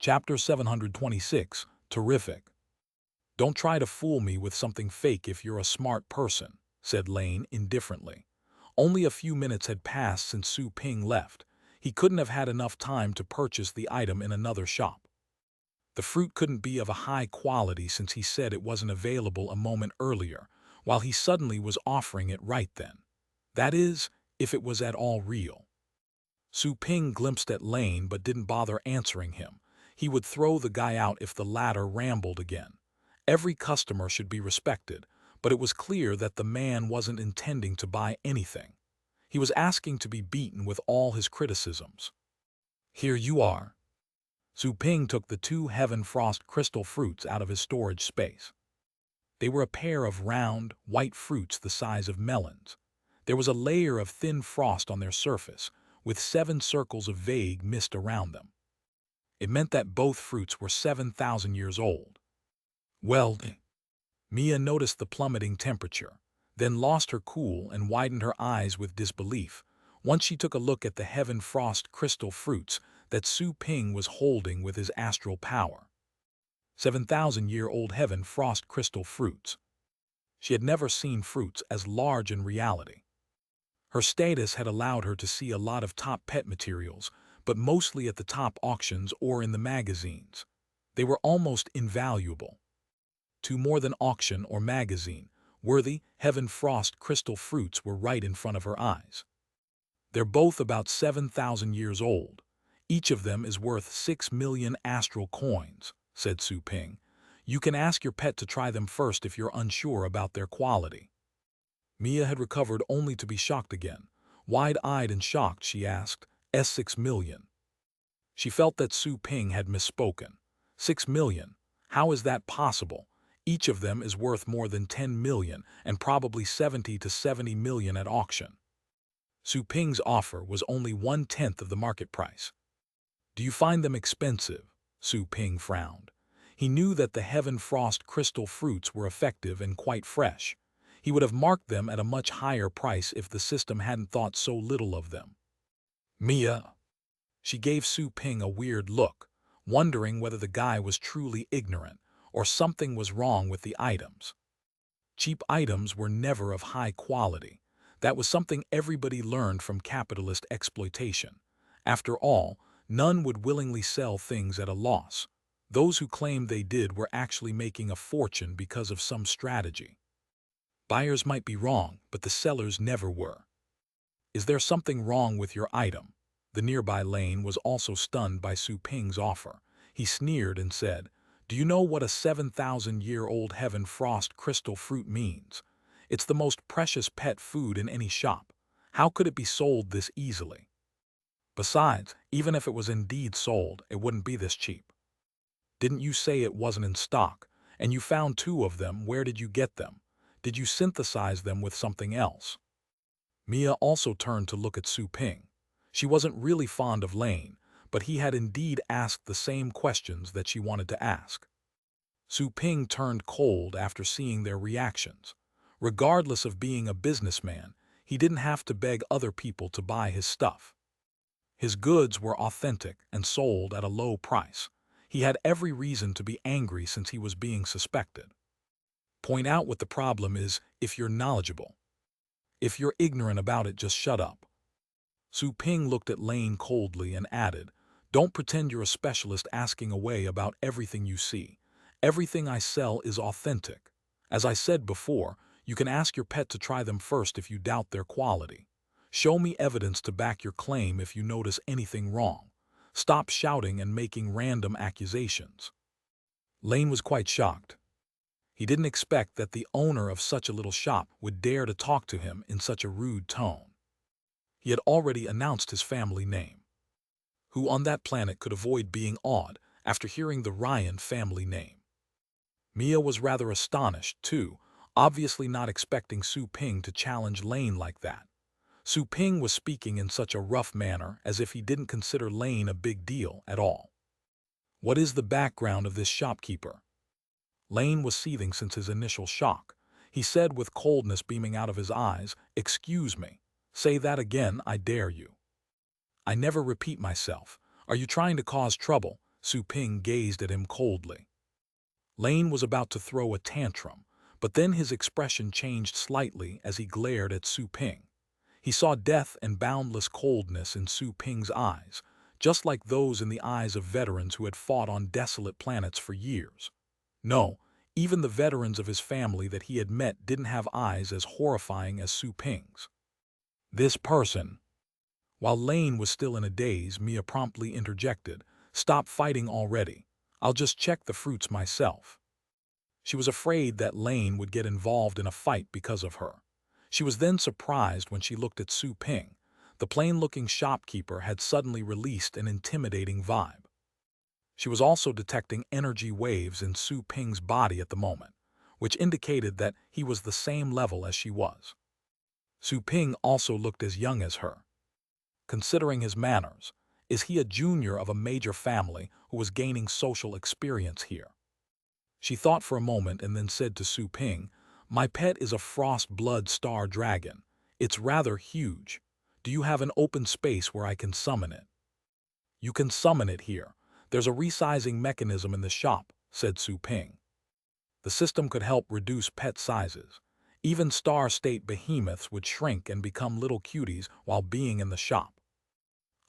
Chapter 726, Terrific. Don't try to fool me with something fake if you're a smart person, said Lane indifferently. Only a few minutes had passed since Su Ping left. He couldn't have had enough time to purchase the item in another shop. The fruit couldn't be of a high quality since he said it wasn't available a moment earlier, while he suddenly was offering it right then. That is, if it was at all real. Su Ping glimpsed at Lane but didn't bother answering him. He would throw the guy out if the latter rambled again. Every customer should be respected, but it was clear that the man wasn't intending to buy anything. He was asking to be beaten with all his criticisms. Here you are. Su Ping took the 2 Heaven Frost crystal fruits out of his storage space. They were a pair of round, white fruits the size of melons. There was a layer of thin frost on their surface, with 7 circles of vague mist around them. It meant that both fruits were 7,000 years old. Well, Mia noticed the plummeting temperature, then lost her cool and widened her eyes with disbelief once she took a look at the Heaven Frost crystal fruits that Su Ping was holding with his astral power. 7,000-year-old Heaven Frost crystal fruits. She had never seen fruits as large in reality. Her status had allowed her to see a lot of top pet materials, but mostly at the top auctions or in the magazines. They were almost invaluable. To more than auction or magazine, worthy Heaven Frost crystal fruits were right in front of her eyes. They're both about 7,000 years old. Each of them is worth 6 million astral coins, said Su Ping. You can ask your pet to try them first if you're unsure about their quality. Mia had recovered only to be shocked again. Wide-eyed and shocked, she asked, "6 million?" She felt that Su Ping had misspoken. 6 million? How is that possible? Each of them is worth more than 10 million and probably 70 to 70 million at auction. Su Ping's offer was only 1/10 of the market price. Do you find them expensive? Su Ping frowned. He knew that the Heaven Frost crystal fruits were effective and quite fresh. He would have marked them at a much higher price if the system hadn't thought so little of them. Mia. She gave Su Ping a weird look, wondering whether the guy was truly ignorant or something was wrong with the items. Cheap items were never of high quality. That was something everybody learned from capitalist exploitation. After all, none would willingly sell things at a loss. Those who claimed they did were actually making a fortune because of some strategy. Buyers might be wrong, but the sellers never were. Is there something wrong with your item? The nearby Lane was also stunned by Su Ping's offer. He sneered and said, "Do you know what a 7,000-year-old Heaven Frost crystal fruit means? It's the most precious pet food in any shop. How could it be sold this easily? Besides, even if it was indeed sold, it wouldn't be this cheap. Didn't you say it wasn't in stock? And you found 2 of them. Where did you get them? Did you synthesize them with something else?" Mia also turned to look at Su Ping. She wasn't really fond of Lane, but he had indeed asked the same questions that she wanted to ask. Su Ping turned cold after seeing their reactions. Regardless of being a businessman, he didn't have to beg other people to buy his stuff. His goods were authentic and sold at a low price. He had every reason to be angry since he was being suspected. Point out what the problem is if you're knowledgeable. If you're ignorant about it, just shut up. Su Ping looked at Lane coldly and added, "Don't pretend you're a specialist asking away about everything you see. Everything I sell is authentic. As I said before, you can ask your pet to try them first if you doubt their quality. Show me evidence to back your claim if you notice anything wrong. Stop shouting and making random accusations." Lane was quite shocked. He didn't expect that the owner of such a little shop would dare to talk to him in such a rude tone. He had already announced his family name. Who on that planet could avoid being awed after hearing the Ryan family name? Mia was rather astonished, too, obviously not expecting Su Ping to challenge Lane like that. Su Ping was speaking in such a rough manner as if he didn't consider Lane a big deal at all. What is the background of this shopkeeper? Lane was seething since his initial shock. He said with coldness beaming out of his eyes, "Excuse me. Say that again, I dare you." "I never repeat myself. Are you trying to cause trouble?" Su Ping gazed at him coldly. Lane was about to throw a tantrum, but then his expression changed slightly as he glared at Su Ping. He saw death and boundless coldness in Su Ping's eyes, just like those in the eyes of veterans who had fought on desolate planets for years. No, even the veterans of his family that he had met didn't have eyes as horrifying as Su Ping's. This person. While Lane was still in a daze, Mia promptly interjected, "Stop fighting already. I'll just check the fruits myself." She was afraid that Lane would get involved in a fight because of her. She was then surprised when she looked at Su Ping. The plain-looking shopkeeper had suddenly released an intimidating vibe. She was also detecting energy waves in Su Ping's body at the moment, which indicated that he was the same level as she was. Su Ping also looked as young as her. Considering his manners, is he a junior of a major family who was gaining social experience here? She thought for a moment and then said to Su Ping, "My pet is a frost blood star dragon. It's rather huge. Do you have an open space where I can summon it?" "You can summon it here. There's a resizing mechanism in the shop," said Su Ping. The system could help reduce pet sizes. Even star-state behemoths would shrink and become little cuties while being in the shop.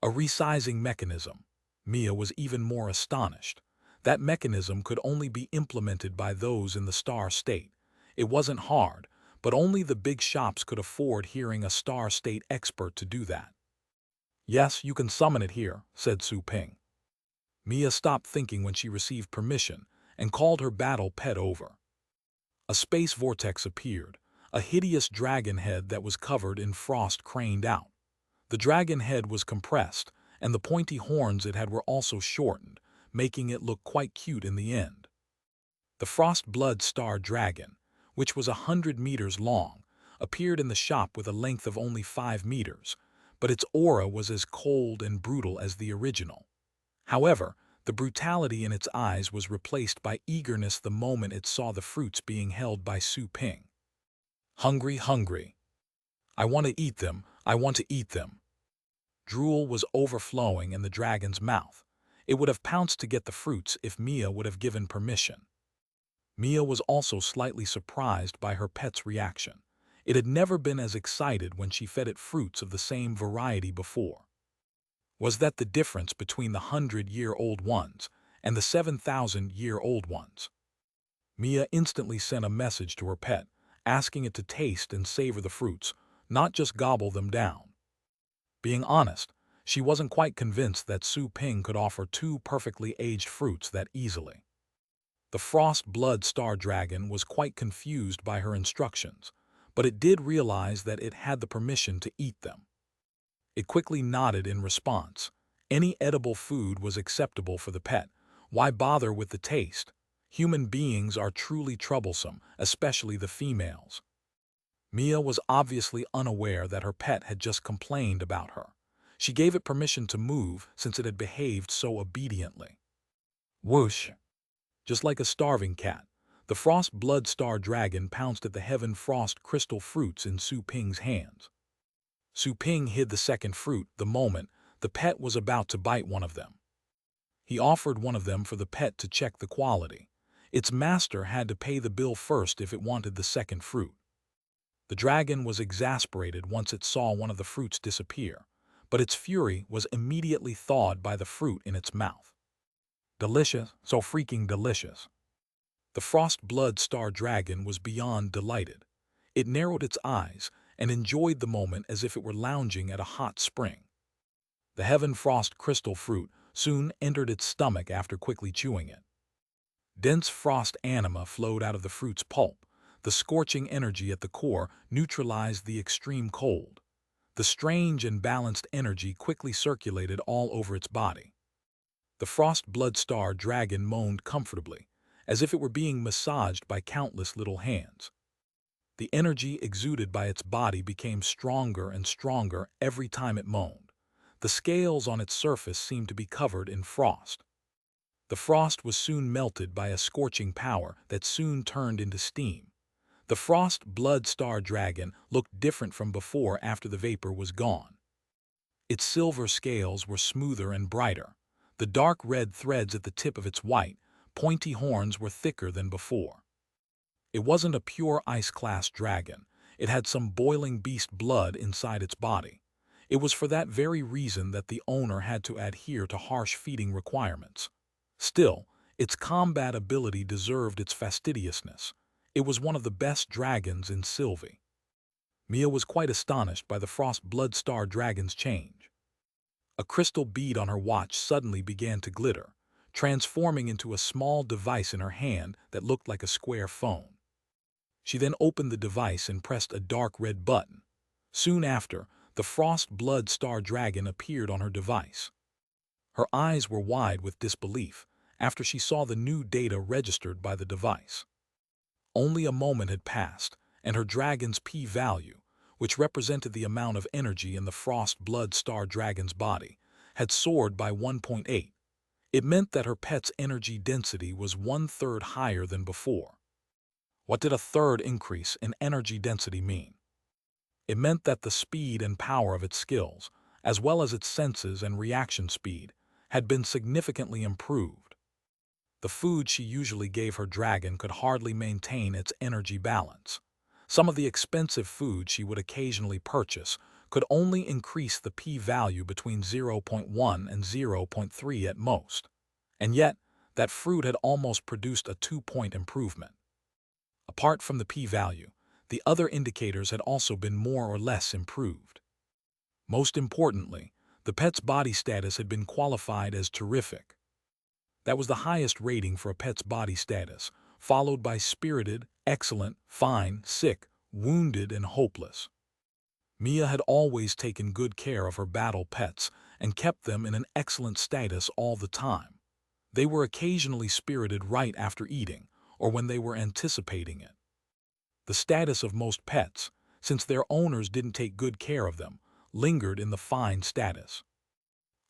A resizing mechanism. Mia was even more astonished. That mechanism could only be implemented by those in the star state. It wasn't hard, but only the big shops could afford hiring a star state expert to do that. "Yes, you can summon it here," said Su Ping. Mia stopped thinking when she received permission and called her battle pet over. A space vortex appeared. A hideous dragon head that was covered in frost craned out. The dragon head was compressed, and the pointy horns it had were also shortened, making it look quite cute in the end. The frost blood star dragon, which was 100 meters long, appeared in the shop with a length of only 5 meters, but its aura was as cold and brutal as the original. However, the brutality in its eyes was replaced by eagerness the moment it saw the fruits being held by Su Ping. "Hungry, hungry. I want to eat them, I want to eat them." Drool was overflowing in the dragon's mouth. It would have pounced to get the fruits if Mia would have given permission. Mia was also slightly surprised by her pet's reaction. It had never been as excited when she fed it fruits of the same variety before. Was that the difference between the 100-year-old ones and the 7,000-year-old ones? Mia instantly sent a message to her pet, asking it to taste and savor the fruits, not just gobble them down. Being honest, she wasn't quite convinced that Su Ping could offer 2 perfectly aged fruits that easily. The frost blood star dragon was quite confused by her instructions, but it did realize that it had the permission to eat them. It quickly nodded in response. Any edible food was acceptable for the pet. Why bother with the taste? Human beings are truly troublesome, especially the females. Mia was obviously unaware that her pet had just complained about her. She gave it permission to move since it had behaved so obediently. Whoosh! Just like a starving cat, the frost blood star dragon pounced at the heaven frost crystal fruits in Su Ping's hands. Su Ping hid the second fruit the moment the pet was about to bite one of them. He offered one of them for the pet to check the quality. Its master had to pay the bill first if it wanted the second fruit. The dragon was exasperated once it saw one of the fruits disappear, but its fury was immediately thawed by the fruit in its mouth. Delicious, so freaking delicious. The frost blood star dragon was beyond delighted. It narrowed its eyes and enjoyed the moment as if it were lounging at a hot spring. The heaven frost crystal fruit soon entered its stomach after quickly chewing it. Dense frost anima flowed out of the fruit's pulp. The scorching energy at the core neutralized the extreme cold. The strange and balanced energy quickly circulated all over its body. The frost blood star dragon moaned comfortably, as if it were being massaged by countless little hands. The energy exuded by its body became stronger and stronger every time it moaned. The scales on its surface seemed to be covered in frost. The frost was soon melted by a scorching power that soon turned into steam. The frost blood star dragon looked different from before after the vapor was gone. Its silver scales were smoother and brighter. The dark red threads at the tip of its white, pointy horns were thicker than before. It wasn't a pure ice-class dragon. It had some boiling beast blood inside its body. It was for that very reason that the owner had to adhere to harsh feeding requirements. Still, its combat ability deserved its fastidiousness. It was one of the best dragons in Sylvie. Mia was quite astonished by the Frost Bloodstar dragon's change. A crystal bead on her watch suddenly began to glitter, transforming into a small device in her hand that looked like a square phone. She then opened the device and pressed a dark red button. Soon after, the Frost Blood Star Dragon appeared on her device. Her eyes were wide with disbelief after she saw the new data registered by the device. Only a moment had passed, and her dragon's p-value, which represented the amount of energy in the Frost Blood Star Dragon's body, had soared by 1.8. It meant that her pet's energy density was 1/3 higher than before. What did a third increase in energy density mean? It meant that the speed and power of its skills, as well as its senses and reaction speed, had been significantly improved. The food she usually gave her dragon could hardly maintain its energy balance. Some of the expensive food she would occasionally purchase could only increase the p-value between 0.1 and 0.3 at most. And yet, that fruit had almost produced a 2-point improvement. Apart from the p-value, the other indicators had also been more or less improved. Most importantly, the pet's body status had been qualified as terrific. That was the highest rating for a pet's body status, followed by spirited, excellent, fine, sick, wounded, and hopeless. Mia had always taken good care of her battle pets and kept them in an excellent status all the time. They were occasionally spirited right after eating, or when they were anticipating it. The status of most pets, since their owners didn't take good care of them, lingered in the fine status.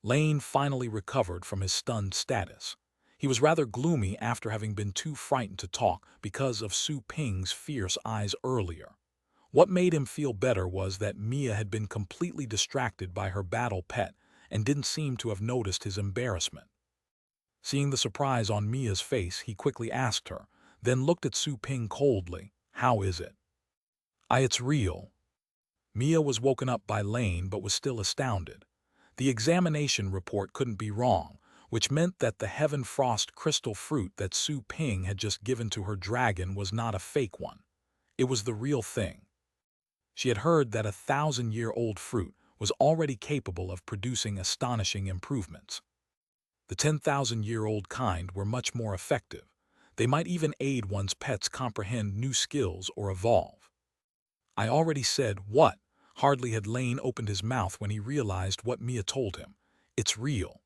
Lane finally recovered from his stunned status. He was rather gloomy after having been too frightened to talk because of Su Ping's fierce eyes earlier. What made him feel better was that Mia had been completely distracted by her battle pet and didn't seem to have noticed his embarrassment. Seeing the surprise on Mia's face, he quickly asked her, then looked at Su Ping coldly. "How is it?" It's real." Mia was woken up by Lane but was still astounded. The examination report couldn't be wrong, which meant that the Heaven Frost crystal fruit that Su Ping had just given to her dragon was not a fake one. It was the real thing. She had heard that a 1,000-year-old fruit was already capable of producing astonishing improvements. The 10,000-year-old kind were much more effective. They might even aid one's pets comprehend new skills or evolve. I already said, what? Hardly had Lane opened his mouth when he realized what Mia told him. It's real.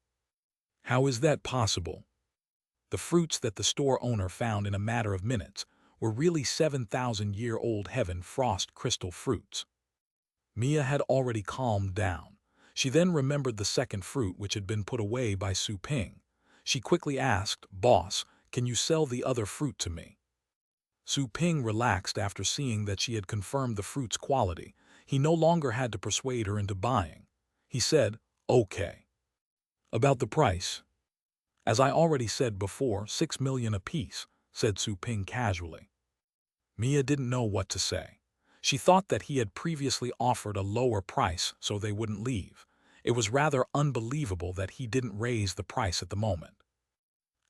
How is that possible? The fruits that the store owner found in a matter of minutes were really 7,000-year-old Heaven Frost crystal fruits. Mia had already calmed down. She then remembered the second fruit which had been put away by Su Ping. She quickly asked, "Boss, can you sell the other fruit to me?" Su Ping relaxed after seeing that she had confirmed the fruit's quality. He no longer had to persuade her into buying. He said, "Okay." "About the price?" "As I already said before, 6 million apiece," said Su Ping casually. Mia didn't know what to say. She thought that he had previously offered a lower price so they wouldn't leave. It was rather unbelievable that he didn't raise the price at the moment.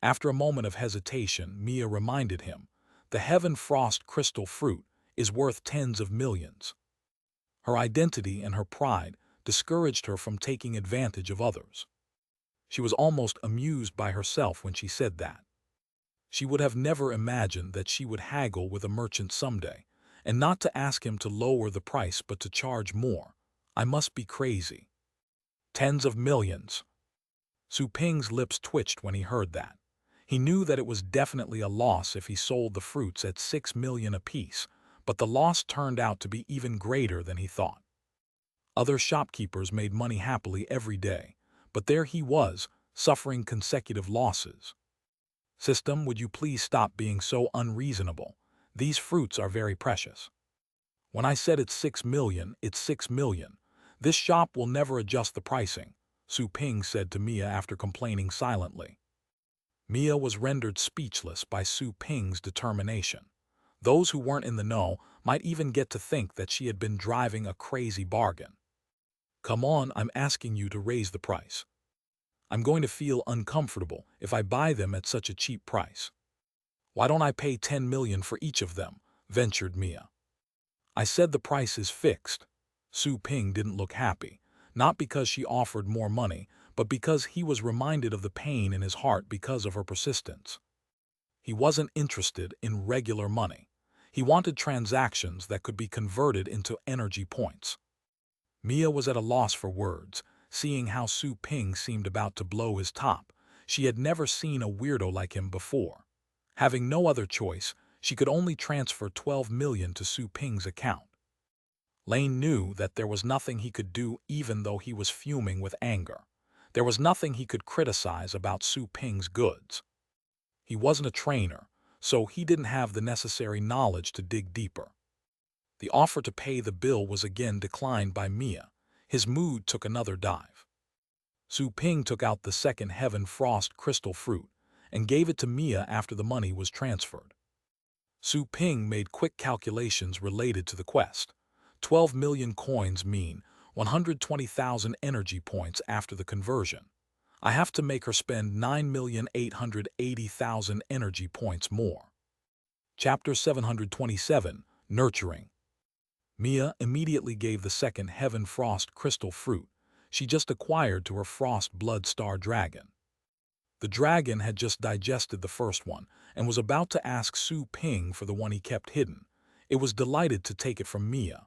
After a moment of hesitation, Mia reminded him, "The Heaven Frost crystal fruit is worth tens of millions." Her identity and her pride discouraged her from taking advantage of others. She was almost amused by herself when she said that. She would have never imagined that she would haggle with a merchant someday, and not to ask him to lower the price but to charge more. I must be crazy. Tens of millions. Su Ping's lips twitched when he heard that. He knew that it was definitely a loss if he sold the fruits at 6 million apiece, but the loss turned out to be even greater than he thought. Other shopkeepers made money happily every day, but there he was, suffering consecutive losses. "System, would you please stop being so unreasonable? These fruits are very precious. When I said it's 6 million, it's 6 million. This shop will never adjust the pricing, Su Ping said to Mia after complaining silently. Mia was rendered speechless by Su Ping's determination. Those who weren't in the know might even get to think that she had been driving a crazy bargain. Come on, I'm asking you to raise the price. I'm going to feel uncomfortable if I buy them at such a cheap price. Why don't I pay 10 million for each of them? Ventured Mia. I said the price is fixed. Su Ping didn't look happy, not because she offered more money, but because he was reminded of the pain in his heart because of her persistence. He wasn't interested in regular money. He wanted transactions that could be converted into energy points. Mia was at a loss for words, seeing how Su Ping seemed about to blow his top. She had never seen a weirdo like him before. Having no other choice, she could only transfer 12 million to Su Ping's account. Lane knew that there was nothing he could do even though he was fuming with anger. There was nothing he could criticize about Su Ping's goods. He wasn't a trainer, so he didn't have the necessary knowledge to dig deeper. The offer to pay the bill was again declined by Mia. His mood took another dive. Su Ping took out the second Heaven Frost crystal fruit and gave it to Mia after the money was transferred. Su Ping made quick calculations related to the quest. 12 million coins mean 120,000 energy points after the conversion. I have to make her spend 9,880,000 energy points more. Chapter 727, Nurturing. Mia immediately gave the second Heaven Frost crystal fruit she just acquired to her Frost Blood Star dragon. The dragon had just digested the first one and was about to ask Su Ping for the one he kept hidden. It was delighted to take it from Mia.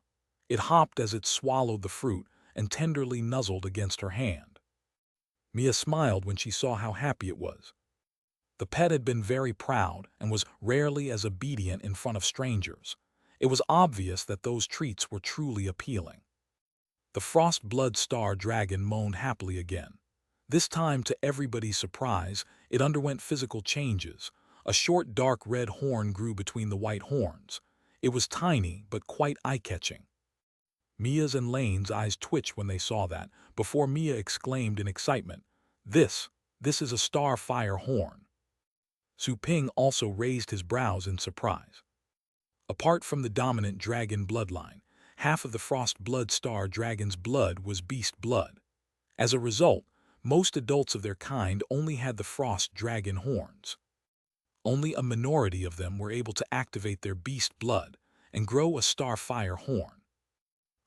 It hopped as it swallowed the fruit and tenderly nuzzled against her hand. Mia smiled when she saw how happy it was. The pet had been very proud and was rarely as obedient in front of strangers. It was obvious that those treats were truly appealing. The Frost Blood Star dragon moaned happily again. This time, to everybody's surprise, it underwent physical changes. A short dark red horn grew between the white horns. It was tiny but quite eye-catching. Mia's and Lane's eyes twitched when they saw that, before Mia exclaimed in excitement, This is a starfire horn." Su Ping also raised his brows in surprise. Apart from the dominant dragon bloodline, half of the Frost Blood Star dragon's blood was beast blood. As a result, most adults of their kind only had the Frost Dragon horns. Only a minority of them were able to activate their beast blood and grow a starfire horn.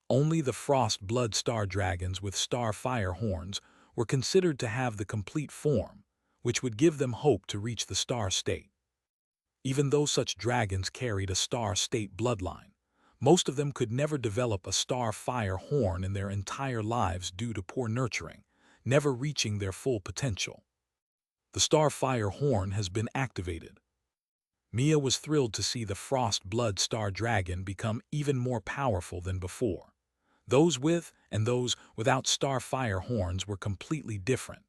Only the Frost Blood Star dragons with starfire horns were considered to have the complete form, which would give them hope to reach the star state. Even though such dragons carried a star state bloodline, most of them could never develop a starfire horn in their entire lives due to poor nurturing, never reaching their full potential. The starfire horn has been activated. Mia was thrilled to see the Frost Blood Star dragon become even more powerful than before. Those with and those without starfire horns were completely different.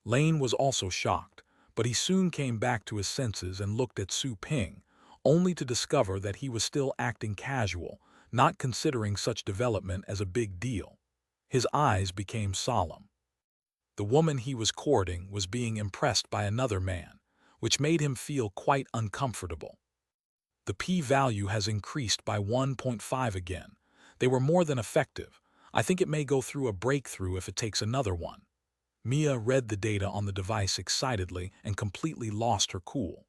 Lane was also shocked, but he soon came back to his senses and looked at Su Ping, only to discover that he was still acting casual, not considering such development as a big deal. His eyes became solemn. The woman he was courting was being impressed by another man, which made him feel quite uncomfortable. The p-value has increased by 1.5 again. They were more than effective. I think it may go through a breakthrough if it takes another one. Mia read the data on the device excitedly and completely lost her cool.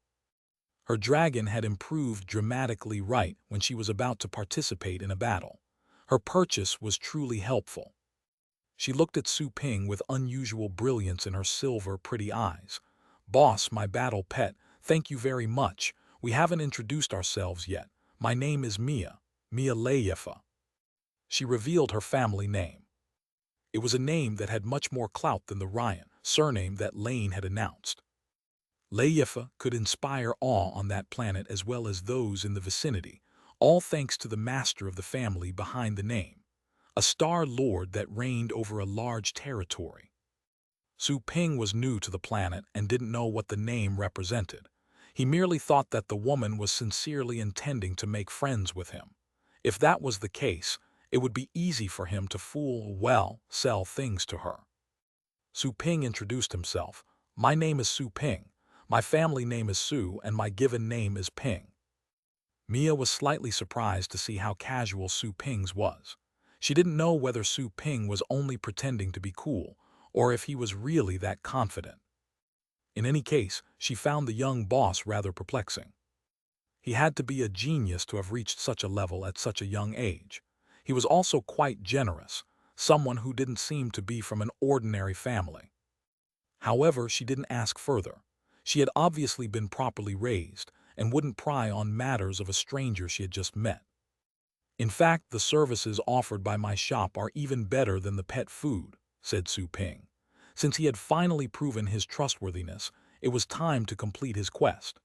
Her dragon had improved dramatically right when she was about to participate in a battle. Her purchase was truly helpful. She looked at Su Ping with unusual brilliance in her silver, pretty eyes. "Boss, my battle pet, thank you very much. We haven't introduced ourselves yet. My name is Mia Leyefa." She revealed her family name. It was a name that had much more clout than the Ryan surname that Lane had announced. Leyefa could inspire awe on that planet as well as those in the vicinity, all thanks to the master of the family behind the name. A star lord that reigned over a large territory. Su Ping was new to the planet and didn't know what the name represented. He merely thought that the woman was sincerely intending to make friends with him. If that was the case, it would be easy for him to sell things to her. Su Ping introduced himself. My name is Su Ping. My family name is Su, and my given name is Ping. Mia was slightly surprised to see how casual Su Ping's was. She didn't know whether Su Ping was only pretending to be cool, or if he was really that confident. In any case, she found the young boss rather perplexing. He had to be a genius to have reached such a level at such a young age. He was also quite generous, someone who didn't seem to be from an ordinary family. However, she didn't ask further. She had obviously been properly raised and wouldn't pry on matters of a stranger she had just met. In fact, the services offered by my shop are even better than the pet food, said Su Ping. Since he had finally proven his trustworthiness, it was time to complete his quest.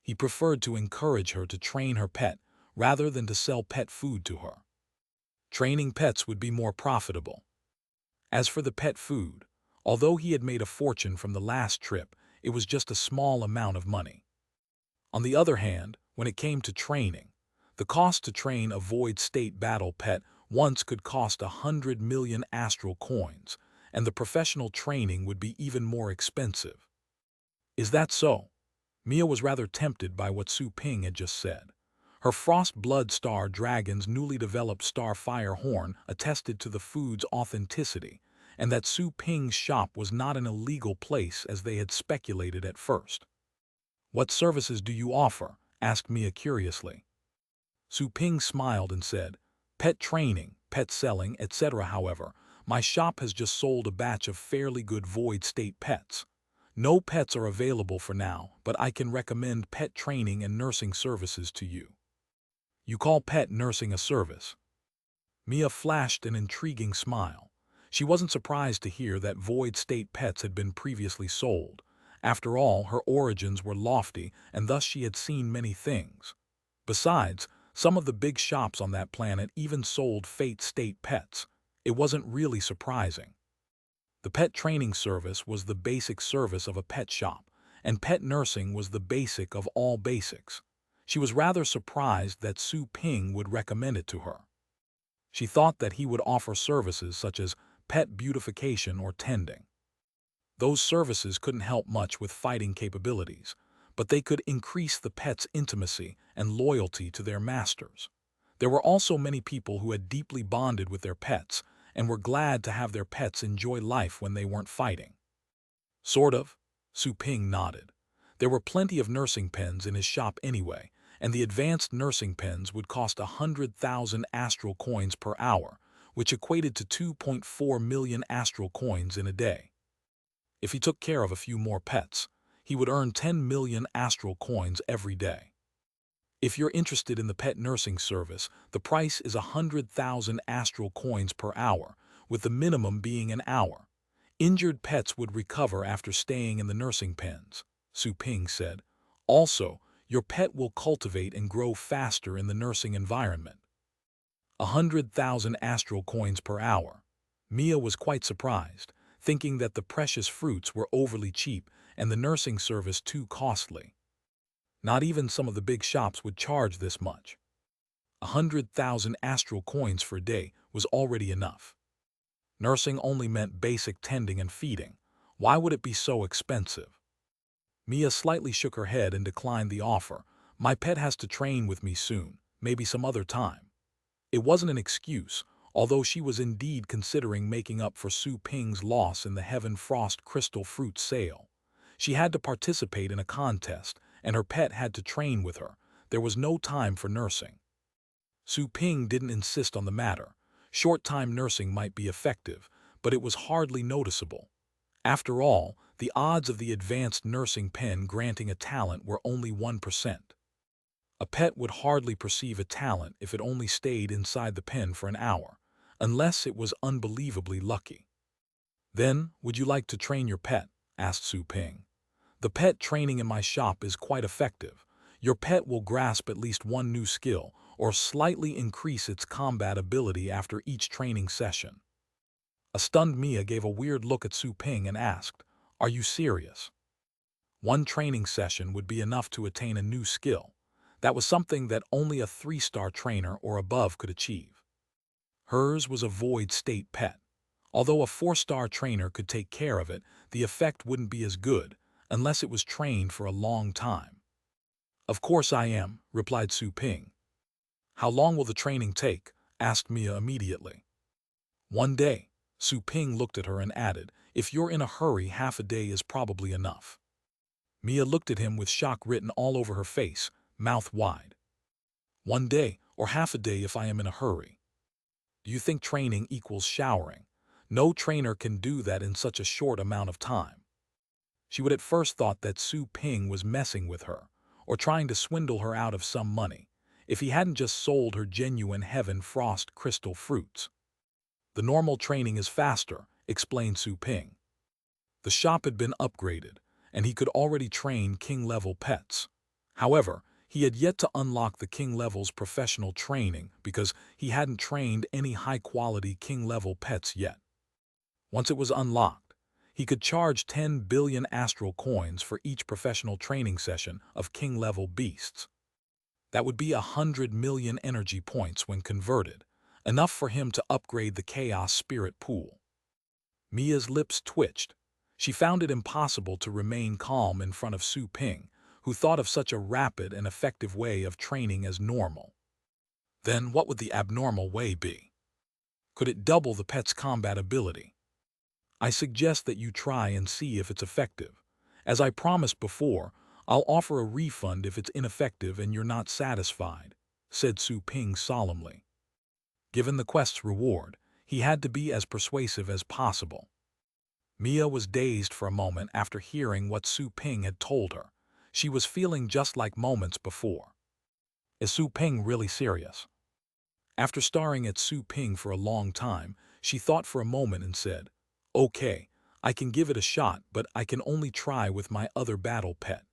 He preferred to encourage her to train her pet rather than to sell pet food to her. Training pets would be more profitable. As for the pet food, although he had made a fortune from the last trip, it was just a small amount of money. On the other hand, when it came to training, the cost to train a void state battle pet once could cost 100 million astral coins, and the professional training would be even more expensive. Is that so? Mia was rather tempted by what Su Ping had just said. Her Frost Blood Star Dragon's newly developed Starfire Horn attested to the food's authenticity, and that Su Ping's shop was not an illegal place as they had speculated at first. What services do you offer? Asked Mia curiously. Su Ping smiled and said, pet training, pet selling, etc. However, my shop has just sold a batch of fairly good void state pets. No pets are available for now, but I can recommend pet training and nursing services to you. You call pet nursing a service? Mia flashed an intriguing smile. She wasn't surprised to hear that void state pets had been previously sold. After all, her origins were lofty, and thus she had seen many things. Besides, some of the big shops on that planet even sold fate state pets. It wasn't really surprising. The pet training service was the basic service of a pet shop, and pet nursing was the basic of all basics. She was rather surprised that Su Ping would recommend it to her. She thought that he would offer services such as pet beautification or tending. Those services couldn't help much with fighting capabilities, but they could increase the pet's intimacy and loyalty to their masters. There were also many people who had deeply bonded with their pets and were glad to have their pets enjoy life when they weren't fighting. Sort of, Su Ping nodded. There were plenty of nursing pens in his shop anyway, and the advanced nursing pens would cost 100,000 astral coins per hour, which equated to 2.4 million astral coins in a day. If he took care of a few more pets, he would earn 10 million astral coins every day. If you're interested in the pet nursing service, the price is 100,000 astral coins per hour, with the minimum being an hour. Injured pets would recover after staying in the nursing pens, Su Ping said. Also, your pet will cultivate and grow faster in the nursing environment. 100,000 astral coins per hour. Mia was quite surprised, thinking that the precious fruits were overly cheap and the nursing service too costly. Not even some of the big shops would charge this much. 100,000 astral coins for a day was already enough. Nursing only meant basic tending and feeding. Why would it be so expensive? Mia slightly shook her head and declined the offer. My pet has to train with me soon, maybe some other time. It wasn't an excuse, although she was indeed considering making up for Su Ping's loss in the Heaven Frost Crystal Fruit sale. She had to participate in a contest, and her pet had to train with her. There was no time for nursing. Su Ping didn't insist on the matter. Short-time nursing might be effective, but it was hardly noticeable. After all, the odds of the advanced nursing pen granting a talent were only 1%. A pet would hardly perceive a talent if it only stayed inside the pen for an hour, unless it was unbelievably lucky. Then, would you like to train your pet? Asked Su Ping. The pet training in my shop is quite effective. Your pet will grasp at least one new skill, or slightly increase its combat ability after each training session. A stunned Mia gave a weird look at Su Ping and asked, are you serious? One training session would be enough to attain a new skill. That was something that only a 3-star trainer or above could achieve. Hers was a void state pet. Although a 4-star trainer could take care of it, the effect wouldn't be as good unless it was trained for a long time. Of course I am, replied Su Ping. How long will the training take? Asked Mia immediately. 1 day. Su Ping looked at her and added, if you're in a hurry, half a day is probably enough. Mia looked at him with shock written all over her face, mouth wide. 1 day, or half a day if I am in a hurry. Do you think training equals showering? No trainer can do that in such a short amount of time. She would at first thought that Su Ping was messing with her, or trying to swindle her out of some money, if he hadn't just sold her genuine Heaven Frost crystal fruits. The normal training is faster, explained Su Ping. The shop had been upgraded, and he could already train king-level pets. However, he had yet to unlock the king level's professional training because he hadn't trained any high-quality king-level pets yet. Once it was unlocked, he could charge 10 billion astral coins for each professional training session of king-level beasts. That would be 100 million energy points when converted, enough for him to upgrade the Chaos Spirit pool. Mia's lips twitched. She found it impossible to remain calm in front of Su Ping, who thought of such a rapid and effective way of training as normal. Then what would the abnormal way be? Could it double the pet's combat ability? I suggest that you try and see if it's effective. As I promised before, I'll offer a refund if it's ineffective and you're not satisfied, said Su Ping solemnly. Given the quest's reward, he had to be as persuasive as possible. Mia was dazed for a moment after hearing what Su Ping had told her. She was feeling just like moments before. Is Su Ping really serious? After staring at Su Ping for a long time, she thought for a moment and said, okay, I can give it a shot, but I can only try with my other battle pet.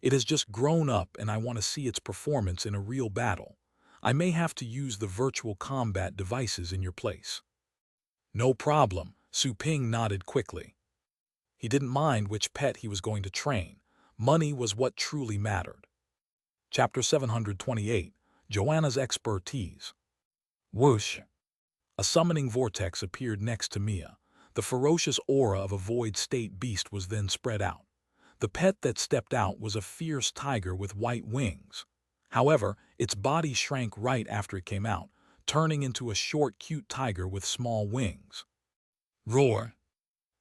It has just grown up and I want to see its performance in a real battle. I may have to use the virtual combat devices in your place. No problem, Su Ping nodded quickly. He didn't mind which pet he was going to train. Money was what truly mattered. Chapter 728, Joanna's Expertise. Whoosh! A summoning vortex appeared next to Mia. The ferocious aura of a void state beast was then spread out. The pet that stepped out was a fierce tiger with white wings. However, its body shrank right after it came out, turning into a short, cute tiger with small wings. Roar!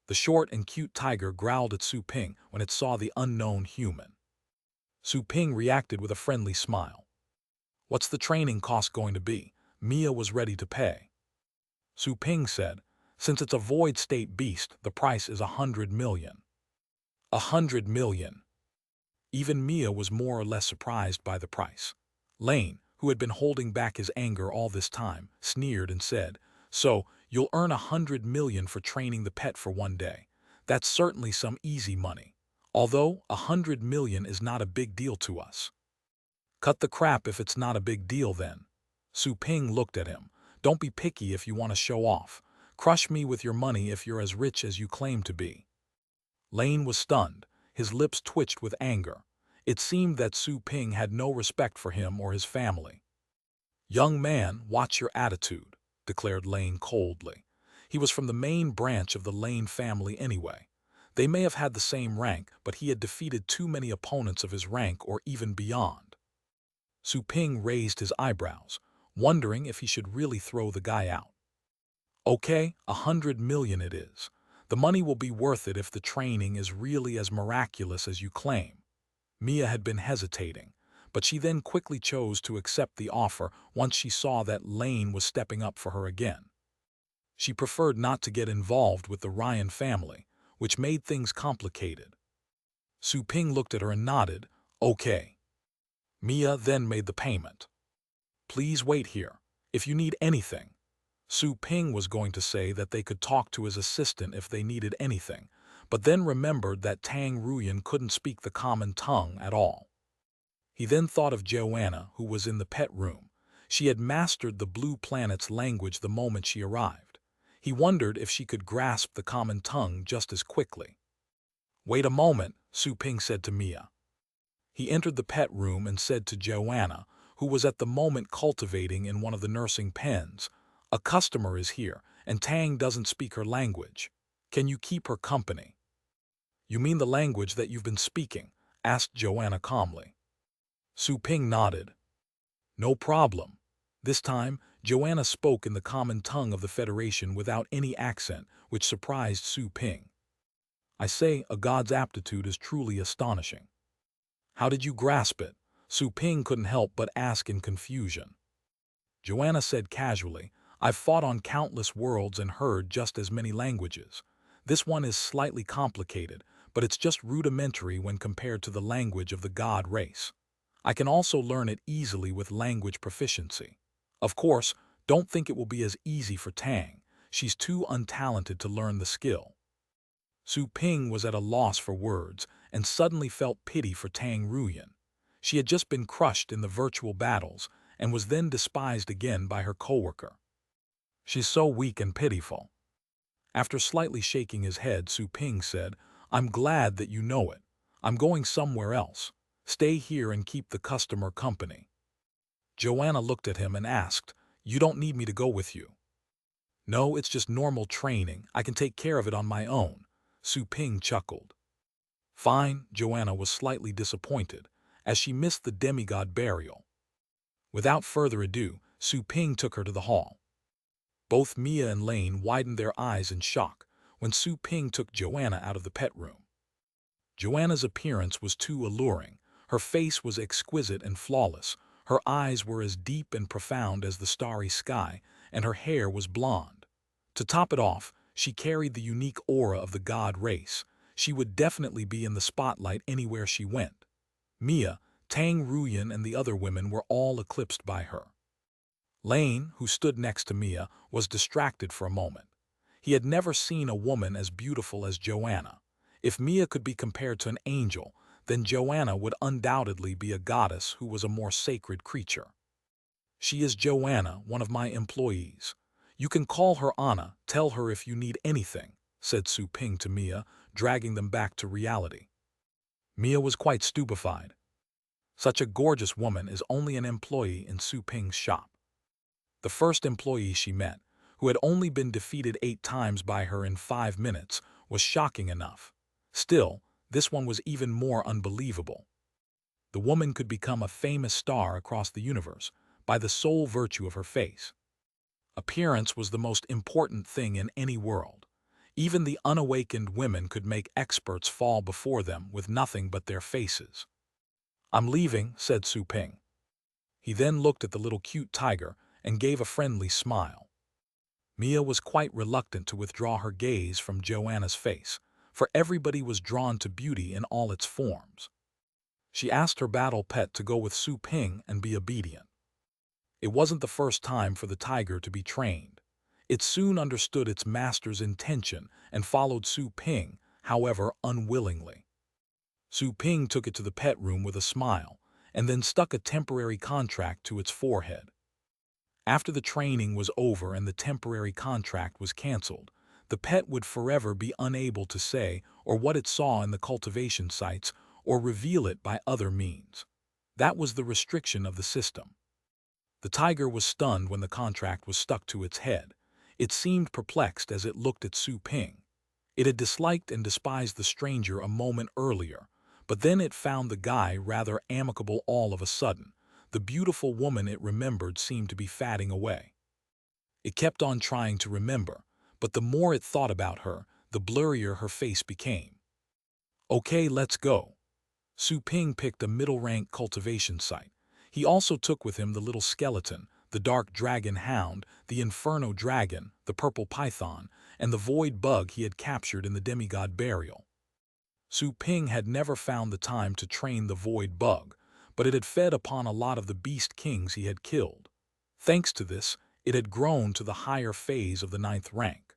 The short and cute tiger growled at Su Ping when it saw the unknown human. Su Ping reacted with a friendly smile. What's the training cost going to be? Mia was ready to pay. Su Ping said, since it's a void state beast, the price is 100 million. 100 million. Even Mia was more or less surprised by the price. Lane, who had been holding back his anger all this time, sneered and said, so, you'll earn 100 million for training the pet for 1 day. That's certainly some easy money. Although 100 million is not a big deal to us. Cut the crap if it's not a big deal then. Su Ping looked at him. Don't be picky if you want to show off. Crush me with your money if you're as rich as you claim to be. Lane was stunned. His lips twitched with anger. It seemed that Su Ping had no respect for him or his family. Young man, watch your attitude, declared Lane coldly. He was from the main branch of the Lane family anyway. They may have had the same rank, but he had defeated too many opponents of his rank or even beyond. Su Ping raised his eyebrows, wondering if he should really throw the guy out. Okay, 100 million it is. The money will be worth it if the training is really as miraculous as you claim. Mia had been hesitating, but she then quickly chose to accept the offer once she saw that Lane was stepping up for her again. She preferred not to get involved with the Ryan family, which made things complicated. Su Ping looked at her and nodded, okay. Mia then made the payment. Please wait here. If you need anything. Su Ping was going to say that they could talk to his assistant if they needed anything, but then remembered that Tang Ruyan couldn't speak the common tongue at all. He then thought of Joanna, who was in the pet room. She had mastered the blue planet's language the moment she arrived. He wondered if she could grasp the common tongue just as quickly. Wait a moment, Su Ping said to Mia. He entered the pet room and said to Joanna, who was at the moment cultivating in one of the nursing pens, a customer is here, and Tang doesn't speak her language. Can you keep her company?" "You mean the language that you've been speaking?" asked Joanna calmly. Su Ping nodded. "No problem." This time, Joanna spoke in the common tongue of the Federation without any accent, which surprised Su Ping. "I say, a god's aptitude is truly astonishing." "How did you grasp it?" Su Ping couldn't help but ask in confusion. Joanna said casually, "I've fought on countless worlds and heard just as many languages. This one is slightly complicated, but it's just rudimentary when compared to the language of the god race. I can also learn it easily with language proficiency. Of course, don't think it will be as easy for Tang. She's too untalented to learn the skill." Su Ping was at a loss for words and suddenly felt pity for Tang Ruyan. She had just been crushed in the virtual battles and was then despised again by her coworker. "She's so weak and pitiful." After slightly shaking his head, Su Ping said, "I'm glad that you know it. I'm going somewhere else. Stay here and keep the customer company." Joanna looked at him and asked, "You don't need me to go with you?" "No, it's just normal training. I can take care of it on my own." Su Ping chuckled. "Fine." Joanna was slightly disappointed, as she missed the demigod burial. Without further ado, Su Ping took her to the hall. Both Mia and Lane widened their eyes in shock when Su Ping took Joanna out of the pet room. Joanna's appearance was too alluring. Her face was exquisite and flawless. Her eyes were as deep and profound as the starry sky, and her hair was blonde. To top it off, she carried the unique aura of the god race. She would definitely be in the spotlight anywhere she went. Mia, Tang Ruyan, and the other women were all eclipsed by her. Lane, who stood next to Mia, was distracted for a moment. He had never seen a woman as beautiful as Joanna. If Mia could be compared to an angel, then Joanna would undoubtedly be a goddess who was a more sacred creature. "She is Joanna, one of my employees. You can call her Anna. Tell her if you need anything," said Su Ping to Mia, dragging them back to reality. Mia was quite stupefied. Such a gorgeous woman is only an employee in Su Ping's shop. The first employee she met, who had only been defeated 8 times by her in 5 minutes, was shocking enough. Still, this one was even more unbelievable. The woman could become a famous star across the universe by the sole virtue of her face. Appearance was the most important thing in any world. Even the unawakened women could make experts fall before them with nothing but their faces. "I'm leaving," said Su Ping. He then looked at the little cute tiger and gave a friendly smile. Mia was quite reluctant to withdraw her gaze from Joanna's face, for everybody was drawn to beauty in all its forms. She asked her battle pet to go with Su Ping and be obedient. It wasn't the first time for the tiger to be trained. It soon understood its master's intention and followed Su Ping, however unwillingly. Su Ping took it to the pet room with a smile, and then stuck a temporary contract to its forehead. After the training was over and the temporary contract was cancelled, the pet would forever be unable to say or what it saw in the cultivation sites or reveal it by other means. That was the restriction of the system. The tiger was stunned when the contract was stuck to its head. It seemed perplexed as it looked at Su Ping. It had disliked and despised the stranger a moment earlier, but then it found the guy rather amicable all of a sudden. The beautiful woman it remembered seemed to be fading away. It kept on trying to remember, but the more it thought about her, the blurrier her face became. "Okay, let's go." Su Ping picked a middle-rank cultivation site. He also took with him the little skeleton, the dark dragon hound, the inferno dragon, the purple python, and the void bug he had captured in the demigod burial. Su Ping had never found the time to train the void bug, but it had fed upon a lot of the beast kings he had killed. Thanks to this, it had grown to the higher phase of the 9th rank.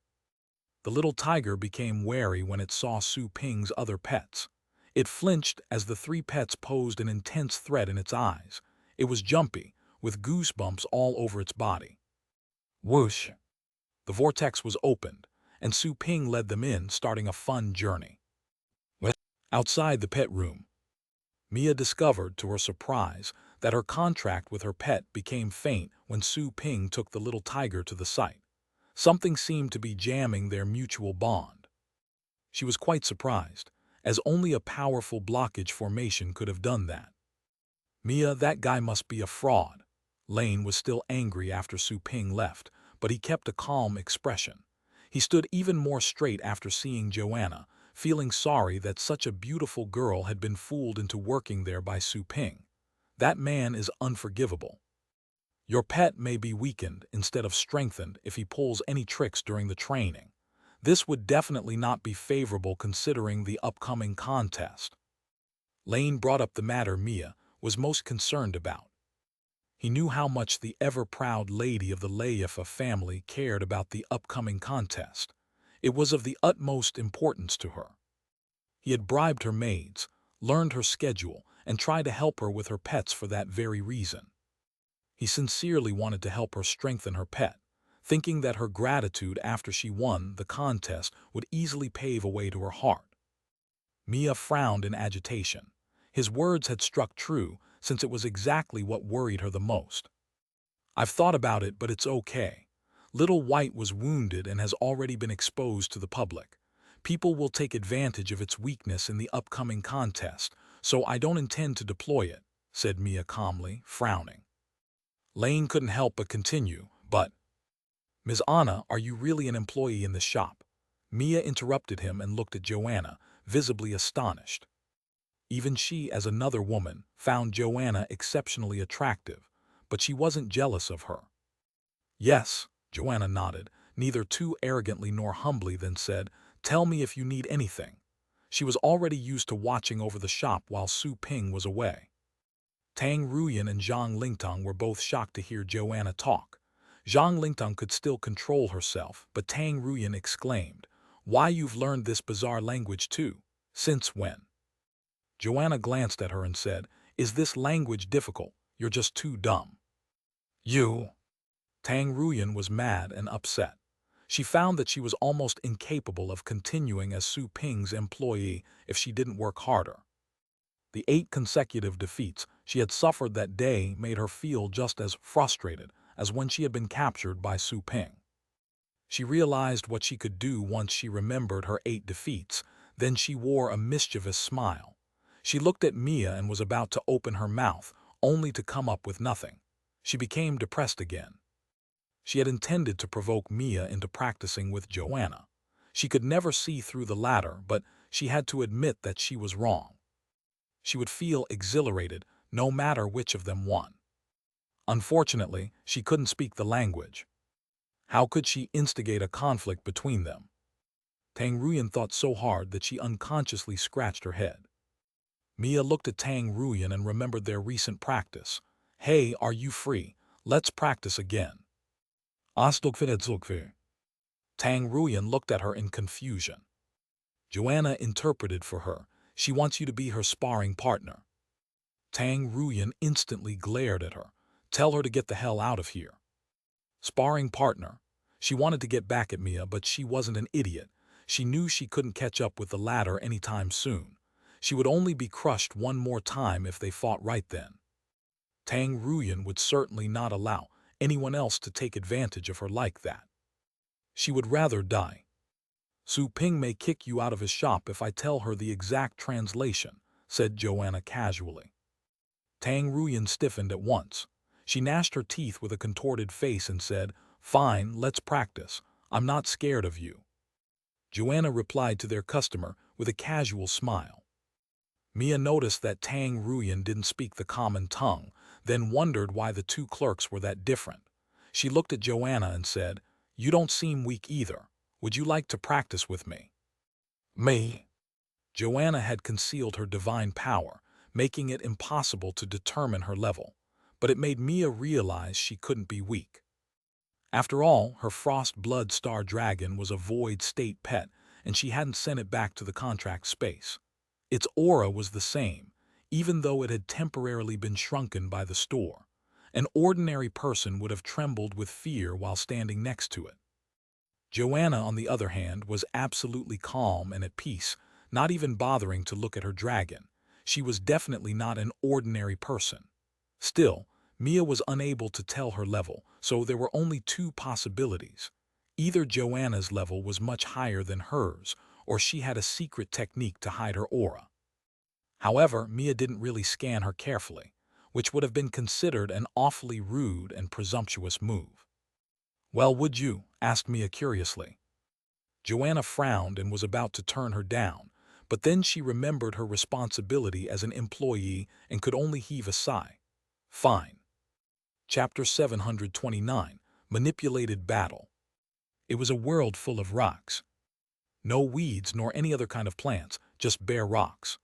The little tiger became wary when it saw Su Ping's other pets. It flinched as the 3 pets posed an intense threat in its eyes. It was jumpy, with goosebumps all over its body. Whoosh! The vortex was opened, and Su Ping led them in, starting a fun journey. Outside the pet room, Mia discovered, to her surprise, that her contract with her pet became faint when Su Ping took the little tiger to the site. Something seemed to be jamming their mutual bond. She was quite surprised, as only a powerful blockage formation could have done that. Mia, that guy must be a fraud. Lane was still angry after Su Ping left, but he kept a calm expression. He stood even more straight after seeing Joanna, feeling sorry that such a beautiful girl had been fooled into working there by Su Ping. That man is unforgivable. Your pet may be weakened instead of strengthened if he pulls any tricks during the training. This would definitely not be favorable considering the upcoming contest. Lane brought up the matter Mia was most concerned about. He knew how much the ever-proud lady of the Leifa family cared about the upcoming contest. It was of the utmost importance to her. He had bribed her maids, learned her schedule, and tried to help her with her pets for that very reason. He sincerely wanted to help her strengthen her pet, thinking that her gratitude after she won the contest would easily pave a way to her heart. Mia frowned in agitation. His words had struck true, since it was exactly what worried her the most. I've thought about it, but it's okay. Little White was wounded and has already been exposed to the public. People will take advantage of its weakness in the upcoming contest, so I don't intend to deploy it, said Mia calmly, frowning. Lane couldn't help but continue, but, Ms. Anna, are you really an employee in the shop? Mia interrupted him and looked at Joanna, visibly astonished. Even she, as another woman, found Joanna exceptionally attractive, but she wasn't jealous of her. Yes, Joanna nodded, neither too arrogantly nor humbly, then said, tell me if you need anything. She was already used to watching over the shop while Su Ping was away. Tang Ruyan and Zhang Lingtong were both shocked to hear Joanna talk. Zhang Lingtong could still control herself, but Tang Ruyan exclaimed, why, you've learned this bizarre language too? Since when? Joanna glanced at her and said, is this language difficult? You're just too dumb. You. Tang Ruyan was mad and upset. She found that she was almost incapable of continuing as Su Ping's employee if she didn't work harder. The 8 consecutive defeats she had suffered that day made her feel just as frustrated as when she had been captured by Su Ping. She realized what she could do once she remembered her 8 defeats, then she wore a mischievous smile. She looked at Mia and was about to open her mouth, only to come up with nothing. She became depressed again. She had intended to provoke Mia into practicing with Joanna. She could never see through the latter, but she had to admit that she was wrong. She would feel exhilarated no matter which of them won. Unfortunately, she couldn't speak the language. How could she instigate a conflict between them? Tang Ruyan thought so hard that she unconsciously scratched her head. Mia looked at Tang Ruyan and remembered their recent practice. Hey, are you free? Let's practice again. Astral Pets. Tang Ruyan looked at her in confusion. Joanna interpreted for her. She wants you to be her sparring partner. Tang Ruyan instantly glared at her. Tell her to get the hell out of here. Sparring partner. She wanted to get back at Mia, but she wasn't an idiot. She knew she couldn't catch up with the latter anytime soon. She would only be crushed one more time if they fought right then. Tang Ruyan would certainly not allow anyone else to take advantage of her like that. She would rather die. Su Ping may kick you out of his shop if I tell her the exact translation, said Joanna casually. Tang Ruyan stiffened at once. She gnashed her teeth with a contorted face and said, fine, let's practice. I'm not scared of you. Joanna replied to their customer with a casual smile. Mia noticed that Tang Ruyan didn't speak the common tongue, then wondered why the 2 clerks were that different. She looked at Joanna and said, you don't seem weak either. Would you like to practice with me? Me? Joanna had concealed her divine power, making it impossible to determine her level, but it made Mia realize she couldn't be weak. After all, her Frost Blood Star Dragon was a void state pet, and she hadn't sent it back to the contract space. Its aura was the same, even though it had temporarily been shrunken by the store. An ordinary person would have trembled with fear while standing next to it. Joanna, on the other hand, was absolutely calm and at peace, not even bothering to look at her dragon. She was definitely not an ordinary person. Still, Mia was unable to tell her level, so there were only 2 possibilities. Either Joanna's level was much higher than hers, or she had a secret technique to hide her aura. However, Mia didn't really scan her carefully, which would have been considered an awfully rude and presumptuous move. "Well, would you?" asked Mia curiously. Joanna frowned and was about to turn her down, but then she remembered her responsibility as an employee and could only heave a sigh. "Fine." Chapter 729, Manipulated Battle. It was a world full of rocks. No weeds nor any other kind of plants, just bare rocks.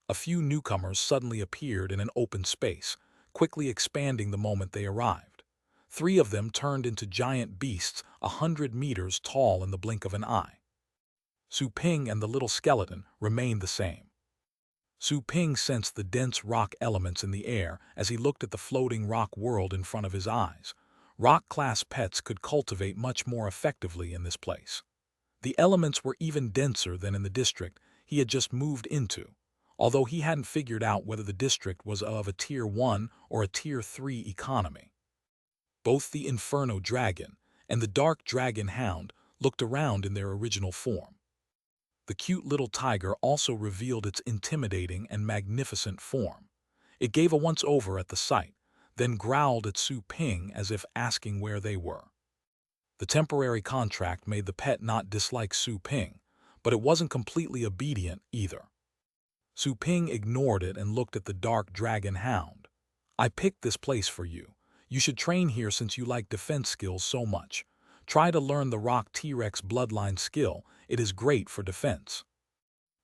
A few newcomers suddenly appeared in an open space, quickly expanding the moment they arrived. 3 of them turned into giant beasts 100 meters tall in the blink of an eye. Su Ping and the little skeleton remained the same. Su Ping sensed the dense rock elements in the air as he looked at the floating rock world in front of his eyes. Rock-class pets could cultivate much more effectively in this place. The elements were even denser than in the district he had just moved into, although he hadn't figured out whether the district was of a Tier 1 or a Tier 3 economy. Both the Inferno Dragon and the Dark Dragon Hound looked around in their original form. The cute little tiger also revealed its intimidating and magnificent form. It gave a once-over at the sight, then growled at Su Ping as if asking where they were. The temporary contract made the pet not dislike Su Ping, but it wasn't completely obedient either. Su Ping ignored it and looked at the Dark Dragon Hound. "I picked this place for you. You should train here since you like defense skills so much. Try to learn the Rock T-Rex bloodline skill. It is great for defense."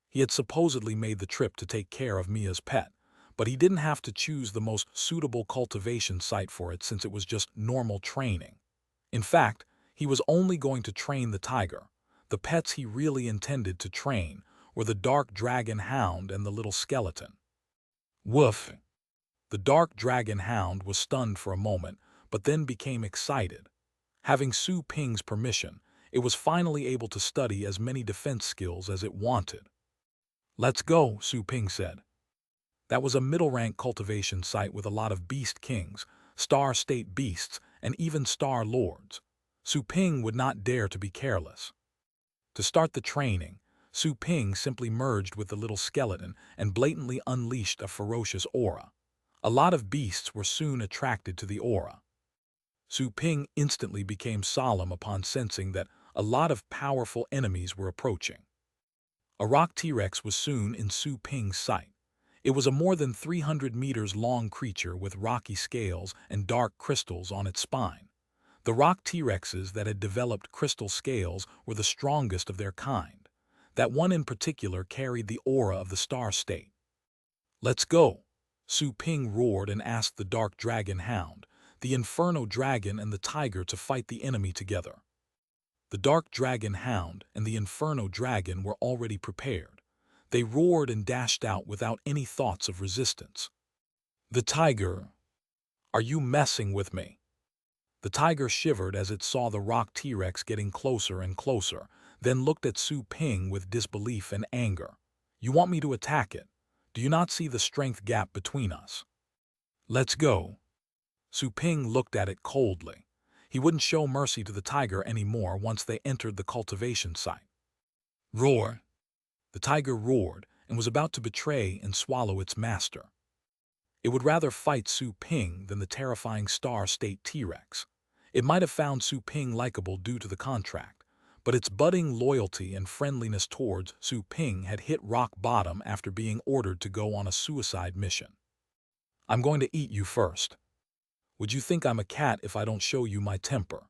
He had supposedly made the trip to take care of Mia's pet, but he didn't have to choose the most suitable cultivation site for it since it was just normal training. In fact, he was only going to train the tiger. The pets he really intended to train were the Dark Dragon Hound and the little skeleton. Woof! The Dark Dragon Hound was stunned for a moment, but then became excited. Having Su Ping's permission, it was finally able to study as many defense skills as it wanted. "Let's go," Su Ping said. That was a middle-rank cultivation site with a lot of beast kings, star state beasts, and even star lords. Su Ping would not dare to be careless. To start the training, Su Ping simply merged with the little skeleton and blatantly unleashed a ferocious aura. A lot of beasts were soon attracted to the aura. Su Ping instantly became solemn upon sensing that a lot of powerful enemies were approaching. A rock T-Rex was soon in Su Ping's sight. It was a more than 300 meters long creature with rocky scales and dark crystals on its spine. The rock T-Rexes that had developed crystal scales were the strongest of their kind. That one in particular carried the aura of the star state. "Let's go!" Su Ping roared and asked the Dark Dragon Hound, the Inferno Dragon and the tiger to fight the enemy together. The Dark Dragon Hound and the Inferno Dragon were already prepared. They roared and dashed out without any thoughts of resistance. The tiger, "Are you messing with me?" The tiger shivered as it saw the rock T-Rex getting closer and closer, then looked at Su Ping with disbelief and anger. "You want me to attack it? Do you not see the strength gap between us?" "Let's go." Su Ping looked at it coldly. He wouldn't show mercy to the tiger anymore once they entered the cultivation site. "Roar!" The tiger roared and was about to betray and swallow its master. It would rather fight Su Ping than the terrifying Star State T-Rex. It might have found Su Ping likable due to the contract, but its budding loyalty and friendliness towards Su Ping had hit rock bottom after being ordered to go on a suicide mission. "I'm going to eat you first. Would you think I'm a cat if I don't show you my temper?"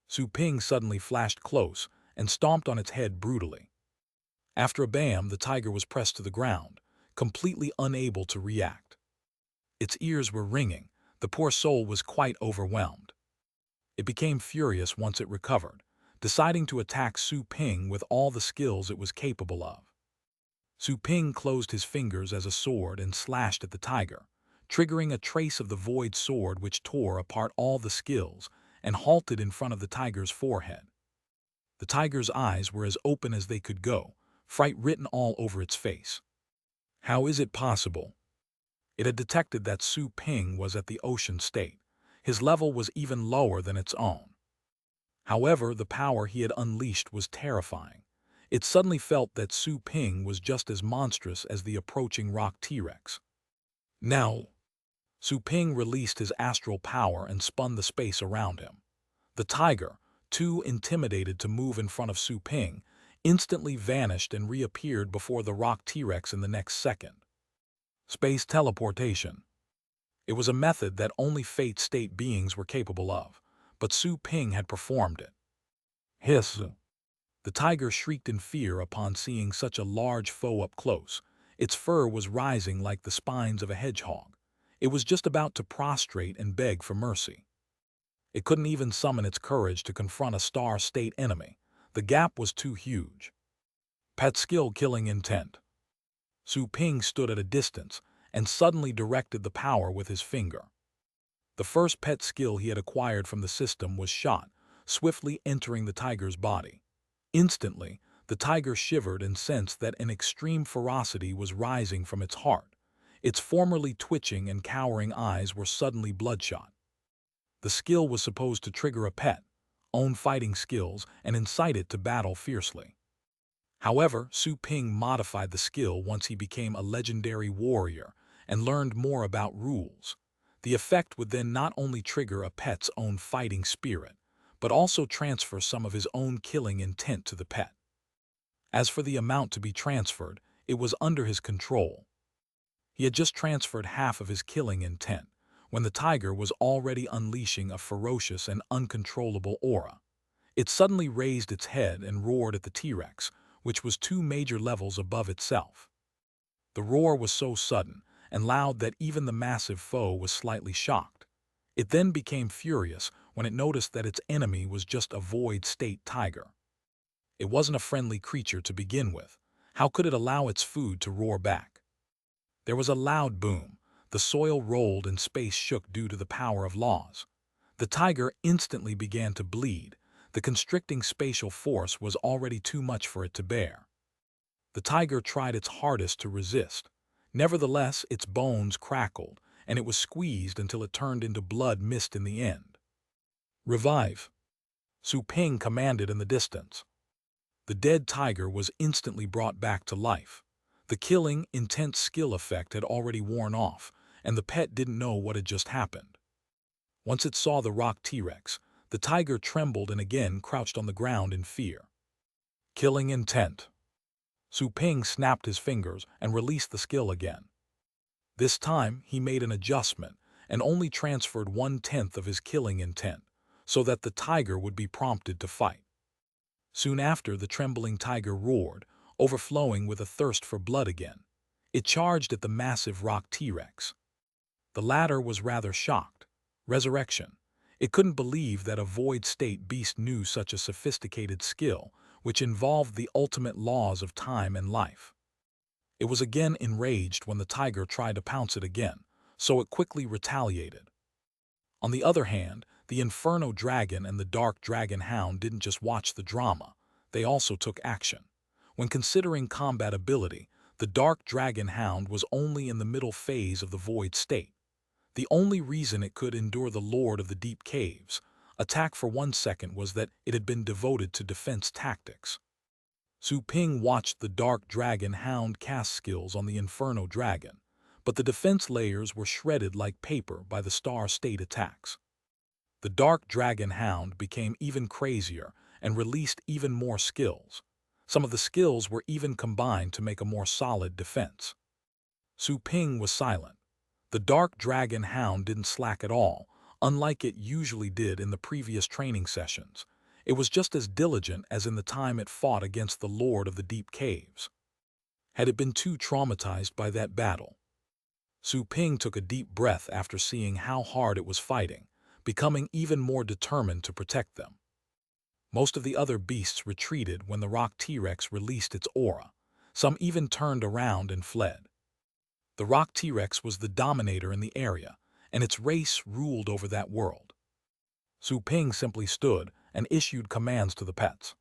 Su Ping suddenly flashed close and stomped on its head brutally. After a bam, the tiger was pressed to the ground, completely unable to react. Its ears were ringing. The poor soul was quite overwhelmed. It became furious once it recovered, deciding to attack Su Ping with all the skills it was capable of. Su Ping closed his fingers as a sword and slashed at the tiger, triggering a trace of the void sword which tore apart all the skills and halted in front of the tiger's forehead. The tiger's eyes were as open as they could go, fright written all over its face. How is it possible? It had detected that Su Ping was at the ocean state. His level was even lower than its own. However, the power he had unleashed was terrifying. It suddenly felt that Su Ping was just as monstrous as the approaching rock T-Rex. Now, Su Ping released his astral power and spun the space around him. The tiger, too intimidated to move in front of Su Ping, instantly vanished and reappeared before the rock T-Rex in the next second. Space teleportation. It was a method that only Fate state beings were capable of, but Su Ping had performed it. Hiss! The tiger shrieked in fear upon seeing such a large foe up close. Its fur was rising like the spines of a hedgehog. It was just about to prostrate and beg for mercy. It couldn't even summon its courage to confront a star state enemy. The gap was too huge. Pet skill killing intent. Su Ping stood at a distance and suddenly directed the power with his finger. The first pet skill he had acquired from the system was shot, swiftly entering the tiger's body. Instantly, the tiger shivered and sensed that an extreme ferocity was rising from its heart. Its formerly twitching and cowering eyes were suddenly bloodshot. The skill was supposed to trigger a pet, own fighting skills, and incite it to battle fiercely. However, Su Ping modified the skill once he became a legendary warrior and learned more about rules. The effect would then not only trigger a pet's own fighting spirit, but also transfer some of his own killing intent to the pet. As for the amount to be transferred, it was under his control. He had just transferred half of his killing intent, when the tiger was already unleashing a ferocious and uncontrollable aura. It suddenly raised its head and roared at the T-Rex, which was 2 major levels above itself. The roar was so sudden and loud that even the massive foe was slightly shocked. It then became furious when it noticed that its enemy was just a void state tiger. It wasn't a friendly creature to begin with. How could it allow its food to roar back? There was a loud boom. The soil rolled and space shook due to the power of laws. The tiger instantly began to bleed. The constricting spatial force was already too much for it to bear. The tiger tried its hardest to resist. Nevertheless, its bones crackled, and it was squeezed until it turned into blood mist in the end. Revive! Su Ping commanded in the distance. The dead tiger was instantly brought back to life. The killing, intense skill effect had already worn off, and the pet didn't know what had just happened. Once it saw the rock T-Rex, the tiger trembled and again crouched on the ground in fear. Killing intent. Su Ping snapped his fingers and released the skill again. This time, he made an adjustment and only transferred 1/10 of his killing intent, so that the tiger would be prompted to fight. Soon after, the trembling tiger roared, overflowing with a thirst for blood again. It charged at the massive rock T-Rex. The latter was rather shocked. Resurrection. It couldn't believe that a void state beast knew such a sophisticated skill, which involved the ultimate laws of time and life. It was again enraged when the tiger tried to pounce it again, so it quickly retaliated. On the other hand, the Inferno Dragon and the Dark Dragon Hound didn't just watch the drama, they also took action. When considering combat ability, the Dark Dragon Hound was only in the middle phase of the void state. The only reason it could endure the Lord of the Deep Caves' attack for 1 second was that it had been devoted to defense tactics. Su Ping watched the Dark Dragon Hound cast skills on the Inferno Dragon, but the defense layers were shredded like paper by the Star State attacks. The Dark Dragon Hound became even crazier and released even more skills. Some of the skills were even combined to make a more solid defense. Su Ping was silent. The Dark Dragon Hound didn't slack at all, unlike it usually did in the previous training sessions. It was just as diligent as in the time it fought against the Lord of the Deep Caves. Had it been too traumatized by that battle? Su Ping took a deep breath after seeing how hard it was fighting, becoming even more determined to protect them. Most of the other beasts retreated when the rock T-Rex released its aura. Some even turned around and fled. The rock T-Rex was the dominator in the area, and its race ruled over that world. Su Ping simply stood and issued commands to the pets.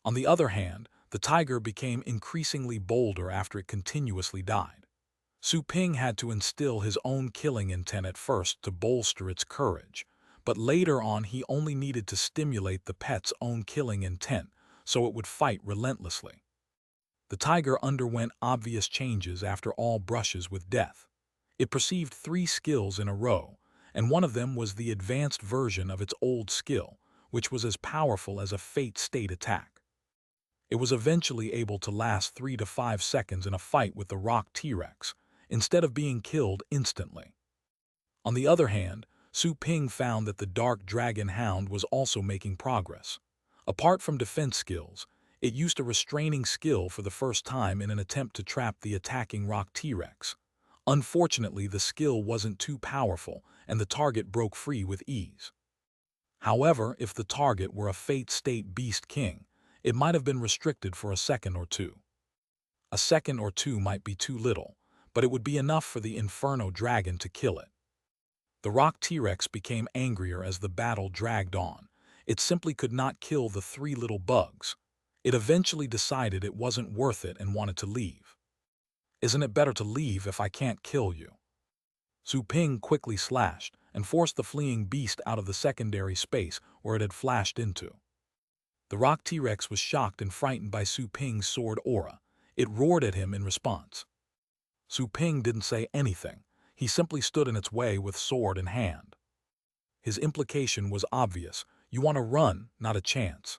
On the other hand, the tiger became increasingly bolder after it continuously died. Su Ping had to instill his own killing intent at first to bolster its courage, but later on he only needed to stimulate the pet's own killing intent so it would fight relentlessly. The tiger underwent obvious changes after all brushes with death. It perceived 3 skills in a row, and one of them was the advanced version of its old skill, which was as powerful as a fate state attack. It was eventually able to last 3 to 5 seconds in a fight with the rock T-Rex, instead of being killed instantly. On the other hand, Su Ping found that the dark dragon hound was also making progress. Apart from defense skills, it used a restraining skill for the first time in an attempt to trap the attacking rock T-Rex. Unfortunately, the skill wasn't too powerful, and the target broke free with ease. However, if the target were a Fate State Beast King, it might have been restricted for a second or two. A second or two might be too little, but it would be enough for the Inferno Dragon to kill it. The rock T-Rex became angrier as the battle dragged on. It simply could not kill the 3 little bugs. It eventually decided it wasn't worth it and wanted to leave. "Isn't it better to leave if I can't kill you?" Su Ping quickly slashed and forced the fleeing beast out of the secondary space where it had flashed into. The rock T-Rex was shocked and frightened by Su Ping's sword aura. It roared at him in response. Su Ping didn't say anything. He simply stood in its way with sword in hand. His implication was obvious. You want to run, not a chance.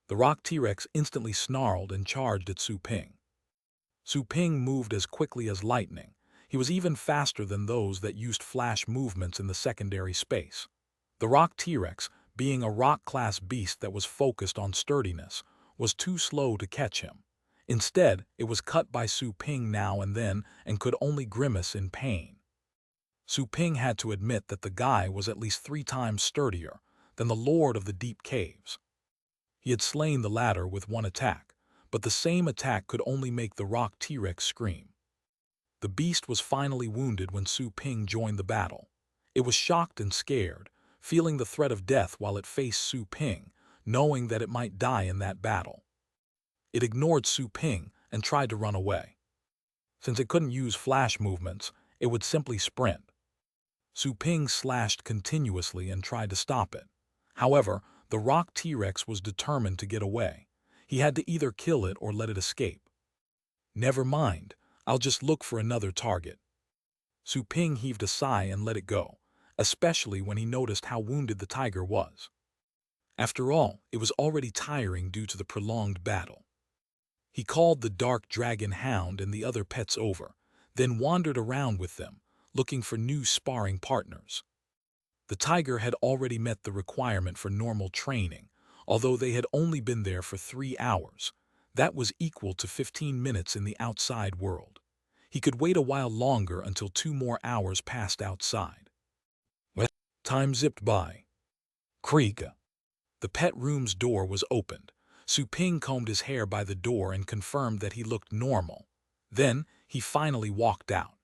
The rock T-Rex instantly snarled and charged at Su Ping. Su Ping moved as quickly as lightning. He was even faster than those that used flash movements in the secondary space. The rock T-Rex, being a rock-class beast that was focused on sturdiness, was too slow to catch him. Instead, it was cut by Su Ping now and then and could only grimace in pain. Su Ping had to admit that the guy was at least 3 times sturdier than the Lord of the Deep Caves. He had slain the latter with 1 attack, but the same attack could only make the rock T-Rex scream. The beast was finally wounded when Su Ping joined the battle. It was shocked and scared, feeling the threat of death while it faced Su Ping, knowing that it might die in that battle. It ignored Su Ping and tried to run away. Since it couldn't use flash movements, it would simply sprint. Su Ping slashed continuously and tried to stop it. However, the rock T-Rex was determined to get away. He had to either kill it or let it escape. "Never mind, I'll just look for another target." Su Ping heaved a sigh and let it go, especially when he noticed how wounded the tiger was. After all, it was already tiring due to the prolonged battle. He called the dark dragon hound and the other pets over, then wandered around with them, looking for new sparring partners. The tiger had already met the requirement for normal training, although they had only been there for 3 hours. That was equal to 15 minutes in the outside world. He could wait a while longer until 2 more hours passed outside. Well, time zipped by. Creak. The pet room's door was opened. Su Ping combed his hair by the door and confirmed that he looked normal. Then, he finally walked out.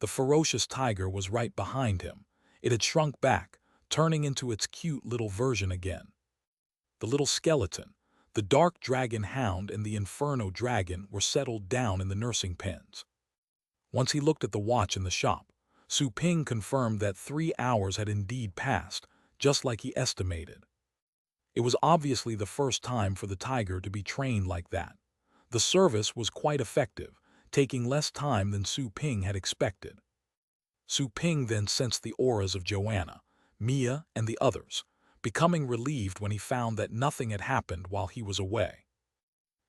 The ferocious tiger was right behind him. It had shrunk back, turning into its cute little version again. The little skeleton, the dark dragon hound and the inferno dragon were settled down in the nursing pens. Once he looked at the watch in the shop, Su Ping confirmed that 3 hours had indeed passed, just like he estimated. It was obviously the first time for the tiger to be trained like that. The service was quite effective, taking less time than Su Ping had expected. Su Ping then sensed the auras of Joanna, Mia, and the others, becoming relieved when he found that nothing had happened while he was away.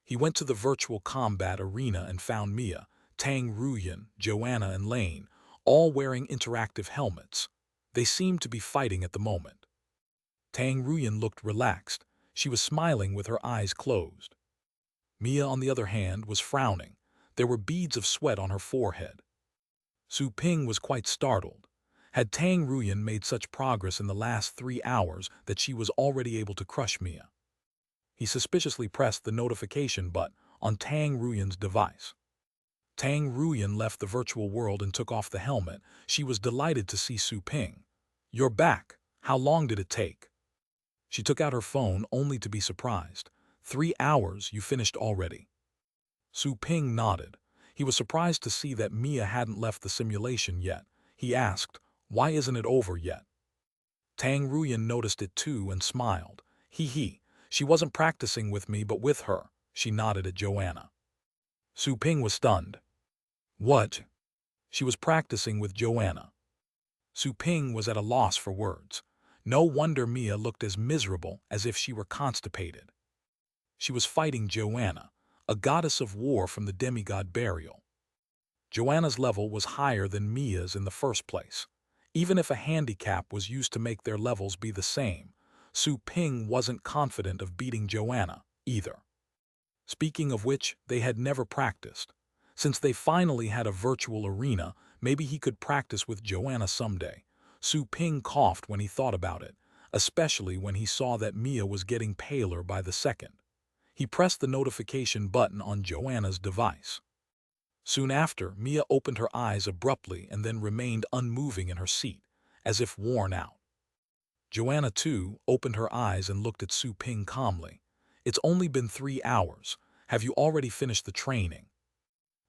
He went to the virtual combat arena and found Mia, Tang Ruyan, Joanna, and Lane, all wearing interactive helmets. They seemed to be fighting at the moment. Tang Ruyan looked relaxed. She was smiling with her eyes closed. Mia, on the other hand, was frowning. There were beads of sweat on her forehead. Su Ping was quite startled. Had Tang Ruyan made such progress in the last 3 hours that she was already able to crush Mia? He suspiciously pressed the notification button on Tang Ruyan's device. Tang Ruyan left the virtual world and took off the helmet. She was delighted to see Su Ping. "You're back. How long did it take?" She took out her phone only to be surprised. 3 hours, you finished already." Su Ping nodded. He was surprised to see that Mia hadn't left the simulation yet. He asked, "Why isn't it over yet?" Tang Ruyan noticed it too and smiled. He. She wasn't practicing with me but with her. She nodded at Joanna. Su Ping was stunned. What? She was practicing with Joanna. Su Ping was at a loss for words. No wonder Mia looked as miserable as if she were constipated. She was fighting Joanna, a goddess of war from the demigod burial. Joanna's level was higher than Mia's in the first place. Even if a handicap was used to make their levels be the same, Su Ping wasn't confident of beating Joanna, either. Speaking of which, they had never practiced. Since they finally had a virtual arena, maybe he could practice with Joanna someday. Su Ping coughed when he thought about it, especially when he saw that Mia was getting paler by the second. He pressed the notification button on Joanna's device. Soon after, Mia opened her eyes abruptly and then remained unmoving in her seat, as if worn out. Joanna, too, opened her eyes and looked at Su Ping calmly. It's only been 3 hours. Have you already finished the training?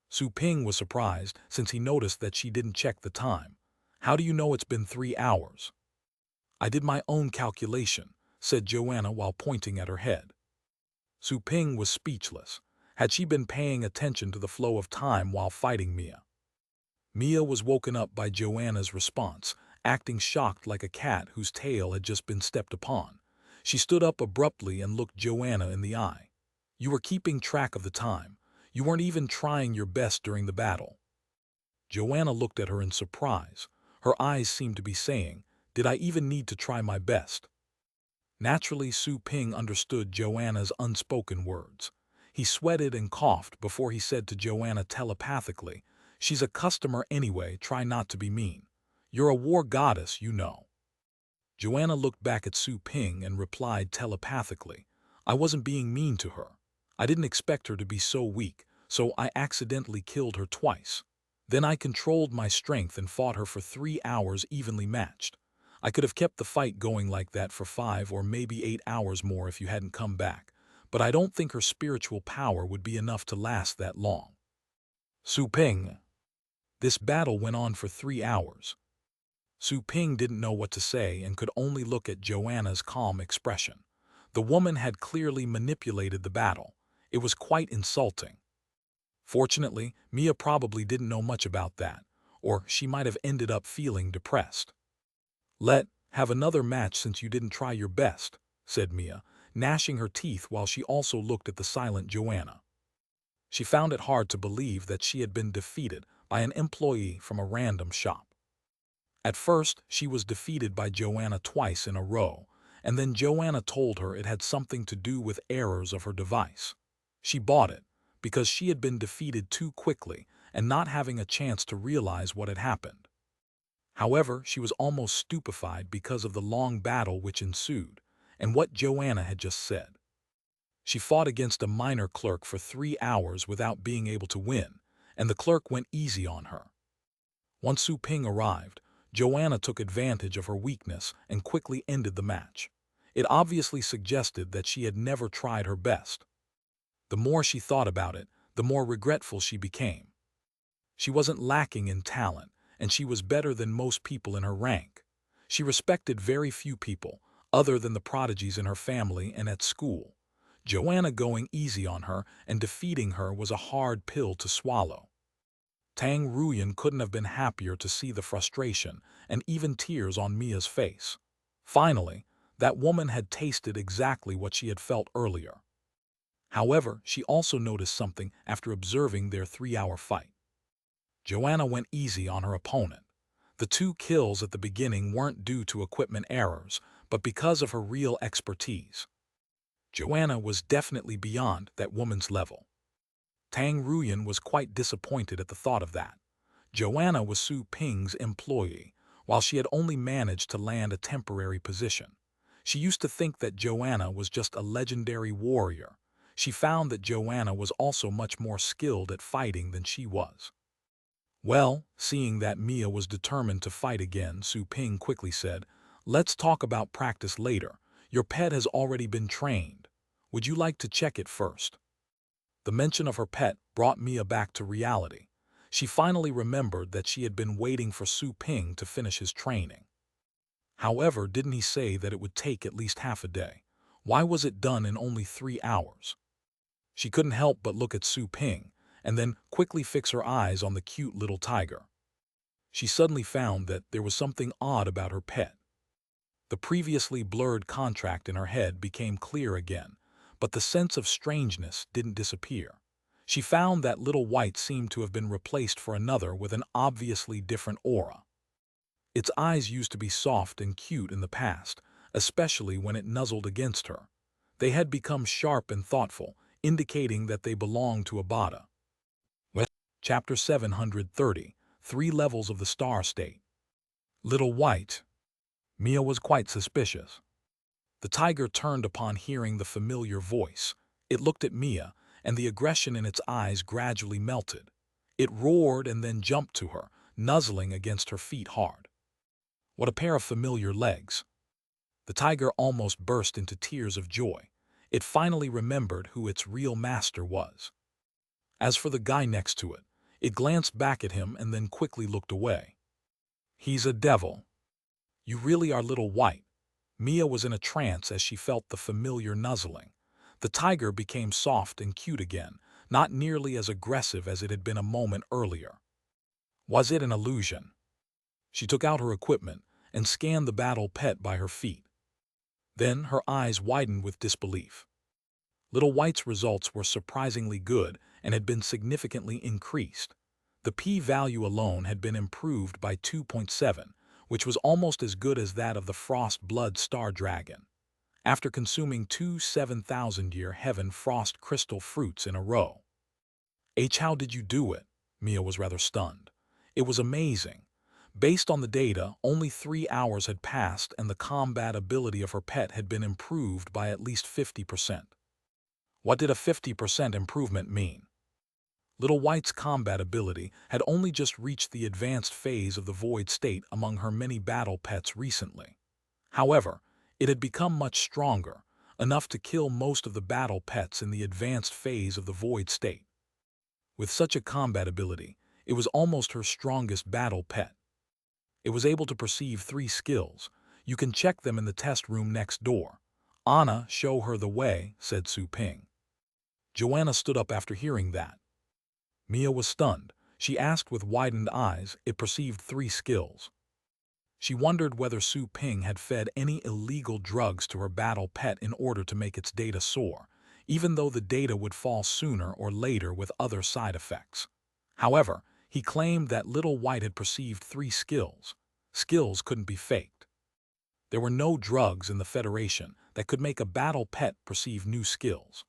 Su Ping was surprised since he noticed that she didn't check the time. How do you know it's been 3 hours? I did my own calculation, said Joanna while pointing at her head. Su Ping was speechless. Had she been paying attention to the flow of time while fighting Mia? Mia was woken up by Joanna's response, acting shocked like a cat whose tail had just been stepped upon. She stood up abruptly and looked Joanna in the eye. You were keeping track of the time. You weren't even trying your best during the battle. Joanna looked at her in surprise. Her eyes seemed to be saying, did I even need to try my best? Naturally, Su Ping understood Joanna's unspoken words. He sweated and coughed before he said to Joanna telepathically, she's a customer anyway, try not to be mean. You're a war goddess, you know. Joanna looked back at Su Ping and replied telepathically, I wasn't being mean to her. I didn't expect her to be so weak, so I accidentally killed her twice. Then I controlled my strength and fought her for 3 hours evenly matched. I could have kept the fight going like that for 5 or maybe 8 hours more if you hadn't come back, but I don't think her spiritual power would be enough to last that long. Su Ping. This battle went on for 3 hours. Su Ping didn't know what to say and could only look at Joanna's calm expression. The woman had clearly manipulated the battle. It was quite insulting. Fortunately, Mia probably didn't know much about that, or she might have ended up feeling depressed. Have another match since you didn't try your best, said Mia, gnashing her teeth while she also looked at the silent Joanna. She found it hard to believe that she had been defeated by an employee from a random shop. At first, she was defeated by Joanna twice in a row, and then Joanna told her it had something to do with errors of her device. She bought it, because she had been defeated too quickly and not having a chance to realize what had happened. However, she was almost stupefied because of the long battle which ensued, and what Joanna had just said. She fought against a minor clerk for 3 hours without being able to win, and the clerk went easy on her. Once Su Ping arrived, Joanna took advantage of her weakness and quickly ended the match. It obviously suggested that she had never tried her best. The more she thought about it, the more regretful she became. She wasn't lacking in talent, and she was better than most people in her rank. She respected very few people, other than the prodigies in her family and at school. Joanna going easy on her and defeating her was a hard pill to swallow. Tang Ruyan couldn't have been happier to see the frustration and even tears on Mia's face. Finally, that woman had tasted exactly what she had felt earlier. However, she also noticed something after observing their 3-hour fight. Joanna went easy on her opponent. The 2 kills at the beginning weren't due to equipment errors, but because of her real expertise. Joanna was definitely beyond that woman's level. Tang Ruyan was quite disappointed at the thought of that. Joanna was Su Ping's employee, while she had only managed to land a temporary position. She used to think that Joanna was just a legendary warrior. She found that Joanna was also much more skilled at fighting than she was. Well, seeing that Mia was determined to fight again, Su Ping quickly said, let's talk about practice later. Your pet has already been trained. Would you like to check it first? The mention of her pet brought Mia back to reality. She finally remembered that she had been waiting for Su Ping to finish his training. However, didn't he say that it would take at least half a day? Why was it done in only 3 hours? She couldn't help but look at Su Ping, and then quickly fix her eyes on the cute little tiger. She suddenly found that there was something odd about her pet. The previously blurred contrast in her head became clear again, but the sense of strangeness didn't disappear. She found that little white seemed to have been replaced for another with an obviously different aura. Its eyes used to be soft and cute in the past, especially when it nuzzled against her. They had become sharp and thoughtful, indicating that they belonged to a bada. Chapter 730, Three Levels of the Star State. Little White. Mia was quite suspicious. The tiger turned upon hearing the familiar voice. It looked at Mia, and the aggression in its eyes gradually melted. It roared and then jumped to her, nuzzling against her feet hard. What a pair of familiar legs! The tiger almost burst into tears of joy. It finally remembered who its real master was. As for the guy next to it, it glanced back at him and then quickly looked away. He's a devil. You really are Little White. Mia was in a trance as she felt the familiar nuzzling. The tiger became soft and cute again, not nearly as aggressive as it had been a moment earlier. Was it an illusion? She took out her equipment and scanned the battle pet by her feet. Then her eyes widened with disbelief. Little White's results were surprisingly good and had been significantly increased. The p-value alone had been improved by 2.7, which was almost as good as that of the Frost Blood Star Dragon. After consuming two 7,000-year Heaven Frost Crystal fruits in a row. How did you do it? Mia was rather stunned. It was amazing. Based on the data, only 3 hours had passed and the combat ability of her pet had been improved by at least 50%. What did a 50% improvement mean? Little White's combat ability had only just reached the advanced phase of the void state among her many battle pets recently. However, it had become much stronger, enough to kill most of the battle pets in the advanced phase of the void state. With such a combat ability, it was almost her strongest battle pet. It was able to perceive 3 skills. You can check them in the test room next door. Anna, show her the way, said Su Ping. Joanna stood up after hearing that. Mia was stunned. She asked with widened eyes. It perceived 3 skills. She wondered whether Su Ping had fed any illegal drugs to her battle pet in order to make its data soar, even though the data would fall sooner or later with other side effects. However, he claimed that Little White had perceived 3 skills. Skills couldn't be faked. There were no drugs in the Federation that could make a battle pet perceive new skills.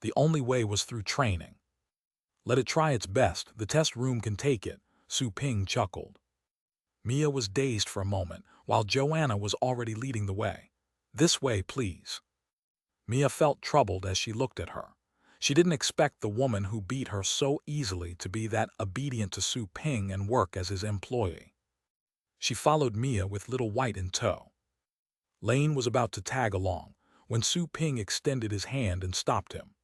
The only way was through training. Let it try its best, the test room can take it, Su Ping chuckled. Mia was dazed for a moment, while Joanna was already leading the way. This way, please. Mia felt troubled as she looked at her. She didn't expect the woman who beat her so easily to be that obedient to Su Ping and work as his employee. She followed Mia with Little White in tow. Lane was about to tag along, when Su Ping extended his hand and stopped him.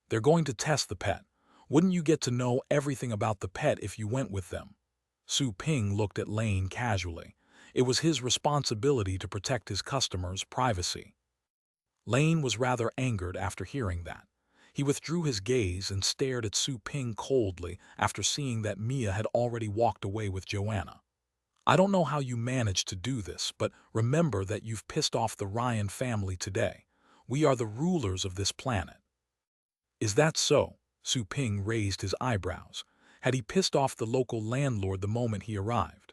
They're going to test the pet. Wouldn't you get to know everything about the pet if you went with them? Su Ping looked at Lane casually. It was his responsibility to protect his customers' privacy. Lane was rather angered after hearing that. He withdrew his gaze and stared at Su Ping coldly after seeing that Mia had already walked away with Joanna. I don't know how you managed to do this, but remember that you've pissed off the Ryan family today. We are the rulers of this planet. Is that so? Su Ping raised his eyebrows. Had he pissed off the local landlord the moment he arrived?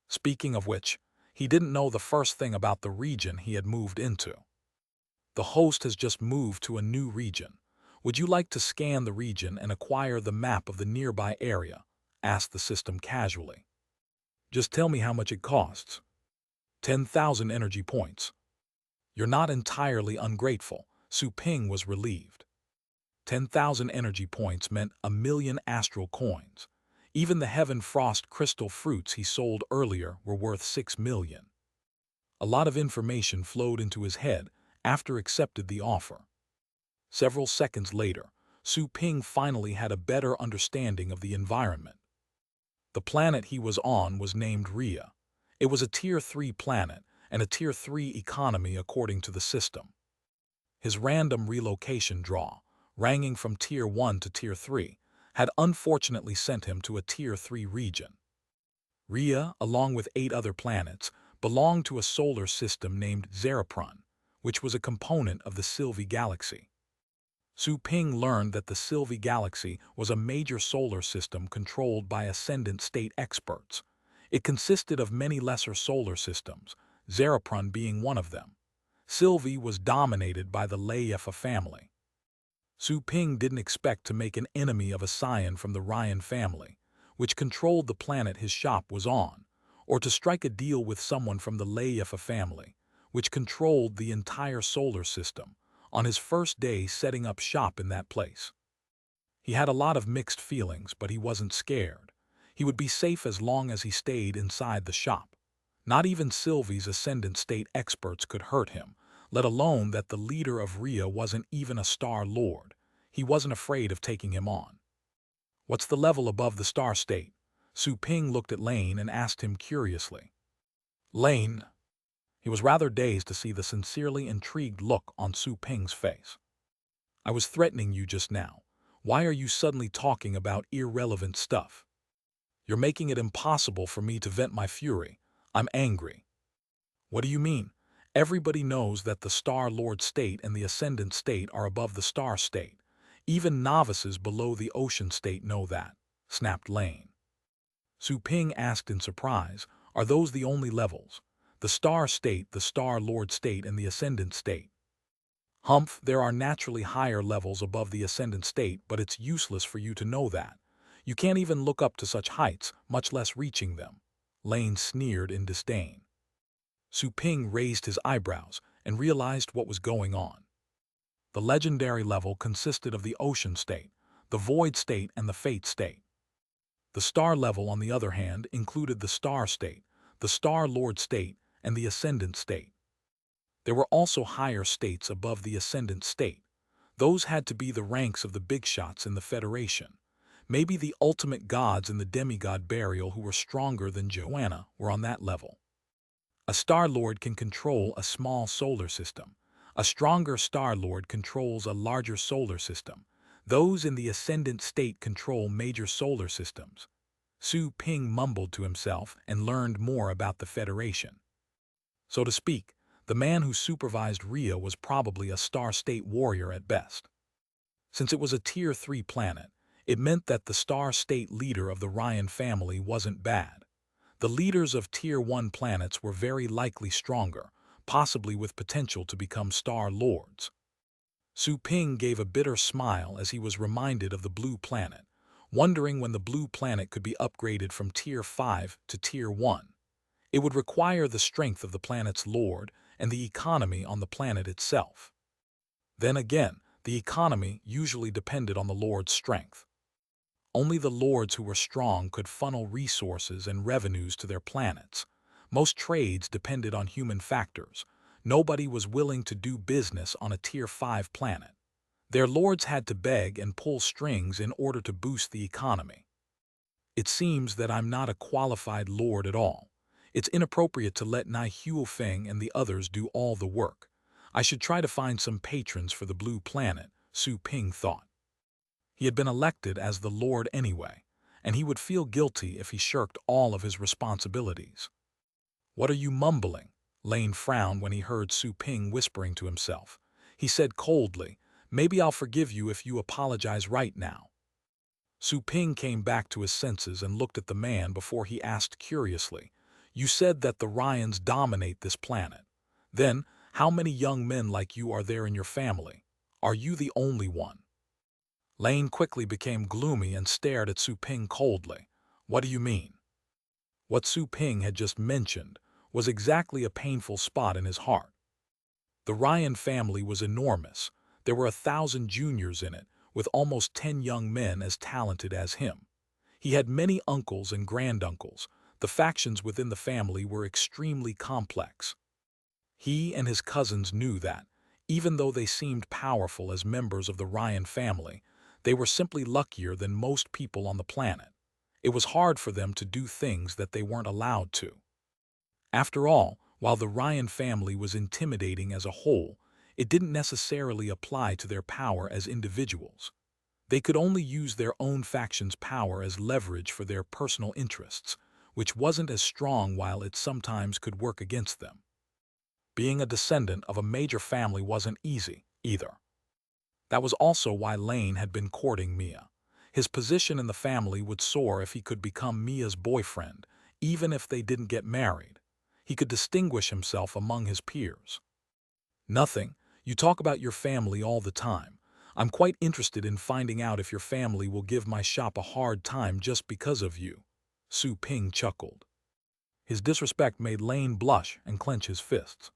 Speaking of which, he didn't know the first thing about the region he had moved into. The host has just moved to a new region. Would you like to scan the region and acquire the map of the nearby area? Asked the system casually. Just tell me how much it costs. 10,000 energy points. You're not entirely ungrateful. Su Ping was relieved. 10,000 energy points meant 1,000,000 astral coins. Even the Heaven Frost crystal fruits he sold earlier were worth 6 million. A lot of information flowed into his head after accepted the offer. Several seconds later, Su Ping finally had a better understanding of the environment. The planet he was on was named Rhea. It was a Tier 3 planet and a Tier 3 economy according to the system. His random relocation draw, ranging from Tier 1 to Tier 3, had unfortunately sent him to a Tier 3 region. Rhea, along with 8 other planets, belonged to a solar system named Zerapron, which was a component of the Sylvie Galaxy. Su Ping learned that the Sylvie Galaxy was a major solar system controlled by ascendant state experts. It consisted of many lesser solar systems, Zerapron being one of them. Sylvie was dominated by the Layefa family. Su Ping didn't expect to make an enemy of a scion from the Ryan family, which controlled the planet his shop was on, or to strike a deal with someone from the Layefa family, which controlled the entire solar system, on his first day setting up shop in that place. He had a lot of mixed feelings, but he wasn't scared. He would be safe as long as he stayed inside the shop. Not even Sylvie's ascendant state experts could hurt him, let alone that the leader of Rhea wasn't even a Star Lord. He wasn't afraid of taking him on. What's the level above the Star State? Su Ping looked at Lane and asked him curiously. Lane. He was rather dazed to see the sincerely intrigued look on Su Ping's face. I was threatening you just now. Why are you suddenly talking about irrelevant stuff? You're making it impossible for me to vent my fury. I'm angry. What do you mean? Everybody knows that the Star Lord state and the Ascendant state are above the Star state. Even novices below the Ocean state know that, snapped Lane. Su Ping asked in surprise, are those the only levels? The Star state, the Star Lord state, and the Ascendant state? Humph, there are naturally higher levels above the Ascendant state, but it's useless for you to know that. You can't even look up to such heights, much less reaching them. Lane sneered in disdain. Su Ping raised his eyebrows and realized what was going on. The legendary level consisted of the Ocean state, the Void state, and the Fate state. The Star level, on the other hand, included the Star state, the Star Lord state, and the Ascendant state. There were also higher states above the Ascendant state. Those had to be the ranks of the big shots in the Federation. Maybe the ultimate gods in the demigod burial who were stronger than Joanna were on that level. A Star Lord can control a small solar system. A stronger Star Lord controls a larger solar system. Those in the Ascendant state control major solar systems. Su Ping mumbled to himself and learned more about the Federation. So to speak, the man who supervised Rhea was probably a Star State warrior at best. Since it was a Tier 3 planet, it meant that the Star State leader of the Ryan family wasn't bad. The leaders of Tier 1 planets were very likely stronger, possibly with potential to become Star Lords. Su Ping gave a bitter smile as he was reminded of the Blue Planet, wondering when the Blue Planet could be upgraded from Tier 5 to Tier 1. It would require the strength of the planet's lord and the economy on the planet itself. Then again, the economy usually depended on the lord's strength. Only the lords who were strong could funnel resources and revenues to their planets. Most trades depended on human factors. Nobody was willing to do business on a Tier 5 planet. Their lords had to beg and pull strings in order to boost the economy. It seems that I'm not a qualified lord at all. It's inappropriate to let Nai Huofeng and the others do all the work. I should try to find some patrons for the Blue Planet, Su Ping thought. He had been elected as the Lord anyway, and he would feel guilty if he shirked all of his responsibilities. What are you mumbling? Lane frowned when he heard Su Ping whispering to himself. He said coldly, maybe I'll forgive you if you apologize right now. Su Ping came back to his senses and looked at the man before he asked curiously, you said that the Ryans dominate this planet. Then, how many young men like you are there in your family? Are you the only one? Lane quickly became gloomy and stared at Su Ping coldly. What do you mean? What Su Ping had just mentioned was exactly a painful spot in his heart. The Ryan family was enormous. There were 1,000 juniors in it, with almost 10 young men as talented as him. He had many uncles and granduncles. The factions within the family were extremely complex. He and his cousins knew that, even though they seemed powerful as members of the Ryan family, they were simply luckier than most people on the planet. It was hard for them to do things that they weren't allowed to. After all, while the Ryan family was intimidating as a whole, it didn't necessarily apply to their power as individuals. They could only use their own faction's power as leverage for their personal interests, which wasn't as strong while it sometimes could work against them. Being a descendant of a major family wasn't easy, either. That was also why Lane had been courting Mia. His position in the family would soar if he could become Mia's boyfriend, even if they didn't get married. He could distinguish himself among his peers. Nothing. You talk about your family all the time. I'm quite interested in finding out if your family will give my shop a hard time just because of you. Su Ping chuckled. His disrespect made Lane blush and clench his fists.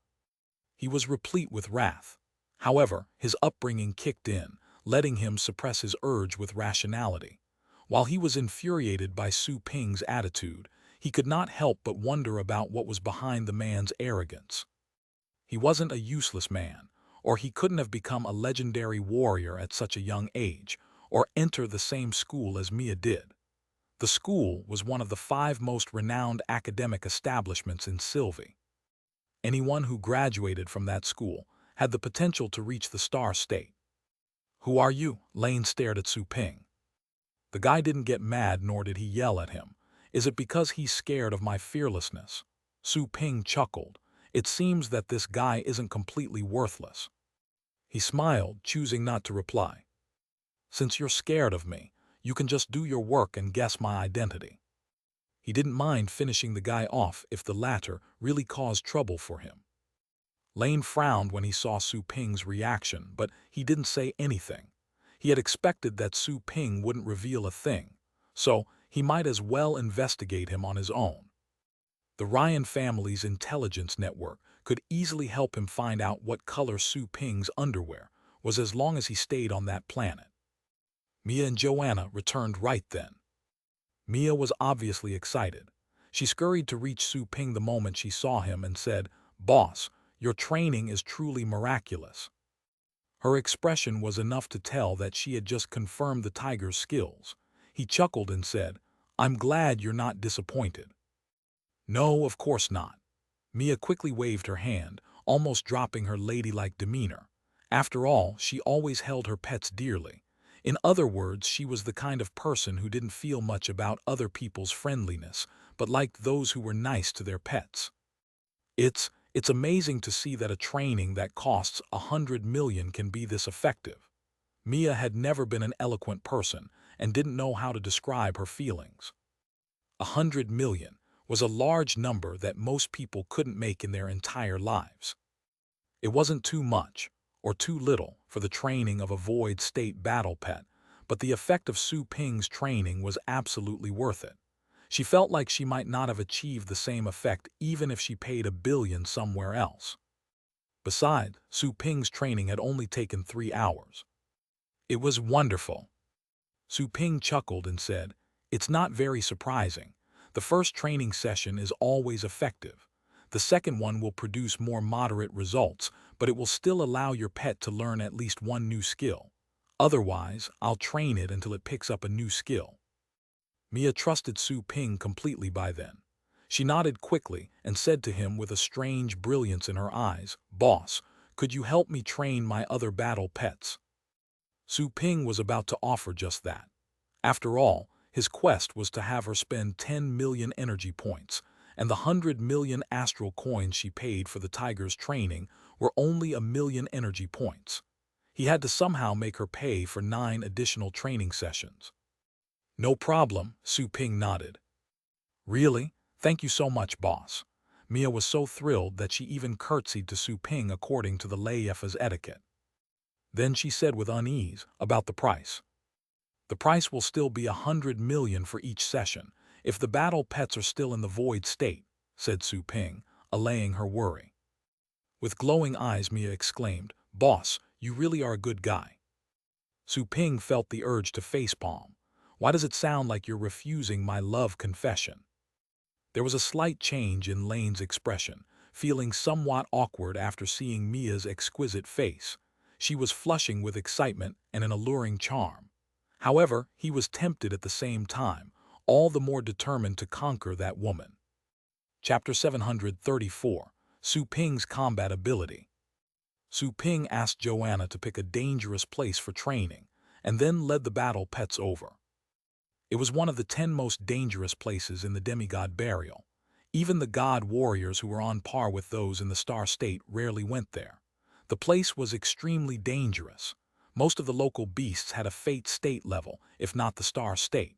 He was replete with wrath. However, his upbringing kicked in, letting him suppress his urge with rationality. While he was infuriated by Su Ping's attitude, he could not help but wonder about what was behind the man's arrogance. He wasn't a useless man, or he couldn't have become a legendary warrior at such a young age, or enter the same school as Mia did. The school was one of the 5 most renowned academic establishments in Sylvie. Anyone who graduated from that school had the potential to reach the Star State. "Who are you?" Lane stared at Su Ping. The guy didn't get mad, nor did he yell at him. "Is it because he's scared of my fearlessness?" Su Ping chuckled. "It seems that this guy isn't completely worthless." He smiled, choosing not to reply. "Since you're scared of me, you can just do your work and guess my identity." He didn't mind finishing the guy off if the latter really caused trouble for him. Lane frowned when he saw Su Ping's reaction, but he didn't say anything. He had expected that Su Ping wouldn't reveal a thing, so he might as well investigate him on his own. The Ryan family's intelligence network could easily help him find out what color Su Ping's underwear was as long as he stayed on that planet. Mia and Joanna returned right then. Mia was obviously excited. She scurried to reach Su Ping the moment she saw him and said, "Boss, your training is truly miraculous." Her expression was enough to tell that she had just confirmed the tiger's skills. He chuckled and said, "I'm glad you're not disappointed." "No, of course not." Mia quickly waved her hand, almost dropping her ladylike demeanor. After all, she always held her pets dearly. In other words, she was the kind of person who didn't feel much about other people's friendliness, but liked those who were nice to their pets. It's amazing to see that a training that costs 100 million can be this effective. Mia had never been an eloquent person and didn't know how to describe her feelings. 100 million was a large number that most people couldn't make in their entire lives. It wasn't too much or too little for the training of a void state battle pet, but the effect of Su Ping's training was absolutely worth it. She felt like she might not have achieved the same effect even if she paid 1 billion somewhere else. Besides, Su Ping's training had only taken 3 hours. It was wonderful. Su Ping chuckled and said, "It's not very surprising. The first training session is always effective. The second one will produce more moderate results, but it will still allow your pet to learn at least one new skill. Otherwise, I'll train it until it picks up a new skill." Mia trusted Su Ping completely by then. She nodded quickly and said to him with a strange brilliance in her eyes, "Boss, could you help me train my other battle pets?" Su Ping was about to offer just that. After all, his quest was to have her spend 10 million energy points, and the 100 million astral coins she paid for the tiger's training were only 1 million energy points. He had to somehow make her pay for 9 additional training sessions. "No problem," Su Ping nodded. "Really? Thank you so much, boss." Mia was so thrilled that she even curtsied to Su Ping according to the Layefa's etiquette. Then she said with unease, "About the price." "The price will still be 100 million for each session, if the battle pets are still in the void state," said Su Ping, allaying her worry. With glowing eyes, Mia exclaimed, "Boss, you really are a good guy." Su Ping felt the urge to facepalm. "Why does it sound like you're refusing my love confession?" There was a slight change in Lane's expression, feeling somewhat awkward after seeing Mia's exquisite face. She was flushing with excitement and an alluring charm. However, he was tempted at the same time, all the more determined to conquer that woman. Chapter 734, Su Ping's Combat Ability. Su Ping asked Joanna to pick a dangerous place for training, and then led the battle pets over. It was one of the 10 most dangerous places in the demigod burial. Even the god warriors who were on par with those in the star state rarely went there. The place was extremely dangerous. Most of the local beasts had a fate state level, if not the star state.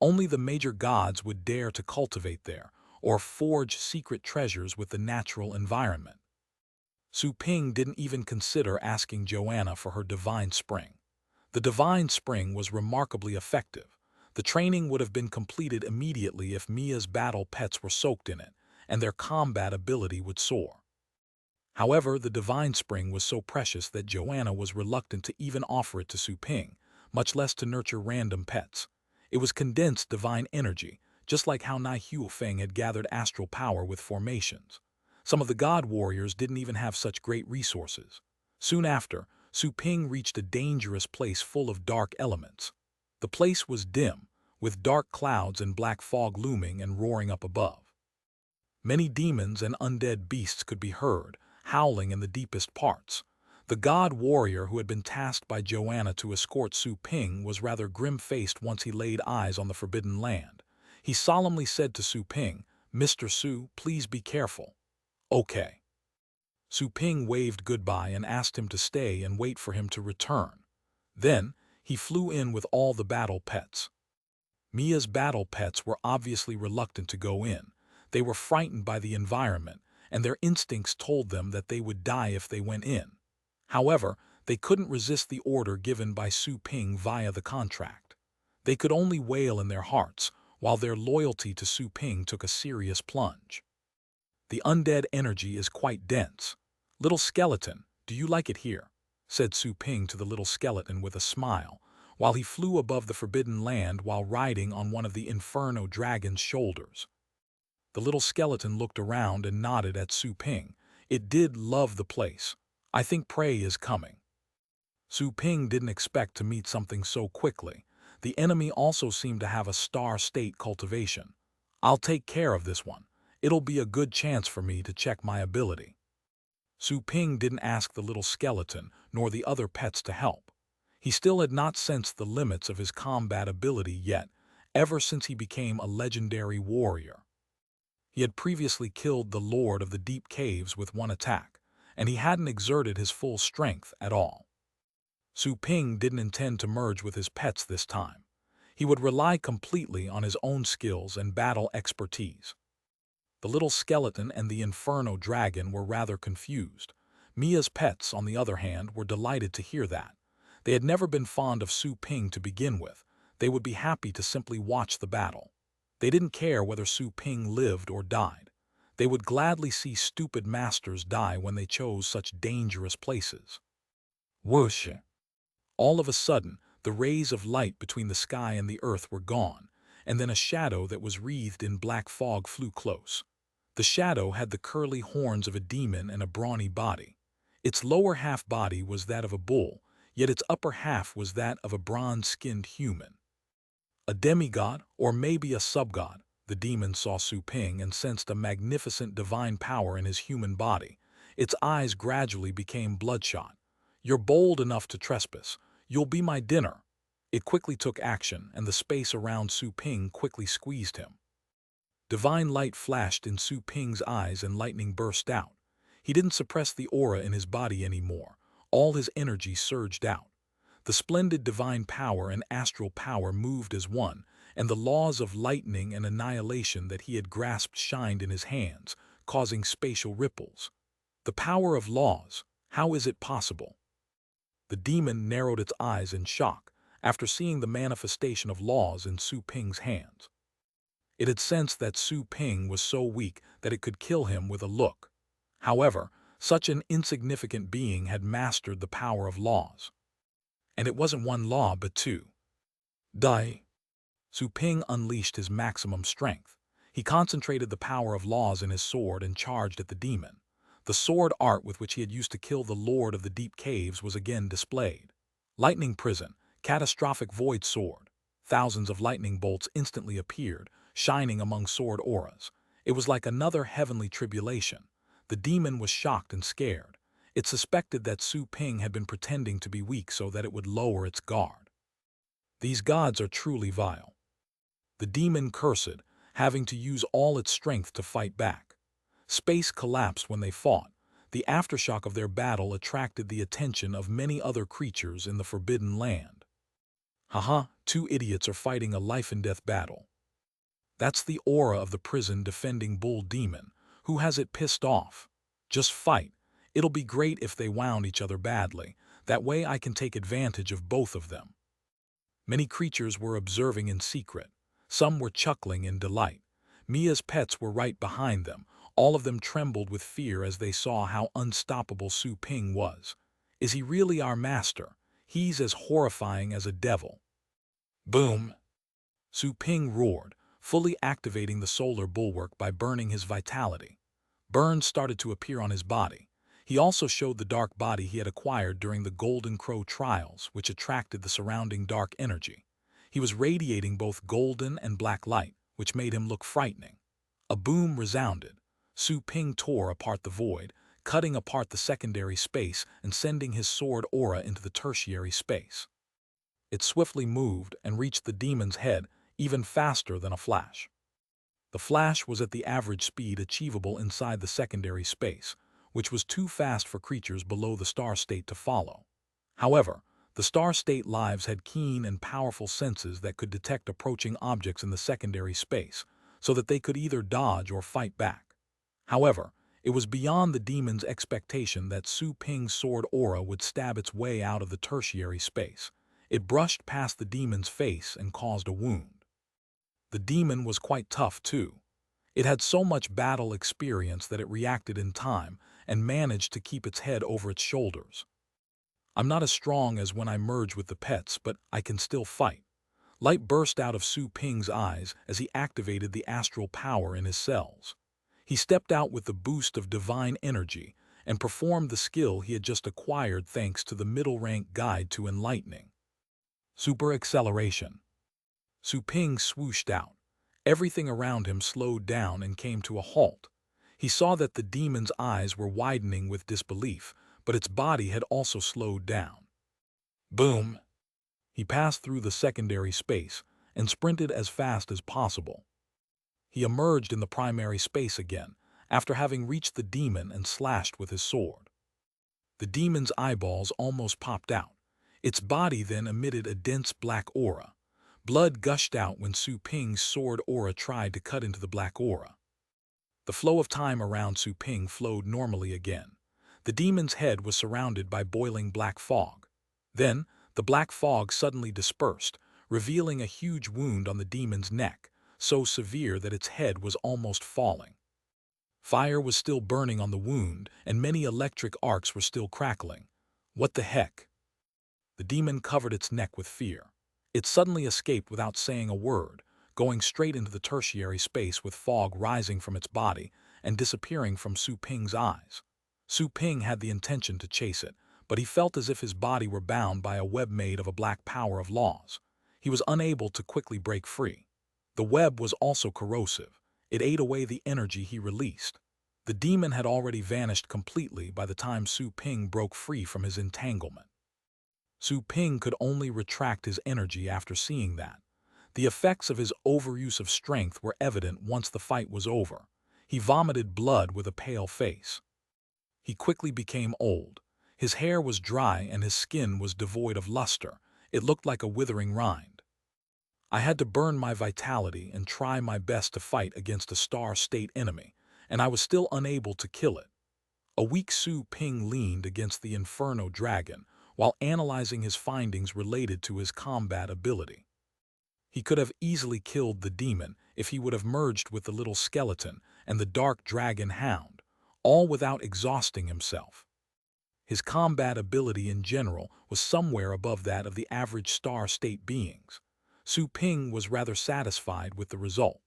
Only the major gods would dare to cultivate there, or forge secret treasures with the natural environment. Su Ping didn't even consider asking Joanna for her divine spring. The divine spring was remarkably effective. The training would have been completed immediately if Mia's battle pets were soaked in it, and their combat ability would soar. However, the divine spring was so precious that Joanna was reluctant to even offer it to Su Ping, much less to nurture random pets. It was condensed divine energy, just like how Nai Hu Feng had gathered astral power with formations. Some of the god warriors didn't even have such great resources. Soon after, Su Ping reached a dangerous place full of dark elements. The place was dim, with dark clouds and black fog looming and roaring up above. Many demons and undead beasts could be heard, howling in the deepest parts. The god warrior who had been tasked by Joanna to escort Su Ping was rather grim-faced once he laid eyes on the forbidden land. He solemnly said to Su Ping, "Mr. Su, please be careful." "Okay." Su Ping waved goodbye and asked him to stay and wait for him to return. Then, he flew in with all the battle pets. Mia's battle pets were obviously reluctant to go in. They were frightened by the environment, and their instincts told them that they would die if they went in. However, they couldn't resist the order given by Su Ping via the contract. They could only wail in their hearts, while their loyalty to Su Ping took a serious plunge. "The undead energy is quite dense. Little skeleton, do you like it here?" said Su Ping to the little skeleton with a smile, while he flew above the forbidden land while riding on one of the Inferno dragon's shoulders. The little skeleton looked around and nodded at Su Ping. It did love the place. "I think prey is coming." Su Ping didn't expect to meet something so quickly. The enemy also seemed to have a star state cultivation. "I'll take care of this one. It'll be a good chance for me to check my ability." Su Ping didn't ask the little skeleton nor the other pets to help. He still had not sensed the limits of his combat ability yet, ever since he became a legendary warrior. He had previously killed the Lord of the Deep Caves with one attack, and he hadn't exerted his full strength at all. Su Ping didn't intend to merge with his pets this time. He would rely completely on his own skills and battle expertise. The little skeleton and the Inferno dragon were rather confused. Mia's pets, on the other hand, were delighted to hear that. They had never been fond of Su Ping to begin with. They would be happy to simply watch the battle. They didn't care whether Su Ping lived or died. They would gladly see stupid masters die when they chose such dangerous places. Whoosh! All of a sudden, the rays of light between the sky and the earth were gone, and then a shadow that was wreathed in black fog flew close. The shadow had the curly horns of a demon and a brawny body. Its lower half body was that of a bull, yet its upper half was that of a bronze-skinned human. A demigod, or maybe a subgod, the demon saw Su Ping and sensed a magnificent divine power in his human body. Its eyes gradually became bloodshot. "You're bold enough to trespass. You'll be my dinner." It quickly took action, and the space around Su Ping quickly squeezed him. Divine light flashed in Su Ping's eyes and lightning burst out. He didn't suppress the aura in his body anymore. All his energy surged out. The splendid divine power and astral power moved as one, and the laws of lightning and annihilation that he had grasped shined in his hands, causing spatial ripples. The power of laws, how is it possible? The demon narrowed its eyes in shock after seeing the manifestation of laws in Su Ping's hands. It had sensed that Su Ping was so weak that it could kill him with a look. However, such an insignificant being had mastered the power of laws. And it wasn't one law but two. Die. Su Ping unleashed his maximum strength. He concentrated the power of laws in his sword and charged at the demon. The sword art with which he had used to kill the Lord of the Deep Caves was again displayed. Lightning Prison, Catastrophic Void Sword. Thousands of lightning bolts instantly appeared, shining among sword auras. It was like another heavenly tribulation. The demon was shocked and scared. It suspected that Su Ping had been pretending to be weak so that it would lower its guard. These gods are truly vile. The demon cursed, having to use all its strength to fight back. Space collapsed when they fought. The aftershock of their battle attracted the attention of many other creatures in the Forbidden Land. Haha, two idiots are fighting a life-and-death battle. That's the aura of the prison defending Bull Demon. Who has it pissed off? Just fight. It'll be great if they wound each other badly. That way I can take advantage of both of them. Many creatures were observing in secret. Some were chuckling in delight. Mia's pets were right behind them. All of them trembled with fear as they saw how unstoppable Su Ping was. Is he really our master? He's as horrifying as a devil. Boom! Su Ping roared, fully activating the solar bulwark by burning his vitality. Burns started to appear on his body. He also showed the dark body he had acquired during the Golden Crow trials, which attracted the surrounding dark energy. He was radiating both golden and black light, which made him look frightening. A boom resounded. Su Ping tore apart the void, cutting apart the secondary space and sending his sword aura into the tertiary space. It swiftly moved and reached the demon's head even faster than a flash. The flash was at the average speed achievable inside the secondary space, which was too fast for creatures below the star state to follow. However, the star state lives had keen and powerful senses that could detect approaching objects in the secondary space, so that they could either dodge or fight back. However, it was beyond the demon's expectation that Su Ping's sword aura would stab its way out of the tertiary space. It brushed past the demon's face and caused a wound. The demon was quite tough, too. It had so much battle experience that it reacted in time and managed to keep its head over its shoulders. I'm not as strong as when I merge with the pets, but I can still fight. Light burst out of Su Ping's eyes as he activated the astral power in his cells. He stepped out with the boost of divine energy and performed the skill he had just acquired thanks to the middle-rank guide to enlightening. Super acceleration. Su Ping swooshed out. Everything around him slowed down and came to a halt. He saw that the demon's eyes were widening with disbelief, but its body had also slowed down. Boom! He passed through the secondary space and sprinted as fast as possible. He emerged in the primary space again, after having reached the demon and slashed with his sword. The demon's eyeballs almost popped out. Its body then emitted a dense black aura. Blood gushed out when Su Ping's sword aura tried to cut into the black aura. The flow of time around Su Ping flowed normally again. The demon's head was surrounded by boiling black fog. Then, the black fog suddenly dispersed, revealing a huge wound on the demon's neck, so severe that its head was almost falling. Fire was still burning on the wound, and many electric arcs were still crackling. What the heck? The demon covered its neck with fear. It suddenly escaped without saying a word, going straight into the tertiary space with fog rising from its body and disappearing from Su Ping's eyes. Su Ping had the intention to chase it, but he felt as if his body were bound by a web made of a black power of laws. He was unable to quickly break free. The web was also corrosive. It ate away the energy he released. The demon had already vanished completely by the time Su Ping broke free from his entanglement. Su Ping could only retract his energy after seeing that. The effects of his overuse of strength were evident once the fight was over. He vomited blood with a pale face. He quickly became old. His hair was dry and his skin was devoid of luster. It looked like a withering rind. I had to burn my vitality and try my best to fight against a star-state enemy, and I was still unable to kill it. A weak Su Ping leaned against the Inferno Dragon while analyzing his findings related to his combat ability. He could have easily killed the demon if he would have merged with the little skeleton and the dark dragon hound, all without exhausting himself. His combat ability in general was somewhere above that of the average star-state beings. Su Ping was rather satisfied with the result.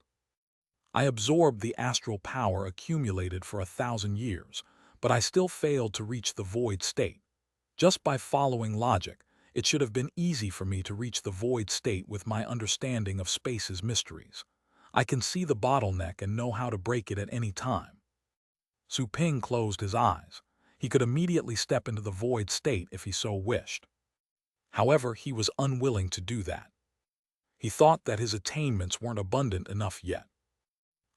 I absorbed the astral power accumulated for 1,000 years, but I still failed to reach the void state. Just by following logic, it should have been easy for me to reach the void state with my understanding of space's mysteries. I can see the bottleneck and know how to break it at any time. Su Ping closed his eyes. He could immediately step into the void state if he so wished. However, he was unwilling to do that. He thought that his attainments weren't abundant enough yet.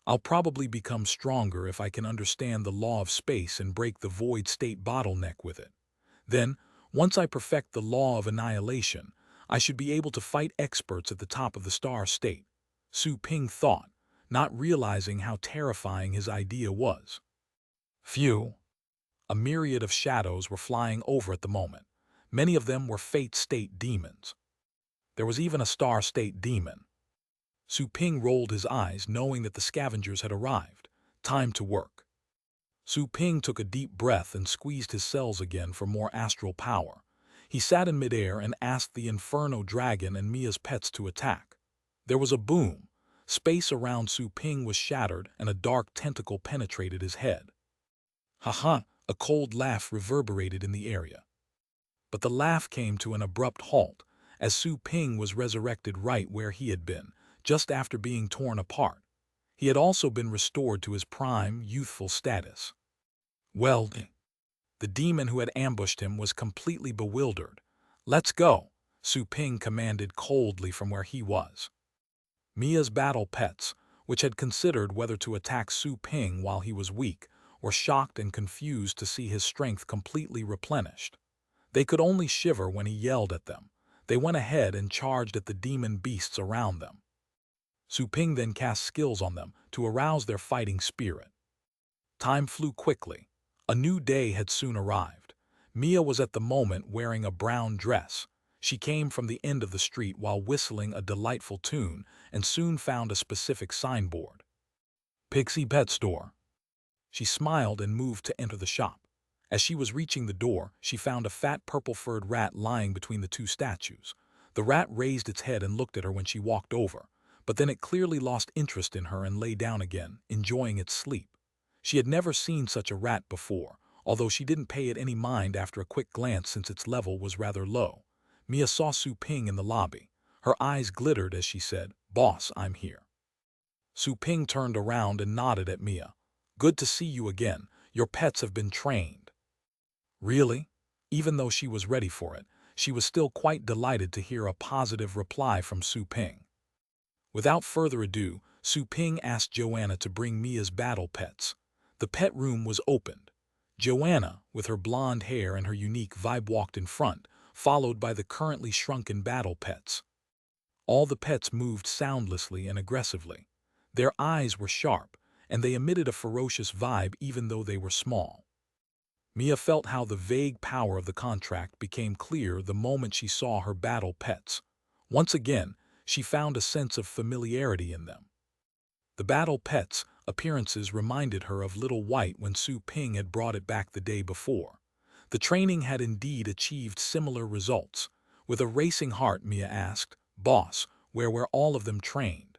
I'll probably become stronger if I can understand the law of space and break the void state bottleneck with it. Then, once I perfect the law of annihilation, I should be able to fight experts at the top of the star state, Su Ping thought, not realizing how terrifying his idea was. Phew! A myriad of shadows were flying over at the moment. Many of them were fate state demons. There was even a star state demon. Su Ping rolled his eyes, knowing that the scavengers had arrived. Time to work. Su Ping took a deep breath and squeezed his cells again for more astral power. He sat in midair and asked the Inferno Dragon and Mia's pets to attack. There was a boom. Space around Su Ping was shattered and a dark tentacle penetrated his head. Ha! A cold laugh reverberated in the area. But the laugh came to an abrupt halt, as Su Ping was resurrected right where he had been, just after being torn apart. He had also been restored to his prime, youthful status. Well, the demon who had ambushed him was completely bewildered. "Let's go," Su Ping commanded coldly from where he was. Mia's battle pets, which had considered whether to attack Su Ping while he was weak, were shocked and confused to see his strength completely replenished. They could only shiver when he yelled at them. They went ahead and charged at the demon beasts around them. Su Ping then cast skills on them to arouse their fighting spirit. Time flew quickly. A new day had soon arrived. Mia was at the moment wearing a brown dress. She came from the end of the street while whistling a delightful tune and soon found a specific signboard. Pixie Pet Store. She smiled and moved to enter the shop. As she was reaching the door, she found a fat purple-furred rat lying between the two statues. The rat raised its head and looked at her when she walked over, but then it clearly lost interest in her and lay down again, enjoying its sleep. She had never seen such a rat before, although she didn't pay it any mind after a quick glance since its level was rather low. Mia saw Su Ping in the lobby. Her eyes glittered as she said, "Boss, I'm here." Su Ping turned around and nodded at Mia. "Good to see you again. Your pets have been trained." Really? Even though she was ready for it, she was still quite delighted to hear a positive reply from Su Ping. Without further ado, Su Ping asked Joanna to bring Mia's battle pets. The pet room was opened. Joanna, with her blonde hair and her unique vibe, walked in front, followed by the currently shrunken battle pets. All the pets moved soundlessly and aggressively. Their eyes were sharp, and they emitted a ferocious vibe even though they were small. Mia felt how the vague power of the contract became clear the moment she saw her battle pets. Once again, she found a sense of familiarity in them. The battle pets' appearances reminded her of Little White when Su Ping had brought it back the day before. The training had indeed achieved similar results. With a racing heart, Mia asked, "Boss, where were all of them trained?"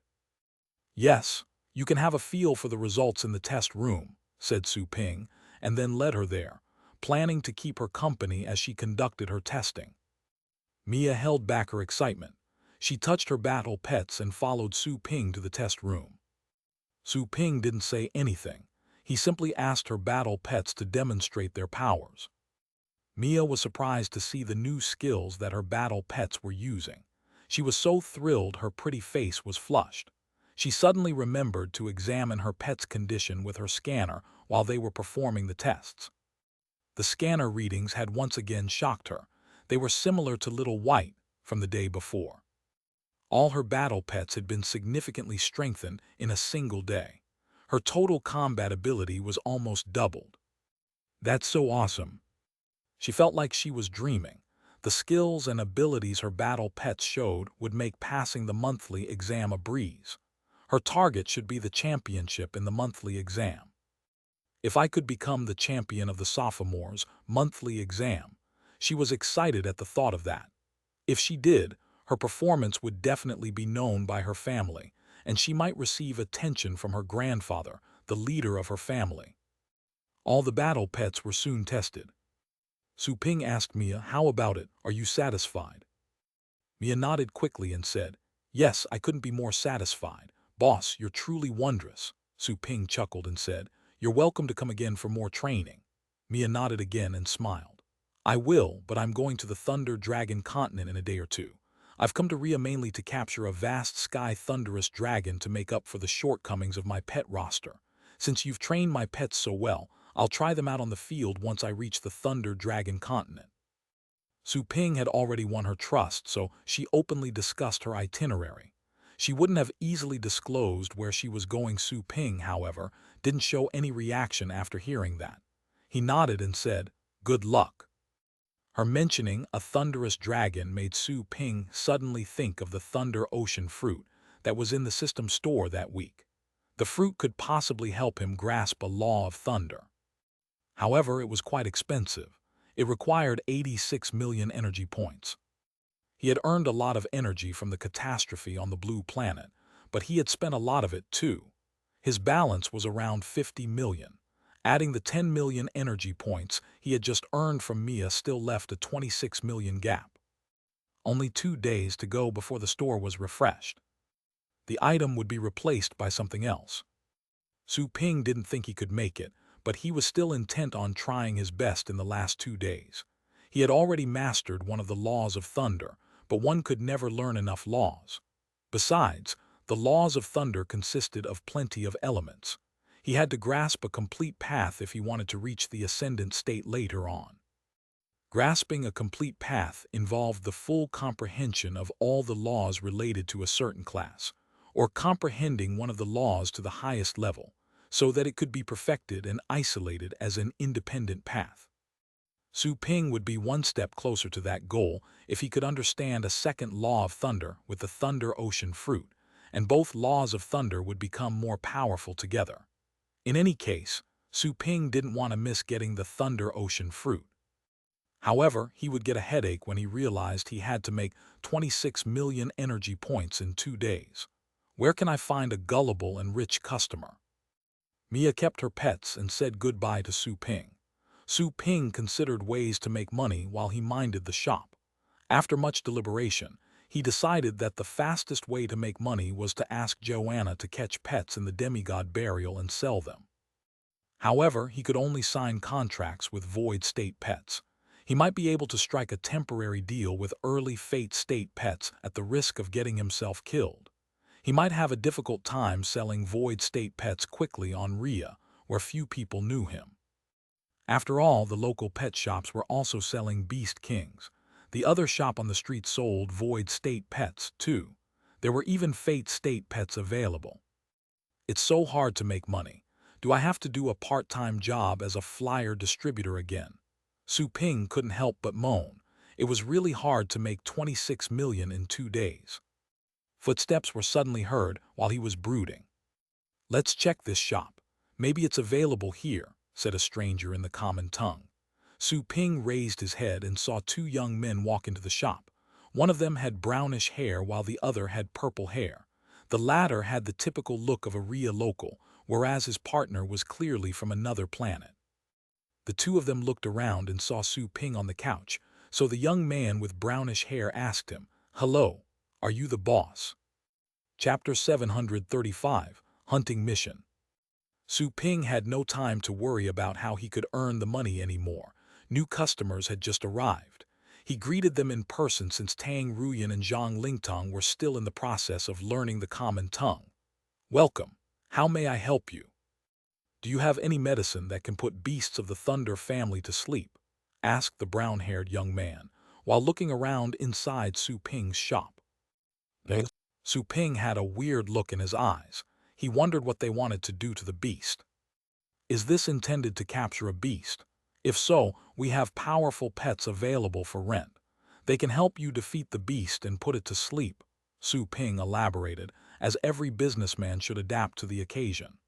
"Yes, you can have a feel for the results in the test room," said Su Ping, and then led her there, planning to keep her company as she conducted her testing. Mia held back her excitement. She touched her battle pets and followed Su Ping to the test room. Su Ping didn't say anything. He simply asked her battle pets to demonstrate their powers. Mia was surprised to see the new skills that her battle pets were using. She was so thrilled her pretty face was flushed. She suddenly remembered to examine her pet's condition with her scanner while they were performing the tests. The scanner readings had once again shocked her. They were similar to Little White from the day before. All her battle pets had been significantly strengthened in a single day. Her total combat ability was almost doubled. "That's so awesome." She felt like she was dreaming. The skills and abilities her battle pets showed would make passing the monthly exam a breeze. Her target should be the championship in the monthly exam. If I could become the champion of the sophomores' monthly exam, she was excited at the thought of that. If she did, her performance would definitely be known by her family, and she might receive attention from her grandfather, the leader of her family. All the battle pets were soon tested. Su Ping asked Mia, "How about it? Are you satisfied?" Mia nodded quickly and said, "Yes, I couldn't be more satisfied. "Boss, you're truly wondrous," Su Ping chuckled and said. "You're welcome to come again for more training." Mia nodded again and smiled. "I will, but I'm going to the Thunder Dragon continent in a day or two. I've come to Rhea mainly to capture a vast sky thunderous dragon to make up for the shortcomings of my pet roster. Since you've trained my pets so well, I'll try them out on the field once I reach the Thunder Dragon continent." Su Ping had already won her trust, so she openly discussed her itinerary. She wouldn't have easily disclosed where she was going. Su Ping, however, didn't show any reaction after hearing that. He nodded and said, "Good luck." Her mentioning a thunderous dragon made Su Ping suddenly think of the Thunder Ocean fruit that was in the system store that week. The fruit could possibly help him grasp a law of thunder. However, it was quite expensive. It required 86 million energy points. He had earned a lot of energy from the catastrophe on the blue planet, but he had spent a lot of it too. His balance was around 50 million. Adding the 10 million energy points he had just earned from Mia still left a 26 million gap. Only 2 days to go before the store was refreshed. The item would be replaced by something else. Su Ping didn't think he could make it, but he was still intent on trying his best in the last 2 days. He had already mastered one of the laws of thunder, but one could never learn enough laws. Besides, the laws of thunder consisted of plenty of elements. He had to grasp a complete path if he wanted to reach the ascendant state later on. Grasping a complete path involved the full comprehension of all the laws related to a certain class, or comprehending one of the laws to the highest level, so that it could be perfected and isolated as an independent path. Su Ping would be one step closer to that goal if he could understand a second law of thunder with the Thunder Ocean fruit, and both laws of thunder would become more powerful together. In any case, Su Ping didn't want to miss getting the Thunder Ocean fruit. However, he would get a headache when he realized he had to make 26 million energy points in 2 days. Where can I find a gullible and rich customer? Mia kept her pets and said goodbye to Su Ping. Su Ping considered ways to make money while he minded the shop. After much deliberation, he decided that the fastest way to make money was to ask Joanna to catch pets in the demigod burial and sell them. However, he could only sign contracts with void state pets. He might be able to strike a temporary deal with early fate state pets at the risk of getting himself killed. He might have a difficult time selling void state pets quickly on Rhea, where few people knew him. After all, the local pet shops were also selling Beast Kings. The other shop on the street sold void state pets, too. There were even fate state pets available. It's so hard to make money. Do I have to do a part-time job as a flyer distributor again? Su Ping couldn't help but moan. It was really hard to make 26 million in 2 days. Footsteps were suddenly heard while he was brooding. "Let's check this shop. Maybe it's available here," said a stranger in the common tongue. Su Ping raised his head and saw 2 young men walk into the shop. One of them had brownish hair while the other had purple hair. The latter had the typical look of a Rhea local, whereas his partner was clearly from another planet. The 2 of them looked around and saw Su Ping on the couch, so the young man with brownish hair asked him, "Hello, are you the boss?" Chapter 735, Hunting Mission. Su Ping had no time to worry about how he could earn the money anymore. New customers had just arrived. He greeted them in person since Tang Ruyan and Zhang Lingtong were still in the process of learning the common tongue. "Welcome. How may I help you? Do you have any medicine that can put beasts of the Thunder family to sleep?" asked the brown-haired young man, while looking around inside Su Ping's shop. Su Ping had a weird look in his eyes. He wondered what they wanted to do to the beast. Is this intended to capture a beast? If so, we have powerful pets available for rent. They can help you defeat the beast and put it to sleep, Su Ping elaborated, as every businessman should adapt to the occasion.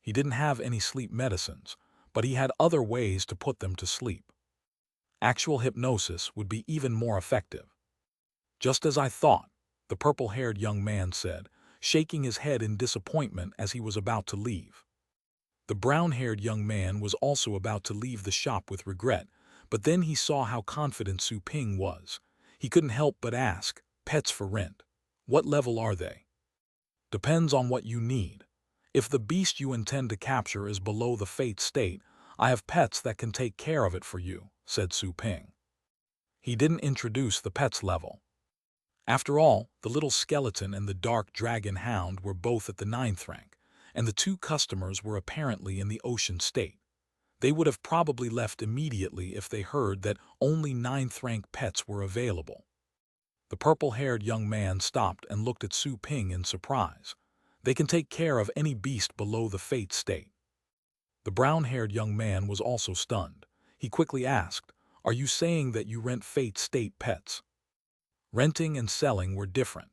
He didn't have any sleep medicines, but he had other ways to put them to sleep. Actual hypnosis would be even more effective. "Just as I thought," the purple-haired young man said, shaking his head in disappointment as he was about to leave. The brown-haired young man was also about to leave the shop with regret, but then he saw how confident Su Ping was. He couldn't help but ask, "Pets for rent. What level are they?" Depends on what you need. If the beast you intend to capture is below the fate state, I have pets that can take care of it for you, said Su Ping. He didn't introduce the pets level. After all, the little skeleton and the dark dragon hound were both at the 9th rank, and the two customers were apparently in the ocean state. They would have probably left immediately if they heard that only 9th rank pets were available. The purple-haired young man stopped and looked at Su Ping in surprise. They can take care of any beast below the fate state. The brown-haired young man was also stunned. He quickly asked, "Are you saying that you rent fate state pets?" Renting and selling were different.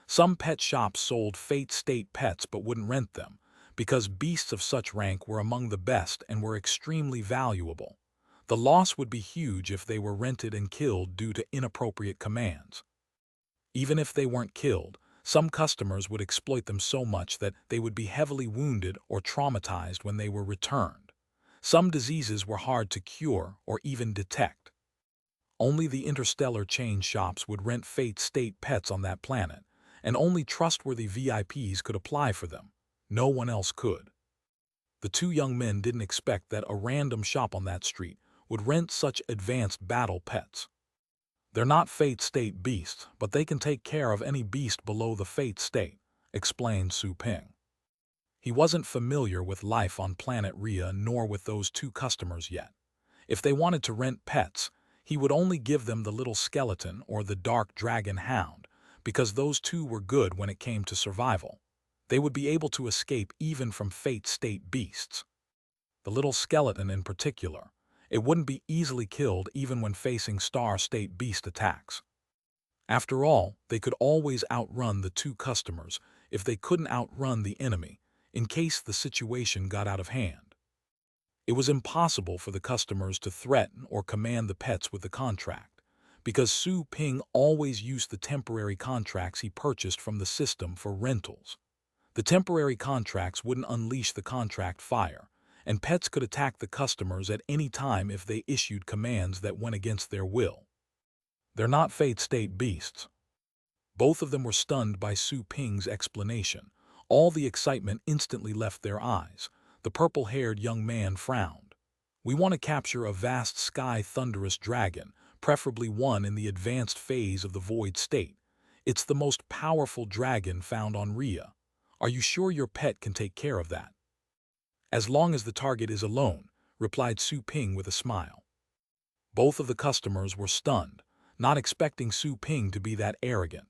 Some pet shops sold fate state pets but wouldn't rent them, because beasts of such rank were among the best and were extremely valuable. The loss would be huge if they were rented and killed due to inappropriate commands. Even if they weren't killed, some customers would exploit them so much that they would be heavily wounded or traumatized when they were returned. Some diseases were hard to cure or even detect. Only the interstellar chain shops would rent fate state pets on that planet, and only trustworthy VIPs could apply for them. No one else could. The two young men didn't expect that a random shop on that street would rent such advanced battle pets. They're not fate state beasts, but they can take care of any beast below the fate state, explained Su Ping. He wasn't familiar with life on planet Rhea nor with those two customers yet. If they wanted to rent pets, he would only give them the little skeleton or the dark dragon hound, because those two were good when it came to survival. They would be able to escape even from fate state beasts. The little skeleton in particular, it wouldn't be easily killed even when facing star state beast attacks. After all, they could always outrun the two customers if they couldn't outrun the enemy, in case the situation got out of hand. It was impossible for the customers to threaten or command the pets with the contract, because Su Ping always used the temporary contracts he purchased from the system for rentals. The temporary contracts wouldn't unleash the contract fire, and pets could attack the customers at any time if they issued commands that went against their will. They're not fate state beasts. Both of them were stunned by Su Ping's explanation. All the excitement instantly left their eyes. The purple-haired young man frowned. We want to capture a vast sky thunderous dragon, preferably one in the advanced phase of the void state. It's the most powerful dragon found on Rhea. Are you sure your pet can take care of that? As long as the target is alone, replied Su Ping with a smile. Both of the customers were stunned, not expecting Su Ping to be that arrogant.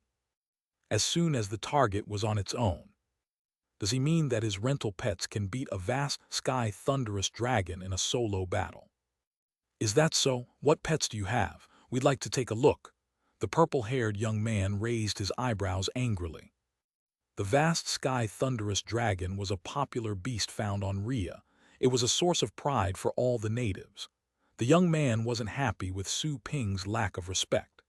As soon as the target was on its own. Does he mean that his rental pets can beat a vast sky thunderous dragon in a solo battle? Is that so? What pets do you have? We'd like to take a look. The purple-haired young man raised his eyebrows angrily. The vast sky thunderous dragon was a popular beast found on Rhea. It was a source of pride for all the natives. The young man wasn't happy with Su Ping's lack of respect.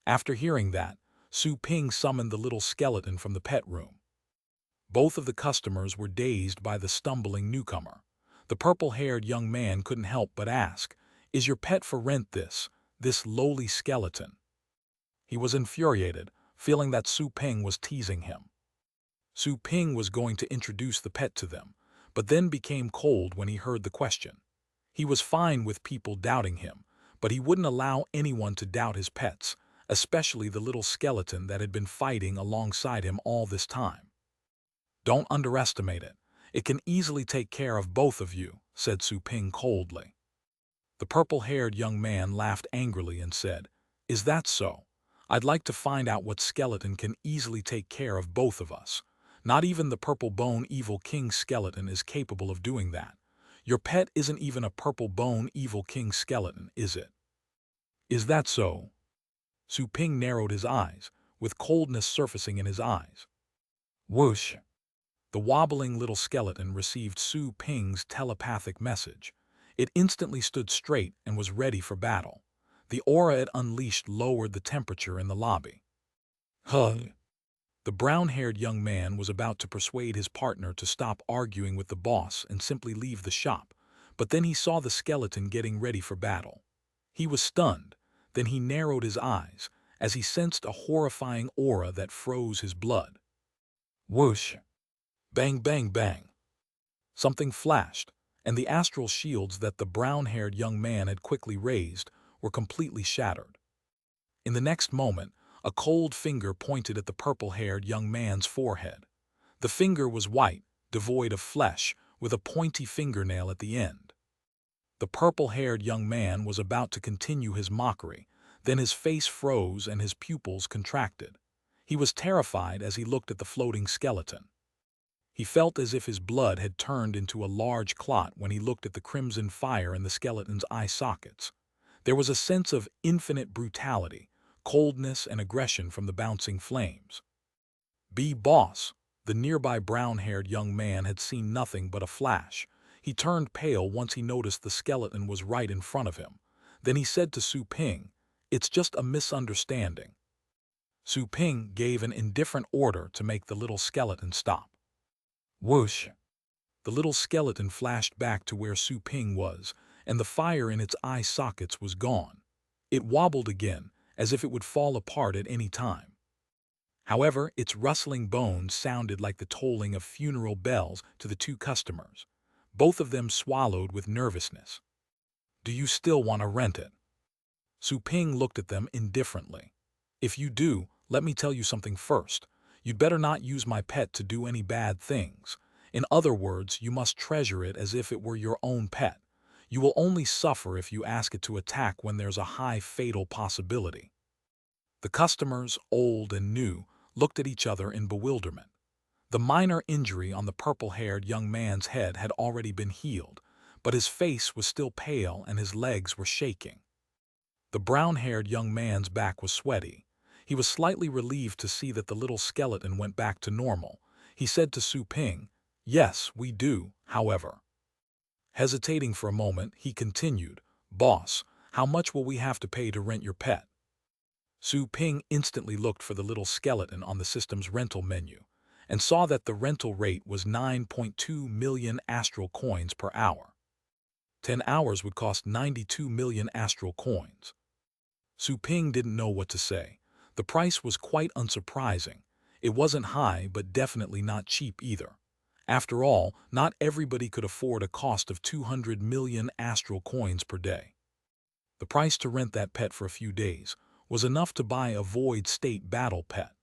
After hearing that, Su Ping summoned the little skeleton from the pet room. Both of the customers were dazed by the stumbling newcomer. The purple-haired young man couldn't help but ask, "Is your pet for rent this lowly skeleton?" He was infuriated, feeling that Su Ping was teasing him. Su Ping was going to introduce the pet to them, but then became cold when he heard the question. He was fine with people doubting him, but he wouldn't allow anyone to doubt his pets, especially the little skeleton that had been fighting alongside him all this time. Don't underestimate it. It can easily take care of both of you, said Su Ping coldly. The purple-haired young man laughed angrily and said, "Is that so? I'd like to find out what skeleton can easily take care of both of us. Not even the purple bone evil king skeleton is capable of doing that. Your pet isn't even a purple bone evil king skeleton, is it?" Is that so? Su Ping narrowed his eyes, with coldness surfacing in his eyes. Whoosh! The wobbling little skeleton received Su Ping's telepathic message. It instantly stood straight and was ready for battle. The aura it unleashed lowered the temperature in the lobby. Huh! The brown-haired young man was about to persuade his partner to stop arguing with the boss and simply leave the shop, but then he saw the skeleton getting ready for battle. He was stunned, then he narrowed his eyes, as he sensed a horrifying aura that froze his blood. Whoosh! Bang, bang, bang. Something flashed, and the astral shields that the brown-haired young man had quickly raised were completely shattered. In the next moment, a cold finger pointed at the purple-haired young man's forehead. The finger was white, devoid of flesh, with a pointy fingernail at the end. The purple-haired young man was about to continue his mockery, then his face froze and his pupils contracted. He was terrified as he looked at the floating skeleton. He felt as if his blood had turned into a large clot when he looked at the crimson fire in the skeleton's eye sockets. There was a sense of infinite brutality, coldness, and aggression from the bouncing flames. Boss, the nearby brown-haired young man had seen nothing but a flash. He turned pale once he noticed the skeleton was right in front of him. Then he said to Su Ping, "It's just a misunderstanding." Su Ping gave an indifferent order to make the little skeleton stop. Whoosh! The little skeleton flashed back to where Su Ping was, and the fire in its eye sockets was gone. It wobbled again, as if it would fall apart at any time. However, its rustling bones sounded like the tolling of funeral bells to the two customers. Both of them swallowed with nervousness. "Do you still want to rent it?" Su Ping looked at them indifferently. "If you do, let me tell you something first. You'd better not use my pet to do any bad things. In other words, you must treasure it as if it were your own pet. You will only suffer if you ask it to attack when there's a high fatal possibility." The customers, old and new, looked at each other in bewilderment. The minor injury on the purple-haired young man's head had already been healed, but his face was still pale and his legs were shaking. The brown-haired young man's back was sweaty. He was slightly relieved to see that the little skeleton went back to normal. He said to Su Ping, "Yes, we do, however." Hesitating for a moment, he continued, "Boss, how much will we have to pay to rent your pet?" Su Ping instantly looked for the little skeleton on the system's rental menu and saw that the rental rate was 9.2 million astral coins per hour. 10 hours would cost 92 million astral coins. Su Ping didn't know what to say. The price was quite unsurprising. It wasn't high, but definitely not cheap either. After all, not everybody could afford a cost of 200 million astral coins per day. The price to rent that pet for a few days was enough to buy a void state battle pet.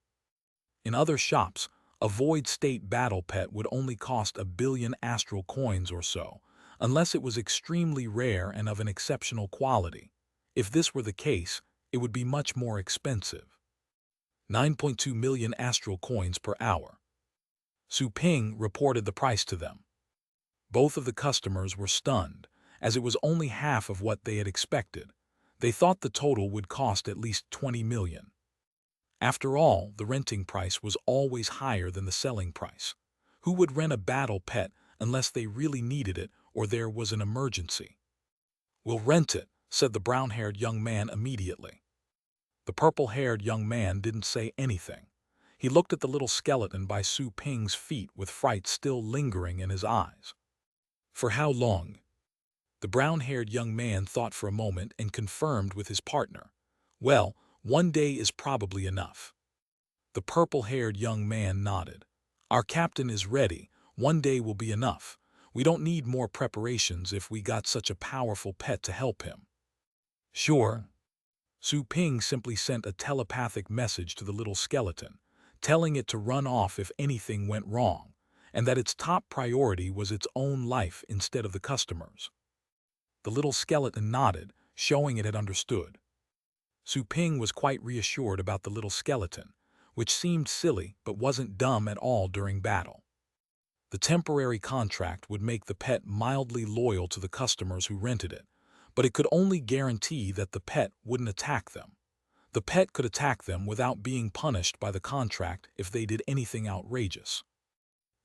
In other shops, a void state battle pet would only cost 1 billion astral coins or so, unless it was extremely rare and of an exceptional quality. If this were the case, it would be much more expensive. 9.2 million astral coins per hour. Su Ping reported the price to them. Both of the customers were stunned, as it was only half of what they had expected. They thought the total would cost at least 20 million. After all, the renting price was always higher than the selling price. Who would rent a battle pet unless they really needed it or there was an emergency? "We'll rent it," said the brown-haired young man immediately. The purple-haired young man didn't say anything. He looked at the little skeleton by Su Ping's feet with fright still lingering in his eyes. "For how long?" The brown-haired young man thought for a moment and confirmed with his partner. "Well, 1 day is probably enough." The purple-haired young man nodded. "Our captain is ready. 1 day will be enough. We don't need more preparations if we got such a powerful pet to help him." "Sure." Su Ping simply sent a telepathic message to the little skeleton, telling it to run off if anything went wrong, and that its top priority was its own life instead of the customer's. The little skeleton nodded, showing it had understood. Su Ping was quite reassured about the little skeleton, which seemed silly but wasn't dumb at all during battle. The temporary contract would make the pet mildly loyal to the customers who rented it, but it could only guarantee that the pet wouldn't attack them. The pet could attack them without being punished by the contract if they did anything outrageous.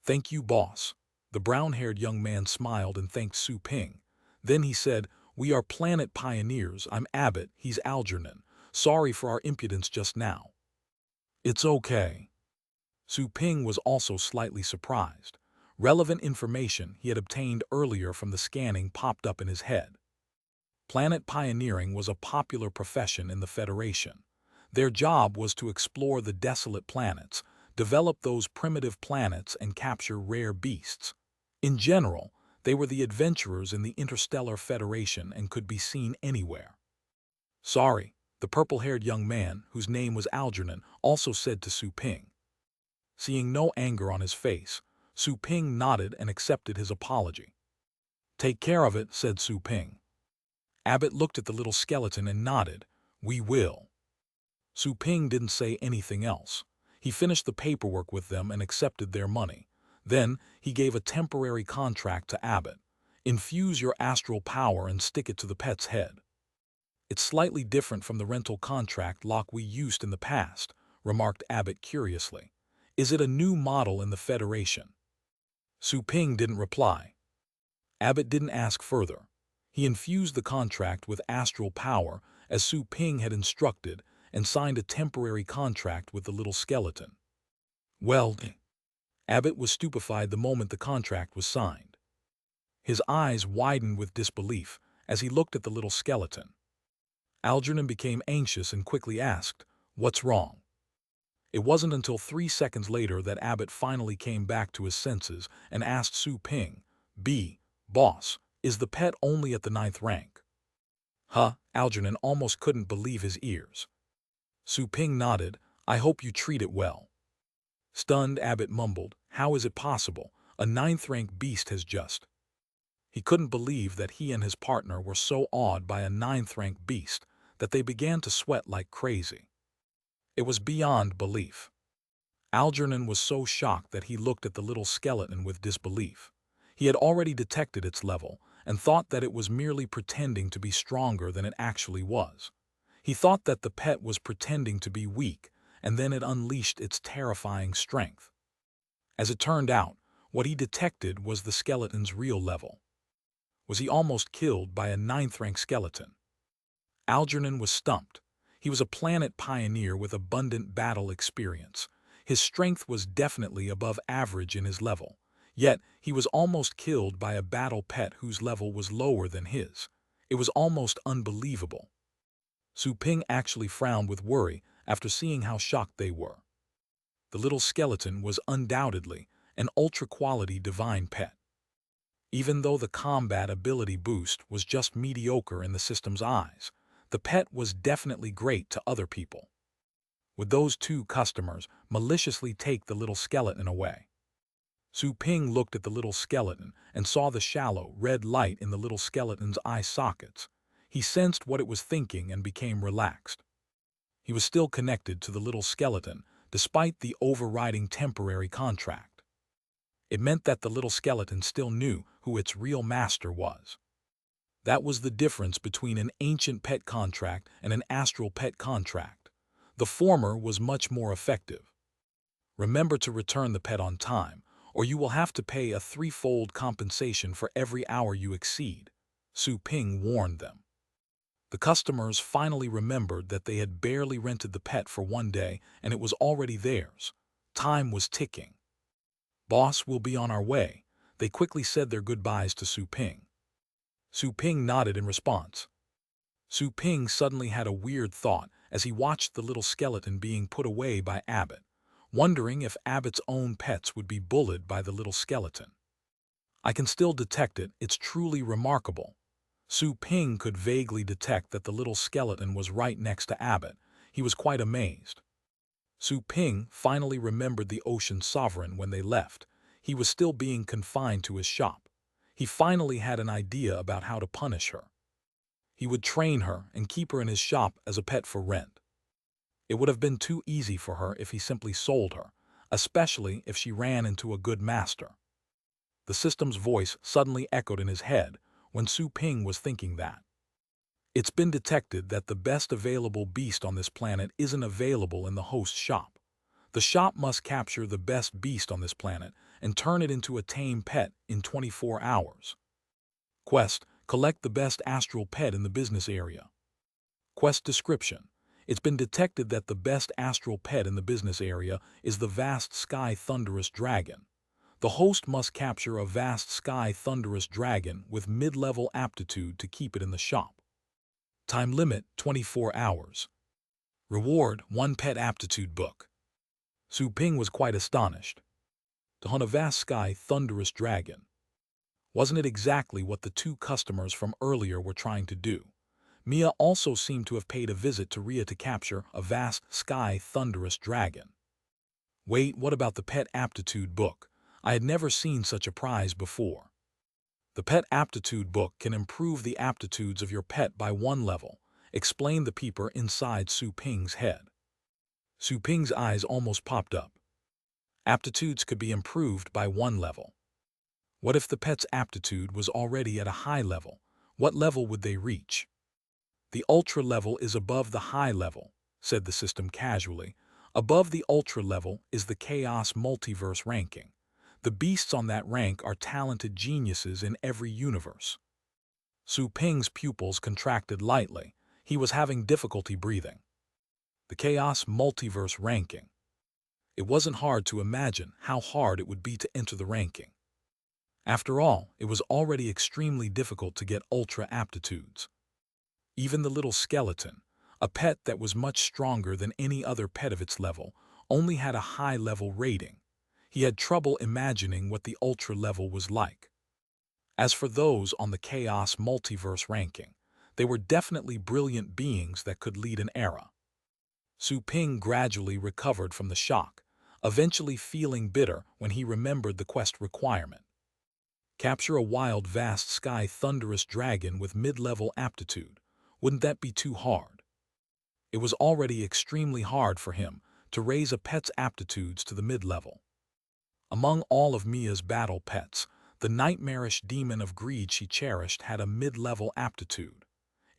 "Thank you, boss." The brown-haired young man smiled and thanked Su Ping. Then he said, "We are planet pioneers. I'm Abbott, he's Algernon. Sorry for our impudence just now." "It's okay." Su Ping was also slightly surprised. Relevant information he had obtained earlier from the scanning popped up in his head. Planet pioneering was a popular profession in the Federation. Their job was to explore the desolate planets, develop those primitive planets and capture rare beasts. In general, they were the adventurers in the Interstellar Federation and could be seen anywhere. Sorry, the purple-haired young man, whose name was Algernon, also said to Su Ping. Seeing no anger on his face, Su Ping nodded and accepted his apology. Take care of it, said Su Ping. Abbott looked at the little skeleton and nodded. We will. Su Ping didn't say anything else. He finished the paperwork with them and accepted their money. Then, he gave a temporary contract to Abbott. Infuse your astral power and stick it to the pet's head. It's slightly different from the rental contract lock we used in the past, remarked Abbott curiously. Is it a new model in the Federation? Su Ping didn't reply. Abbott didn't ask further. He infused the contract with astral power, as Su Ping had instructed, and signed a temporary contract with the little skeleton. Well, Abbott was stupefied the moment the contract was signed. His eyes widened with disbelief as he looked at the little skeleton. Algernon became anxious and quickly asked, "What's wrong?" It wasn't until 3 seconds later that Abbott finally came back to his senses and asked Su Ping, Boss, is the pet only at the 9th rank?" Huh? Algernon almost couldn't believe his ears. Su Ping nodded. I hope you treat it well. Stunned, Abbott mumbled, how is it possible? A 9th rank beast has just... He couldn't believe that he and his partner were so awed by a 9th rank beast that they began to sweat like crazy. It was beyond belief. Algernon was so shocked that he looked at the little skeleton with disbelief. He had already detected its level and thought that it was merely pretending to be stronger than it actually was. He thought that the pet was pretending to be weak, and then it unleashed its terrifying strength. As it turned out, what he detected was the skeleton's real level. Was he almost killed by a 9th rank skeleton? Algernon was stumped. He was a planet pioneer with abundant battle experience. His strength was definitely above average in his level. Yet, he was almost killed by a battle pet whose level was lower than his. It was almost unbelievable. Su Ping actually frowned with worry after seeing how shocked they were. The little skeleton was undoubtedly an ultra-quality divine pet. Even though the combat ability boost was just mediocre in the system's eyes, the pet was definitely great to other people. Would those 2 customers maliciously take the little skeleton away? Su Ping looked at the little skeleton and saw the shallow, red light in the little skeleton's eye sockets. He sensed what it was thinking and became relaxed. He was still connected to the little skeleton, despite the overriding temporary contract. It meant that the little skeleton still knew who its real master was. That was the difference between an ancient pet contract and an astral pet contract. The former was much more effective. Remember to return the pet on time, or you will have to pay a 3-fold compensation for every hour you exceed, Su Ping warned them. The customers finally remembered that they had barely rented the pet for 1 day and it was already theirs. Time was ticking. Boss, will be on our way. They quickly said their goodbyes to Su Ping. Su Ping nodded in response. Su Ping suddenly had a weird thought as he watched the little skeleton being put away by Abbott, wondering if Abbott's own pets would be bullied by the little skeleton. I can still detect it, it's truly remarkable. Su Ping could vaguely detect that the little skeleton was right next to Abbott. He was quite amazed. Su Ping finally remembered the Ocean Sovereign when they left. He was still being confined to his shop. He finally had an idea about how to punish her. He would train her and keep her in his shop as a pet for rent. It would have been too easy for her if he simply sold her, especially if she ran into a good master. The system's voice suddenly echoed in his head when Su Ping was thinking that. It's been detected that the best available beast on this planet isn't available in the host's shop. The shop must capture the best beast on this planet and turn it into a tame pet in 24 hours. Quest: collect the best astral pet in the business area. Quest description: it's been detected that the best astral pet in the business area is the vast sky thunderous dragon. The host must capture a vast sky thunderous dragon with mid-level aptitude to keep it in the shop. Time limit: 24 hours. Reward: 1 pet aptitude book. Su Ping was quite astonished. To hunt a vast sky thunderous dragon. Wasn't it exactly what the two customers from earlier were trying to do? Mia also seemed to have paid a visit to Rhea to capture a vast sky thunderous dragon. Wait, what about the pet aptitude book? I had never seen such a prize before. The pet aptitude book can improve the aptitudes of your pet by 1 level, explained the peeper inside Su Ping's head. Su Ping's eyes almost popped up. Aptitudes could be improved by 1 level. What if the pet's aptitude was already at a high level? What level would they reach? The ultra level is above the high level, said the system casually. Above the ultra level is the chaos multiverse ranking. The beasts on that rank are talented geniuses in every universe. Su Ping's pupils contracted lightly. He was having difficulty breathing. The chaos multiverse ranking. It wasn't hard to imagine how hard it would be to enter the ranking. After all, it was already extremely difficult to get ultra aptitudes. Even the little skeleton, a pet that was much stronger than any other pet of its level, only had a high-level rating. He had trouble imagining what the ultra level was like. As for those on the chaos multiverse ranking, they were definitely brilliant beings that could lead an era. Su Ping gradually recovered from the shock, eventually feeling bitter when he remembered the quest requirement. Capture a wild, vast sky thunderous dragon with mid-level aptitude. Wouldn't that be too hard? It was already extremely hard for him to raise a pet's aptitudes to the mid-level. Among all of Mia's battle pets, the nightmarish demon of greed she cherished had a mid-level aptitude.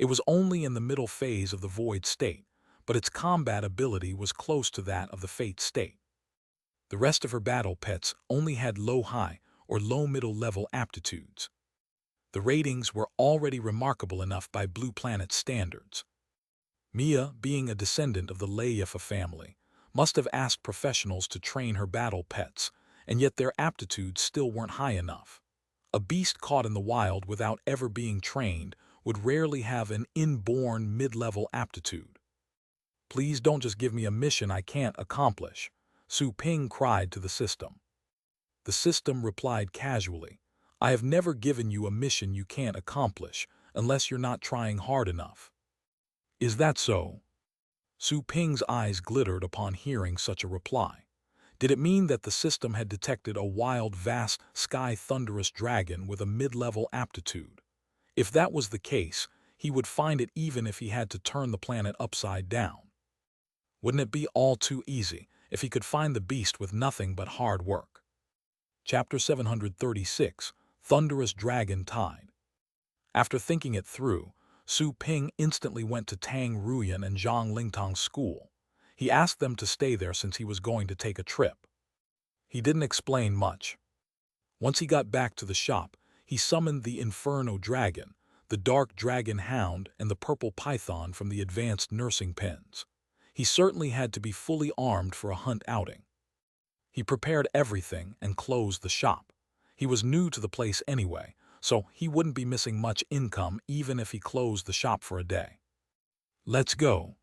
It was only in the middle phase of the void state, but its combat ability was close to that of the fate state. The rest of her battle pets only had low-high or low-middle level aptitudes. The ratings were already remarkable enough by Blue Planet standards. Mia, being a descendant of the Leifa family, must have asked professionals to train her battle pets, and yet their aptitudes still weren't high enough. A beast caught in the wild without ever being trained would rarely have an inborn mid-level aptitude. Please don't just give me a mission I can't accomplish, Su Ping cried to the system. The system replied casually, I have never given you a mission you can't accomplish unless you're not trying hard enough. Is that so? Su Ping's eyes glittered upon hearing such a reply. Did it mean that the system had detected a wild, vast, sky thunderous dragon with a mid-level aptitude? If that was the case, he would find it even if he had to turn the planet upside down. Wouldn't it be all too easy if he could find the beast with nothing but hard work? Chapter 736, Thunderous Dragon Tide. After thinking it through, Su Ping instantly went to Tang Ruyan and Zhang Lingtong's school. He asked them to stay there since he was going to take a trip. He didn't explain much. Once he got back to the shop, he summoned the Inferno Dragon, the Dark Dragon Hound, and the Purple Python from the advanced nursing pens. He certainly had to be fully armed for a hunt outing. He prepared everything and closed the shop. He was new to the place anyway, so he wouldn't be missing much income even if he closed the shop for a day. Let's go.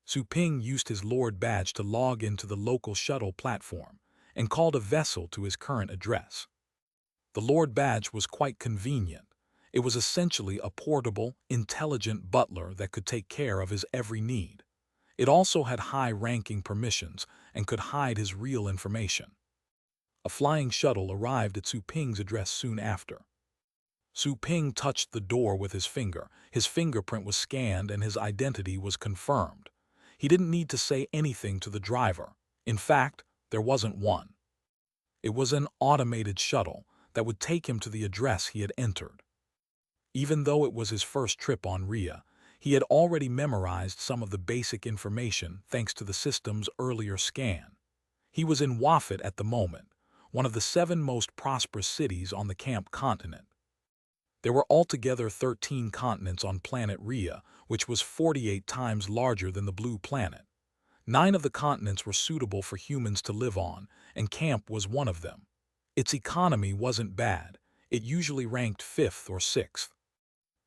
Su Ping used his Lord badge to log into the local shuttle platform and called a vessel to his current address. The Lord badge was quite convenient. It was essentially a portable, intelligent butler that could take care of his every need. It also had high-ranking permissions and could hide his real information. A flying shuttle arrived at Su Ping's address soon after. Su Ping touched the door with his finger. His fingerprint was scanned and his identity was confirmed. He didn't need to say anything to the driver. In fact, there wasn't one. It was an automated shuttle that would take him to the address he had entered. Even though it was his first trip on Rhea, he had already memorized some of the basic information thanks to the system's earlier scan. He was in Wafit at the moment, one of the 7 most prosperous cities on the Camp continent. There were altogether 13 continents on planet Rhea, which was 48 times larger than the Blue Planet. 9 of the continents were suitable for humans to live on, and Camp was one of them. Its economy wasn't bad. It usually ranked 5th or 6th.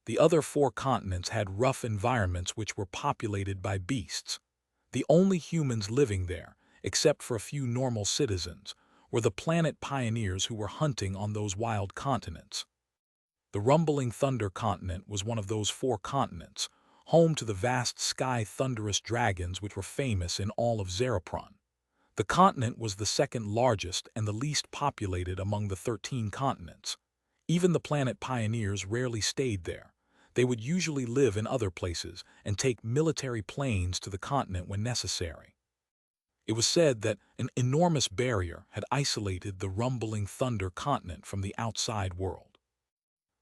The other 4 continents had rough environments which were populated by beasts. The only humans living there, except for a few normal citizens, were the planet pioneers who were hunting on those wild continents. The rumbling thunder continent was one of those 4 continents, home to the vast sky thunderous dragons which were famous in all of Zerapron. The continent was the second largest and the least populated among the 13 continents. Even the planet pioneers rarely stayed there. They would usually live in other places and take military planes to the continent when necessary. It was said that an enormous barrier had isolated the rumbling thunder continent from the outside world.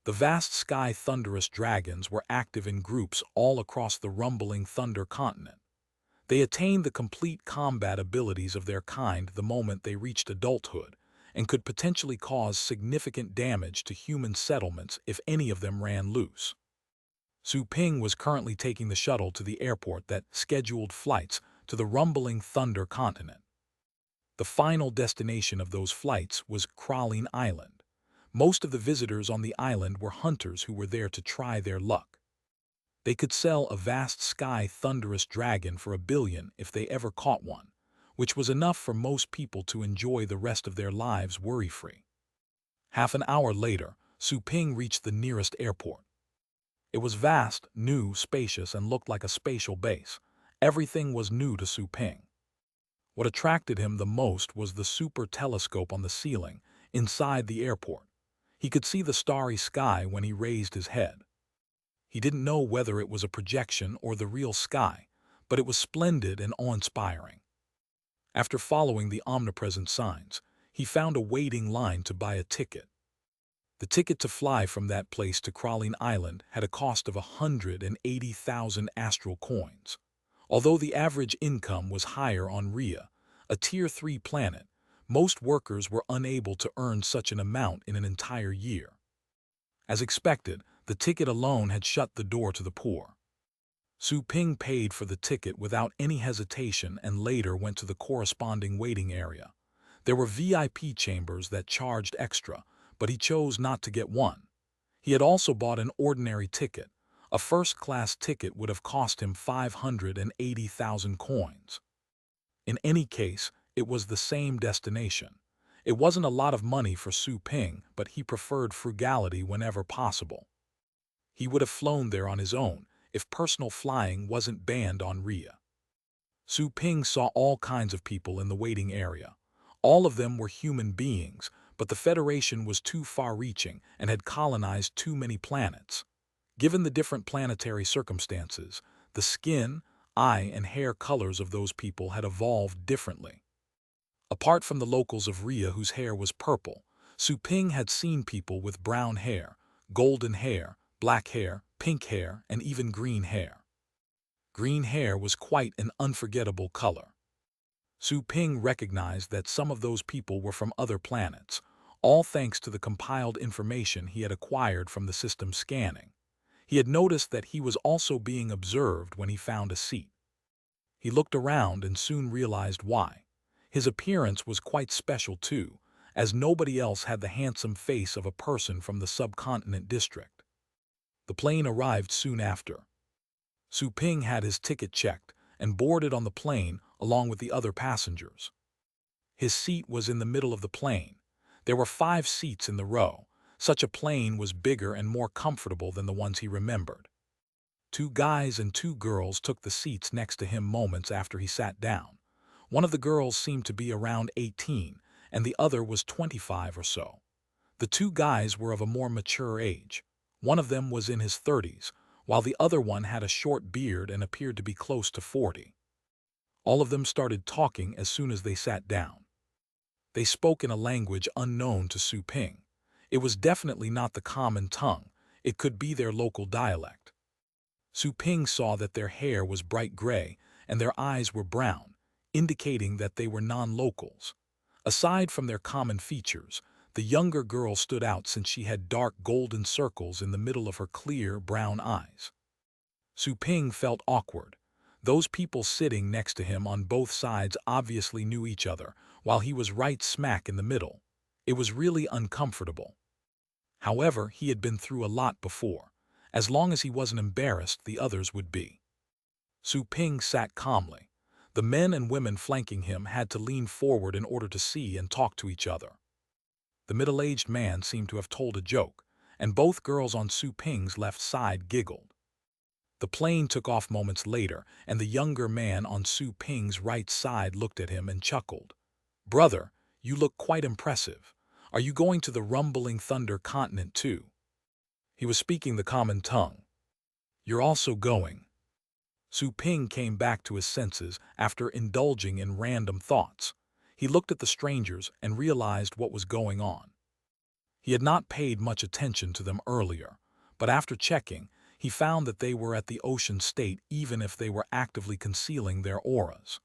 The vast sky thunderous dragons were active in groups all across the rumbling thunder continent. They attained the complete combat abilities of their kind the moment they reached adulthood, and could potentially cause significant damage to human settlements if any of them ran loose. Su Ping was currently taking the shuttle to the airport that scheduled flights to the rumbling thunder continent. The final destination of those flights was Crawling Island. Most of the visitors on the island were hunters who were there to try their luck. They could sell a vast sky thunderous dragon for $1 billion if they ever caught one, which was enough for most people to enjoy the rest of their lives worry-free. Half an hour later, Su Ping reached the nearest airport. It was vast, new, spacious, and looked like a spatial base. Everything was new to Su Ping. What attracted him the most was the super telescope on the ceiling inside the airport. He could see the starry sky when he raised his head. He didn't know whether it was a projection or the real sky, but it was splendid and awe-inspiring. After following the omnipresent signs, he found a waiting line to buy a ticket. The ticket to fly from that place to Crawling Island had a cost of 180,000 astral coins. Although the average income was higher on Rhea, a Tier 3 planet, most workers were unable to earn such an amount in an entire year. As expected, the ticket alone had shut the door to the poor. Su Ping paid for the ticket without any hesitation and later went to the corresponding waiting area. There were VIP chambers that charged extra, but he chose not to get one. He had also bought an ordinary ticket. A first-class ticket would have cost him 580,000 coins. In any case, it was the same destination. It wasn't a lot of money for Su Ping, but he preferred frugality whenever possible. He would have flown there on his own if personal flying wasn't banned on Rhea. Su Ping saw all kinds of people in the waiting area. All of them were human beings, but the Federation was too far-reaching and had colonized too many planets. Given the different planetary circumstances, the skin, eye, and hair colors of those people had evolved differently. Apart from the locals of Rhea whose hair was purple, Su Ping had seen people with brown hair, golden hair, black hair, pink hair, and even green hair. Green hair was quite an unforgettable color. Su Ping recognized that some of those people were from other planets, all thanks to the compiled information he had acquired from the system scanning. He had noticed that he was also being observed when he found a seat. He looked around and soon realized why. His appearance was quite special too, as nobody else had the handsome face of a person from the subcontinent district. The plane arrived soon after. Su Ping had his ticket checked and boarded on the plane along with the other passengers. His seat was in the middle of the plane. There were 5 seats in the row. Such a plane was bigger and more comfortable than the ones he remembered. 2 guys and 2 girls took the seats next to him moments after he sat down. One of the girls seemed to be around 18, and the other was 25 or so. The 2 guys were of a more mature age. One of them was in his 30s, while the other one had a short beard and appeared to be close to 40. All of them started talking as soon as they sat down. They spoke in a language unknown to Su Ping. It was definitely not the common tongue. It could be their local dialect. Su Ping saw that their hair was bright gray and their eyes were brown, indicating that they were non-locals. Aside from their common features, the younger girl stood out since she had dark golden circles in the middle of her clear brown eyes. Su Ping felt awkward. Those people sitting next to him on both sides obviously knew each other, while he was right smack in the middle. It was really uncomfortable. However, he had been through a lot before. As long as he wasn't embarrassed, the others would be. Su Ping sat calmly. The men and women flanking him had to lean forward in order to see and talk to each other. The middle-aged man seemed to have told a joke, and both girls on Su Ping's left side giggled. The plane took off moments later, and the younger man on Su Ping's right side looked at him and chuckled. "Brother, you look quite impressive. Are you going to the rumbling thunder continent too?" He was speaking the common tongue. "You're also going." Su Ping came back to his senses after indulging in random thoughts. He looked at the strangers and realized what was going on. He had not paid much attention to them earlier, but after checking, he found that they were at the ocean state even if they were actively concealing their auras.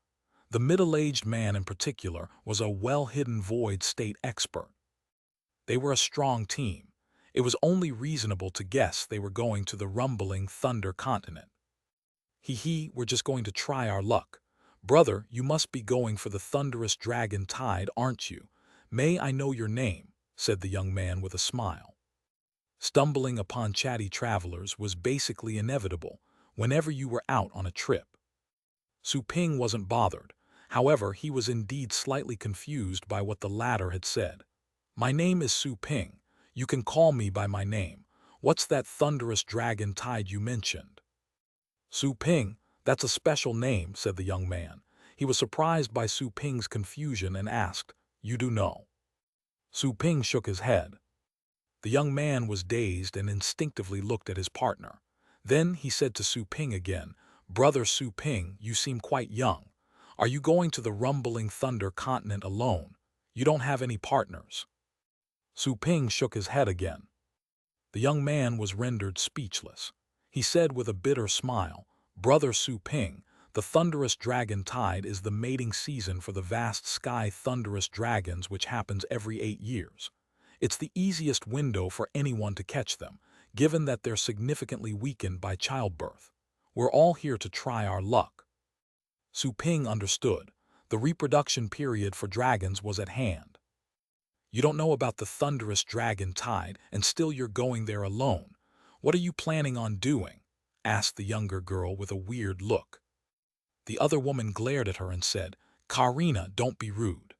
The middle-aged man in particular was a well-hidden void state expert. They were a strong team. It was only reasonable to guess they were going to the rumbling thunder continent. We're just going to try our luck. Brother, you must be going for the thunderous dragon tide, aren't you? May I know your name?" said the young man with a smile. Stumbling upon chatty travelers was basically inevitable whenever you were out on a trip. Su Ping wasn't bothered. However, he was indeed slightly confused by what the latter had said. "My name is Su Ping. You can call me by my name. What's that thunderous dragon tide you mentioned?" "Su Ping, that's a special name," said the young man. He was surprised by Su Ping's confusion and asked, "You do know?" Su Ping shook his head. The young man was dazed and instinctively looked at his partner. Then he said to Su Ping again, "Brother Su Ping, you seem quite young. Are you going to the rumbling thunder continent alone? You don't have any partners." Su Ping shook his head again. The young man was rendered speechless. He said with a bitter smile, "Brother Su Ping, the thunderous dragon tide is the mating season for the vast sky thunderous dragons which happens every 8 years. It's the easiest window for anyone to catch them, given that they're significantly weakened by childbirth. We're all here to try our luck." Su Ping understood. The reproduction period for dragons was at hand. "You don't know about the thunderous dragon tide, and still you're going there alone. What are you planning on doing?" asked the younger girl with a weird look. The other woman glared at her and said, "Karina, don't be rude."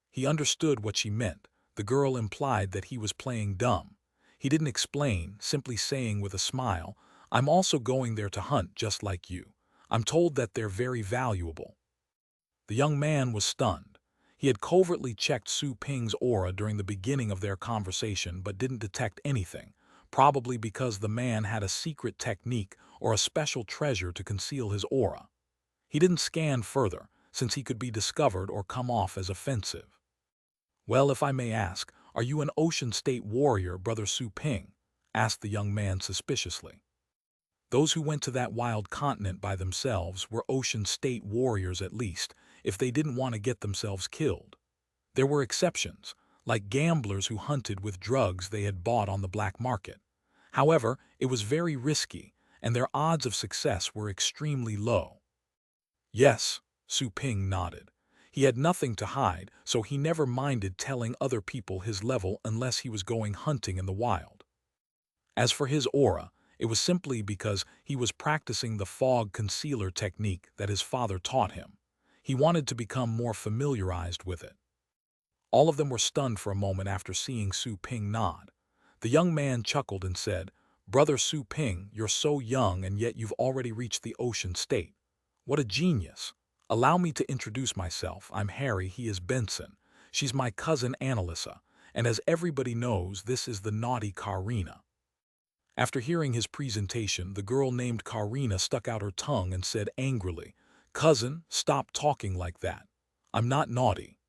He understood what she meant. The girl implied that he was playing dumb. He didn't explain, simply saying with a smile, "I'm also going there to hunt just like you. I'm told that they're very valuable." The young man was stunned. He had covertly checked Su Ping's aura during the beginning of their conversation but didn't detect anything, probably because the man had a secret technique or a special treasure to conceal his aura. He didn't scan further, since he could be discovered or come off as offensive. "Well, if I may ask, are you an ocean state warrior, Brother Su Ping?" asked the young man suspiciously. Those who went to that wild continent by themselves were ocean state warriors at least, if they didn't want to get themselves killed. There were exceptions, like gamblers who hunted with drugs they had bought on the black market. However, it was very risky, and their odds of success were extremely low. "Yes," Su Ping nodded. He had nothing to hide, so he never minded telling other people his level unless he was going hunting in the wild. As for his aura, it was simply because he was practicing the fog concealer technique that his father taught him. He wanted to become more familiarized with it. All of them were stunned for a moment after seeing Su Ping nod. The young man chuckled and said, "Brother Su Ping, you're so young and yet you've already reached the ocean state. What a genius. Allow me to introduce myself. I'm Harry, he is Benson. She's my cousin Annalisa, and as everybody knows, this is the naughty Karina." After hearing his presentation, the girl named Karina stuck out her tongue and said angrily, "Cousin, stop talking like that. I'm not naughty."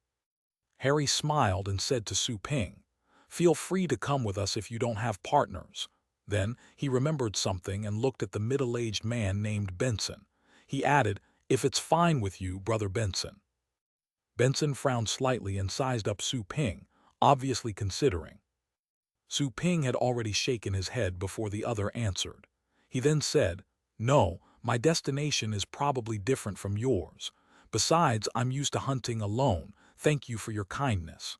Harry smiled and said to Su Ping, "Feel free to come with us if you don't have partners." Then he remembered something and looked at the middle-aged man named Benson. He added, "If it's fine with you, Brother Benson." Benson frowned slightly and sized up Su Ping, obviously considering. Su Ping had already shaken his head before the other answered. He then said, "No, my destination is probably different from yours. Besides, I'm used to hunting alone. Thank you for your kindness."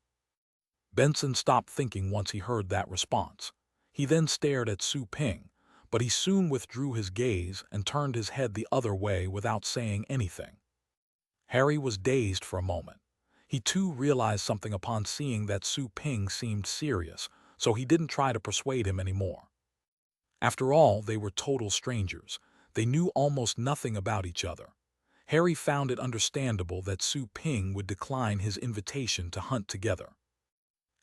Benson stopped thinking once he heard that response. He then stared at Su Ping, but he soon withdrew his gaze and turned his head the other way without saying anything. Harry was dazed for a moment. He too realized something upon seeing that Su Ping seemed serious, so he didn't try to persuade him anymore. After all, they were total strangers. They knew almost nothing about each other. Harry found it understandable that Su Ping would decline his invitation to hunt together.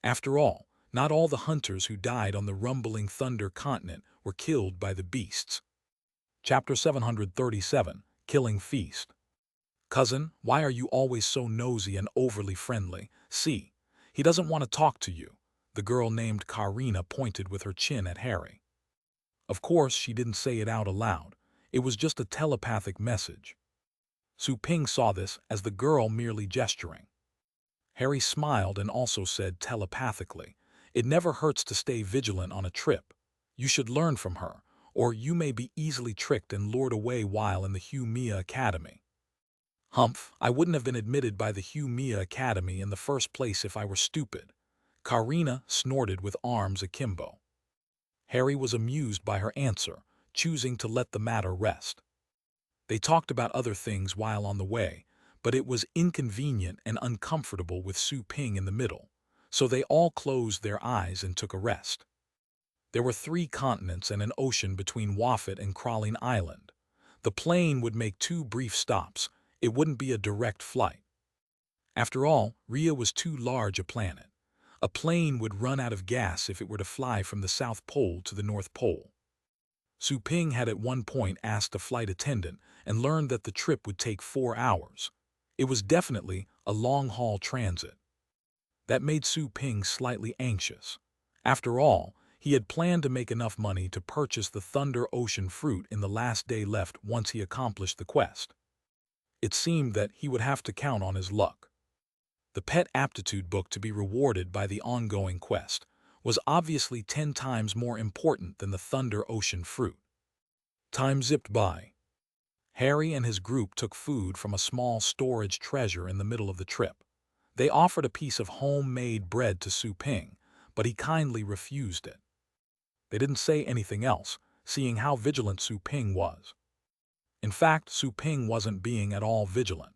After all, not all the hunters who died on the rumbling Thunder continent were killed by the beasts. Chapter 737, Killing Feast. Cousin, why are you always so nosy and overly friendly? See, he doesn't want to talk to you. The girl named Karina pointed with her chin at Harry. Of course, she didn't say it out aloud. It was just a telepathic message. Su Ping saw this as the girl merely gesturing. Harry smiled and also said telepathically, "It never hurts to stay vigilant on a trip. You should learn from her, or you may be easily tricked and lured away while in the Hugh Mia Academy." Humph, I wouldn't have been admitted by the Hugh Mia Academy in the first place if I were stupid. Karina snorted with arms akimbo. Harry was amused by her answer, choosing to let the matter rest. They talked about other things while on the way, but it was inconvenient and uncomfortable with Su Ping in the middle, so they all closed their eyes and took a rest. There were 3 continents and an ocean between Waffet and Crawling Island. The plane would make 2 brief stops. It wouldn't be a direct flight. After all, Rhea was too large a planet. A plane would run out of gas if it were to fly from the South Pole to the North Pole. Su Ping had at one point asked a flight attendant and learned that the trip would take 4 hours. It was definitely a long-haul transit. That made Su Ping slightly anxious. After all, he had planned to make enough money to purchase the Thunder Ocean fruit in the last day left once he accomplished the quest. It seemed that he would have to count on his luck. The pet aptitude book to be rewarded by the ongoing quest was obviously 10 times more important than the Thunder Ocean fruit. Time zipped by. Harry and his group took food from a small storage treasure in the middle of the trip. They offered a piece of homemade bread to Su Ping, but he kindly refused it. They didn't say anything else, seeing how vigilant Su Ping was. In fact, Su Ping wasn't being at all vigilant.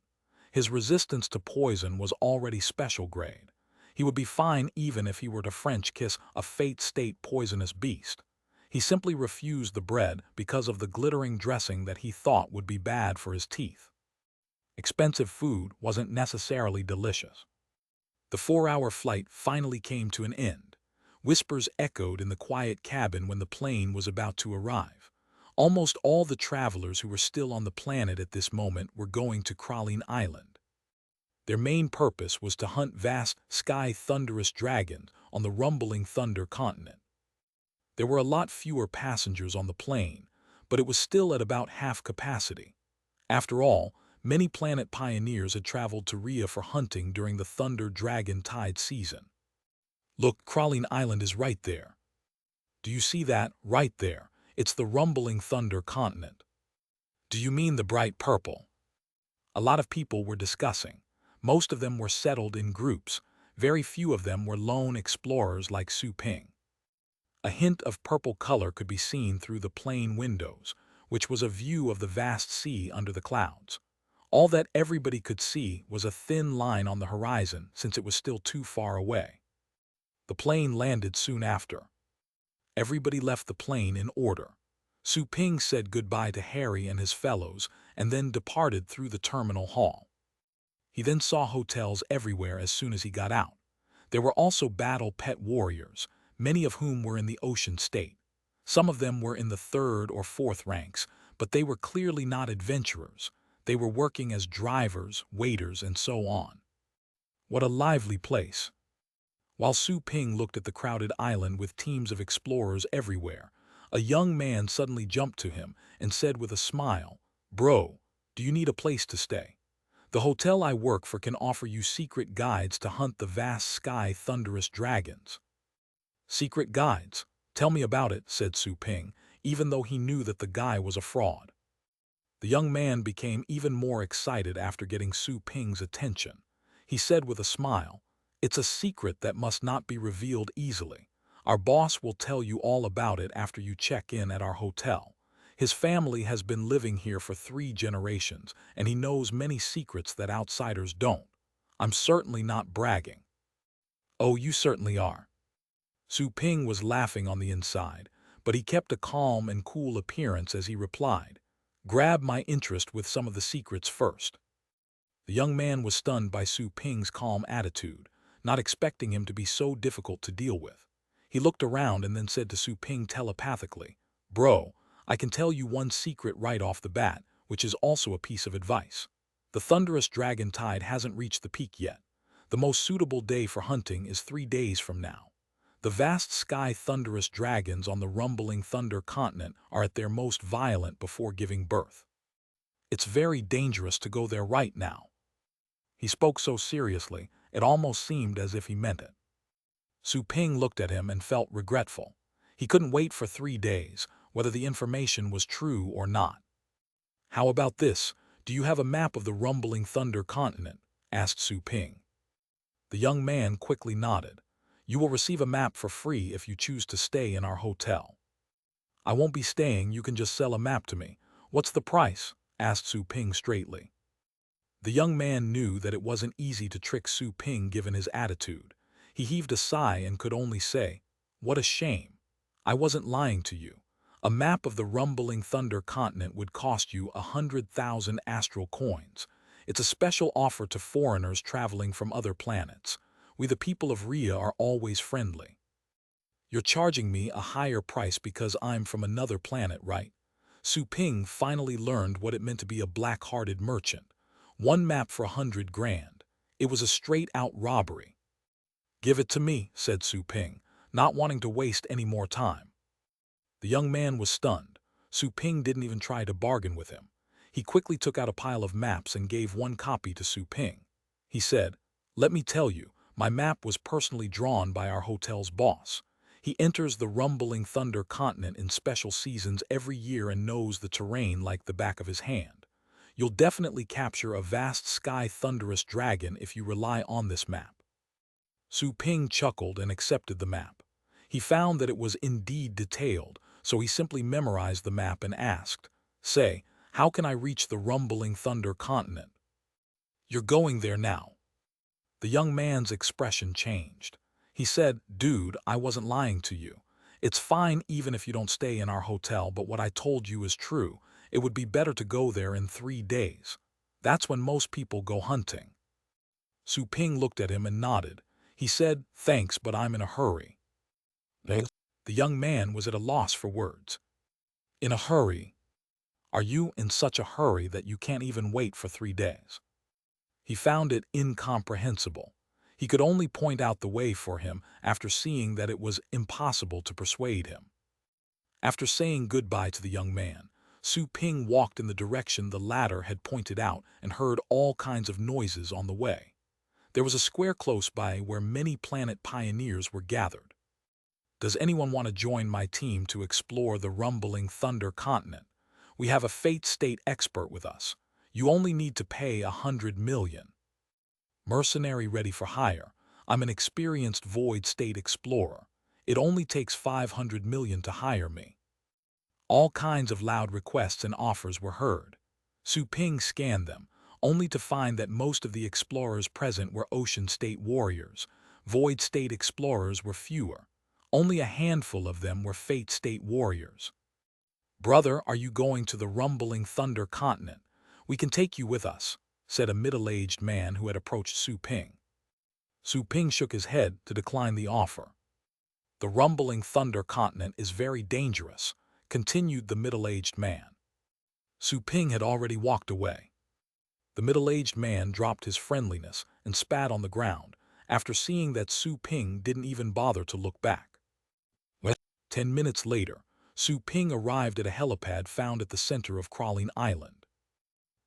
His resistance to poison was already special grade. He would be fine even if he were to French kiss a fate-state poisonous beast. He simply refused the bread because of the glittering dressing that he thought would be bad for his teeth. Expensive food wasn't necessarily delicious. The 4-hour flight finally came to an end. Whispers echoed in the quiet cabin when the plane was about to arrive. Almost all the travelers who were still on the planet at this moment were going to Crawling Island. Their main purpose was to hunt vast, sky-thunderous dragons on the rumbling Thunder continent. There were a lot fewer passengers on the plane, but it was still at about half capacity. After all, many planet pioneers had traveled to Rhea for hunting during the Thunder Dragon Tide season. Look, Crawling Island is right there. Do you see that? Right there. It's the rumbling Thunder continent. Do you mean the bright purple? A lot of people were discussing. Most of them were settled in groups. Very few of them were lone explorers like Su Ping. A hint of purple color could be seen through the plane windows, which was a view of the vast sea under the clouds. All that everybody could see was a thin line on the horizon since it was still too far away. The plane landed soon after. Everybody left the plane in order. Su Ping said goodbye to Harry and his fellows and then departed through the terminal hall. He then saw hotels everywhere as soon as he got out. There were also battle pet warriors, many of whom were in the ocean state. Some of them were in the 3rd or 4th ranks, but they were clearly not adventurers. They were working as drivers, waiters, and so on. What a lively place. While Su Ping looked at the crowded island with teams of explorers everywhere, a young man suddenly jumped to him and said with a smile, "Bro, do you need a place to stay? The hotel I work for can offer you secret guides to hunt the vast sky thunderous dragons." "Secret guides? Tell me about it," said Su Ping, even though he knew that the guy was a fraud. The young man became even more excited after getting Su Ping's attention. He said with a smile, "It's a secret that must not be revealed easily. Our boss will tell you all about it after you check in at our hotel." His family has been living here for 3 generations, and he knows many secrets that outsiders don't. I'm certainly not bragging. Oh, you certainly are. Su Ping was laughing on the inside, but he kept a calm and cool appearance as he replied, "Grab my interest with some of the secrets first." The young man was stunned by Su Ping's calm attitude, not expecting him to be so difficult to deal with. He looked around and then said to Su Ping telepathically, "Bro, I can tell you one secret right off the bat, which is also a piece of advice. The thunderous dragon tide hasn't reached the peak yet. The most suitable day for hunting is 3 days from now. The vast sky thunderous dragons on the rumbling thunder continent are at their most violent before giving birth. It's very dangerous to go there right now." He spoke so seriously, it almost seemed as if he meant it. Su Ping looked at him and felt regretful. He couldn't wait for 3 days, whether the information was true or not. "How about this? Do you have a map of the rumbling thunder continent?" asked Su Ping. The young man quickly nodded. "You will receive a map for free if you choose to stay in our hotel." "I won't be staying, you can just sell a map to me. What's the price?" asked Su Ping straightly. The young man knew that it wasn't easy to trick Su Ping given his attitude. He heaved a sigh and could only say, "What a shame. I wasn't lying to you. A map of the rumbling thunder continent would cost you 100,000 astral coins. It's a special offer to foreigners traveling from other planets. We the people of Rhea are always friendly." "You're charging me a higher price because I'm from another planet, right?" Su Ping finally learned what it meant to be a black-hearted merchant. One map for 100 grand. It was a straight-out robbery. "Give it to me," said Su Ping, not wanting to waste any more time. The young man was stunned. Su Ping didn't even try to bargain with him. He quickly took out a pile of maps and gave one copy to Su Ping. He said, "Let me tell you, my map was personally drawn by our hotel's boss. He enters the rumbling thunder continent in special seasons every year and knows the terrain like the back of his hand. You'll definitely capture a vast sky thunderous dragon if you rely on this map." Su Ping chuckled and accepted the map. He found that it was indeed detailed, so he simply memorized the map and asked, "Say, how can I reach the rumbling thunder continent?" "You're going there now." The young man's expression changed. He said, "Dude, I wasn't lying to you. It's fine even if you don't stay in our hotel, but what I told you is true. It would be better to go there in 3 days. That's when most people go hunting." Su Ping looked at him and nodded. He said, "Thanks, but I'm in a hurry." The young man was at a loss for words. "In a hurry? Are you in such a hurry that you can't even wait for 3 days?" He found it incomprehensible. He could only point out the way for him after seeing that it was impossible to persuade him. After saying goodbye to the young man, Su Ping walked in the direction the latter had pointed out and heard all kinds of noises on the way. There was a square close by where many planet pioneers were gathered. "Does anyone want to join my team to explore the rumbling thunder continent? We have a fate state expert with us. You only need to pay 100 million. Mercenary ready for hire. I'm an experienced void state explorer. It only takes 500 million to hire me." All kinds of loud requests and offers were heard. Su Ping scanned them, only to find that most of the explorers present were ocean state warriors. Void state explorers were fewer. Only a handful of them were fate state warriors. "Brother, are you going to the rumbling thunder continent? We can take you with us," said a middle-aged man who had approached Su Ping. Su Ping shook his head to decline the offer. "The rumbling thunder continent is very dangerous," continued the middle-aged man. Su Ping had already walked away. The middle-aged man dropped his friendliness and spat on the ground after seeing that Su Ping didn't even bother to look back. 10 minutes later, Su Ping arrived at a helipad found at the center of Crawling Island.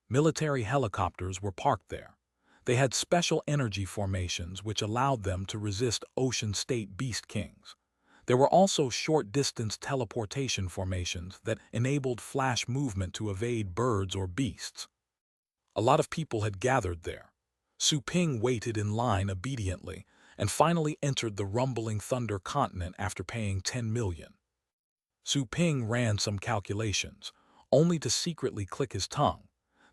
Military helicopters were parked there. They had special energy formations which allowed them to resist ocean state beast kings. There were also short-distance teleportation formations that enabled flash movement to evade birds or beasts. A lot of people had gathered there. Su Ping waited in line obediently and finally entered the rumbling thunder continent after paying 10 million. Su Ping ran some calculations. only to secretly click his tongue.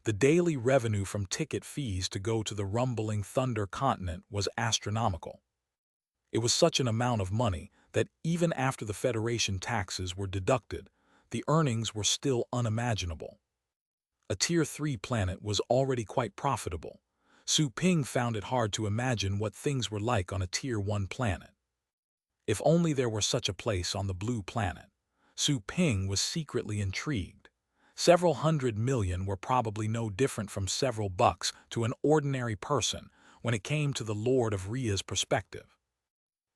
The daily revenue from ticket fees to go to the rumbling Thunder continent was astronomical. It was such an amount of money that even after the Federation taxes were deducted, the earnings were still unimaginable. A Tier 3 planet was already quite profitable. Su Ping found it hard to imagine what things were like on a Tier 1 planet. If only there were such a place on the blue planet. Su Ping was secretly intrigued. Several hundred million were probably no different from several bucks to an ordinary person when it came to the Lord of Ria's perspective.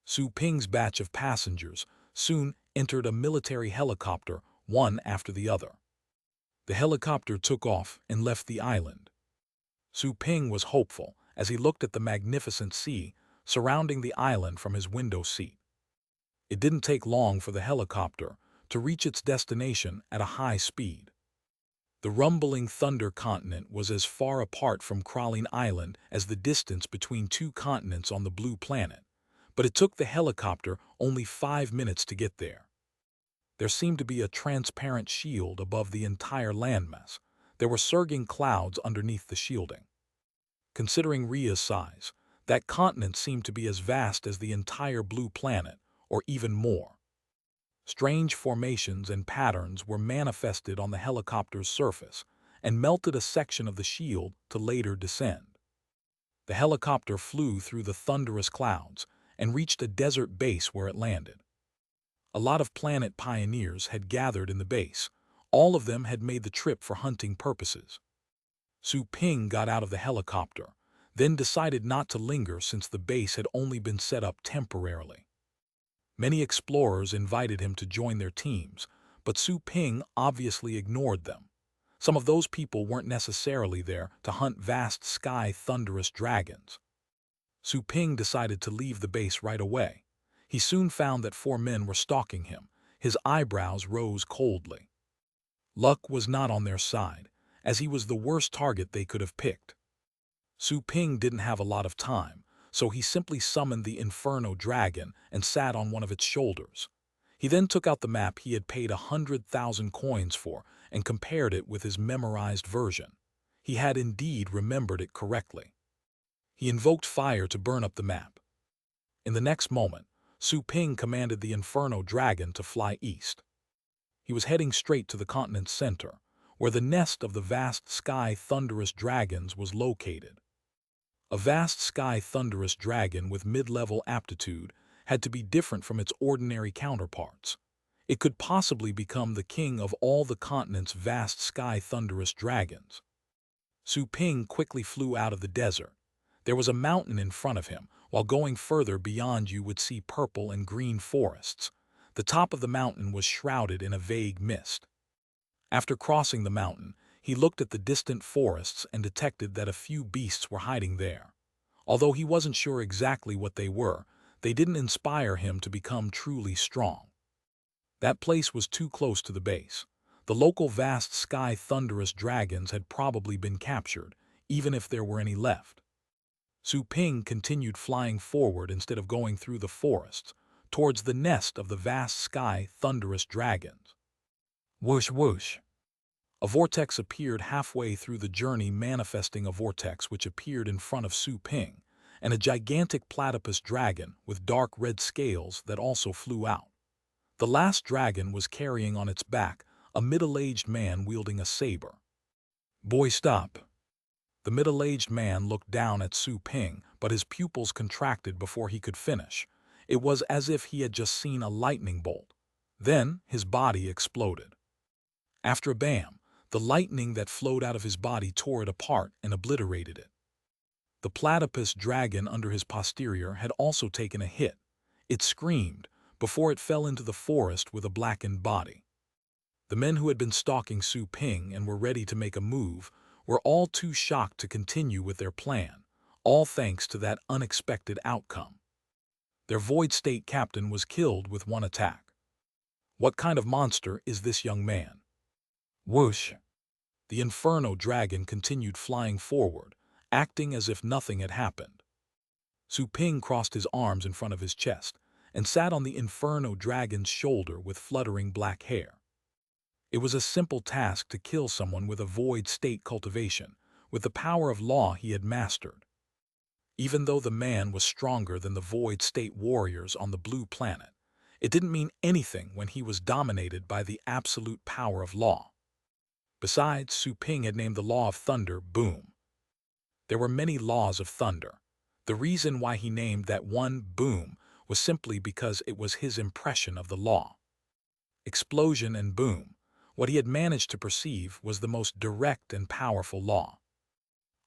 Su Ping's batch of passengers soon entered a military helicopter, one after the other. The helicopter took off and left the island. Su Ping was hopeful as he looked at the magnificent sea surrounding the island from his window seat. It didn't take long for the helicopter to reach its destination at a high speed. The rumbling Thunder continent was as far apart from Crawling Island as the distance between two continents on the blue planet, but it took the helicopter only 5 minutes to get there. There seemed to be a transparent shield above the entire landmass. There were surging clouds underneath the shielding. Considering Ria's size, that continent seemed to be as vast as the entire blue planet, or even more. Strange formations and patterns were manifested on the helicopter's surface and melted a section of the shield to later descend. The helicopter flew through the thunderous clouds and reached a desert base where it landed. A lot of planet pioneers had gathered in the base. All of them had made the trip for hunting purposes. Su Ping got out of the helicopter, then decided not to linger since the base had only been set up temporarily. Many explorers invited him to join their teams, but Su Ping obviously ignored them. Some of those people weren't necessarily there to hunt vast sky thunderous dragons. Su Ping decided to leave the base right away. He soon found that 4 men were stalking him. His eyebrows rose coldly. Luck was not on their side, as he was the worst target they could have picked. Su Ping didn't have a lot of time, so he simply summoned the Inferno Dragon and sat on one of its shoulders. He then took out the map he had paid 100,000 coins for and compared it with his memorized version. He had indeed remembered it correctly. He invoked fire to burn up the map. In the next moment, Su Ping commanded the Inferno Dragon to fly east. He was heading straight to the continent's center, where the nest of the vast sky thunderous dragons was located. A vast sky thunderous dragon with mid-level aptitude had to be different from its ordinary counterparts. It could possibly become the king of all the continent's vast sky thunderous dragons. Su Ping quickly flew out of the desert. There was a mountain in front of him, while going further beyond you would see purple and green forests. The top of the mountain was shrouded in a vague mist. After crossing the mountain, he looked at the distant forests and detected that a few beasts were hiding there. Although he wasn't sure exactly what they were, they didn't inspire him to become truly strong. That place was too close to the base. The local vast sky thunderous dragons had probably been captured, even if there were any left. Su Ping continued flying forward instead of going through the forests, towards the nest of the vast sky thunderous dragons. Whoosh whoosh. A vortex appeared halfway through the journey, manifesting a vortex which appeared in front of Su Ping, and a gigantic platypus dragon with dark red scales that also flew out. The last dragon was carrying on its back a middle-aged man wielding a saber. "Boy, stop." The middle-aged man looked down at Su Ping, but his pupils contracted before he could finish. It was as if he had just seen a lightning bolt. Then his body exploded. After a bam, the lightning that flowed out of his body tore it apart and obliterated it. The platypus dragon under his posterior had also taken a hit. It screamed before it fell into the forest with a blackened body. The men who had been stalking Su Ping and were ready to make a move were all too shocked to continue with their plan, all thanks to that unexpected outcome. Their Void State captain was killed with one attack. What kind of monster is this young man? Whoosh! The Inferno Dragon continued flying forward, acting as if nothing had happened. Su Ping crossed his arms in front of his chest and sat on the Inferno Dragon's shoulder with fluttering black hair. It was a simple task to kill someone with a void state cultivation, with the power of law he had mastered. Even though the man was stronger than the void state warriors on the blue planet, it didn't mean anything when he was dominated by the absolute power of law. Besides, Su Ping had named the law of thunder Boom. There were many laws of thunder. The reason why he named that one Boom was simply because it was his impression of the law. Explosion and boom, what he had managed to perceive was the most direct and powerful law.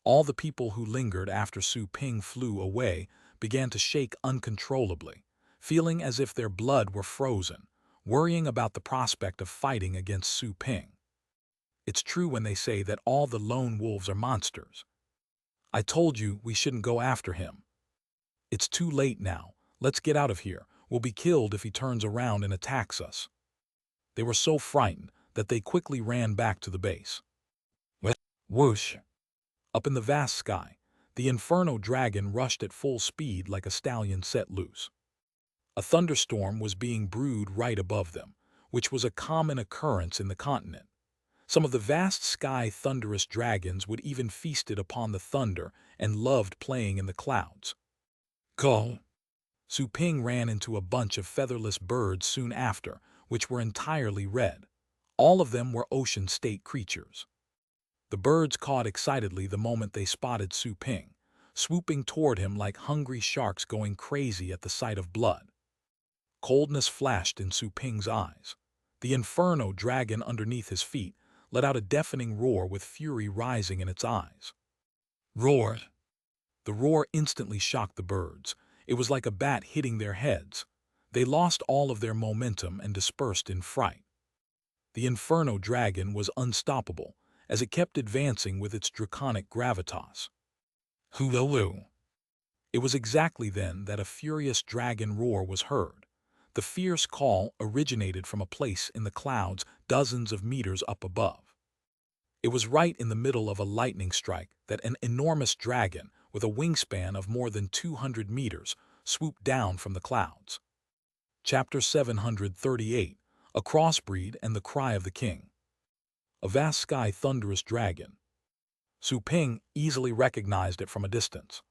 All the people who lingered after Su Ping flew away began to shake uncontrollably, feeling as if their blood were frozen, worrying about the prospect of fighting against Su Ping. It's true when they say that all the lone wolves are monsters. I told you we shouldn't go after him. It's too late now. Let's get out of here. We'll be killed if he turns around and attacks us. They were so frightened that they quickly ran back to the base. Whoosh! Up in the vast sky, the Inferno dragon rushed at full speed like a stallion set loose. A thunderstorm was being brewed right above them, which was a common occurrence in the continent. Some of the vast sky thunderous dragons would even feasted upon the thunder and loved playing in the clouds. Go! Su Ping ran into a bunch of featherless birds soon after, which were entirely red. All of them were ocean state creatures. The birds cawed excitedly the moment they spotted Su Ping, swooping toward him like hungry sharks going crazy at the sight of blood. Coldness flashed in Su Ping's eyes. The Inferno dragon underneath his feet let out a deafening roar with fury rising in its eyes. Roar! The roar instantly shocked the birds. It was like a bat hitting their heads. They lost all of their momentum and dispersed in fright. The Inferno dragon was unstoppable, as it kept advancing with its draconic gravitas. Hulu! It was exactly then that a furious dragon roar was heard. The fierce call originated from a place in the clouds dozens of meters up above. It was right in the middle of a lightning strike that an enormous dragon, with a wingspan of more than 200 meters, swooped down from the clouds. Chapter 738, A Crossbreed and the Cry of the King. A vast sky thunderous dragon. Su Ping easily recognized it from a distance.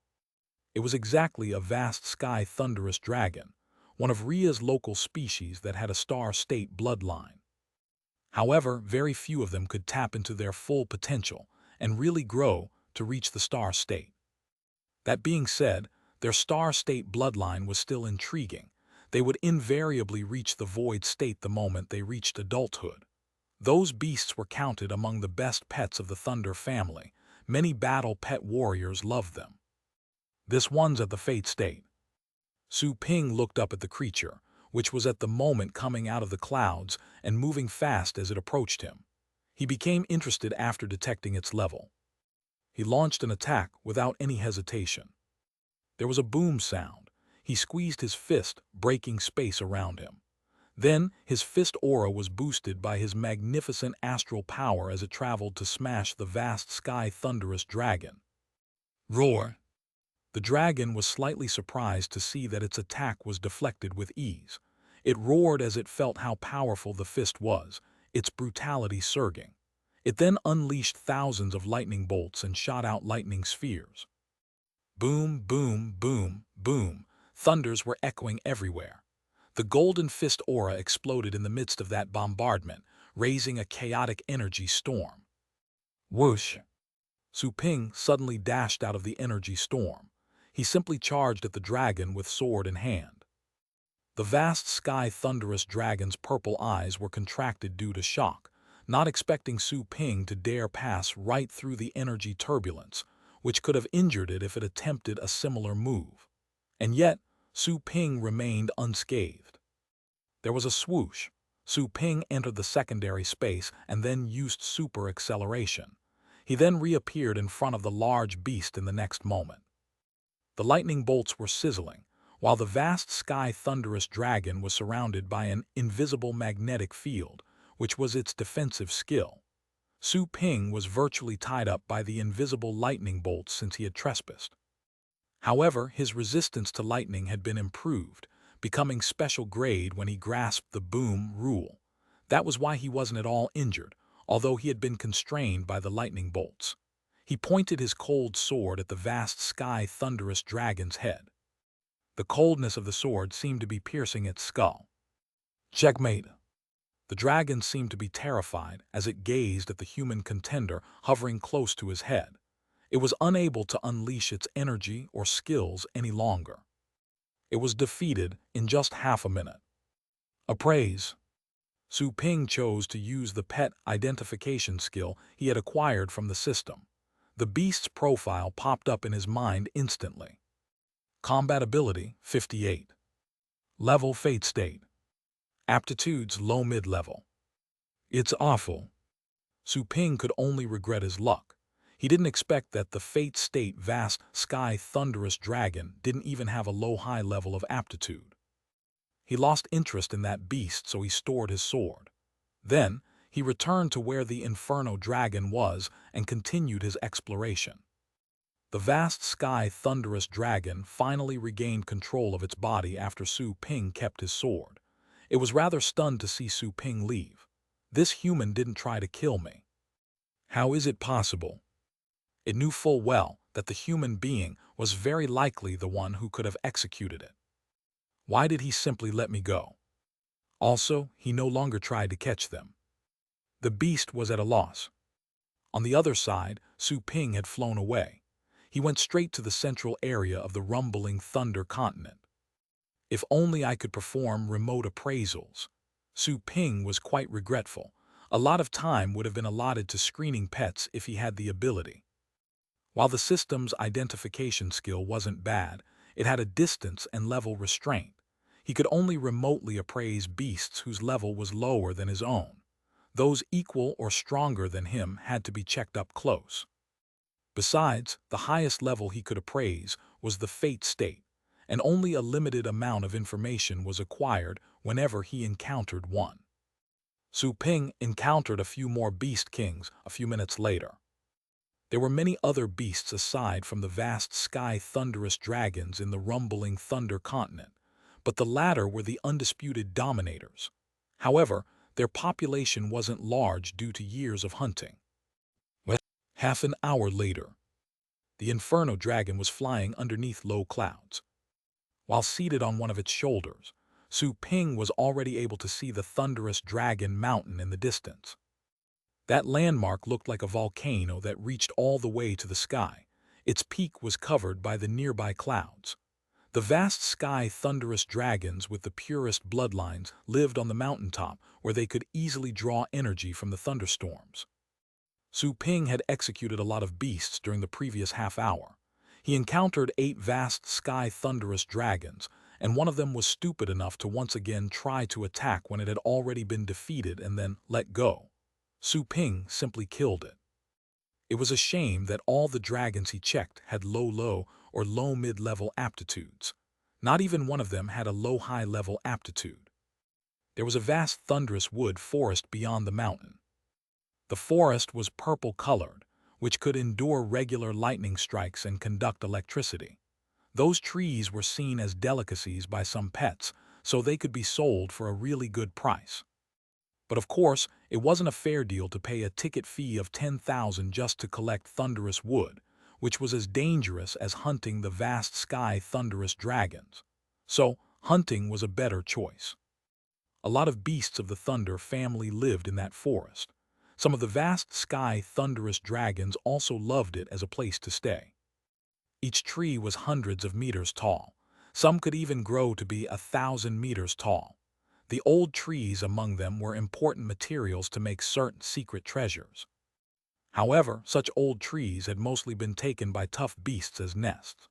It was exactly a vast sky thunderous dragon, one of Ria's local species that had a star state bloodline. However, very few of them could tap into their full potential and really grow to reach the star state. That being said, their star state bloodline was still intriguing. They would invariably reach the void state the moment they reached adulthood. Those beasts were counted among the best pets of the Thunder family. Many battle pet warriors loved them. This one's at the fate state. Su Ping looked up at the creature, which was at the moment coming out of the clouds and moving fast as it approached him. He became interested after detecting its level. He launched an attack without any hesitation. There was a boom sound. He squeezed his fist, breaking space around him. Then, his fist aura was boosted by his magnificent astral power as it traveled to smash the vast sky thunderous dragon. Roar! The dragon was slightly surprised to see that its attack was deflected with ease. It roared as it felt how powerful the fist was, its brutality surging. It then unleashed thousands of lightning bolts and shot out lightning spheres. Boom, boom, boom, boom. Thunders were echoing everywhere. The golden fist aura exploded in the midst of that bombardment, raising a chaotic energy storm. Whoosh! Su Ping suddenly dashed out of the energy storm. He simply charged at the dragon with sword in hand. The vast sky thunderous dragon's purple eyes were contracted due to shock, not expecting Su Ping to dare pass right through the energy turbulence, which could have injured it if it attempted a similar move. And yet, Su Ping remained unscathed. There was a swoosh. Su Ping entered the secondary space and then used super acceleration. He then reappeared in front of the large beast in the next moment. The lightning bolts were sizzling, while the vast sky thunderous dragon was surrounded by an invisible magnetic field, which was its defensive skill. Su Ping was virtually tied up by the invisible lightning bolts since he had trespassed. However, his resistance to lightning had been improved, becoming special grade when he grasped the boom rule. That was why he wasn't at all injured, although he had been constrained by the lightning bolts. He pointed his cold sword at the vast sky thunderous dragon's head. The coldness of the sword seemed to be piercing its skull. Checkmate. The dragon seemed to be terrified as it gazed at the human contender hovering close to his head. It was unable to unleash its energy or skills any longer. It was defeated in just half a minute. Appraise. Su Ping chose to use the pet identification skill he had acquired from the system. The beast's profile popped up in his mind instantly. Combat ability, 58. Level Fate State. Aptitudes low mid-level. It's awful. Su Ping could only regret his luck. He didn't expect that the Fate State vast sky thunderous dragon didn't even have a low-high level of aptitude. He lost interest in that beast, so he stored his sword. Then, he returned to where the Inferno dragon was and continued his exploration. The vast sky thunderous dragon finally regained control of its body after Su Ping kept his sword. It was rather stunned to see Su Ping leave. This human didn't try to kill me. How is it possible? It knew full well that the human being was very likely the one who could have executed it. Why did he simply let me go? Also, he no longer tried to catch them. The beast was at a loss. On the other side, Su Ping had flown away. He went straight to the central area of the rumbling thunder continent. If only I could perform remote appraisals. Su Ping was quite regretful. A lot of time would have been allotted to screening pets if he had the ability. While the system's identification skill wasn't bad, it had a distance and level restraint. He could only remotely appraise beasts whose level was lower than his own. Those equal or stronger than him had to be checked up close. Besides, the highest level he could appraise was the Fate State, and only a limited amount of information was acquired whenever he encountered one. Su Ping encountered a few more Beast Kings a few minutes later. There were many other beasts aside from the vast sky thunderous dragons in the rumbling thunder continent, but the latter were the undisputed dominators. However, their population wasn't large due to years of hunting. Half an hour later, the Inferno dragon was flying underneath low clouds. While seated on one of its shoulders, Su Ping was already able to see the thunderous dragon mountain in the distance. That landmark looked like a volcano that reached all the way to the sky. Its peak was covered by the nearby clouds. The vast sky thunderous dragons with the purest bloodlines lived on the mountaintop where they could easily draw energy from the thunderstorms. Su Ping had executed a lot of beasts during the previous half hour. He encountered 8 vast sky thunderous dragons, and one of them was stupid enough to once again try to attack when it had already been defeated and then let go. Su Ping simply killed it. It was a shame that all the dragons he checked had low or low mid-level aptitudes. Not even one of them had a low-high level aptitude. There was a vast thunderous wood forest beyond the mountain. The forest was purple-colored, which could endure regular lightning strikes and conduct electricity. Those trees were seen as delicacies by some pets, so they could be sold for a really good price. But of course, it wasn't a fair deal to pay a ticket fee of 10,000 just to collect thunderous wood, which was as dangerous as hunting the vast sky thunderous dragons. So, hunting was a better choice. A lot of beasts of the thunder family lived in that forest. Some of the vast sky thunderous dragons also loved it as a place to stay. Each tree was hundreds of meters tall. Some could even grow to be 1,000 meters tall. The old trees among them were important materials to make certain secret treasures. However, such old trees had mostly been taken by tough beasts as nests.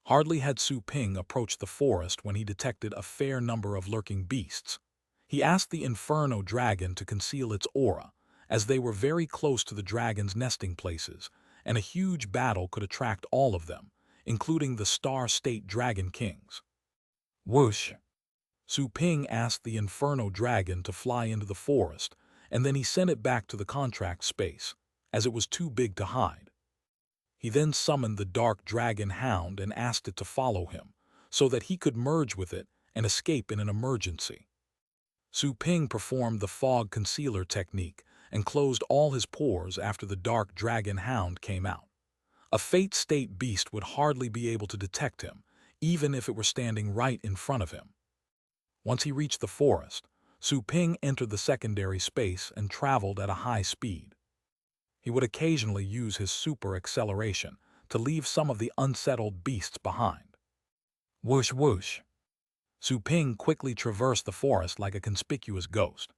Hardly had Su Ping approached the forest when he detected a fair number of lurking beasts. He asked the Inferno dragon to conceal its aura, as they were very close to the dragon's nesting places, and a huge battle could attract all of them, including the Star State Dragon Kings. Whoosh! Su Ping asked the Inferno dragon to fly into the forest, and then he sent it back to the contract space, as it was too big to hide. He then summoned the Dark Dragon Hound and asked it to follow him, so that he could merge with it and escape in an emergency. Su Ping performed the fog concealer technique and closed all his pores after the dark dragon hound came out. A fate state beast would hardly be able to detect him, even if it were standing right in front of him. Once he reached the forest, Su Ping entered the secondary space and traveled at a high speed. He would occasionally use his super acceleration to leave some of the unsettled beasts behind. Whoosh whoosh. Su Ping quickly traversed the forest like a conspicuous ghost.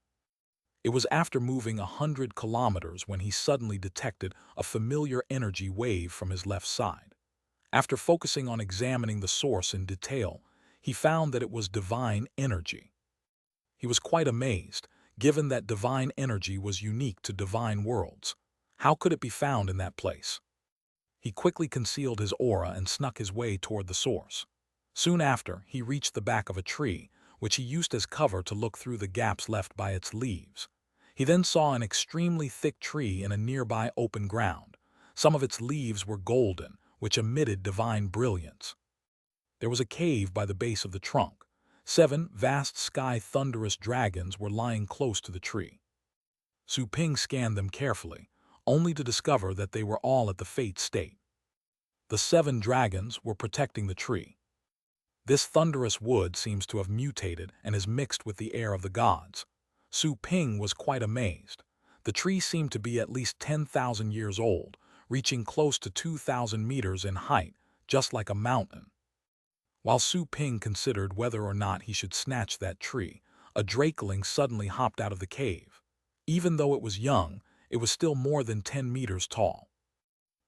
It was after moving 100 kilometers when he suddenly detected a familiar energy wave from his left side. After focusing on examining the source in detail, he found that it was divine energy. He was quite amazed, given that divine energy was unique to divine worlds. How could it be found in that place? He quickly concealed his aura and snuck his way toward the source. Soon after, he reached the back of a tree, which he used as cover to look through the gaps left by its leaves. He then saw an extremely thick tree in a nearby open ground. Some of its leaves were golden, which emitted divine brilliance. There was a cave by the base of the trunk. 7 vast sky thunderous dragons were lying close to the tree. Su Ping scanned them carefully, only to discover that they were all at the fate state. The 7 dragons were protecting the tree. This thunderous wood seems to have mutated and is mixed with the air of the gods. Su Ping was quite amazed. The tree seemed to be at least 10,000 years old, reaching close to 2,000 meters in height, just like a mountain. While Su Ping considered whether or not he should snatch that tree, a drakeling suddenly hopped out of the cave. Even though it was young, it was still more than 10 meters tall.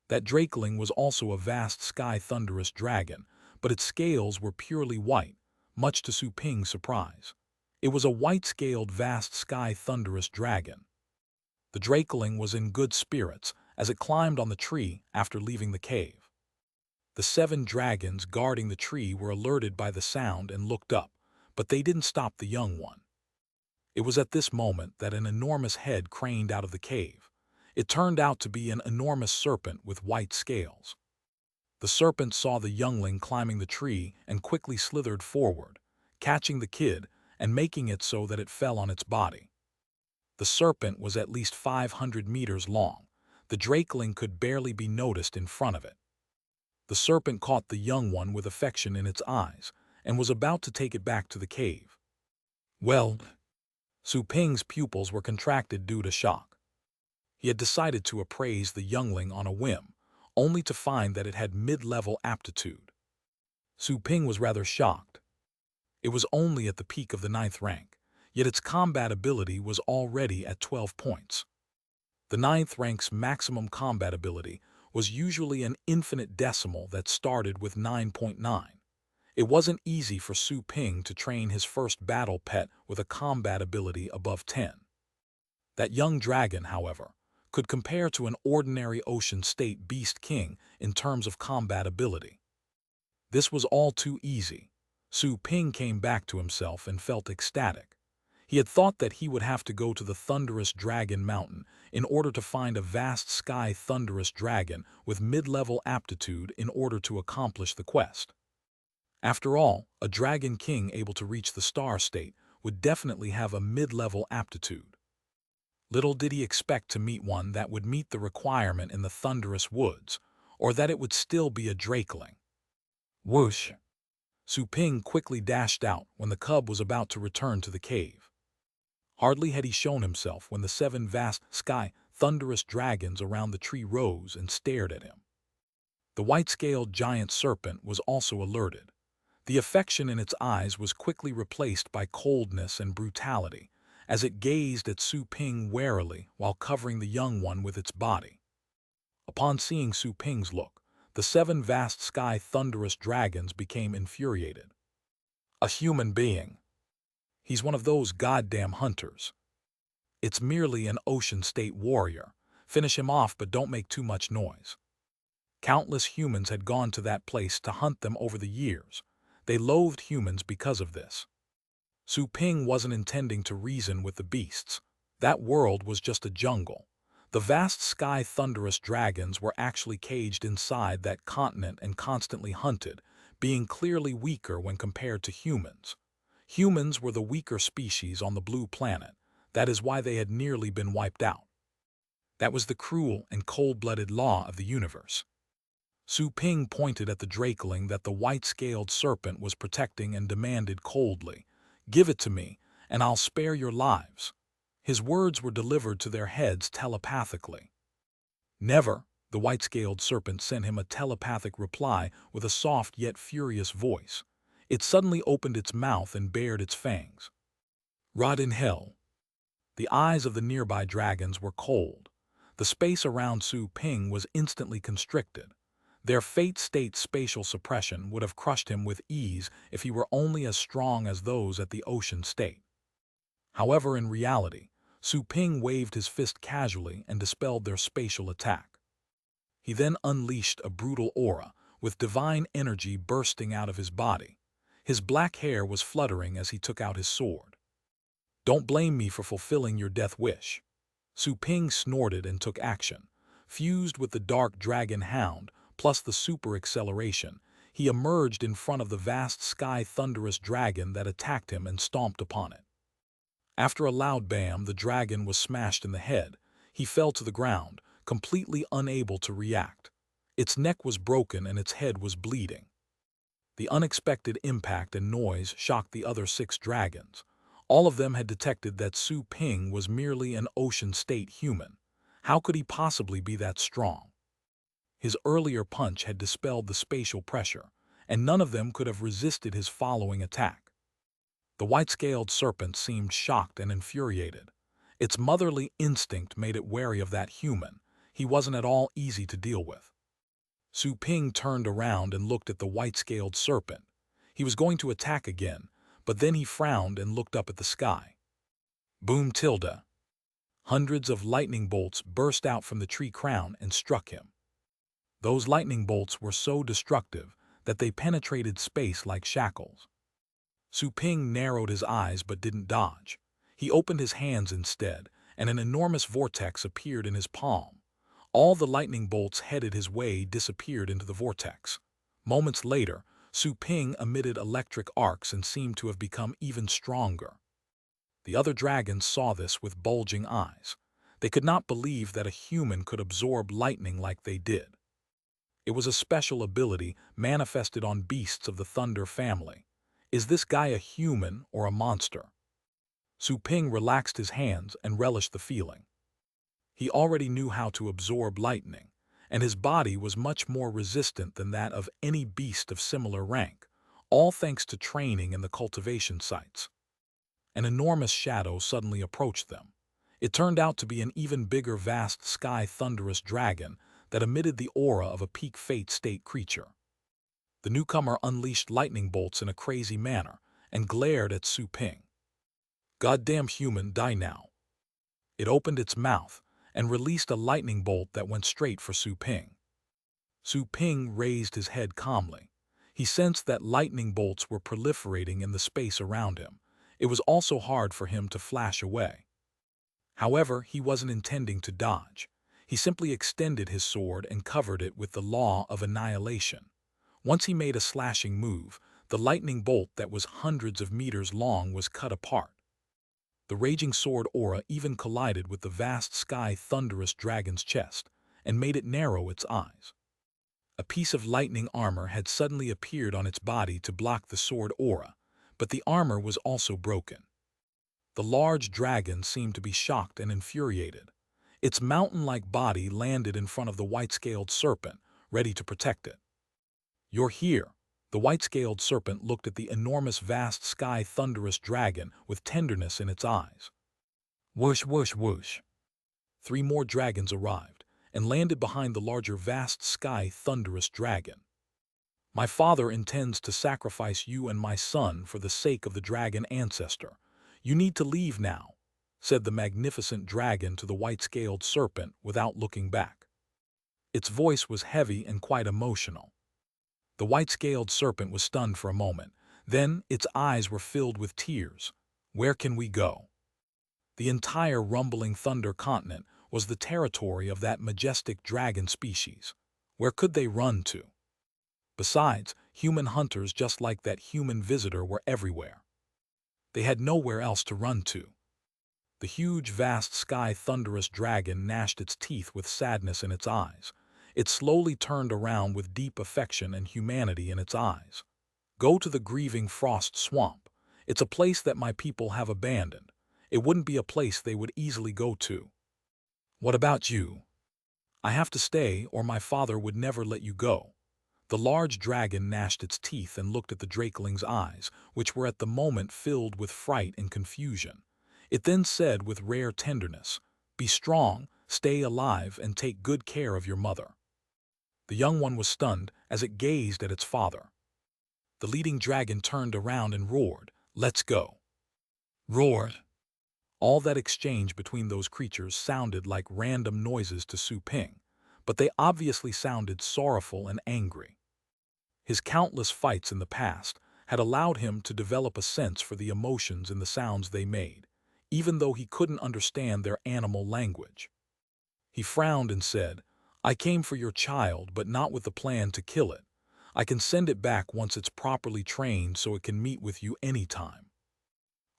That drakeling was also a vast sky thunderous dragon, but its scales were purely white, much to Su Ping's surprise. It was a white-scaled vast sky thunderous dragon. The drakeling was in good spirits as it climbed on the tree after leaving the cave. The 7 dragons guarding the tree were alerted by the sound and looked up, but they didn't stop the young one. It was at this moment that an enormous head craned out of the cave. It turned out to be an enormous serpent with white scales. The serpent saw the youngling climbing the tree and quickly slithered forward, catching the kid and making it so that it fell on its body. The serpent was at least 500 meters long. The drakeling could barely be noticed in front of it. The serpent caught the young one with affection in its eyes and was about to take it back to the cave. Well, Su Ping's pupils were contracted due to shock. He had decided to appraise the youngling on a whim, only to find that it had mid-level aptitude. Su Ping was rather shocked. It was only at the peak of the 9th rank, yet its combat ability was already at 12 points. The 9th rank's maximum combat ability was usually an infinite decimal that started with 9.9. It wasn't easy for Su Ping to train his first battle pet with a combat ability above 10. That young dragon, however, could compare to an ordinary ocean state beast king in terms of combat ability. This was all too easy. Su Ping came back to himself and felt ecstatic. He had thought that he would have to go to the thunderous dragon mountain in order to find a vast sky thunderous dragon with mid-level aptitude in order to accomplish the quest. After all, a dragon king able to reach the star state would definitely have a mid-level aptitude. Little did he expect to meet one that would meet the requirement in the thunderous woods, or that it would still be a drakeling. Whoosh! Su Ping quickly dashed out when the cub was about to return to the cave. Hardly had he shown himself when the 7 vast sky thunderous dragons around the tree rose and stared at him. The white-scaled giant serpent was also alerted. The affection in its eyes was quickly replaced by coldness and brutality, as it gazed at Su Ping warily while covering the young one with its body. Upon seeing Su Ping's look, the 7 vast sky thunderous dragons became infuriated. A human being. He's one of those goddamn hunters. It's merely an ocean state warrior. Finish him off, but don't make too much noise. Countless humans had gone to that place to hunt them over the years. They loathed humans because of this. Su Ping wasn't intending to reason with the beasts. That world was just a jungle. The vast sky thunderous dragons were actually caged inside that continent and constantly hunted, being clearly weaker when compared to humans. Humans were the weaker species on the blue planet. That is why they had nearly been wiped out. That was the cruel and cold-blooded law of the universe. Su Ping pointed at the drakeling that the white-scaled serpent was protecting and demanded coldly, "Give it to me, and I'll spare your lives." His words were delivered to their heads telepathically. "Never," the white-scaled serpent sent him a telepathic reply with a soft yet furious voice. It suddenly opened its mouth and bared its fangs. "Rot in hell." The eyes of the nearby dragons were cold. The space around Su Ping was instantly constricted. Their fate-state spatial suppression would have crushed him with ease if he were only as strong as those at the ocean state. However, in reality, Su Ping waved his fist casually and dispelled their spatial attack. He then unleashed a brutal aura, with divine energy bursting out of his body. His black hair was fluttering as he took out his sword. "Don't blame me for fulfilling your death wish." Su Ping snorted and took action. Fused with the dark dragon hound, plus the super acceleration, he emerged in front of the vast sky thunderous dragon that attacked him and stomped upon it. After a loud bam, the dragon was smashed in the head. He fell to the ground, completely unable to react. Its neck was broken and its head was bleeding. The unexpected impact and noise shocked the other 6 dragons. All of them had detected that Su Ping was merely an ocean-state human. How could he possibly be that strong? His earlier punch had dispelled the spatial pressure, and none of them could have resisted his following attack. The white-scaled serpent seemed shocked and infuriated. Its motherly instinct made it wary of that human. He wasn't at all easy to deal with. Su Ping turned around and looked at the white-scaled serpent. He was going to attack again, but then he frowned and looked up at the sky. Boom tilde. Hundreds of lightning bolts burst out from the tree crown and struck him. Those lightning bolts were so destructive that they penetrated space like shackles. Su Ping narrowed his eyes but didn't dodge. He opened his hands instead, and an enormous vortex appeared in his palm. All the lightning bolts headed his way disappeared into the vortex. Moments later, Su Ping emitted electric arcs and seemed to have become even stronger. The other dragons saw this with bulging eyes. They could not believe that a human could absorb lightning like they did. It was a special ability manifested on beasts of the Thunder family. Is this guy a human or a monster? Su Ping relaxed his hands and relished the feeling. He already knew how to absorb lightning, and his body was much more resistant than that of any beast of similar rank, all thanks to training in the cultivation sites. An enormous shadow suddenly approached them. It turned out to be an even bigger vast sky thunderous dragon that emitted the aura of a peak fate state creature. The newcomer unleashed lightning bolts in a crazy manner and glared at Su Ping. "Goddamn human, die now." It opened its mouth and released a lightning bolt that went straight for Su Ping. Su Ping raised his head calmly. He sensed that lightning bolts were proliferating in the space around him. It was also hard for him to flash away. However, he wasn't intending to dodge. He simply extended his sword and covered it with the law of annihilation. Once he made a slashing move, the lightning bolt that was hundreds of meters long was cut apart. The raging sword aura even collided with the vast sky thunderous dragon's chest and made it narrow its eyes. A piece of lightning armor had suddenly appeared on its body to block the sword aura, but the armor was also broken. The large dragon seemed to be shocked and infuriated. Its mountain-like body landed in front of the white-scaled serpent, ready to protect it. "You're here." The white-scaled serpent looked at the enormous vast sky thunderous dragon with tenderness in its eyes. Whoosh, whoosh, whoosh. 3 more dragons arrived and landed behind the larger vast sky thunderous dragon. "My father intends to sacrifice you and my son for the sake of the dragon ancestor. You need to leave now," said the magnificent dragon to the white-scaled serpent without looking back. Its voice was heavy and quite emotional. The white-scaled serpent was stunned for a moment. Then its eyes were filled with tears. "Where can we go?" The entire rumbling thunder continent was the territory of that majestic dragon species. Where could they run to? Besides, human hunters just like that human visitor were everywhere. They had nowhere else to run to. The huge, vast sky thunderous dragon gnashed its teeth with sadness in its eyes. It slowly turned around with deep affection and humanity in its eyes. Go to the grieving frost swamp. It's a place that my people have abandoned. It wouldn't be a place they would easily go to. What about you? I have to stay, or my father would never let you go. The large dragon gnashed its teeth and looked at the drakeling's eyes, which were at the moment filled with fright and confusion. It then said with rare tenderness, "Be strong, stay alive, and take good care of your mother." The young one was stunned as it gazed at its father. The leading dragon turned around and roared, "Let's go." Roared. All that exchange between those creatures sounded like random noises to Su Ping, but they obviously sounded sorrowful and angry. His countless fights in the past had allowed him to develop a sense for the emotions in the sounds they made, even though he couldn't understand their animal language. He frowned and said, "I came for your child, but not with the plan to kill it. I can send it back once it's properly trained so it can meet with you anytime."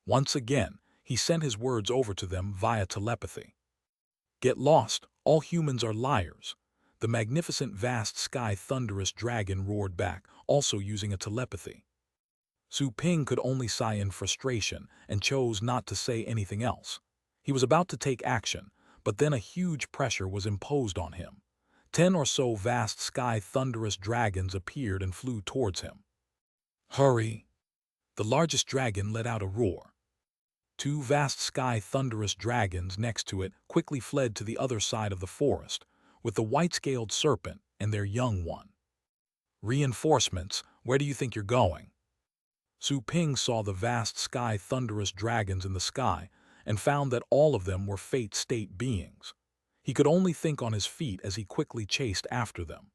Once again, he sent his words over to them via telepathy. "Get lost, all humans are liars." The magnificent vast sky thunderous dragon roared back, also using a telepathy. Su Ping could only sigh in frustration and chose not to say anything else. He was about to take action, but then a huge pressure was imposed on him. 10 or so vast sky thunderous dragons appeared and flew towards him. "Hurry!" The largest dragon let out a roar. 2 vast sky thunderous dragons next to it quickly fled to the other side of the forest, with the white-scaled serpent and their young one. "Reinforcements, where do you think you're going?" Su Ping saw the vast sky thunderous dragons in the sky and found that all of them were fate state beings. He could only think on his feet as he quickly chased after them.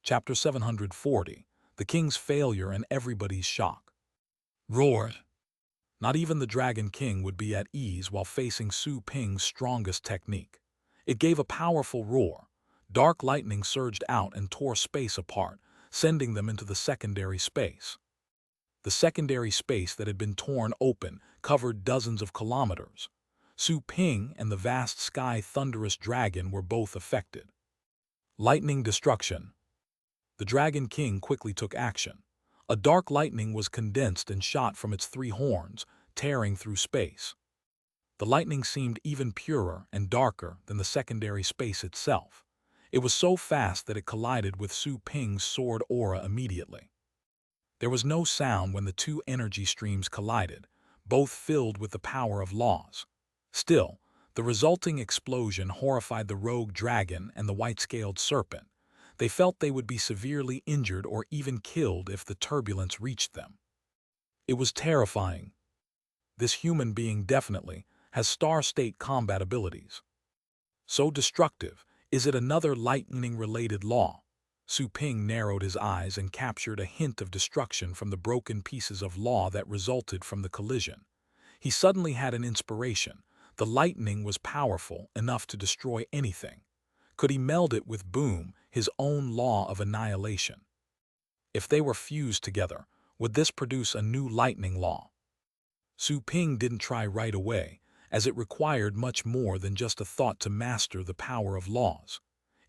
Chapter 740, The King's Failure and Everybody's Shock. Roared. Not even the Dragon King would be at ease while facing Su Ping's strongest technique. It gave a powerful roar. Dark lightning surged out and tore space apart, sending them into the secondary space. The secondary space that had been torn open covered dozens of kilometers. Su Ping and the vast sky thunderous dragon were both affected. Lightning destruction. The Dragon King quickly took action. A dark lightning was condensed and shot from its 3 horns, tearing through space. The lightning seemed even purer and darker than the secondary space itself. It was so fast that it collided with Su Ping's sword aura immediately. There was no sound when the 2 energy streams collided, both filled with the power of laws. Still, the resulting explosion horrified the rogue dragon and the white-scaled serpent. They felt they would be severely injured or even killed if the turbulence reached them. It was terrifying. This human being definitely has star-state combat abilities. So destructive, is it another lightning-related law? Su Ping narrowed his eyes and captured a hint of destruction from the broken pieces of law that resulted from the collision. He suddenly had an inspiration. The lightning was powerful enough to destroy anything. Could he meld it with Boom, his own law of annihilation? If they were fused together, would this produce a new lightning law? Su Ping didn't try right away, as it required much more than just a thought to master the power of laws.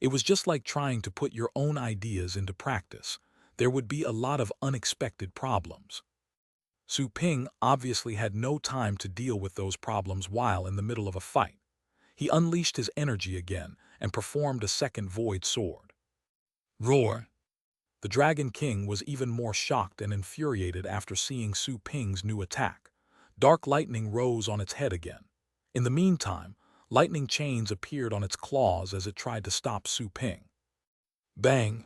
It was just like trying to put your own ideas into practice. There would be a lot of unexpected problems. Su Ping obviously had no time to deal with those problems while in the middle of a fight. He unleashed his energy again and performed a second void sword. Roar! The Dragon King was even more shocked and infuriated after seeing Su Ping's new attack. Dark lightning rose on its head again. In the meantime, lightning chains appeared on its claws as it tried to stop Su Ping. Bang!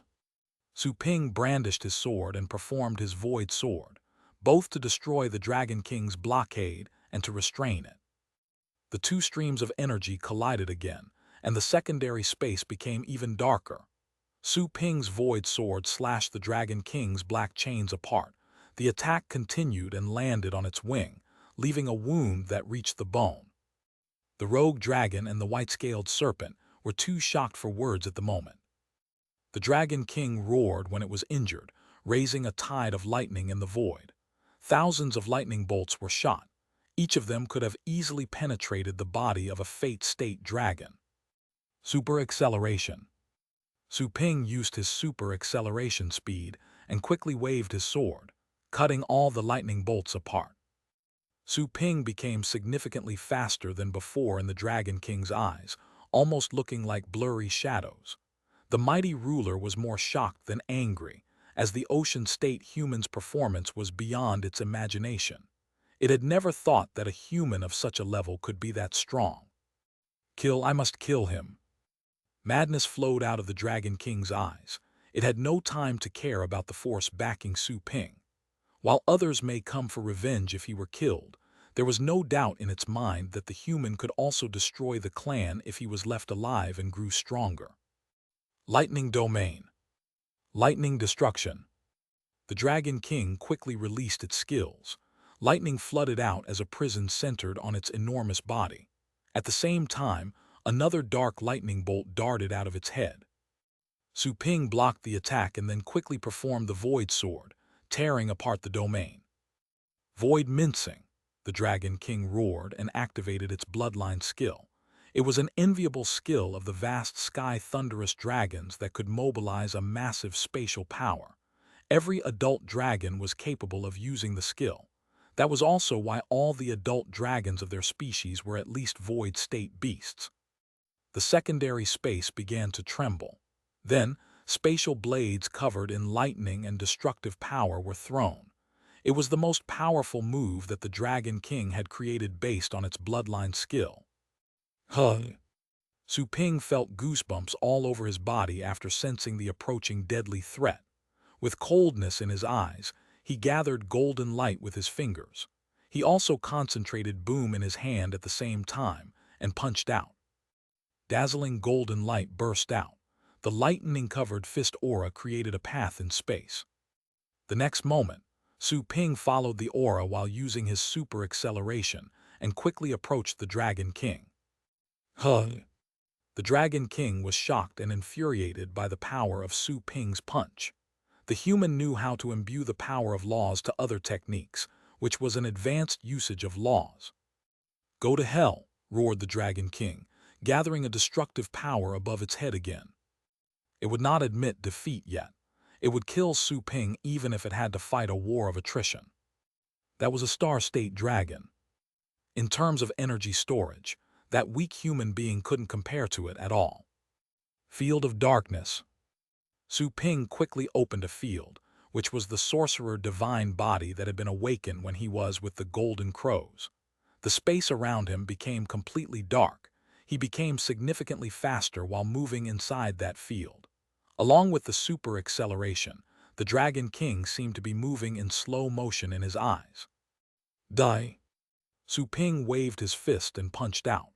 Su Ping brandished his sword and performed his void sword, both to destroy the Dragon King's blockade and to restrain it. The 2 streams of energy collided again, and the secondary space became even darker. Su Ping's void sword slashed the Dragon King's black chains apart. The attack continued and landed on its wing, leaving a wound that reached the bone. The rogue dragon and the white-scaled serpent were too shocked for words at the moment. The Dragon King roared when it was injured, raising a tide of lightning in the void. Thousands of lightning bolts were shot. Each of them could have easily penetrated the body of a fate-state dragon. Super acceleration. Su Ping used his super acceleration speed and quickly waved his sword, cutting all the lightning bolts apart. Su Ping became significantly faster than before in the Dragon King's eyes, almost looking like blurry shadows. The mighty ruler was more shocked than angry, as the Ocean State human's performance was beyond its imagination. It had never thought that a human of such a level could be that strong. I must kill him. Madness flowed out of the Dragon King's eyes. It had no time to care about the force backing Su Ping. While others may come for revenge if he were killed, there was no doubt in its mind that the human could also destroy the clan if he was left alive and grew stronger. Lightning Domain. Lightning Destruction. The Dragon King quickly released its skills. Lightning flooded out as a prison centered on its enormous body. At the same time, another dark lightning bolt darted out of its head. Su Ping blocked the attack and then quickly performed the Void Sword, tearing apart the domain. Void Mincing. The Dragon King roared and activated its bloodline skill. It was an enviable skill of the vast sky thunderous dragons that could mobilize a massive spatial power. Every adult dragon was capable of using the skill. That was also why all the adult dragons of their species were at least void state beasts. The secondary space began to tremble. Then, spatial blades covered in lightning and destructive power were thrown. It was the most powerful move that the Dragon King had created based on its bloodline skill. Su Ping felt goosebumps all over his body after sensing the approaching deadly threat. With coldness in his eyes, he gathered golden light with his fingers. He also concentrated boom in his hand at the same time and punched out. Dazzling golden light burst out. The lightning-covered fist aura created a path in space. The next moment, Su Ping followed the aura while using his super acceleration and quickly approached the Dragon King. The Dragon King was shocked and infuriated by the power of Su Ping's punch. The human knew how to imbue the power of laws to other techniques, which was an advanced usage of laws. "Go to hell," roared the Dragon King, gathering a destructive power above its head again. It would not admit defeat yet. It would kill Su Ping even if it had to fight a war of attrition. That was a star-state dragon. In terms of energy storage, that weak human being couldn't compare to it at all. Field of Darkness. Su Ping quickly opened a field, which was the sorcerer divine body that had been awakened when he was with the Golden Crows. The space around him became completely dark. He became significantly faster while moving inside that field. Along with the super acceleration, the Dragon King seemed to be moving in slow motion in his eyes. Die! Su Ping waved his fist and punched out.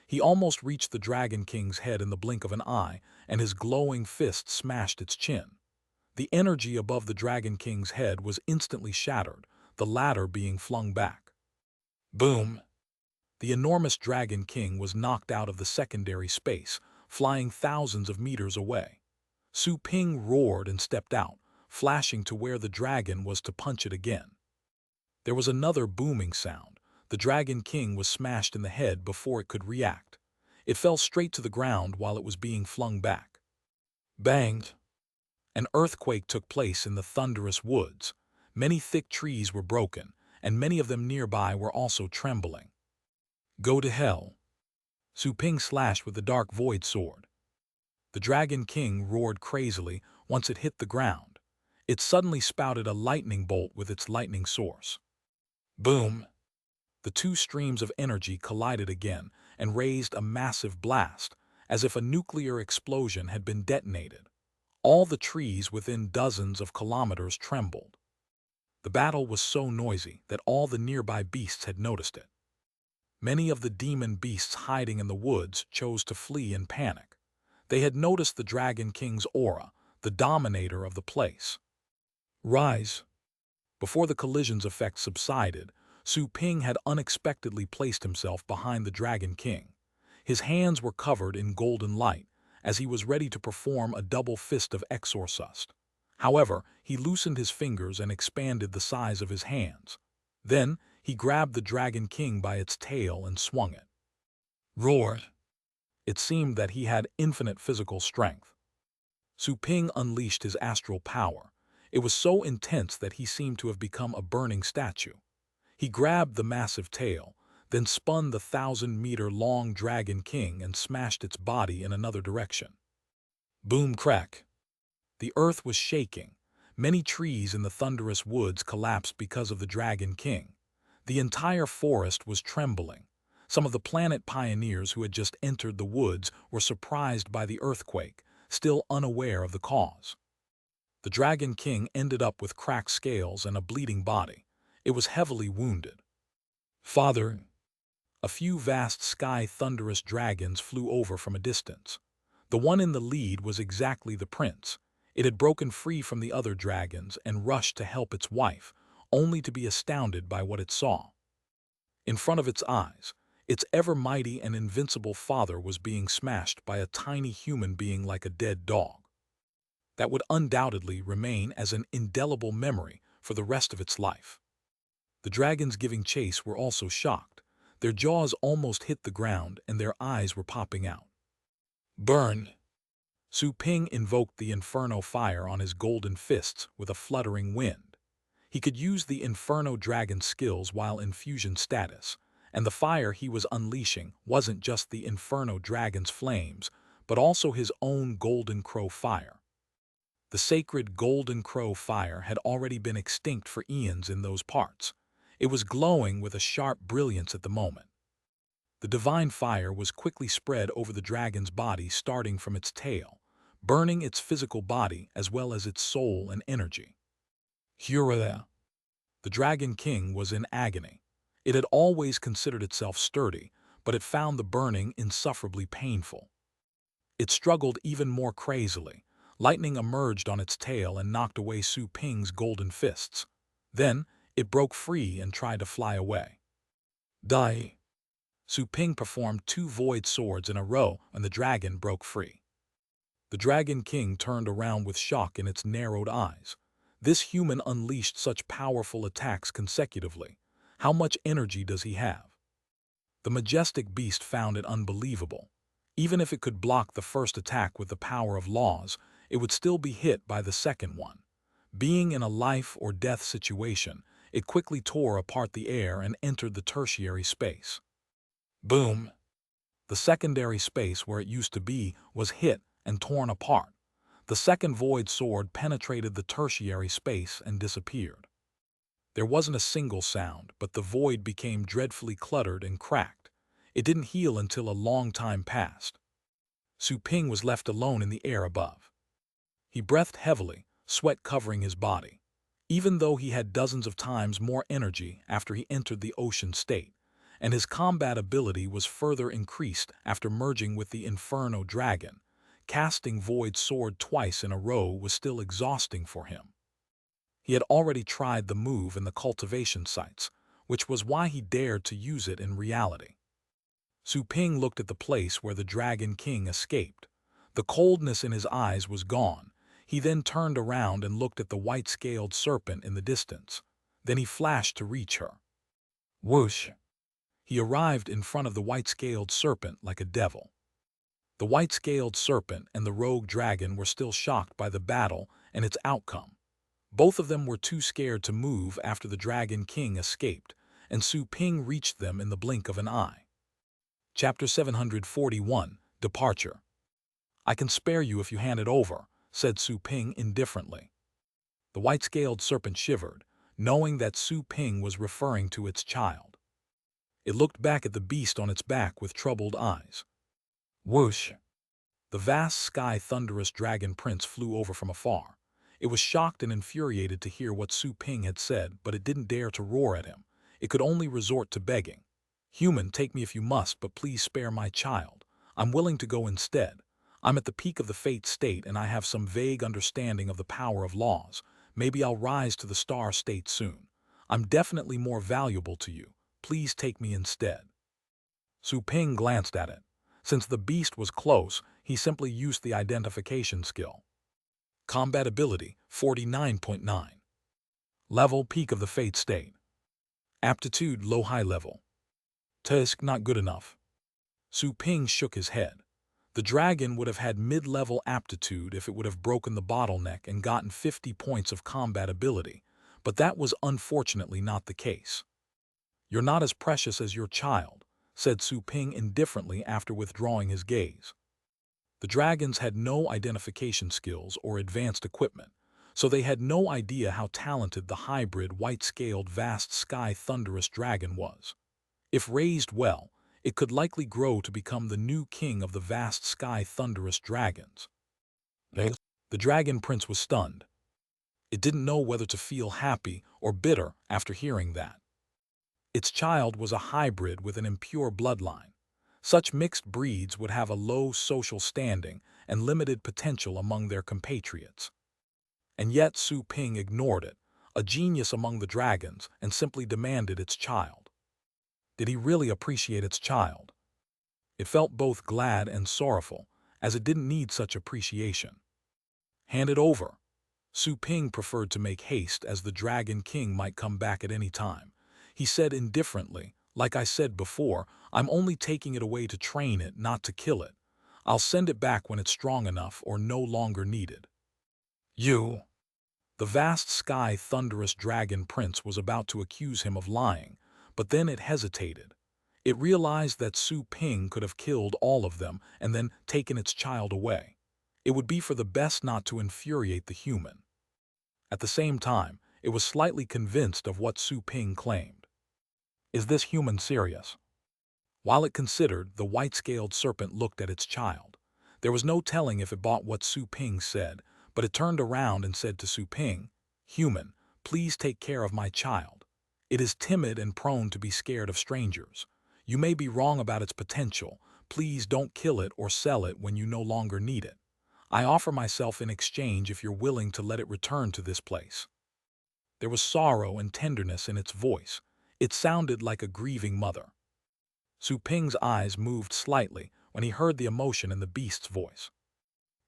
He almost reached the Dragon King's head in the blink of an eye, and his glowing fist smashed its chin. The energy above the Dragon King's head was instantly shattered, the latter being flung back. Boom! The enormous Dragon King was knocked out of the secondary space, flying thousands of meters away. Su Ping roared and stepped out, flashing to where the dragon was to punch it again. There was another booming sound. The Dragon King was smashed in the head before it could react. It fell straight to the ground while it was being flung back. Banged! An earthquake took place in the thunderous woods. Many thick trees were broken, and many of them nearby were also trembling. Go to hell! Su Ping slashed with the dark void sword. The Dragon King roared crazily once it hit the ground. It suddenly spouted a lightning bolt with its lightning source. Boom! The two streams of energy collided again and raised a massive blast, as if a nuclear explosion had been detonated. All the trees within dozens of kilometers trembled. The battle was so noisy that all the nearby beasts had noticed it. Many of the demon beasts hiding in the woods chose to flee in panic. They had noticed the Dragon King's aura, the dominator of the place. Rise! Before the collision's effect subsided, Su Ping had unexpectedly placed himself behind the Dragon King. His hands were covered in golden light, as he was ready to perform a double fist of exorcist. However, he loosened his fingers and expanded the size of his hands. Then, he grabbed the Dragon King by its tail and swung it. Roared. It seemed that he had infinite physical strength. Su Ping unleashed his astral power. It was so intense that he seemed to have become a burning statue. He grabbed the massive tail, then spun the 1,000-meter-long Dragon King and smashed its body in another direction. Boom crack. The earth was shaking. Many trees in the thunderous woods collapsed because of the Dragon King. The entire forest was trembling. Some of the planet pioneers who had just entered the woods were surprised by the earthquake, still unaware of the cause. The Dragon King ended up with cracked scales and a bleeding body. It was heavily wounded. Father. A few vast sky thunderous dragons flew over from a distance. The one in the lead was exactly the prince. It had broken free from the other dragons and rushed to help its wife, only to be astounded by what it saw. In front of its eyes, its ever-mighty and invincible father was being smashed by a tiny human being like a dead dog. That would undoubtedly remain as an indelible memory for the rest of its life. The dragons giving chase were also shocked. Their jaws almost hit the ground and their eyes were popping out. Burn! Su Ping invoked the inferno fire on his golden fists with a fluttering wind. He could use the inferno dragon skills while in fusion status, and the fire he was unleashing wasn't just the inferno dragon's flames, but also his own golden crow fire. The sacred golden crow fire had already been extinct for eons in those parts. It was glowing with a sharp brilliance at the moment. The divine fire was quickly spread over the dragon's body starting from its tail, burning its physical body as well as its soul and energy. Hurrah! The Dragon King was in agony. It had always considered itself sturdy, but it found the burning insufferably painful. It struggled even more crazily. Lightning emerged on its tail and knocked away Su Ping's golden fists. Then, it broke free and tried to fly away. Die! Su Ping performed 2 void swords in a row and the dragon broke free. The Dragon King turned around with shock in its narrowed eyes. This human unleashed such powerful attacks consecutively. How much energy does he have? The majestic beast found it unbelievable. Even if it could block the first attack with the power of laws, it would still be hit by the second one. Being in a life-or-death situation, it quickly tore apart the air and entered the tertiary space. Boom! The secondary space where it used to be was hit and torn apart. The second void sword penetrated the tertiary space and disappeared. There wasn't a single sound, but the void became dreadfully cluttered and cracked. It didn't heal until a long time passed. Su Ping was left alone in the air above. He breathed heavily, sweat covering his body. Even though he had dozens of times more energy after he entered the ocean state, and his combat ability was further increased after merging with the Inferno Dragon, casting Void Sword twice in a row was still exhausting for him. He had already tried the move in the cultivation sites, which was why he dared to use it in reality. Su Ping looked at the place where the Dragon King escaped. The coldness in his eyes was gone. He then turned around and looked at the white-scaled serpent in the distance. Then he flashed to reach her. Whoosh! He arrived in front of the white-scaled serpent like a devil. The white-scaled serpent and the rogue dragon were still shocked by the battle and its outcome. Both of them were too scared to move after the Dragon King escaped, and Su Ping reached them in the blink of an eye. Chapter 741, Departure. I can spare you if you hand it over, said Su Ping indifferently. The white-scaled serpent shivered, knowing that Su Ping was referring to its child. It looked back at the beast on its back with troubled eyes. Whoosh! The vast sky thunderous dragon prince flew over from afar. It was shocked and infuriated to hear what Su Ping had said, but it didn't dare to roar at him. It could only resort to begging. Human, take me if you must, but please spare my child. I'm willing to go instead. I'm at the peak of the fate state and I have some vague understanding of the power of laws. Maybe I'll rise to the star state soon. I'm definitely more valuable to you. Please take me instead. Su Ping glanced at it. Since the beast was close, he simply used the identification skill. Combatability 49.9. Level peak of the fate state. Aptitude low high level. Tusk not good enough. Su Ping shook his head. The dragon would have had mid-level aptitude if it would have broken the bottleneck and gotten 50 points of combatability, but that was unfortunately not the case. You're not as precious as your child, said Su Ping indifferently after withdrawing his gaze. The dragons had no identification skills or advanced equipment, so they had no idea how talented the hybrid white-scaled vast sky thunderous dragon was. If raised well, it could likely grow to become the new king of the vast sky thunderous dragons. The dragon prince was stunned. It didn't know whether to feel happy or bitter after hearing that. Its child was a hybrid with an impure bloodline. Such mixed breeds would have a low social standing and limited potential among their compatriots. And yet Su Ping ignored it, a genius among the dragons, and simply demanded its child. Did he really appreciate its child? It felt both glad and sorrowful, as it didn't need such appreciation. Hand it over. Su Ping preferred to make haste, as the Dragon King might come back at any time. He said indifferently, like I said before, I'm only taking it away to train it, not to kill it. I'll send it back when it's strong enough or no longer needed. You. The vast sky thunderous dragon prince was about to accuse him of lying, but then it hesitated. It realized that Su Ping could have killed all of them and then taken its child away. It would be for the best not to infuriate the human. At the same time, it was slightly convinced of what Su Ping claimed. Is this human serious? While it considered, the white-scaled serpent looked at its child. There was no telling if it bought what Su Ping said, but it turned around and said to Su Ping, "Human, please take care of my child. It is timid and prone to be scared of strangers. You may be wrong about its potential. Please don't kill it or sell it when you no longer need it. I offer myself in exchange if you're willing to let it return to this place." There was sorrow and tenderness in its voice. It sounded like a grieving mother. Su Ping's eyes moved slightly when he heard the emotion in the beast's voice.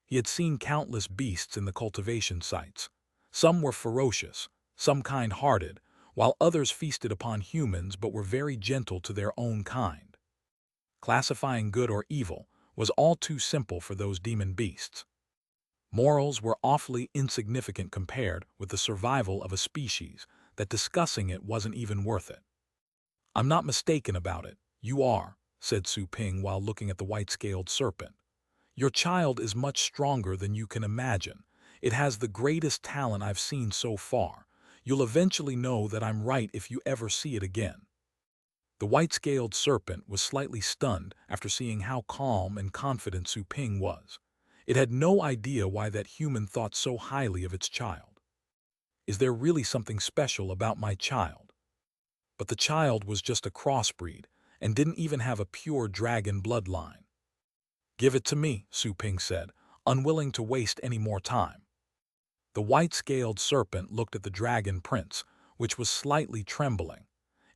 He had seen countless beasts in the cultivation sites. Some were ferocious, some kind-hearted, while others feasted upon humans but were very gentle to their own kind. Classifying good or evil was all too simple for those demon beasts. Morals were awfully insignificant compared with the survival of a species that discussing it wasn't even worth it. I'm not mistaken about it. You are, said Su Ping while looking at the white-scaled serpent. Your child is much stronger than you can imagine. It has the greatest talent I've seen so far. You'll eventually know that I'm right if you ever see it again. The white-scaled serpent was slightly stunned after seeing how calm and confident Su Ping was. It had no idea why that human thought so highly of its child. Is there really something special about my child? But the child was just a crossbreed and didn't even have a pure dragon bloodline. Give it to me, Su Ping said, unwilling to waste any more time. The white-scaled serpent looked at the dragon prince, which was slightly trembling.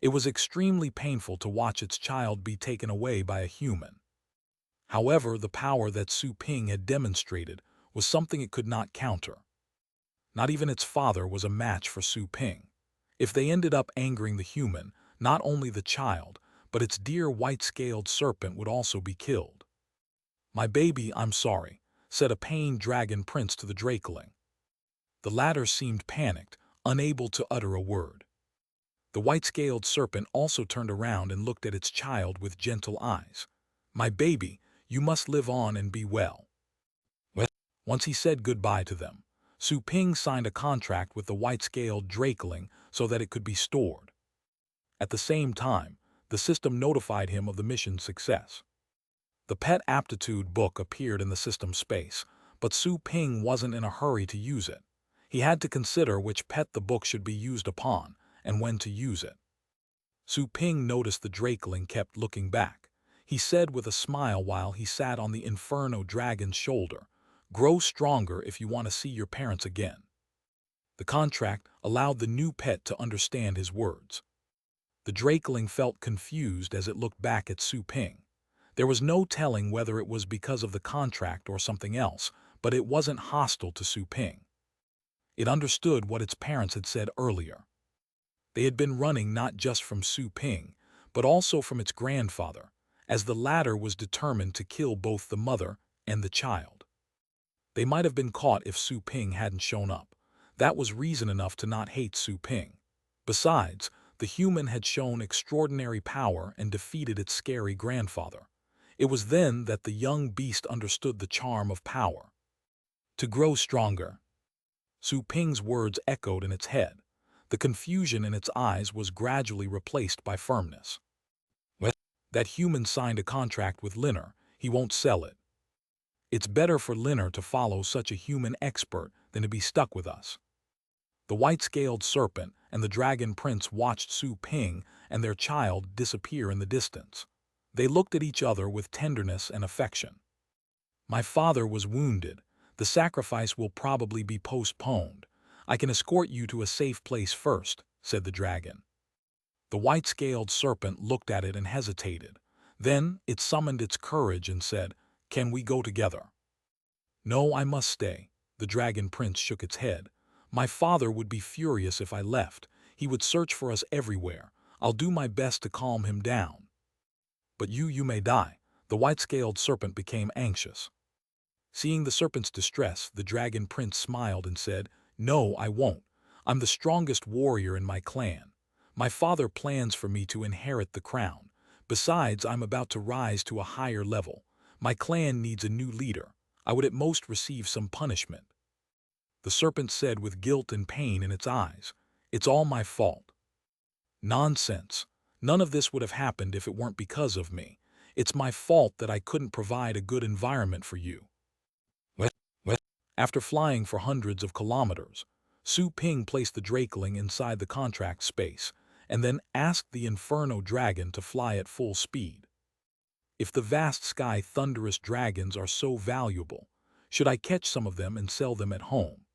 It was extremely painful to watch its child be taken away by a human. However, the power that Su Ping had demonstrated was something it could not counter. Not even its father was a match for Su Ping. If they ended up angering the human, not only the child, but its dear white-scaled serpent would also be killed. My baby, I'm sorry, said a pained dragon prince to the drakeling. The latter seemed panicked, unable to utter a word. The white-scaled serpent also turned around and looked at its child with gentle eyes. My baby, you must live on and be well. Once he said goodbye to them, Su Ping signed a contract with the white-scaled drakeling so that it could be stored. At the same time, the system notified him of the mission's success. The pet aptitude book appeared in the system space, but Su Ping wasn't in a hurry to use it. He had to consider which pet the book should be used upon and when to use it. Su Ping noticed the drakeling kept looking back. He said with a smile while he sat on the Inferno dragon's shoulder, "Grow stronger if you want to see your parents again." The contract allowed the new pet to understand his words. The drakeling felt confused as it looked back at Su Ping. There was no telling whether it was because of the contract or something else, but it wasn't hostile to Su Ping. It understood what its parents had said earlier. They had been running not just from Su Ping, but also from its grandfather, as the latter was determined to kill both the mother and the child. They might have been caught if Su Ping hadn't shown up. That was reason enough to not hate Su Ping. Besides, the human had shown extraordinary power and defeated its scary grandfather. It was then that the young beast understood the charm of power. To grow stronger. Su Ping's words echoed in its head. The confusion in its eyes was gradually replaced by firmness. That human signed a contract with Linner. He won't sell it. It's better for Linner to follow such a human expert than to be stuck with us. The white-scaled serpent and the dragon prince watched Su Ping and their child disappear in the distance. They looked at each other with tenderness and affection. My father was wounded. The sacrifice will probably be postponed. I can escort you to a safe place first, said the dragon. The white-scaled serpent looked at it and hesitated. Then it summoned its courage and said, "Can we go together?" "No, I must stay." The dragon prince shook its head. "My father would be furious if I left. He would search for us everywhere. I'll do my best to calm him down." "But you may die." The white-scaled serpent became anxious. Seeing the serpent's distress, the dragon prince smiled and said, "No, I won't. I'm the strongest warrior in my clan. My father plans for me to inherit the crown. Besides, I'm about to rise to a higher level. My clan needs a new leader. I would at most receive some punishment." The serpent said with guilt and pain in its eyes, "It's all my fault." "Nonsense. None of this would have happened if it weren't because of me. It's my fault that I couldn't provide a good environment for you." After flying for hundreds of kilometers, Su Ping placed the drakeling inside the contract space and then asked the Inferno dragon to fly at full speed. "If the vast sky thunderous dragons are so valuable, should I catch some of them and sell them at home?"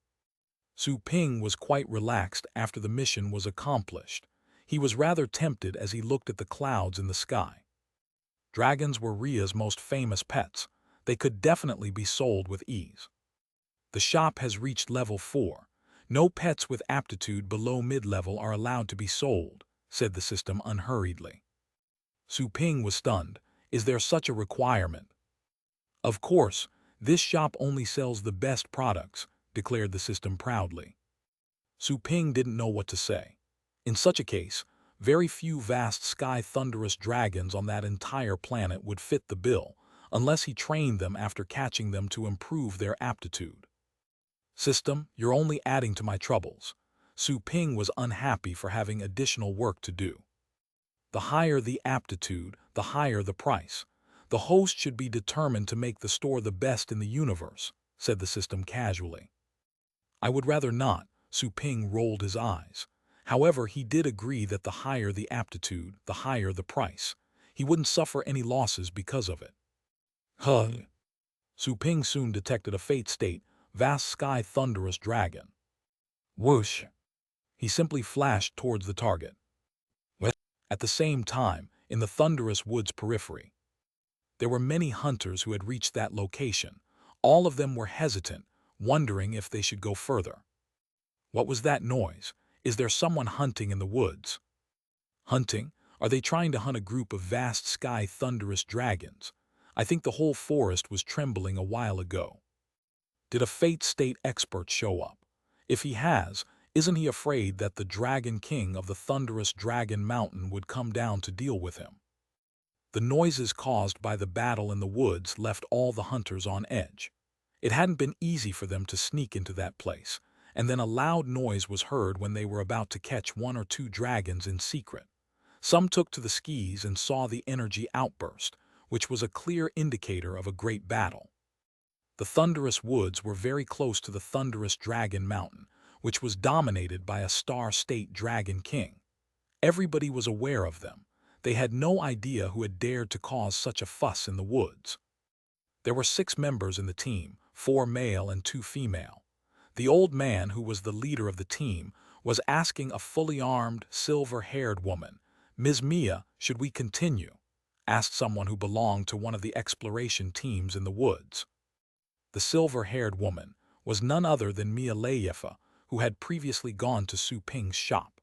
Su Ping was quite relaxed after the mission was accomplished. He was rather tempted as he looked at the clouds in the sky. Dragons were Ria's most famous pets. They could definitely be sold with ease. "The shop has reached level 4. No pets with aptitude below mid-level are allowed to be sold," said the system unhurriedly. Su Ping was stunned. "Is there such a requirement?" "Of course, this shop only sells the best products," declared the system proudly. Su Ping didn't know what to say. In such a case, very few vast sky thunderous dragons on that entire planet would fit the bill, unless he trained them after catching them to improve their aptitude. "System, you're only adding to my troubles." Su Ping was unhappy for having additional work to do. "The higher the aptitude, the higher the price. The host should be determined to make the store the best in the universe," said the system casually. "I would rather not." Su Ping rolled his eyes. However, he did agree that the higher the aptitude, the higher the price. He wouldn't suffer any losses because of it. "Huh." Su Ping soon detected a fate state, vast sky thunderous dragon. Whoosh! He simply flashed towards the target. At the same time, in the thunderous woods periphery, there were many hunters who had reached that location. All of them were hesitant, wondering if they should go further. What was that noise? Is there someone hunting in the woods? Hunting? Are they trying to hunt a group of vast sky thunderous dragons? I think the whole forest was trembling a while ago. Did a fate state expert show up? If he has, isn't he afraid that the Dragon King of the thunderous Dragon Mountain would come down to deal with him? The noises caused by the battle in the woods left all the hunters on edge. It hadn't been easy for them to sneak into that place, and then a loud noise was heard when they were about to catch 1 or 2 dragons in secret. Some took to the skis and saw the energy outburst, which was a clear indicator of a great battle. The thunderous woods were very close to the thunderous Dragon Mountain, which was dominated by a star-state Dragon King. Everybody was aware of them. They had no idea who had dared to cause such a fuss in the woods. There were 6 members in the team, 4 male and 2 female. The old man, who was the leader of the team, was asking a fully armed, silver-haired woman, "Ms. Mia, should we continue?" asked someone who belonged to one of the exploration teams in the woods. The silver-haired woman was none other than Mia Layefa, who had previously gone to Su Ping's shop.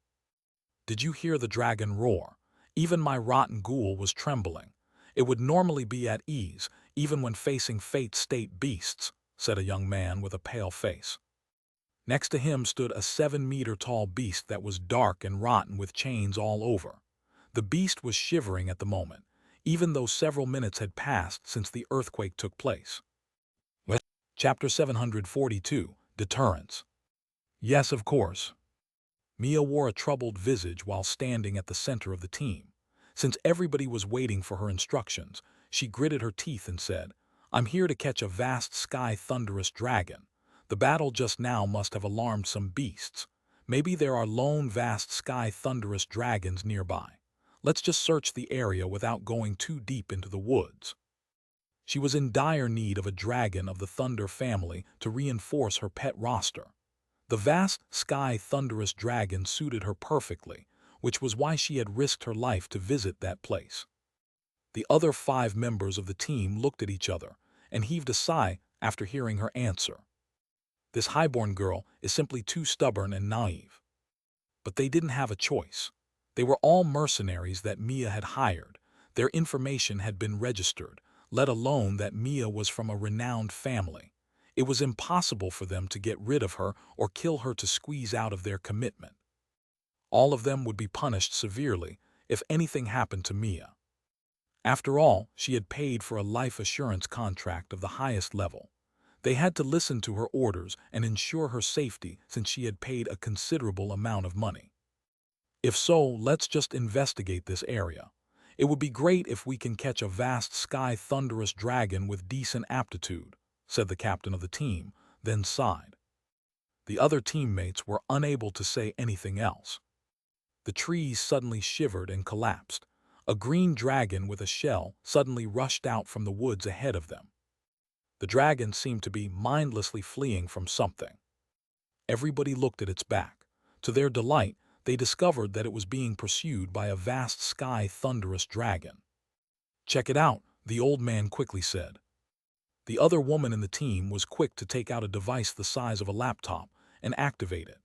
"Did you hear the dragon roar? Even my rotten ghoul was trembling. It would normally be at ease, even when facing fate-state beasts," said a young man with a pale face. Next to him stood a 7-meter-tall beast that was dark and rotten with chains all over. The beast was shivering at the moment, even though several minutes had passed since the earthquake took place. Chapter 742, Deterrence. Yes, of course. Mia wore a troubled visage while standing at the center of the team. Since everybody was waiting for her instructions, she gritted her teeth and said, "I'm here to catch a vast sky thunderous dragon. The battle just now must have alarmed some beasts. Maybe there are lone vast sky thunderous dragons nearby. Let's just search the area without going too deep into the woods." She was in dire need of a dragon of the Thunder family to reinforce her pet roster. The vast sky thunderous dragon suited her perfectly, which was why she had risked her life to visit that place. The other 5 members of the team looked at each other and heaved a sigh after hearing her answer. This highborn girl is simply too stubborn and naive. But they didn't have a choice. They were all mercenaries that Mia had hired. Their information had been registered, let alone that Mia was from a renowned family. It was impossible for them to get rid of her or kill her to squeeze out of their commitment. All of them would be punished severely if anything happened to Mia. After all, she had paid for a life assurance contract of the highest level. They had to listen to her orders and ensure her safety since she had paid a considerable amount of money. "If so, let's just investigate this area. It would be great if we can catch a vast sky thunderous dragon with decent aptitude," said the captain of the team, then sighed. The other teammates were unable to say anything else. The trees suddenly shivered and collapsed. A green dragon with a shell suddenly rushed out from the woods ahead of them. The dragon seemed to be mindlessly fleeing from something. Everybody looked at its back. To their delight, they discovered that it was being pursued by a vast sky thunderous dragon. "Check it out," the old man quickly said. The other woman in the team was quick to take out a device the size of a laptop and activate it.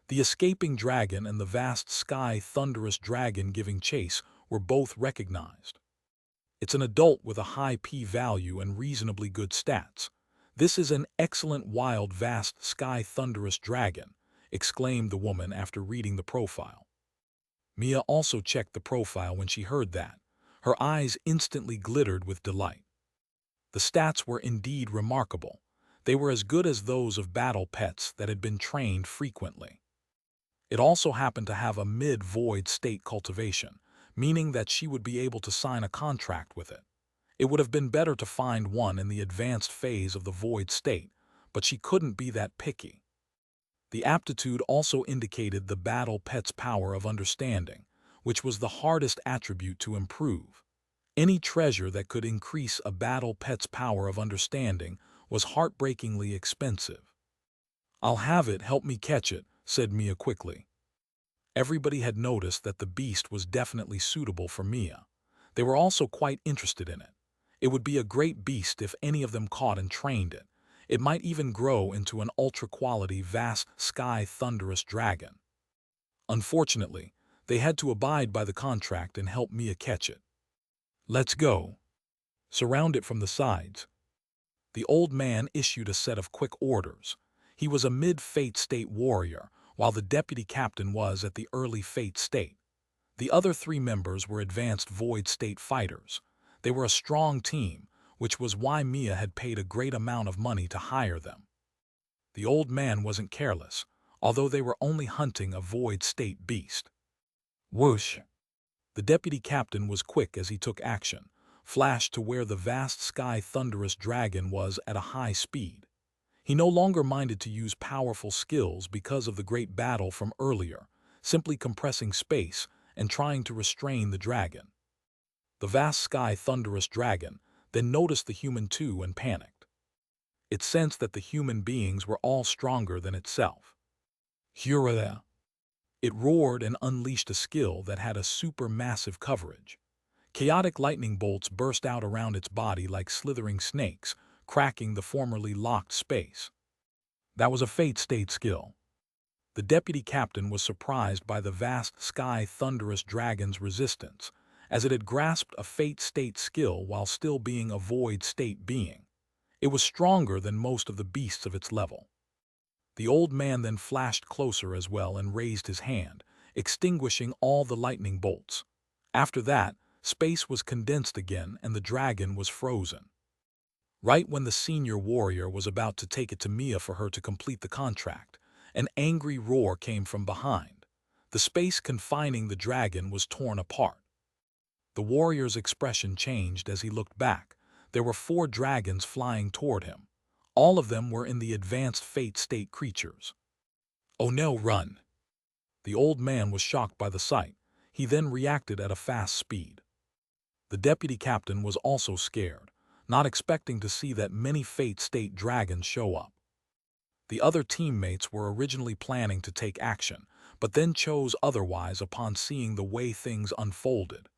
The escaping dragon and the vast sky thunderous dragon giving chase were both recognized. "It's an adult with a high p-value and reasonably good stats. This is an excellent wild vast sky thunderous dragon," exclaimed the woman after reading the profile. Mia also checked the profile when she heard that. Her eyes instantly glittered with delight. The stats were indeed remarkable. They were as good as those of battle pets that had been trained frequently. It also happened to have a mid-void state cultivation, meaning that she would be able to sign a contract with it. It would have been better to find one in the advanced phase of the void state, but she couldn't be that picky. The aptitude also indicated the battle pet's power of understanding, which was the hardest attribute to improve. Any treasure that could increase a battle pet's power of understanding was heartbreakingly expensive. "I'll have it, help me catch it," said Mia quickly. Everybody had noticed that the beast was definitely suitable for Mia. They were also quite interested in it. It would be a great beast if any of them caught and trained it. It might even grow into an ultra-quality vast sky thunderous dragon. Unfortunately, they had to abide by the contract and help Mia catch it. "Let's go. Surround it from the sides." The old man issued a set of quick orders. He was a mid-fate state warrior, while the deputy captain was at the early fate state. The other 3 members were advanced void state fighters. They were a strong team, which was why Mia had paid a great amount of money to hire them. The old man wasn't careless, although they were only hunting a void state beast. Whoosh! The deputy captain was quick as he took action, flashed to where the vast sky thunderous dragon was at a high speed. He no longer minded to use powerful skills because of the great battle from earlier, simply compressing space and trying to restrain the dragon. The vast sky thunderous dragon then noticed the human too and panicked. It sensed that the human beings were all stronger than itself. Hurrah! It roared and unleashed a skill that had a super-massive coverage. Chaotic lightning bolts burst out around its body like slithering snakes, cracking the formerly locked space. That was a fate state skill. The deputy captain was surprised by the vast sky thunderous dragon's resistance, as it had grasped a fate state skill while still being a void state being. It was stronger than most of the beasts of its level. The old man then flashed closer as well and raised his hand, extinguishing all the lightning bolts. After that, space was condensed again and the dragon was frozen. Right when the senior warrior was about to take it to Mia for her to complete the contract, an angry roar came from behind. The space confining the dragon was torn apart. The warrior's expression changed as he looked back. There were 4 dragons flying toward him. All of them were in the advanced fate state creatures. "Oh no, run!" The old man was shocked by the sight. He then reacted at a fast speed. The deputy captain was also scared, not expecting to see that many fate state dragons show up. The other teammates were originally planning to take action, but then chose otherwise upon seeing the way things unfolded.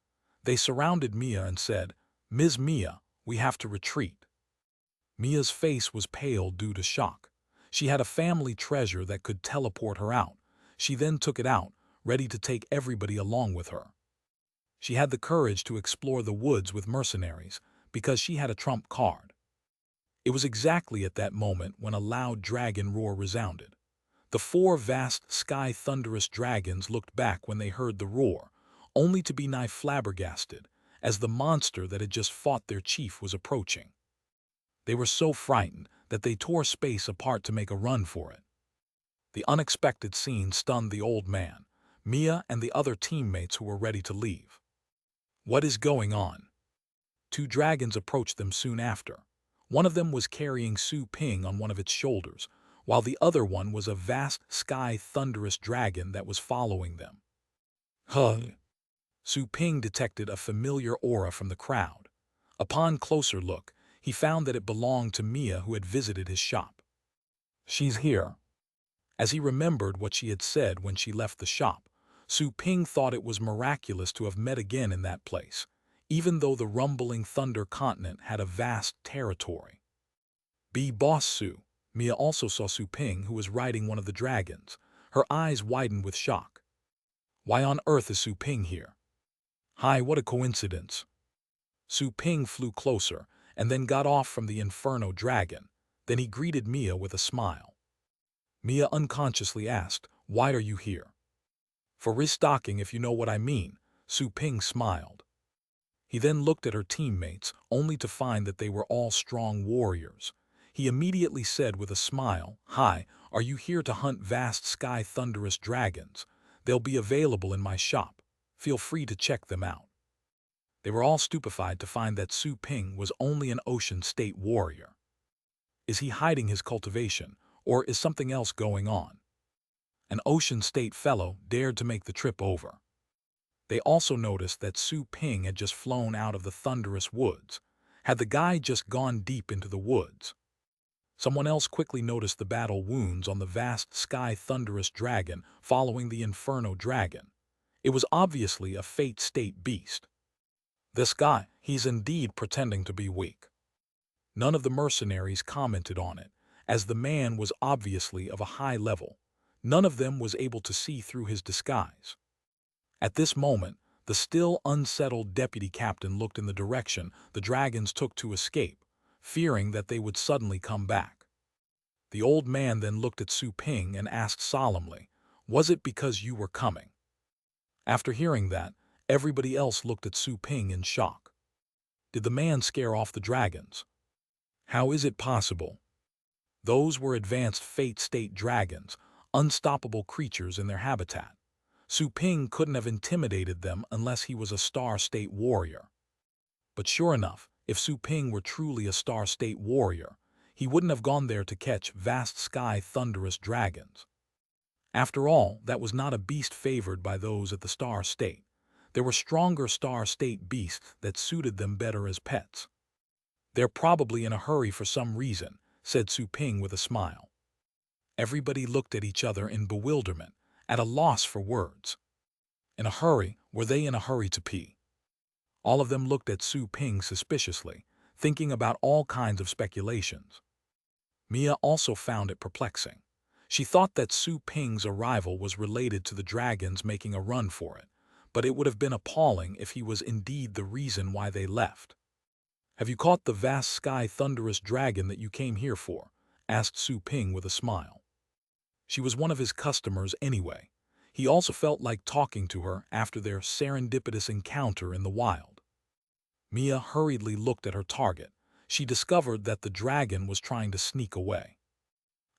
They surrounded Mia and said, "Ms. Mia, we have to retreat." Mia's face was pale due to shock. She had a family treasure that could teleport her out. She then took it out, ready to take everybody along with her. She had the courage to explore the woods with mercenaries, because she had a trump card. It was exactly at that moment when a loud dragon roar resounded. The 4 vast sky thunderous dragons looked back when they heard the roar, only to be nigh flabbergasted, as the monster that had just fought their chief was approaching. They were so frightened that they tore space apart to make a run for it. The unexpected scene stunned the old man, Mia and the other teammates who were ready to leave. "What is going on?" 2 dragons approached them soon after. One of them was carrying Su Ping on one of its shoulders, while the other one was a vast sky thunderous dragon that was following them. "Huh!" Su Ping detected a familiar aura from the crowd. Upon closer look, he found that it belonged to Mia, who had visited his shop. "She's here." As he remembered what she had said when she left the shop, Su Ping thought it was miraculous to have met again in that place, even though the rumbling thunder continent had a vast territory. Boss Su. Mia also saw Su Ping, who was riding one of the dragons. Her eyes widened with shock. "Why on earth is Su Ping here?" "Hi, what a coincidence." Su Ping flew closer and then got off from the Inferno dragon. Then he greeted Mia with a smile. Mia unconsciously asked, "Why are you here?" "For restocking, if you know what I mean," Su Ping smiled. He then looked at her teammates, only to find that they were all strong warriors. He immediately said with a smile, "Hi, are you here to hunt vast sky thunderous dragons? They'll be available in my shop. Feel free to check them out." They were all stupefied to find that Su Ping was only an ocean state warrior. Is he hiding his cultivation, or is something else going on? An ocean state fellow dared to make the trip over. They also noticed that Su Ping had just flown out of the thunderous woods. Had the guy just gone deep into the woods? Someone else quickly noticed the battle wounds on the vast sky thunderous dragon following the Inferno dragon. It was obviously a fate state beast. "This guy, he's indeed pretending to be weak." None of the mercenaries commented on it, as the man was obviously of a high level. None of them was able to see through his disguise. At this moment, the still unsettled deputy captain looked in the direction the dragons took to escape, fearing that they would suddenly come back. The old man then looked at Su Ping and asked solemnly, "Was it because you were coming?" After hearing that, everybody else looked at Su Ping in shock. Did the man scare off the dragons? How is it possible? Those were advanced fate state dragons, unstoppable creatures in their habitat. Su Ping couldn't have intimidated them unless he was a star state warrior. But sure enough, if Su Ping were truly a star state warrior, he wouldn't have gone there to catch vast sky thunderous dragons. After all, that was not a beast favored by those at the star state. There were stronger star state beasts that suited them better as pets. "They're probably in a hurry for some reason," said Su Ping with a smile. Everybody looked at each other in bewilderment, at a loss for words. In a hurry? Were they in a hurry to pee? All of them looked at Su Ping suspiciously, thinking about all kinds of speculations. Mia also found it perplexing. She thought that Su Ping's arrival was related to the dragons making a run for it, but it would have been appalling if he was indeed the reason why they left. "Have you caught the vast sky thunderous dragon that you came here for?" asked Su Ping with a smile. She was one of his customers anyway. He also felt like talking to her after their serendipitous encounter in the wild. Mia hurriedly looked at her target. She discovered that the dragon was trying to sneak away.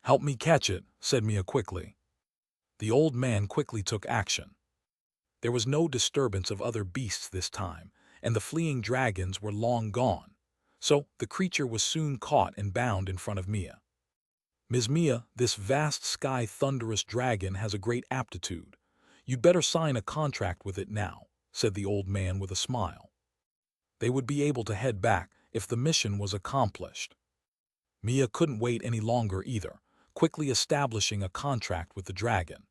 "Help me catch it," said Mia quickly. The old man quickly took action. There was no disturbance of other beasts this time, and the fleeing dragons were long gone. So the creature was soon caught and bound in front of Mia. "Ms. Mia, this vast sky thunderous dragon has a great aptitude. You'd better sign a contract with it now," said the old man with a smile. They would be able to head back if the mission was accomplished. Mia couldn't wait any longer either, quickly establishing a contract with the dragon.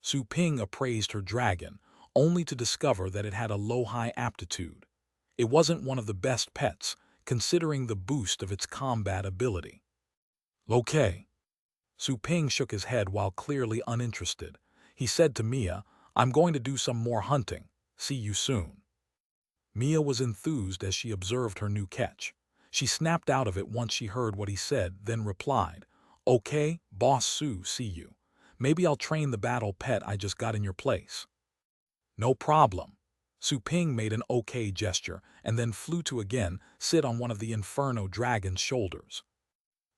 Su Ping appraised her dragon, only to discover that it had a low-high aptitude. It wasn't one of the best pets, considering the boost of its combat ability. "Okay." Su Ping shook his head while clearly uninterested. He said to Mia, "I'm going to do some more hunting. See you soon." Mia was enthused as she observed her new catch. She snapped out of it once she heard what he said, then replied, "Okay, Boss Su, see you. Maybe I'll train the battle pet I just got in your place." "No problem." Su Ping made an okay gesture and then flew to again sit on one of the Inferno Dragon's shoulders.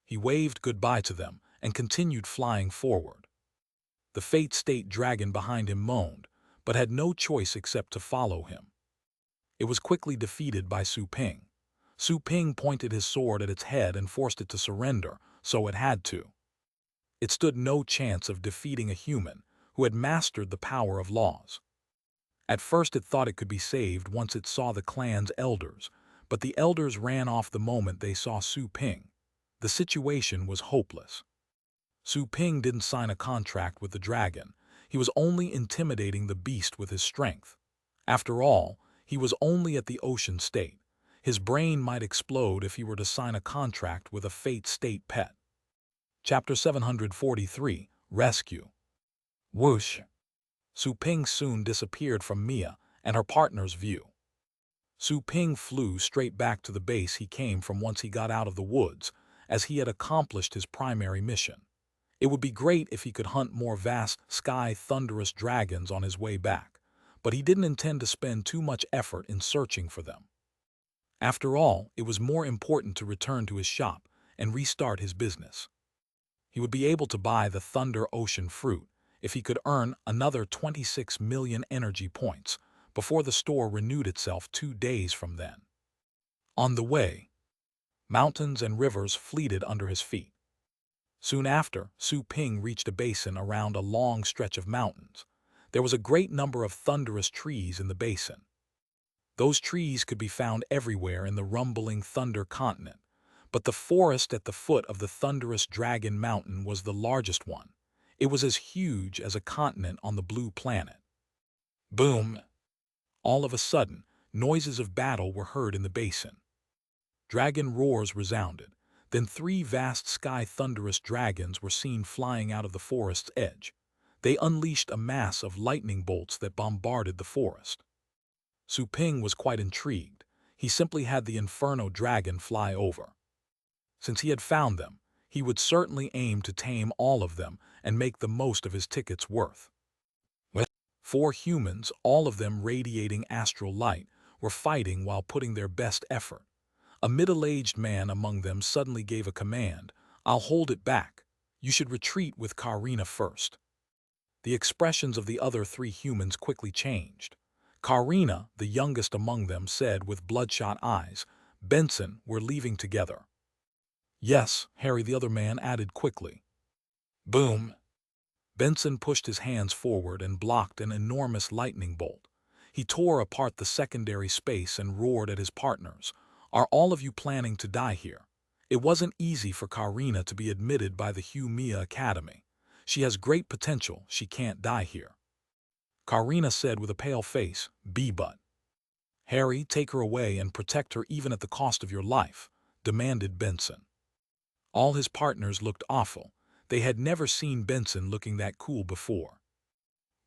He waved goodbye to them and continued flying forward. The Fate State Dragon behind him moaned, but had no choice except to follow him. It was quickly defeated by Su Ping. Su Ping pointed his sword at its head and forced it to surrender, so it had to. It stood no chance of defeating a human who had mastered the power of laws. At first it thought it could be saved once it saw the clan's elders, but the elders ran off the moment they saw Su Ping. The situation was hopeless. Su Ping didn't sign a contract with the dragon. He was only intimidating the beast with his strength. After all, he was only at the ocean state. His brain might explode if he were to sign a contract with a Fate State pet. Chapter 743, Rescue. Whoosh! Su Ping soon disappeared from Mia and her partner's view. Su Ping flew straight back to the base he came from once he got out of the woods, as he had accomplished his primary mission. It would be great if he could hunt more vast, sky thunderous dragons on his way back, but he didn't intend to spend too much effort in searching for them. After all, it was more important to return to his shop and restart his business. He would be able to buy the Thunder Ocean fruit if he could earn another 26 million energy points before the store renewed itself 2 days from then. On the way, mountains and rivers fleeted under his feet. Soon after, Su Ping reached a basin around a long stretch of mountains. There was a great number of thunderous trees in the basin. Those trees could be found everywhere in the rumbling Thunder Continent, but the forest at the foot of the thunderous Dragon Mountain was the largest one. It was as huge as a continent on the blue planet. Boom! All of a sudden, noises of battle were heard in the basin. Dragon roars resounded. Then 3 vast sky thunderous dragons were seen flying out of the forest's edge. They unleashed a mass of lightning bolts that bombarded the forest. Su Ping was quite intrigued. He simply had the Inferno Dragon fly over. Since he had found them, he would certainly aim to tame all of them and make the most of his ticket's worth. 4 humans, all of them radiating astral light, were fighting while putting their best effort. A middle-aged man among them suddenly gave a command. "I'll hold it back. You should retreat with Karina first." The expressions of the other 3 humans quickly changed. Karina, the youngest among them, said with bloodshot eyes, "Benson, we're leaving together." "Yes," Harry, the other man, added quickly. Boom! Benson pushed his hands forward and blocked an enormous lightning bolt. He tore apart the secondary space and roared at his partners. "Are all of you planning to die here?" It wasn't easy for Karina to be admitted by the Hugh Mia Academy. She has great potential, she can't die here. Karina said with a pale face, "But." Harry, take her away and protect her even at the cost of your life, demanded Benson. All his partners looked awful. They had never seen Benson looking that cool before.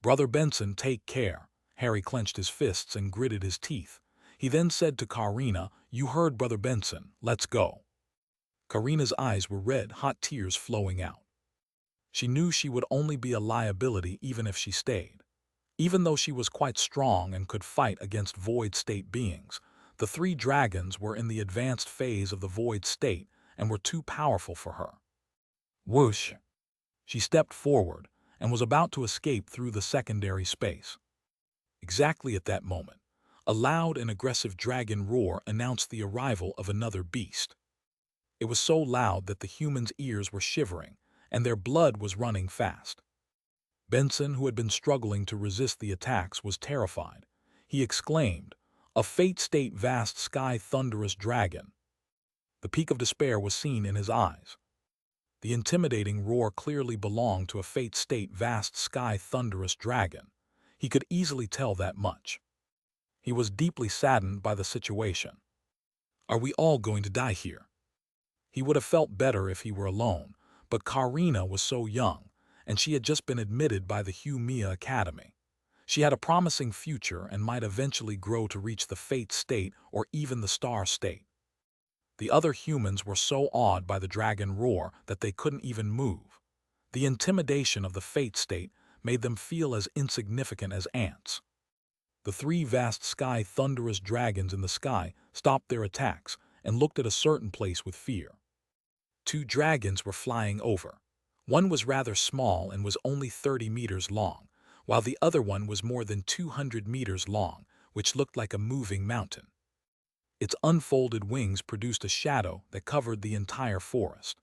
Brother Benson, take care. Harry clenched his fists and gritted his teeth. He then said to Karina, you heard Brother Benson, let's go. Karina's eyes were red, hot tears flowing out. She knew she would only be a liability even if she stayed. Even though she was quite strong and could fight against void state beings, the three dragons were in the advanced phase of the void state and were too powerful for her. Whoosh! She stepped forward and was about to escape through the secondary space. Exactly at that moment, a loud and aggressive dragon roar announced the arrival of another beast. It was so loud that the humans' ears were shivering, and their blood was running fast. Benson, who had been struggling to resist the attacks, was terrified. He exclaimed, "A fate state vast sky thunderous dragon!" The peak of despair was seen in his eyes. The intimidating roar clearly belonged to a fate state vast sky thunderous dragon. He could easily tell that much. He was deeply saddened by the situation. Are we all going to die here? He would have felt better if he were alone, but Karina was so young, and she had just been admitted by the Mia Academy. She had a promising future and might eventually grow to reach the Fate State or even the Star State. The other humans were so awed by the dragon roar that they couldn't even move. The intimidation of the Fate State made them feel as insignificant as ants. The three vast sky thunderous dragons in the sky stopped their attacks and looked at a certain place with fear. Two dragons were flying over. One was rather small and was only 30 meters long, while the other one was more than 200 meters long, which looked like a moving mountain. Its unfolded wings produced a shadow that covered the entire forest.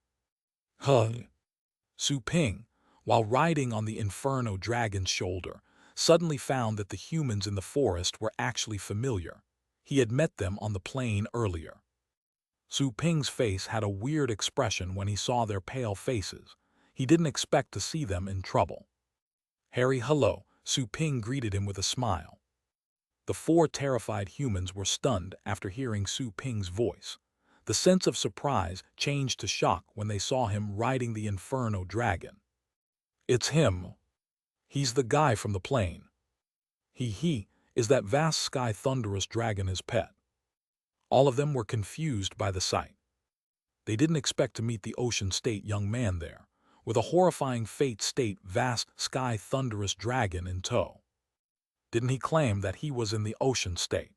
Su Ping, while riding on the Inferno dragon's shoulder, suddenly found that the humans in the forest were actually familiar. He had met them on the plain earlier. Su Ping's face had a weird expression when he saw their pale faces. He didn't expect to see them in trouble. Harry, hello, Su Ping greeted him with a smile. The four terrified humans were stunned after hearing Su Ping's voice. The sense of surprise changed to shock when they saw him riding the Inferno dragon. It's him. He's the guy from the plane. He is that vast sky thunderous dragon his pet. All of them were confused by the sight. They didn't expect to meet the Ocean State young man there, with a horrifying Fate State vast sky thunderous dragon in tow. Didn't he claim that he was in the Ocean State?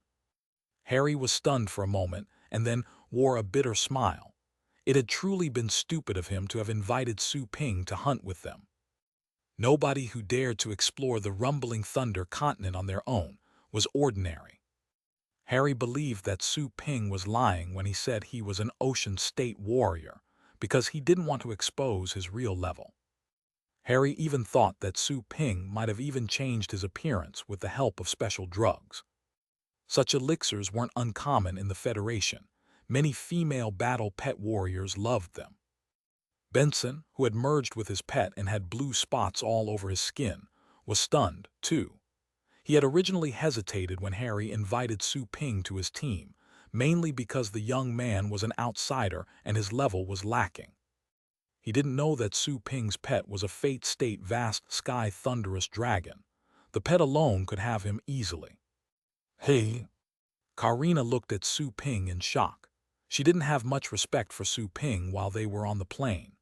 Harry was stunned for a moment and then wore a bitter smile. It had truly been stupid of him to have invited Su Ping to hunt with them. Nobody who dared to explore the rumbling thunder continent on their own was ordinary. Harry believed that Su Ping was lying when he said he was an Ocean State warrior, because he didn't want to expose his real level. Harry even thought that Su Ping might have even changed his appearance with the help of special drugs. Such elixirs weren't uncommon in the Federation. Many female battle pet warriors loved them. Benson, who had merged with his pet and had blue spots all over his skin, was stunned, too. He had originally hesitated when Harry invited Su Ping to his team, mainly because the young man was an outsider and his level was lacking. He didn't know that Su Ping's pet was a Fate State vast sky thunderous dragon. The pet alone could have him easily. Hey! Karina looked at Su Ping in shock. She didn't have much respect for Su Ping while they were on the plane.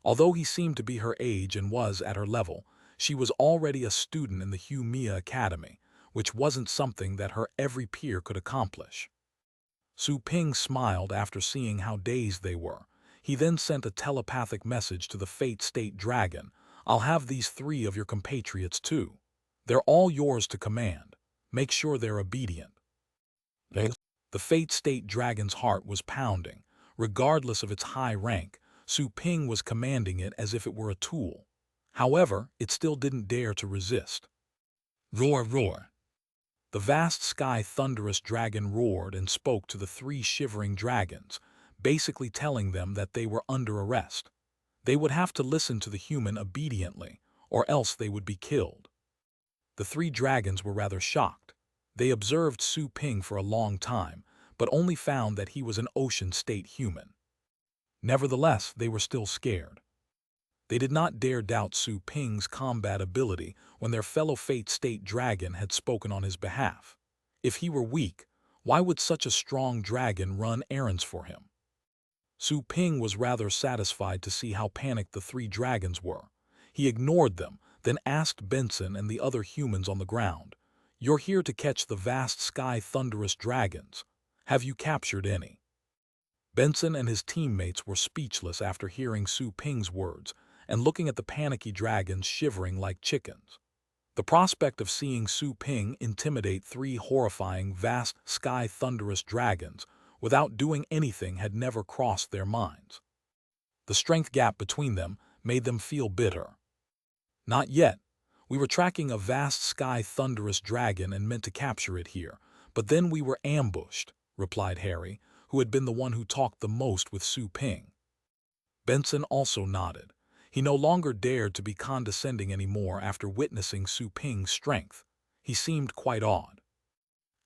Although he seemed to be her age and was at her level, she was already a student in the Mia Academy, which wasn't something that her every peer could accomplish. Su Ping smiled after seeing how dazed they were. He then sent a telepathic message to the Fate State Dragon. I'll have these three of your compatriots too. They're all yours to command. Make sure they're obedient. The Fate State Dragon's heart was pounding. Regardless of its high rank, Su Ping was commanding it as if it were a tool. However, it still didn't dare to resist. Roar, roar. The vast sky thunderous dragon roared and spoke to the three shivering dragons, basically telling them that they were under arrest. They would have to listen to the human obediently, or else they would be killed. The three dragons were rather shocked. They observed Su Ping for a long time, but only found that he was an ocean state human. Nevertheless, they were still scared. They did not dare doubt Su Ping's combat ability when their fellow Fate State dragon had spoken on his behalf. If he were weak, why would such a strong dragon run errands for him? Su Ping was rather satisfied to see how panicked the three dragons were. He ignored them, then asked Benson and the other humans on the ground, "You're here to catch the vast sky thunderous dragons. Have you captured any?" Benson and his teammates were speechless after hearing Su Ping's words and looking at the panicky dragons shivering like chickens. The prospect of seeing Su Ping intimidate three horrifying, vast, sky thunderous dragons without doing anything had never crossed their minds. The strength gap between them made them feel bitter. "Not yet. We were tracking a vast sky thunderous dragon and meant to capture it here, but then we were ambushed," replied Harry, who had been the one who talked the most with Su Ping. Benson also nodded. He no longer dared to be condescending anymore after witnessing Su Ping's strength. He seemed quite awed.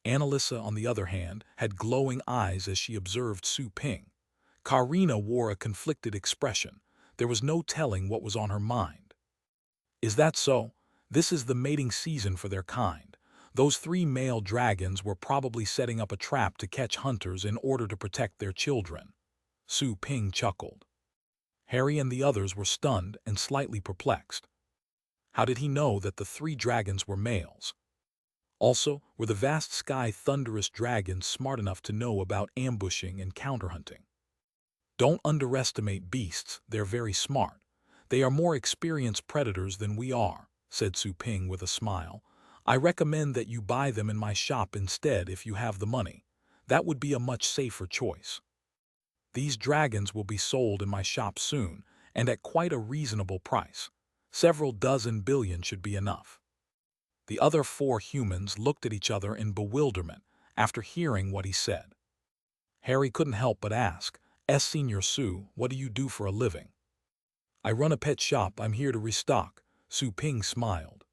Annalisa, on the other hand, had glowing eyes as she observed Su Ping. Karina wore a conflicted expression. There was no telling what was on her mind. "Is that so? This is the mating season for their kind. Those three male dragons were probably setting up a trap to catch hunters in order to protect their children." Su Ping chuckled. Harry and the others were stunned and slightly perplexed. How did he know that the three dragons were males? Also, were the vast sky thunderous dragons smart enough to know about ambushing and counterhunting? "Don't underestimate beasts, they're very smart. They are more experienced predators than we are," said Su Ping with a smile. "I recommend that you buy them in my shop instead if you have the money. That would be a much safer choice. These dragons will be sold in my shop soon, and at quite a reasonable price. Several dozen billion should be enough." The other four humans looked at each other in bewilderment after hearing what he said. Harry couldn't help but ask, "Senior Su, what do you do for a living?" "I run a pet shop. I'm here to restock." Su Ping smiled.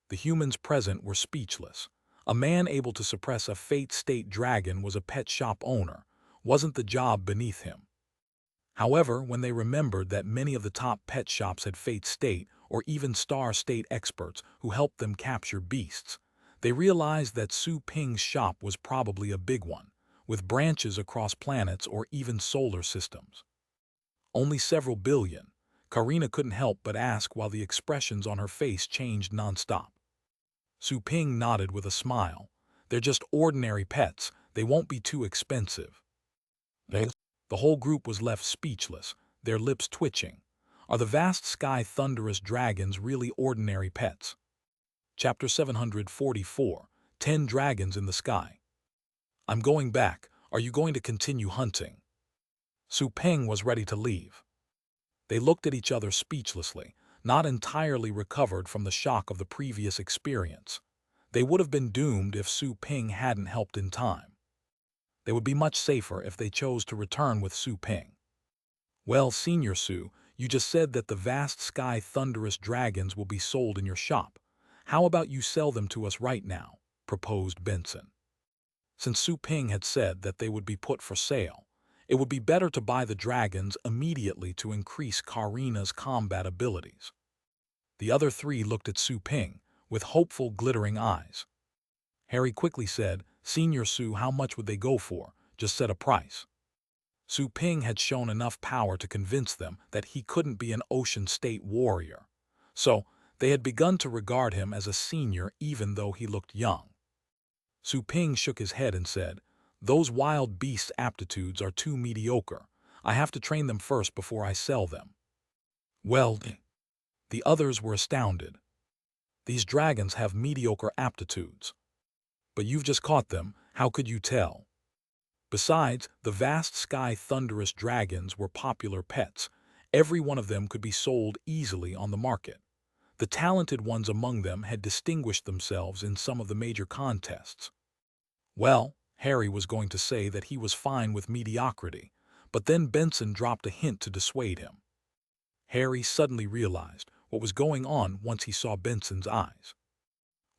The humans present were speechless. A man able to suppress a Fate State dragon was a pet shop owner. Wasn't the job beneath him? However, when they remembered that many of the top pet shops had Fate State or even Star State experts who helped them capture beasts, they realized that Su Ping's shop was probably a big one, with branches across planets or even solar systems. "Only several billion." Karina couldn't help but ask while the expressions on her face changed nonstop. Su Ping nodded with a smile. "They're just ordinary pets. They won't be too expensive." The whole group was left speechless, their lips twitching. Are the vast sky thunderous dragons really ordinary pets? Chapter 744, 10 Dragons in the Sky. "I'm going back. Are you going to continue hunting?" Su Ping was ready to leave. They looked at each other speechlessly, not entirely recovered from the shock of the previous experience. They would have been doomed if Su Ping hadn't helped in time. They would be much safer if they chose to return with Su Ping. "Well, Senior Su, you just said that the vast sky thunderous dragons will be sold in your shop. How about you sell them to us right now?" proposed Benson. Since Su Ping had said that they would be put for sale, it would be better to buy the dragons immediately to increase Karina's combat abilities. The other three looked at Su Ping with hopeful, glittering eyes. Harry quickly said, "Senior Su, how much would they go for? Just set a price." Su Ping had shown enough power to convince them that he couldn't be an ocean state warrior. So, they had begun to regard him as a senior even though he looked young. Su Ping shook his head and said, "Those wild beast aptitudes are too mediocre. I have to train them first before I sell them." "Well," the others were astounded. "These dragons have mediocre aptitudes. But you've just caught them, how could you tell?" Besides, the vast sky thunderous dragons were popular pets. Every one of them could be sold easily on the market. The talented ones among them had distinguished themselves in some of the major contests. Well, Harry was going to say that he was fine with mediocrity, but then Benson dropped a hint to dissuade him. Harry suddenly realized what was going on once he saw Benson's eyes.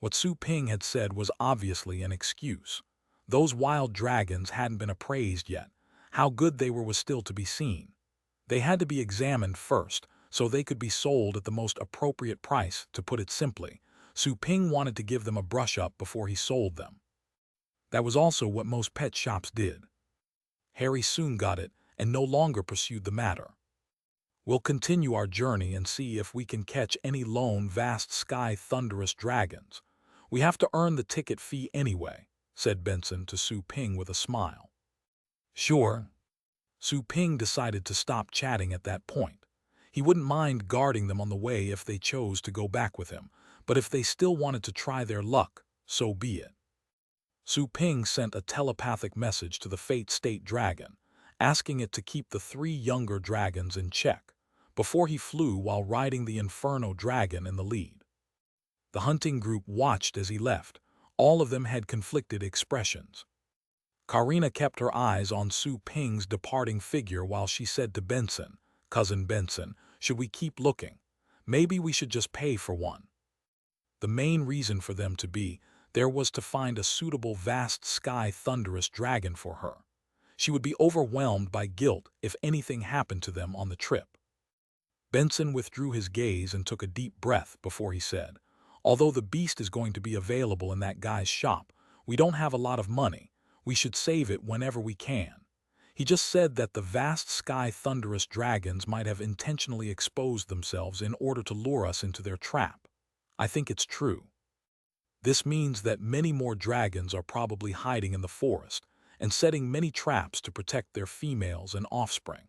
What Su Ping had said was obviously an excuse. Those wild dragons hadn't been appraised yet. How good they were was still to be seen. They had to be examined first, so they could be sold at the most appropriate price, to put it simply. Su Ping wanted to give them a brush-up before he sold them. That was also what most pet shops did. Harry soon got it and no longer pursued the matter. We'll continue our journey and see if we can catch any lone vast sky thunderous dragons. We have to earn the ticket fee anyway, said Benson to Su Ping with a smile. Sure. Su Ping decided to stop chatting at that point. He wouldn't mind guarding them on the way if they chose to go back with him, but if they still wanted to try their luck, so be it. Su Ping sent a telepathic message to the Fate State Dragon, asking it to keep the 3 younger dragons in check, before he flew while riding the Inferno Dragon in the lead. The hunting group watched as he left. All of them had conflicted expressions. Karina kept her eyes on Su Ping's departing figure while she said to Benson, "Cousin Benson, should we keep looking? Maybe we should just pay for one." The main reason for them to be there was to find a suitable vast sky thunderous dragon for her. She would be overwhelmed by guilt if anything happened to them on the trip. Benson withdrew his gaze and took a deep breath before he said, "Although the beast is going to be available in that guy's shop, we don't have a lot of money. We should save it whenever we can." He just said that the vast sky thunderous dragons might have intentionally exposed themselves in order to lure us into their trap. I think it's true. This means that many more dragons are probably hiding in the forest and setting many traps to protect their females and offspring.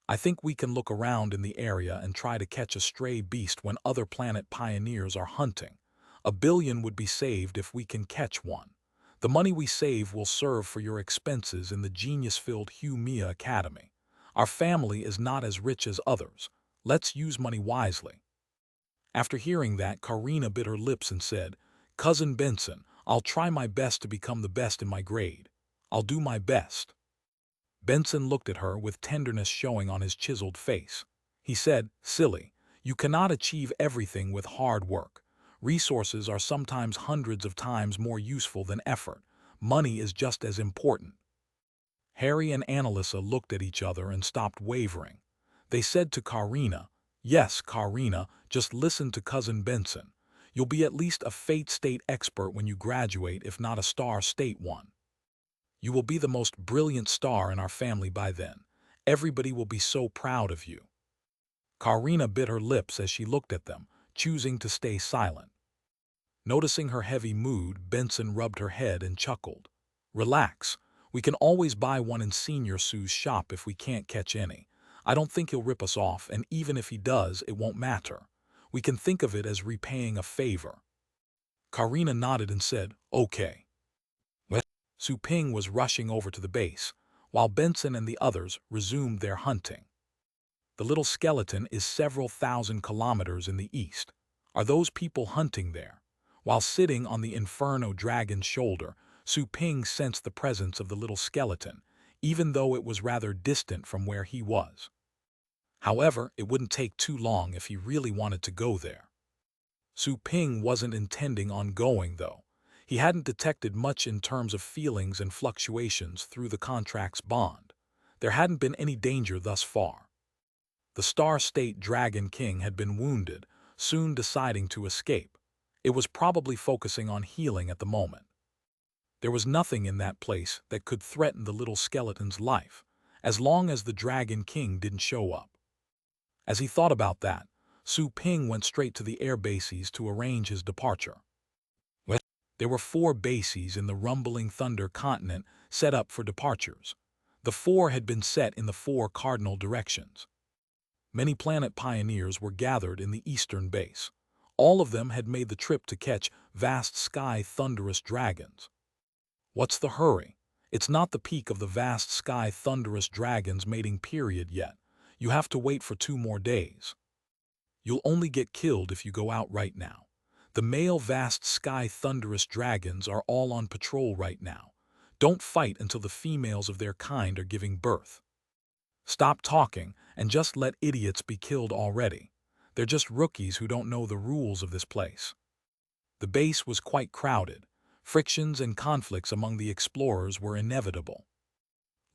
I think we can look around in the area and try to catch a stray beast when other planet pioneers are hunting. 1 billion would be saved if we can catch one. The money we save will serve for your expenses in the genius-filled Hugh Mia Academy. Our family is not as rich as others. Let's use money wisely. After hearing that, Karina bit her lips and said, "Cousin Benson, I'll try my best to become the best in my grade. I'll do my best." Benson looked at her with tenderness showing on his chiseled face. He said, "Silly, you cannot achieve everything with hard work. Resources are sometimes hundreds of times more useful than effort. Money is just as important." Harry and Annalisa looked at each other and stopped wavering. They said to Karina, "Yes, Karina, just listen to Cousin Benson. You'll be at least a Fate State expert when you graduate, if not a Star State one. You will be the most brilliant star in our family by then. Everybody will be so proud of you." Karina bit her lips as she looked at them, choosing to stay silent. Noticing her heavy mood, Benson rubbed her head and chuckled. "Relax. We can always buy one in Senior Sue's shop if we can't catch any. I don't think he'll rip us off, and even if he does, it won't matter. We can think of it as repaying a favor." Karina nodded and said, "Okay." Su Ping was rushing over to the base, while Benson and the others resumed their hunting. The little skeleton is several thousand kilometers in the east. Are those people hunting there? While sitting on the Inferno Dragon's shoulder, Su Ping sensed the presence of the little skeleton, even though it was rather distant from where he was. However, it wouldn't take too long if he really wanted to go there. Su Ping wasn't intending on going, though. He hadn't detected much in terms of feelings and fluctuations through the contract's bond. There hadn't been any danger thus far. The Star State Dragon King had been wounded, soon deciding to escape. It was probably focusing on healing at the moment. There was nothing in that place that could threaten the little skeleton's life, as long as the Dragon King didn't show up. As he thought about that, Su Ping went straight to the air bases to arrange his departure. There were 4 bases in the Rumbling Thunder continent set up for departures. The 4 had been set in the 4 cardinal directions. Many planet pioneers were gathered in the eastern base. All of them had made the trip to catch vast sky thunderous dragons. What's the hurry? It's not the peak of the vast sky thunderous dragons mating period yet. You have to wait for 2 more days. You'll only get killed if you go out right now. The male vast sky thunderous dragons are all on patrol right now. Don't fight until the females of their kind are giving birth. Stop talking and just let idiots be killed already. They're just rookies who don't know the rules of this place." The base was quite crowded. Frictions and conflicts among the explorers were inevitable.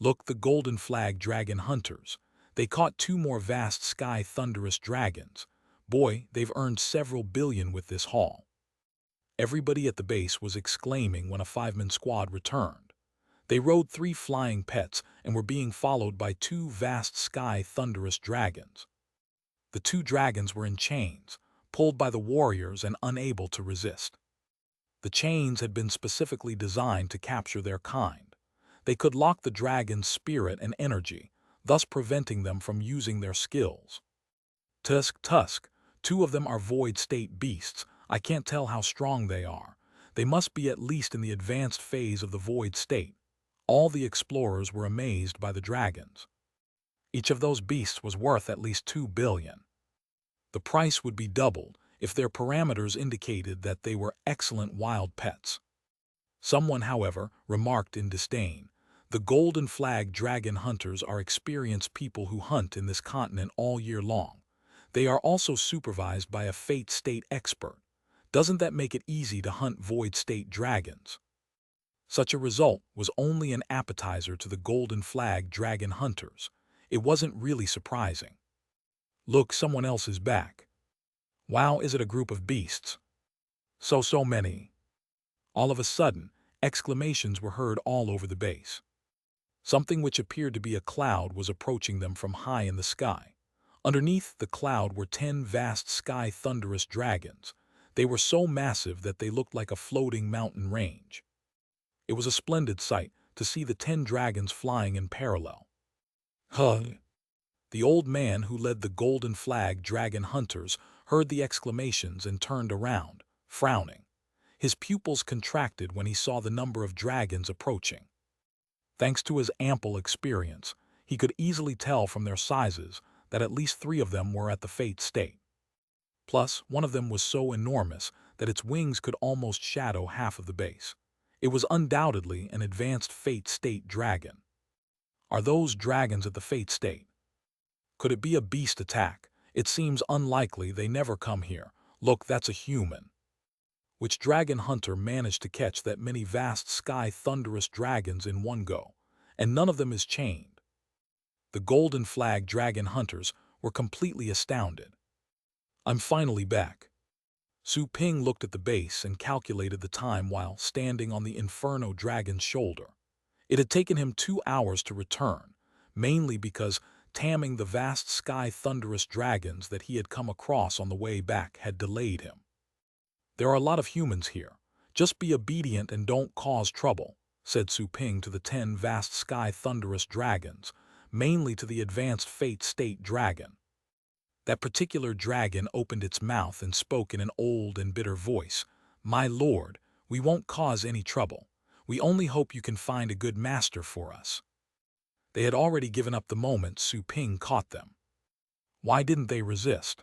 Look, the golden flag dragon hunters. They caught 2 more vast sky thunderous dragons. Boy, they've earned several billion with this haul. Everybody at the base was exclaiming when a 5-man squad returned. They rode 3 flying pets and were being followed by 2 vast sky thunderous dragons. The 2 dragons were in chains, pulled by the warriors and unable to resist. The chains had been specifically designed to capture their kind. They could lock the dragon's spirit and energy, thus preventing them from using their skills. Tusk, 2 of them are void state beasts. I can't tell how strong they are. They must be at least in the advanced phase of the void state. All the explorers were amazed by the dragons. Each of those beasts was worth at least 2 billion. The price would be doubled if their parameters indicated that they were excellent wild pets. Someone, however, remarked in disdain, "The golden flag dragon hunters are experienced people who hunt in this continent all year long. They are also supervised by a fate state expert. Doesn't that make it easy to hunt void state dragons?" Such a result was only an appetizer to the golden flag dragon hunters. It wasn't really surprising. Look, someone else is back. Wow, is it a group of beasts? So many. All of a sudden, exclamations were heard all over the base. Something which appeared to be a cloud was approaching them from high in the sky. Underneath the cloud were 10 vast sky thunderous dragons. They were so massive that they looked like a floating mountain range. It was a splendid sight to see the 10 dragons flying in parallel. The old man who led the golden flag dragon hunters heard the exclamations and turned around, frowning. His pupils contracted when he saw the number of dragons approaching. Thanks to his ample experience, he could easily tell from their sizes that at least 3 of them were at the fate state. Plus, one of them was so enormous that its wings could almost shadow half of the base. It was undoubtedly an advanced fate state dragon. Are those dragons at the fate state? Could it be a beast attack? It seems unlikely, they never come here. Look, that's a human. Which dragon hunter managed to catch that many vast sky thunderous dragons in one go? And none of them is chained. The golden flag dragon hunters were completely astounded. I'm finally back. Su Ping looked at the base and calculated the time while standing on the Inferno dragon's shoulder. It had taken him 2 hours to return, mainly because tamming the vast sky thunderous dragons that he had come across on the way back had delayed him. There are a lot of humans here. Just be obedient and don't cause trouble, said Su Ping to the 10 vast sky thunderous dragons, mainly to the advanced fate state dragon. That particular dragon opened its mouth and spoke in an old and bitter voice. My lord, we won't cause any trouble. We only hope you can find a good master for us. They had already given up the moment Su Ping caught them. Why didn't they resist?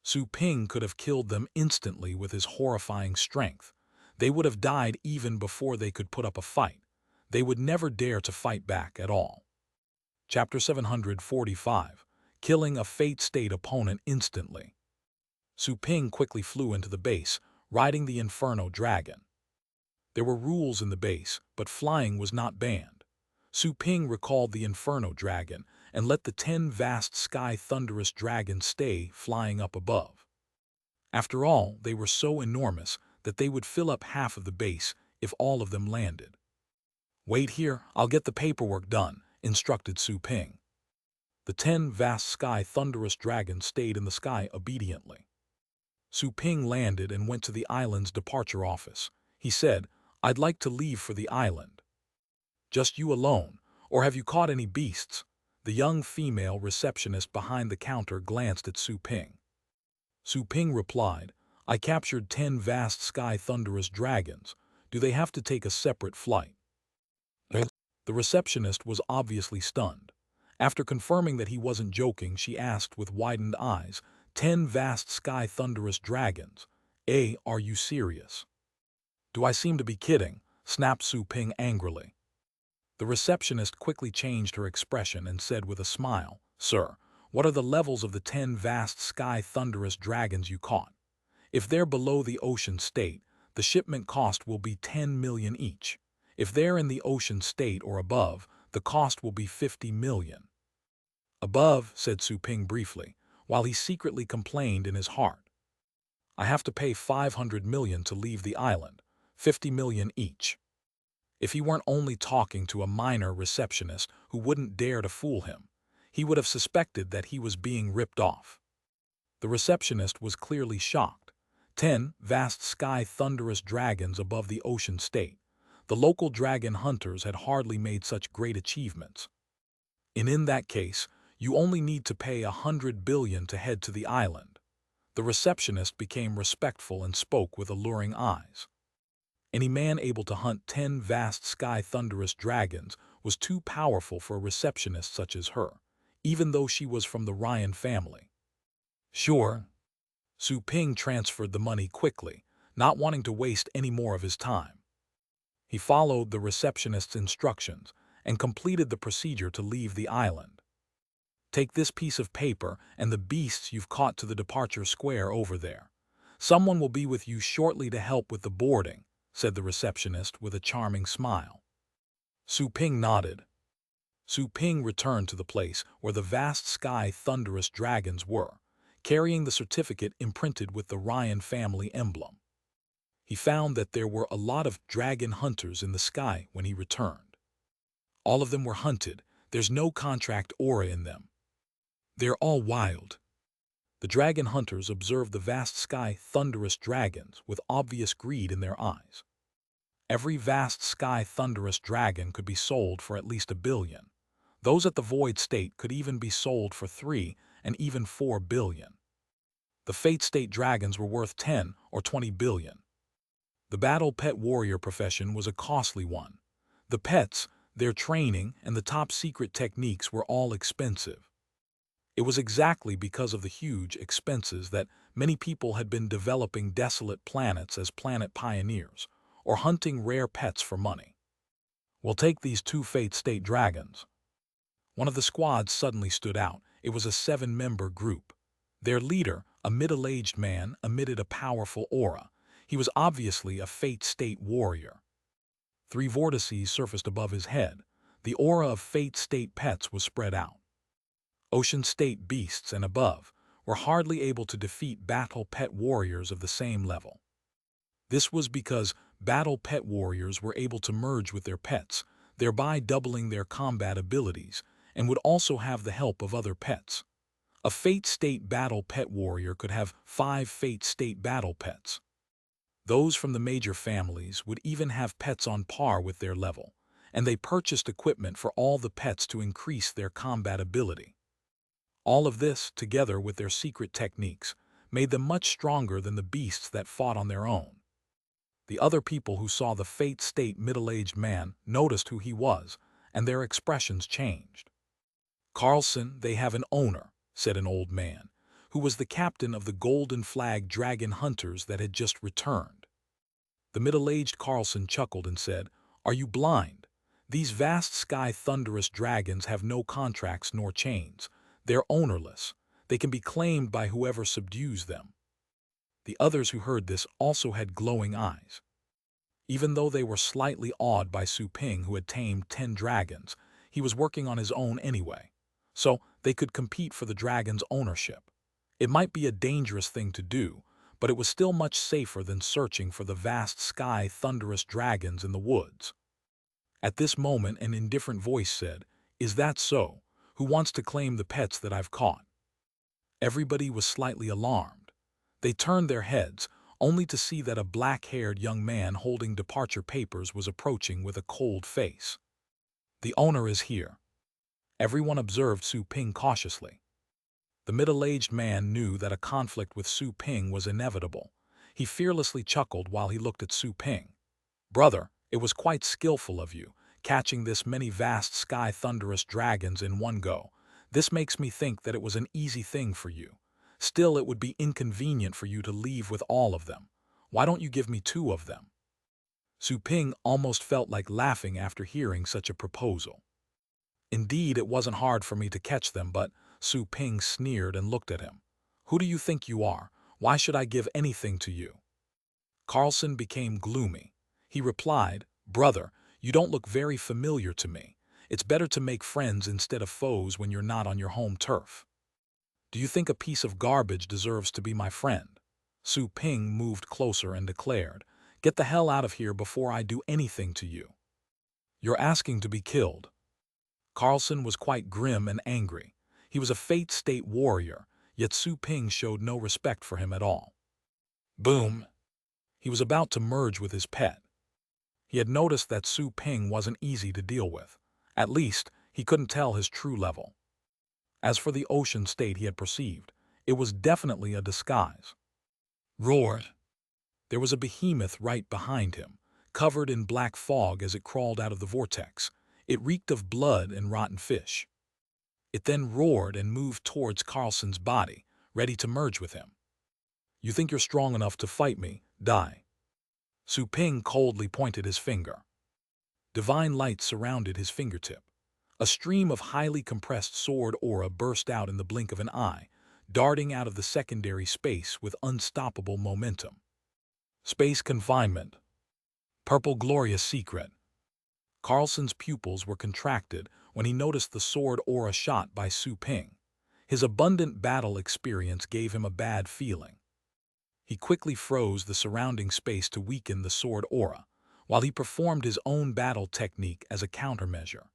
Su Ping could have killed them instantly with his horrifying strength. They would have died even before they could put up a fight. They would never dare to fight back at all. Chapter 745. Killing a fate state opponent instantly. Su Ping quickly flew into the base, riding the Inferno dragon. There were rules in the base, but flying was not banned. Su Ping recalled the Inferno dragon and let the 10 vast sky thunderous dragons stay flying up above. After all, they were so enormous that they would fill up half of the base if all of them landed. Wait here, I'll get the paperwork done, instructed Su Ping. The 10 vast sky thunderous dragons stayed in the sky obediently. Su Ping landed and went to the island's departure office. He said, I'd like to leave for the island. Just you alone, or have you caught any beasts? The young female receptionist behind the counter glanced at Su Ping. Su Ping replied, I captured 10 vast sky thunderous dragons. Do they have to take a separate flight? The receptionist was obviously stunned. After confirming that he wasn't joking, she asked with widened eyes, 10 vast sky thunderous dragons. Are you serious? Do I seem to be kidding? Snapped Su Ping angrily. The receptionist quickly changed her expression and said with a smile, Sir, what are the levels of the 10 vast sky thunderous dragons you caught? If they're below the ocean state, the shipment cost will be 10 million each. If they're in the ocean state or above, the cost will be 50 million. Above, said Su Ping briefly, while he secretly complained in his heart. I have to pay 500 million to leave the island, 50 million each. If he weren't only talking to a minor receptionist who wouldn't dare to fool him, he would have suspected that he was being ripped off. The receptionist was clearly shocked. 10 vast sky thunderous dragons above the ocean state. The local dragon hunters had hardly made such great achievements. In that case, you only need to pay 100 billion to head to the island. The receptionist became respectful and spoke with alluring eyes. Any man able to hunt 10 vast sky thunderous dragons was too powerful for a receptionist such as her, even though she was from the Ryan family. Sure. Su Ping transferred the money quickly, not wanting to waste any more of his time. He followed the receptionist's instructions and completed the procedure to leave the island. Take this piece of paper and the beasts you've caught to the departure square over there. Someone will be with you shortly to help with the boarding, said the receptionist with a charming smile. Su Ping nodded. Su Ping returned to the place where the vast sky thunderous dragons were, carrying the certificate imprinted with the Ryan family emblem. He found that there were a lot of dragon hunters in the sky when he returned. All of them were hunted. There's no contract aura in them. They're all wild. The dragon hunters observed the vast sky thunderous dragons with obvious greed in their eyes. Every vast sky thunderous dragon could be sold for at least 1 billion. Those at the void state could even be sold for 3 and even 4 billion. The fate state dragons were worth 10 or 20 billion. The battle pet warrior profession was a costly one. The pets, their training, and the top secret techniques were all expensive. It was exactly because of the huge expenses that many people had been developing desolate planets as planet pioneers, or hunting rare pets for money. We'll take these 2 fate state dragons. One of the squads suddenly stood out. It was a 7-member group. Their leader, a middle-aged man, emitted a powerful aura. He was obviously a fate state warrior. 3 vortices surfaced above his head. The aura of fate state pets was spread out. Ocean state beasts and above were hardly able to defeat battle pet warriors of the same level. This was because battle pet warriors were able to merge with their pets, thereby doubling their combat abilities, and would also have the help of other pets. A fate state battle pet warrior could have 5 fate state battle pets. Those from the major families would even have pets on par with their level, and they purchased equipment for all the pets to increase their combat ability. All of this, together with their secret techniques, made them much stronger than the beasts that fought on their own. The other people who saw the fate state middle-aged man noticed who he was, and their expressions changed. Carlson, they have an owner, said an old man, who was the captain of the Golden Flag Dragon Hunters that had just returned. The middle-aged Carlson chuckled and said, "Are you blind? These vast sky thunderous dragons have no contracts nor chains. They're ownerless. They can be claimed by whoever subdues them." The others who heard this also had glowing eyes. Even though they were slightly awed by Su Ping, who had tamed 10 dragons, he was working on his own anyway, so they could compete for the dragon's ownership. It might be a dangerous thing to do, but it was still much safer than searching for the vast sky thunderous dragons in the woods. At this moment, an indifferent voice said, "Is that so? Who wants to claim the pets that I've caught?" Everybody was slightly alarmed. They turned their heads, only to see that a black-haired young man holding departure papers was approaching with a cold face. "The owner is here." Everyone observed Su Ping cautiously. The middle-aged man knew that a conflict with Su Ping was inevitable. He fearlessly chuckled while he looked at Su Ping. "Brother, it was quite skillful of you, catching this many vast sky thunderous dragons in one go. This makes me think that it was an easy thing for you. Still, it would be inconvenient for you to leave with all of them. Why don't you give me 2 of them?" Su Ping almost felt like laughing after hearing such a proposal. "Indeed, it wasn't hard for me to catch them, but..." Su Ping sneered and looked at him. "Who do you think you are? Why should I give anything to you? Carlson became gloomy. He replied, "Brother, you don't look very familiar to me. It's better to make friends instead of foes when you're not on your home turf. Do you think a piece of garbage deserves to be my friend?" Su Ping moved closer and declared, "Get the hell out of here before I do anything to you. You're asking to be killed." Carlson was quite grim and angry. He was a Fate State warrior, yet Su Ping showed no respect for him at all. Boom! He was about to merge with his pet. He had noticed that Su Ping wasn't easy to deal with. At least, he couldn't tell his true level. As for the ocean state he had perceived, it was definitely a disguise. Roared. There was a behemoth right behind him, covered in black fog as it crawled out of the vortex. It reeked of blood and rotten fish. It then roared and moved towards Carlson's body, ready to merge with him. "You think you're strong enough to fight me? Die." Su Ping coldly pointed his finger. Divine light surrounded his fingertip. A stream of highly compressed sword aura burst out in the blink of an eye, darting out of the secondary space with unstoppable momentum. Space confinement. Purple glorious secret. Carlson's pupils were contracted when he noticed the sword aura shot by Su Ping. His abundant battle experience gave him a bad feeling. He quickly froze the surrounding space to weaken the sword aura, while he performed his own battle technique as a countermeasure.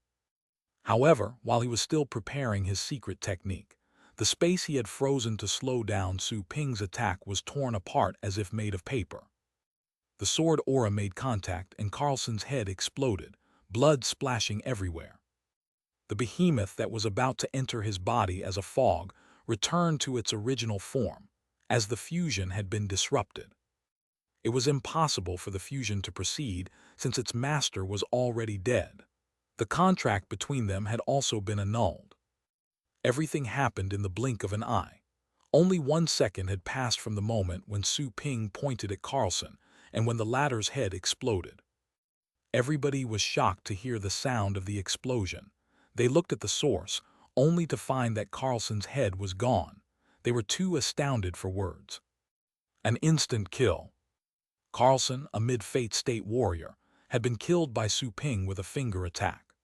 However, while he was still preparing his secret technique, the space he had frozen to slow down Su Ping's attack was torn apart as if made of paper. The sword aura made contact and Carlson's head exploded, blood splashing everywhere. The behemoth that was about to enter his body as a fog returned to its original form, as the fusion had been disrupted. It was impossible for the fusion to proceed since its master was already dead. The contract between them had also been annulled. Everything happened in the blink of an eye. Only 1 second had passed from the moment when Su Ping pointed at Carlson and when the latter's head exploded. Everybody was shocked to hear the sound of the explosion. They looked at the source, only to find that Carlson's head was gone. They were too astounded for words. An instant kill. Carlson, a mid-Fate State warrior, had been killed by Su Ping with a finger attack.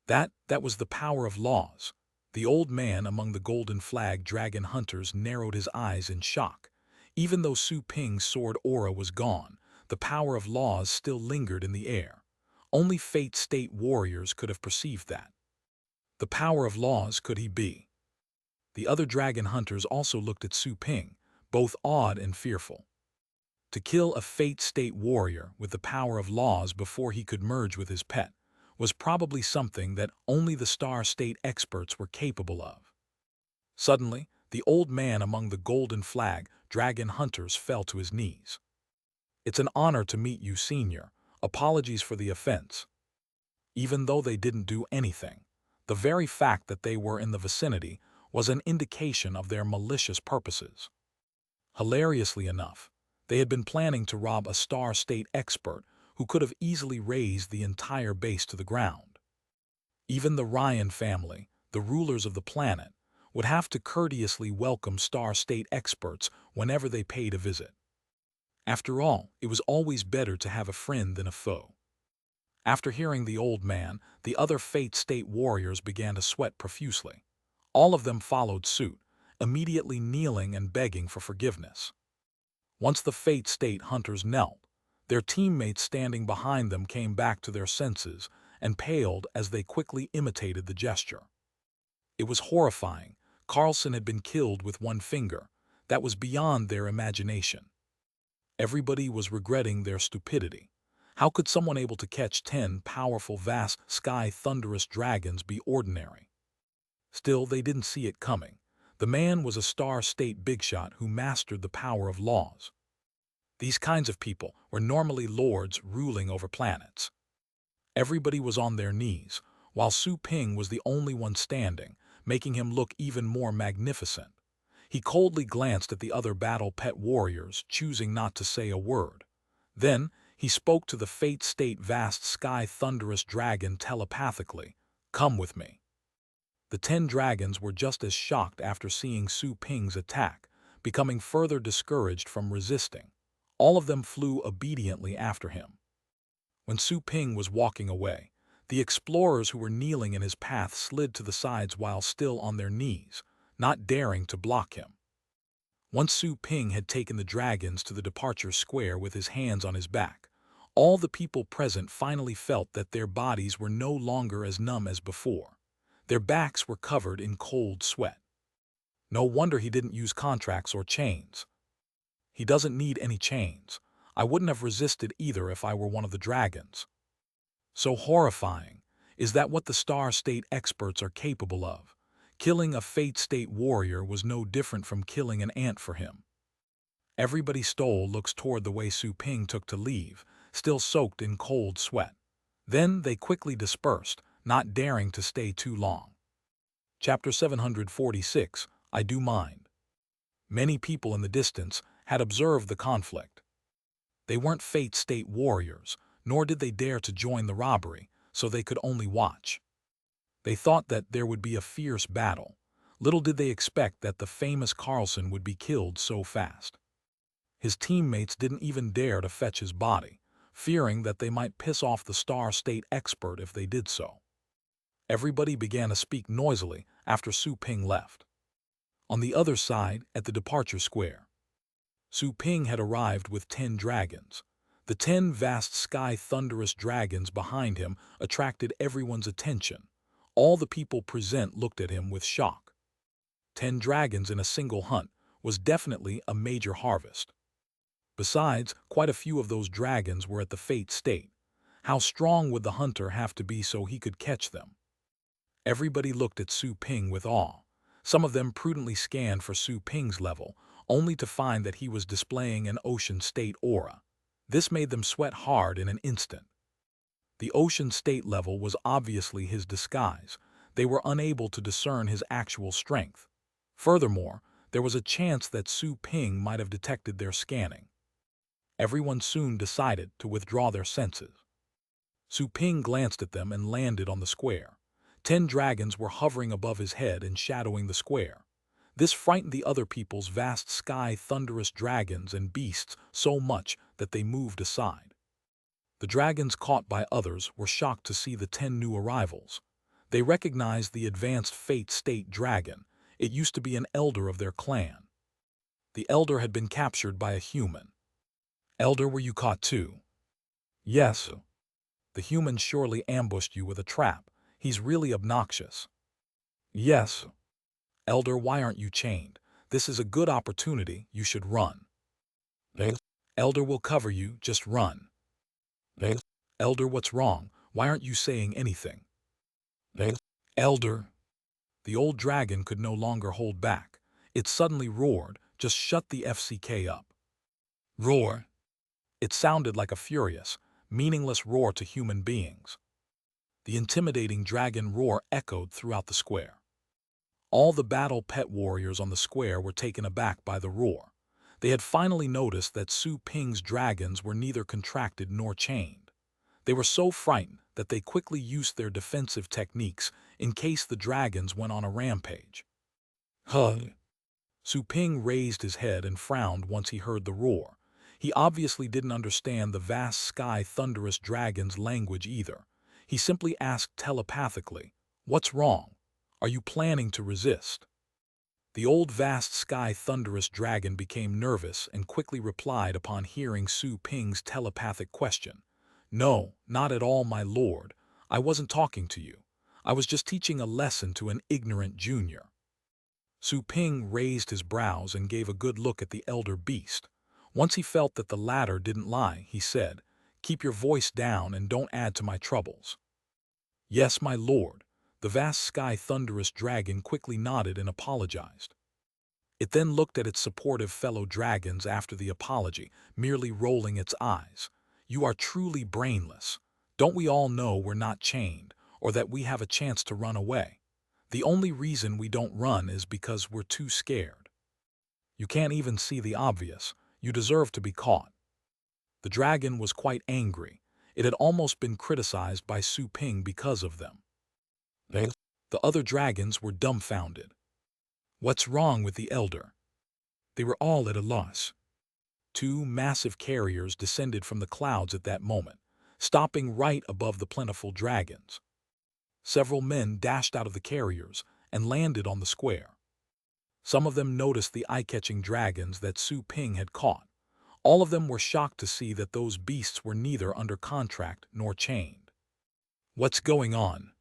That was the power of laws. The old man among the golden flag dragon hunters narrowed his eyes in shock. Even though Su Ping's sword aura was gone, the power of laws still lingered in the air. Only Fate State warriors could have perceived that. The power of laws could he be? The other dragon hunters also looked at Su Ping, both awed and fearful. To kill a Fate State warrior with the power of laws before he could merge with his pet was probably something that only the Star State experts were capable of. Suddenly, the old man among the golden flag dragon hunters fell to his knees. "It's an honor to meet you, Senior. Apologies for the offense." Even though they didn't do anything, the very fact that they were in the vicinity was an indication of their malicious purposes. Hilariously enough, they had been planning to rob a Star State expert who could have easily razed the entire base to the ground. Even the Ryan family, the rulers of the planet, would have to courteously welcome Star State experts whenever they paid a visit. After all, it was always better to have a friend than a foe. After hearing the old man, the other Fate State warriors began to sweat profusely. All of them followed suit, immediately kneeling and begging for forgiveness. Once the Fate State hunters knelt, their teammates standing behind them came back to their senses and paled as they quickly imitated the gesture. It was horrifying. Carlson had been killed with 1 finger. That was beyond their imagination. Everybody was regretting their stupidity. How could someone able to catch 10 powerful, vast, sky thunderous dragons be ordinary? Still, they didn't see it coming. The man was a Star State bigshot who mastered the power of laws. These kinds of people were normally lords ruling over planets. Everybody was on their knees, while Su Ping was the only one standing, making him look even more magnificent. He coldly glanced at the other battle pet warriors, choosing not to say a word. Then, he spoke to the Fate State vast sky thunderous dragon telepathically. "Come with me." The 10 dragons were just as shocked after seeing Su Ping's attack, becoming further discouraged from resisting. All of them flew obediently after him. When Su Ping was walking away, the explorers who were kneeling in his path slid to the sides while still on their knees, not daring to block him. Once Su Ping had taken the dragons to the departure square with his hands on his back, all the people present finally felt that their bodies were no longer as numb as before. Their backs were covered in cold sweat. No wonder he didn't use contracts or chains. He doesn't need any chains. I wouldn't have resisted either if I were one of the dragons. So horrifying. Is that what the Star State experts are capable of? Killing a Fate State warrior was no different from killing an ant for him. Everybody stole looks toward the way Su Ping took to leave, still soaked in cold sweat. Then they quickly dispersed, not daring to stay too long. Chapter 746, I Do Mind. Many people in the distance had observed the conflict. They weren't Fate State warriors, nor did they dare to join the robbery, so they could only watch. They thought that there would be a fierce battle. Little did they expect that the famous Carlson would be killed so fast. His teammates didn't even dare to fetch his body, fearing that they might piss off the Star State expert if they did so. Everybody began to speak noisily after Su Ping left. On the other side, at the departure square, Su Ping had arrived with 10 dragons. The 10 vast sky thunderous dragons behind him attracted everyone's attention. All the people present looked at him with shock. 10 dragons in a single hunt was definitely a major harvest. Besides, quite a few of those dragons were at the Fate State. How strong would the hunter have to be so he could catch them? Everybody looked at Su Ping with awe. Some of them prudently scanned for Su Ping's level, only to find that he was displaying an Ocean State aura. This made them sweat hard in an instant. The Ocean State level was obviously his disguise. They were unable to discern his actual strength. Furthermore, there was a chance that Su Ping might have detected their scanning. Everyone soon decided to withdraw their senses. Su Ping glanced at them and landed on the square. 10 dragons were hovering above his head and shadowing the square. This frightened the other people's vast sky thunderous dragons and beasts so much that they moved aside. The dragons caught by others were shocked to see the 10 new arrivals. They recognized the advanced Fate State dragon. It used to be an elder of their clan. The elder had been captured by a human. Elder, were you caught too? Yes. The human surely ambushed you with a trap. He's really obnoxious. Yes. Elder, why aren't you chained? This is a good opportunity. You should run. Yes. Elder will cover you. Just run. Yes. Elder, what's wrong? Why aren't you saying anything? Yes. Elder. The old dragon could no longer hold back. It suddenly roared. Just shut the FCK up. Roar. It sounded like a furious, meaningless roar to human beings. The intimidating dragon roar echoed throughout the square. All the battle pet warriors on the square were taken aback by the roar. They had finally noticed that Su Ping's dragons were neither contracted nor chained. They were so frightened that they quickly used their defensive techniques in case the dragons went on a rampage. Huh. Su Ping raised his head and frowned once he heard the roar. He obviously didn't understand the vast sky thunderous dragon's language either. He simply asked telepathically, "What's wrong? Are you planning to resist?" The old vast sky thunderous dragon became nervous and quickly replied upon hearing Su Ping's telepathic question. "No, not at all, my lord. I wasn't talking to you. I was just teaching a lesson to an ignorant junior." Su Ping raised his brows and gave a good look at the elder beast. Once he felt that the latter didn't lie, he said, "Keep your voice down and don't add to my troubles." "Yes, my lord." The vast sky thunderous dragon quickly nodded and apologized. It then looked at its supportive fellow dragons after the apology, merely rolling its eyes. "You are truly brainless. Don't we all know we're not chained, or that we have a chance to run away? The only reason we don't run is because we're too scared. You can't even see the obvious. You deserve to be caught." The dragon was quite angry. It had almost been criticized by Su Ping because of them. The other dragons were dumbfounded. "What's wrong with the elder?" They were all at a loss. Two massive carriers descended from the clouds at that moment, stopping right above the plentiful dragons. Several men dashed out of the carriers and landed on the square. Some of them noticed the eye-catching dragons that Su Ping had caught. All of them were shocked to see that those beasts were neither under contract nor chained. What's going on?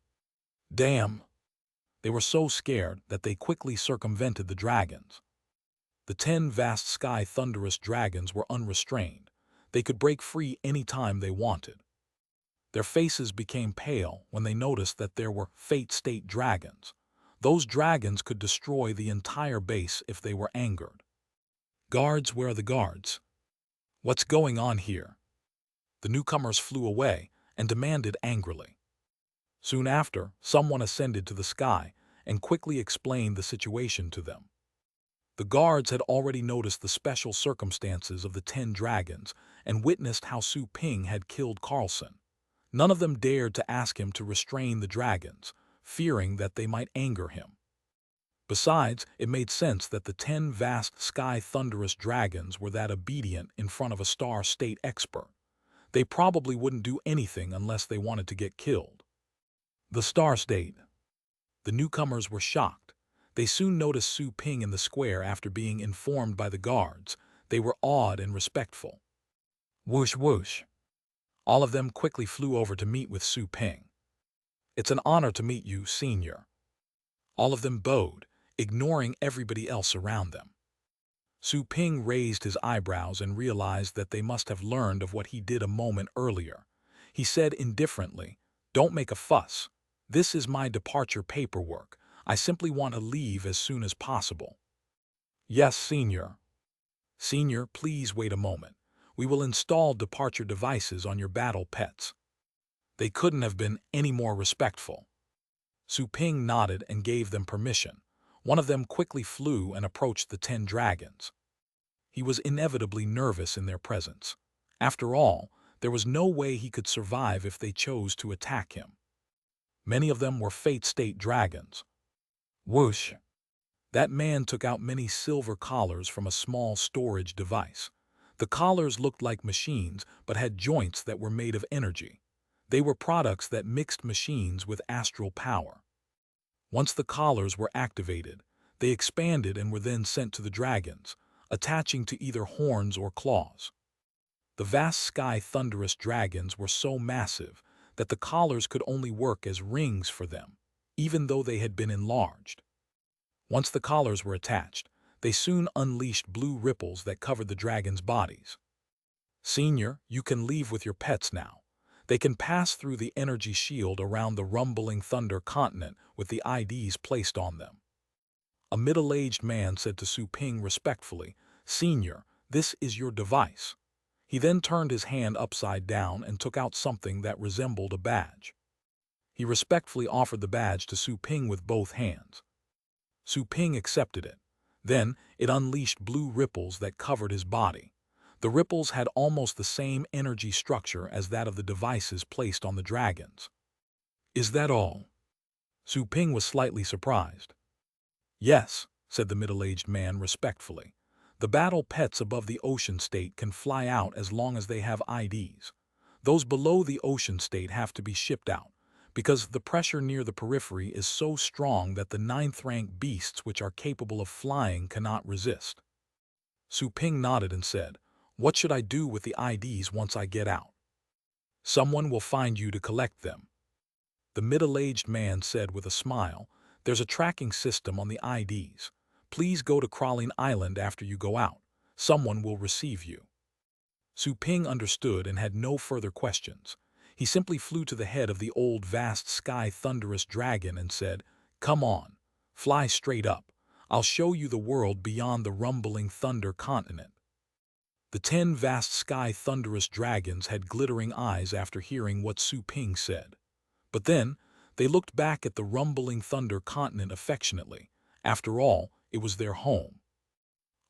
Damn! They were so scared that they quickly circumvented the dragons. The 10 vast sky thunderous dragons were unrestrained. They could break free any time they wanted. Their faces became pale when they noticed that there were fate state dragons. Those dragons could destroy the entire base if they were angered. Guards, where are the guards? What's going on here? The newcomers flew away and demanded angrily. Soon after, someone ascended to the sky and quickly explained the situation to them. The guards had already noticed the special circumstances of the 10 dragons and witnessed how Su Ping had killed Carlson. None of them dared to ask him to restrain the dragons, fearing that they might anger him. Besides, it made sense that the 10 vast sky thunderous dragons were that obedient in front of a star state expert. They probably wouldn't do anything unless they wanted to get killed. The star state. The newcomers were shocked. They soon noticed Su Ping in the square after being informed by the guards. They were awed and respectful. Whoosh whoosh. All of them quickly flew over to meet with Su Ping. It's an honor to meet you, Senior. All of them bowed, ignoring everybody else around them. Su Ping raised his eyebrows and realized that they must have learned of what he did a moment earlier. He said indifferently, "Don't make a fuss. This is my departure paperwork. I simply want to leave as soon as possible." Yes, Senior. Senior, please wait a moment. We will install departure devices on your battle pets. They couldn't have been any more respectful. Su Ping nodded and gave them permission. One of them quickly flew and approached the 10 dragons. He was inevitably nervous in their presence. After all, there was no way he could survive if they chose to attack him. Many of them were fate state dragons. Whoosh! That man took out many silver collars from a small storage device. The collars looked like machines but had joints that were made of energy. They were products that mixed machines with astral power. Once the collars were activated, they expanded and were then sent to the dragons, attaching to either horns or claws. The vast sky thunderous dragons were so massive that the collars could only work as rings for them, even though they had been enlarged. Once the collars were attached, they soon unleashed blue ripples that covered the dragons' bodies. Senior, you can leave with your pets now. They can pass through the energy shield around the rumbling thunder continent with the IDs placed on them. A middle-aged man said to Su Ping respectfully, "Senior, this is your device." He then turned his hand upside down and took out something that resembled a badge. He respectfully offered the badge to Su Ping with both hands. Su Ping accepted it. Then it unleashed blue ripples that covered his body. The ripples had almost the same energy structure as that of the devices placed on the dragons. Is that all? Su Ping was slightly surprised. Yes, said the middle-aged man respectfully. The battle pets above the ocean state can fly out as long as they have IDs. Those below the ocean state have to be shipped out, because the pressure near the periphery is so strong that the 9th-rank beasts which are capable of flying cannot resist. Su Ping nodded and said, "What should I do with the IDs once I get out?" "Someone will find you to collect them." The middle-aged man said with a smile, "There's a tracking system on the IDs. Please go to Crawling Island after you go out. Someone will receive you." Su Ping understood and had no further questions. He simply flew to the head of the old vast sky thunderous dragon and said, "Come on, fly straight up. I'll show you the world beyond the rumbling thunder continent." The 10 vast sky thunderous dragons had glittering eyes after hearing what Su Ping said. But then, they looked back at the rumbling thunder continent affectionately. After all, it was their home.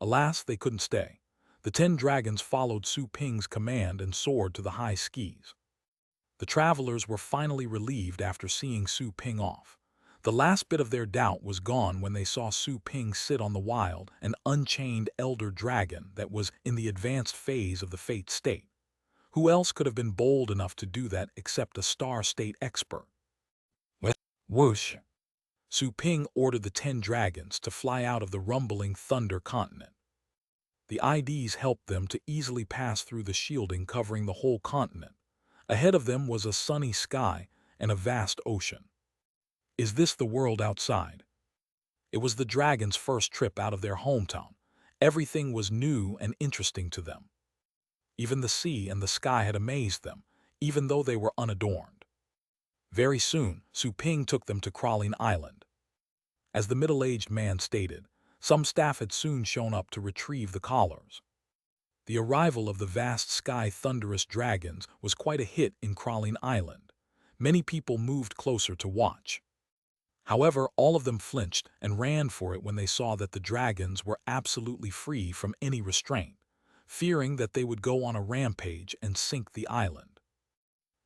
Alas, they couldn't stay. The 10 dragons followed Su Ping's command and soared to the high skis. The travelers were finally relieved after seeing Su Ping off. The last bit of their doubt was gone when they saw Su Ping sit on the wild and unchained elder dragon that was in the advanced phase of the fate state. Who else could have been bold enough to do that except a star state expert? With whoosh, Su Ping ordered the 10 dragons to fly out of the rumbling thunder continent. The IDs helped them to easily pass through the shielding covering the whole continent. Ahead of them was a sunny sky and a vast ocean. Is this the world outside? It was the dragons' first trip out of their hometown. Everything was new and interesting to them. Even the sea and the sky had amazed them, even though they were unadorned. Very soon, Su Ping took them to Crawling Island. As the middle-aged man stated, some staff had soon shown up to retrieve the collars. The arrival of the vast sky thunderous dragons was quite a hit in Crawling Island. Many people moved closer to watch. However, all of them flinched and ran for it when they saw that the dragons were absolutely free from any restraint, fearing that they would go on a rampage and sink the island.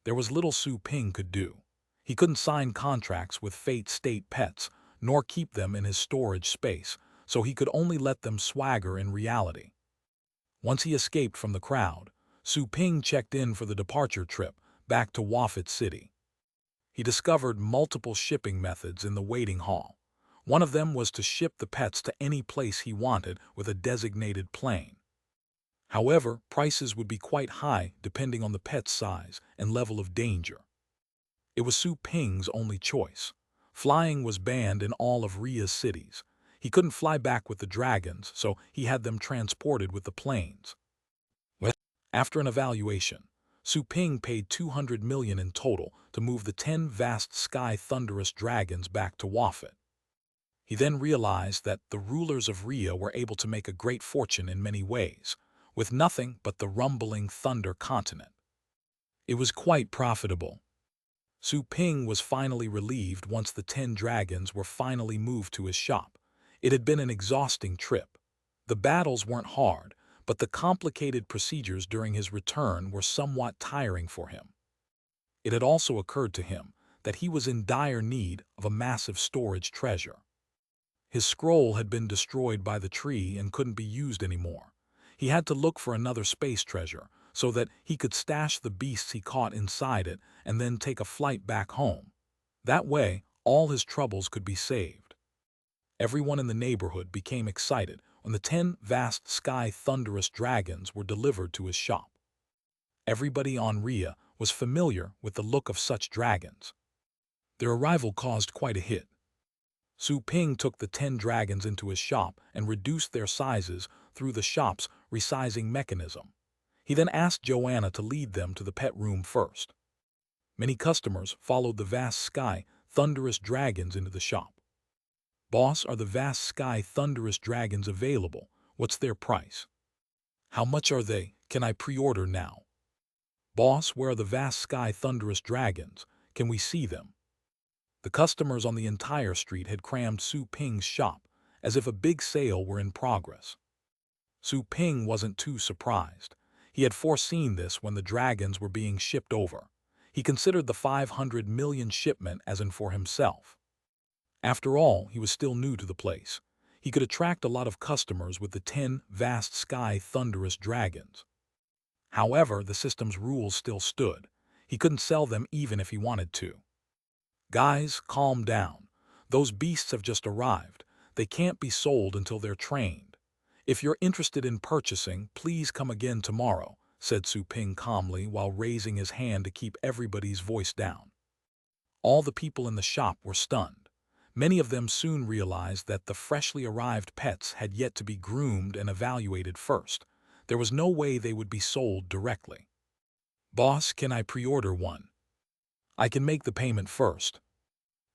There was little Su Ping could do. He couldn't sign contracts with Fate State Pets, nor keep them in his storage space, so he could only let them swagger in reality. Once he escaped from the crowd, Su Ping checked in for the departure trip back to Wafit City. He discovered multiple shipping methods in the waiting hall. One of them was to ship the pets to any place he wanted with a designated plane. However, prices would be quite high depending on the pet's size and level of danger. It was Su Ping's only choice. Flying was banned in all of Ria's cities. He couldn't fly back with the dragons, so he had them transported with the planes. After an evaluation, Su Ping paid 200 million in total to move the 10 vast sky thunderous dragons back to Wafit. He then realized that the rulers of Ria were able to make a great fortune in many ways, with nothing but the rumbling thunder continent. It was quite profitable. Su Ping was finally relieved once the 10 dragons were finally moved to his shop. It had been an exhausting trip. The battles weren't hard, but the complicated procedures during his return were somewhat tiring for him. It had also occurred to him that he was in dire need of a massive storage treasure. His scroll had been destroyed by the tree and couldn't be used anymore. He had to look for another space treasure so that he could stash the beasts he caught inside it and then take a flight back home. That way, all his troubles could be saved. Everyone in the neighborhood became excited when the 10 vast sky thunderous dragons were delivered to his shop. Everybody on Ria was familiar with the look of such dragons. Their arrival caused quite a hit. Su Ping took the 10 dragons into his shop and reduced their sizes through the shop's resizing mechanism. He then asked Joanna to lead them to the pet room first. Many customers followed the vast sky thunderous dragons into the shop. Boss, are the vast sky thunderous dragons available? What's their price? How much are they? Can I pre-order now? Boss, where are the vast sky thunderous dragons? Can we see them? The customers on the entire street had crammed Su Ping's shop, as if a big sale were in progress. Su Ping wasn't too surprised. He had foreseen this when the dragons were being shipped over. He considered the 500 million shipment as in for himself. After all, he was still new to the place. He could attract a lot of customers with the 10 vast sky thunderous dragons. However, the system's rules still stood. He couldn't sell them even if he wanted to. Guys, calm down. Those beasts have just arrived. They can't be sold until they're trained. If you're interested in purchasing, please come again tomorrow, said Su Ping calmly while raising his hand to keep everybody's voice down. All the people in the shop were stunned. Many of them soon realized that the freshly arrived pets had yet to be groomed and evaluated first. There was no way they would be sold directly. Boss, can I pre-order one? I can make the payment first.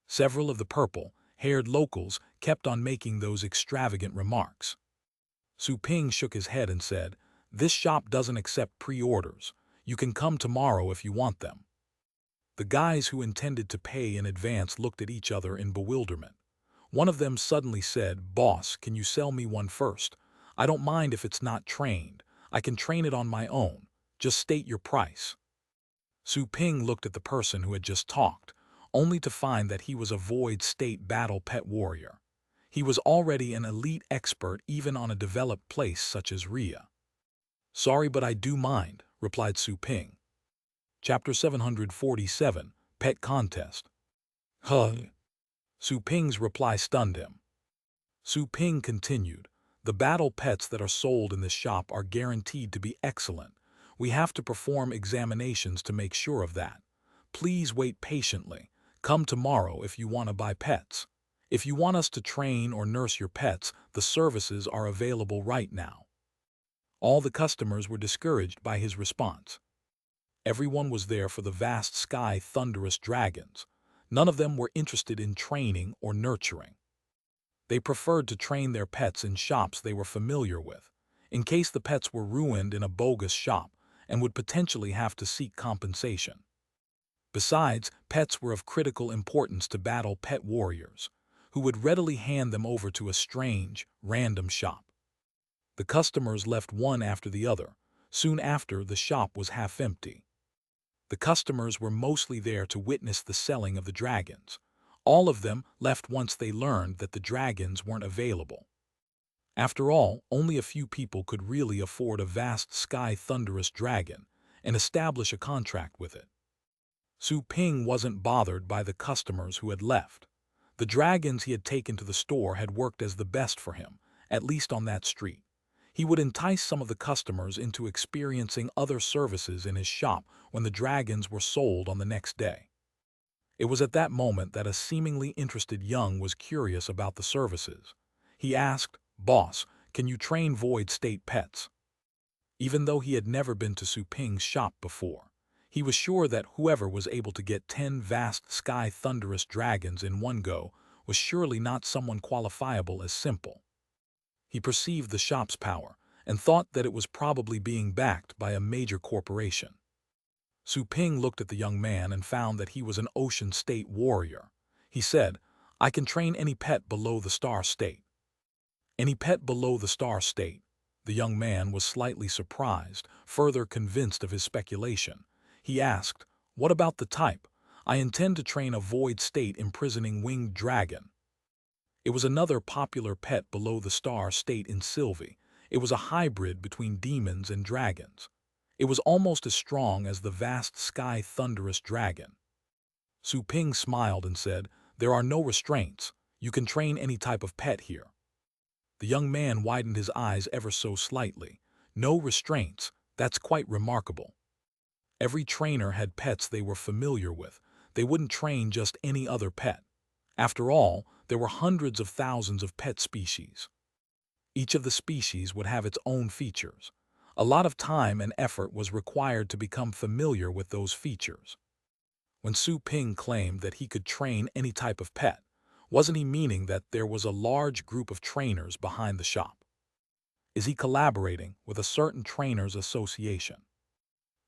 Several of the purple-haired locals kept on making those extravagant remarks. Su Ping shook his head and said, "This shop doesn't accept pre-orders. You can come tomorrow if you want them." The guys who intended to pay in advance looked at each other in bewilderment. One of them suddenly said, "Boss, can you sell me one first? I don't mind if it's not trained. I can train it on my own. Just state your price." Su Ping looked at the person who had just talked. only to find that he was a void state battle pet warrior. He was already an elite expert even on a developed place such as Rhea. "Sorry, but I do mind," replied Su Ping. Chapter 747, Pet Contest. Huh. Su Ping's reply stunned him. Su Ping continued, "The battle pets that are sold in this shop are guaranteed to be excellent. We have to perform examinations to make sure of that. Please wait patiently. Come tomorrow if you want to buy pets. If you want us to train or nurse your pets, the services are available right now." All the customers were discouraged by his response. Everyone was there for the vast sky thunderous dragons. None of them were interested in training or nurturing. They preferred to train their pets in shops they were familiar with, in case the pets were ruined in a bogus shop and would potentially have to seek compensation. Besides, pets were of critical importance to battle pet warriors, who would readily hand them over to a strange, random shop. The customers left one after the other. Soon after, the shop was half empty. The customers were mostly there to witness the selling of the dragons. All of them left once they learned that the dragons weren't available. After all, only a few people could really afford a vast sky thunderous dragon and establish a contract with it. Su Ping wasn't bothered by the customers who had left. The dragons he had taken to the store had worked as the best for him, at least on that street. He would entice some of the customers into experiencing other services in his shop when the dragons were sold on the next day. It was at that moment that a seemingly interested young was curious about the services. He asked, "Boss, can you train void state pets?" Even though he had never been to Su Ping's shop before, he was sure that whoever was able to get 10 vast sky thunderous dragons in one go was surely not someone qualifiable as simple. He perceived the shop's power and thought that it was probably being backed by a major corporation. Su Ping looked at the young man and found that he was an ocean state warrior. He said, "I can train any pet below the star state." Any pet below the star state? The young man was slightly surprised, further convinced of his speculation. He asked, "What about the type? I intend to train a void state imprisoning winged dragon." It was another popular pet below the star state in Sylvie. It was a hybrid between demons and dragons. It was almost as strong as the vast sky thunderous dragon. Su Ping smiled and said, "There are no restraints. You can train any type of pet here." The young man widened his eyes ever so slightly. "No restraints, that's quite remarkable." Every trainer had pets they were familiar with. They wouldn't train just any other pet. After all, there were hundreds of thousands of pet species. Each of the species would have its own features. A lot of time and effort was required to become familiar with those features. When Su Ping claimed that he could train any type of pet, wasn't he meaning that there was a large group of trainers behind the shop? Is he collaborating with a certain trainers association?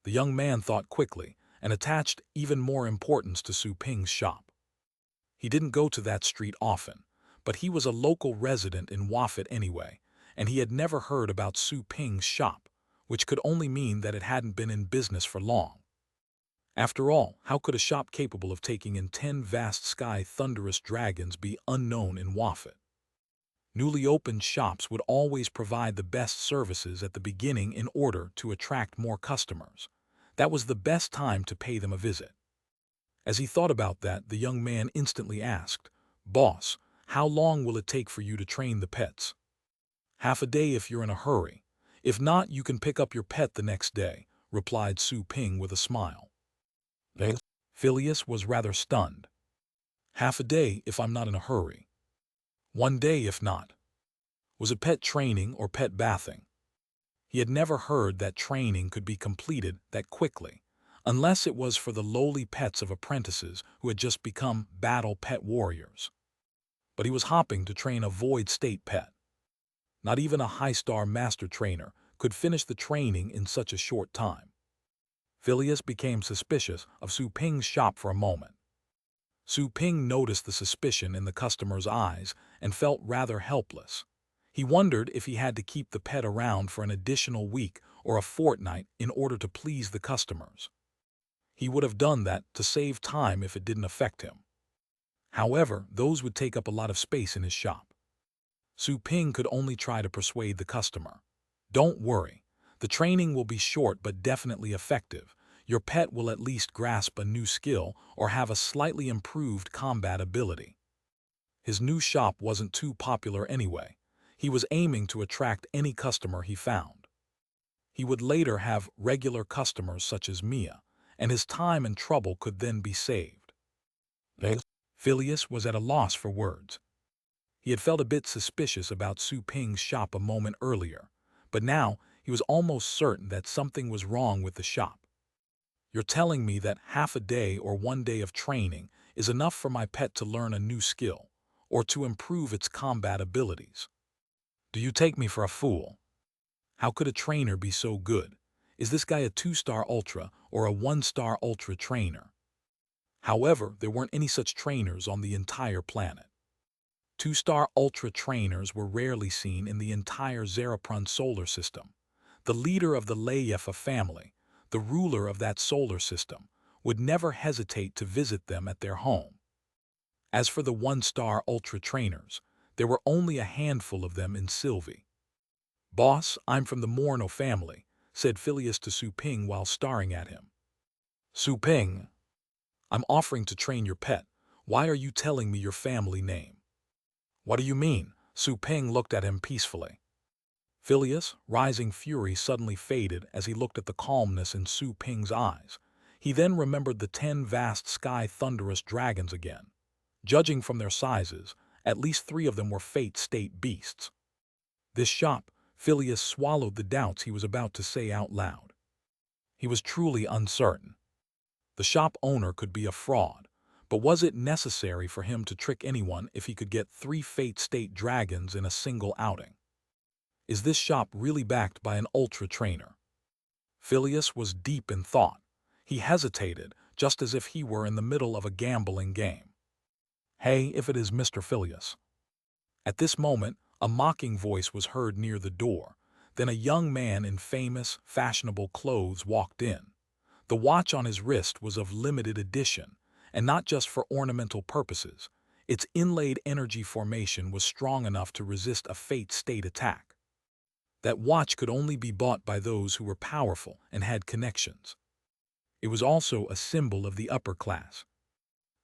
The young man thought quickly and attached even more importance to Su Ping's shop. He didn't go to that street often, but he was a local resident in Wafit anyway, and he had never heard about Su Ping's shop, which could only mean that it hadn't been in business for long. After all, how could a shop capable of taking in 10 vast sky thunderous dragons be unknown in Wafit? Newly opened shops would always provide the best services at the beginning in order to attract more customers. That was the best time to pay them a visit. As he thought about that, the young man instantly asked, "Boss, how long will it take for you to train the pets?" "Half a day if you're in a hurry. If not, you can pick up your pet the next day," replied Su Ping with a smile. Phileas was rather stunned. "Half a day if I'm not in a hurry. One day if not." Was it pet training or pet bathing? He had never heard that training could be completed that quickly, unless it was for the lowly pets of apprentices who had just become battle pet warriors. But he was hopping to train a void state pet. Not even a high-star master trainer could finish the training in such a short time. Phileas became suspicious of Su Ping's shop for a moment. Su Ping noticed the suspicion in the customer's eyes and felt rather helpless. He wondered if he had to keep the pet around for an additional week or a fortnight in order to please the customers. He would have done that to save time if it didn't affect him. However, those would take up a lot of space in his shop. Su Ping could only try to persuade the customer. Don't worry. The training will be short but definitely effective. Your pet will at least grasp a new skill or have a slightly improved combat ability. His new shop wasn't too popular anyway. He was aiming to attract any customer he found. He would later have regular customers such as Mia, and his time and trouble could then be saved. Phileas was at a loss for words. He had felt a bit suspicious about Su Ping's shop a moment earlier, but now he was almost certain that something was wrong with the shop. You're telling me that half a day or 1 day of training is enough for my pet to learn a new skill, or to improve its combat abilities? Do you take me for a fool? How could a trainer be so good? Is this guy a 2-star ultra or a 1-star ultra trainer? However, there weren't any such trainers on the entire planet. 2-star ultra trainers were rarely seen in the entire Zerapron solar system. The leader of the Layefa family, the ruler of that solar system, would never hesitate to visit them at their home. As for the 1-star ultra trainers, there were only a handful of them in Sylvie. "Boss, I'm from the Morno family," said Phileas to Su Ping while staring at him. "Su Ping, I'm offering to train your pet. Why are you telling me your family name?" "What do you mean?" Su Ping looked at him peacefully. Phileas' rising fury suddenly faded as he looked at the calmness in Su Ping's eyes. He then remembered the 10 vast sky thunderous dragons again. Judging from their sizes, at least 3 of them were fate state beasts. This shop, Phileas swallowed the doubts he was about to say out loud. He was truly uncertain. The shop owner could be a fraud, but was it necessary for him to trick anyone if he could get 3 fate state dragons in a single outing? Is this shop really backed by an ultra trainer? Phileas was deep in thought. He hesitated, just as if he were in the middle of a gambling game. "Hey, if it is Mr. Phileas." At this moment, a mocking voice was heard near the door. Then a young man in famous, fashionable clothes walked in. The watch on his wrist was of limited edition, and not just for ornamental purposes. Its inlaid energy formation was strong enough to resist a fate state attack. That watch could only be bought by those who were powerful and had connections. It was also a symbol of the upper class.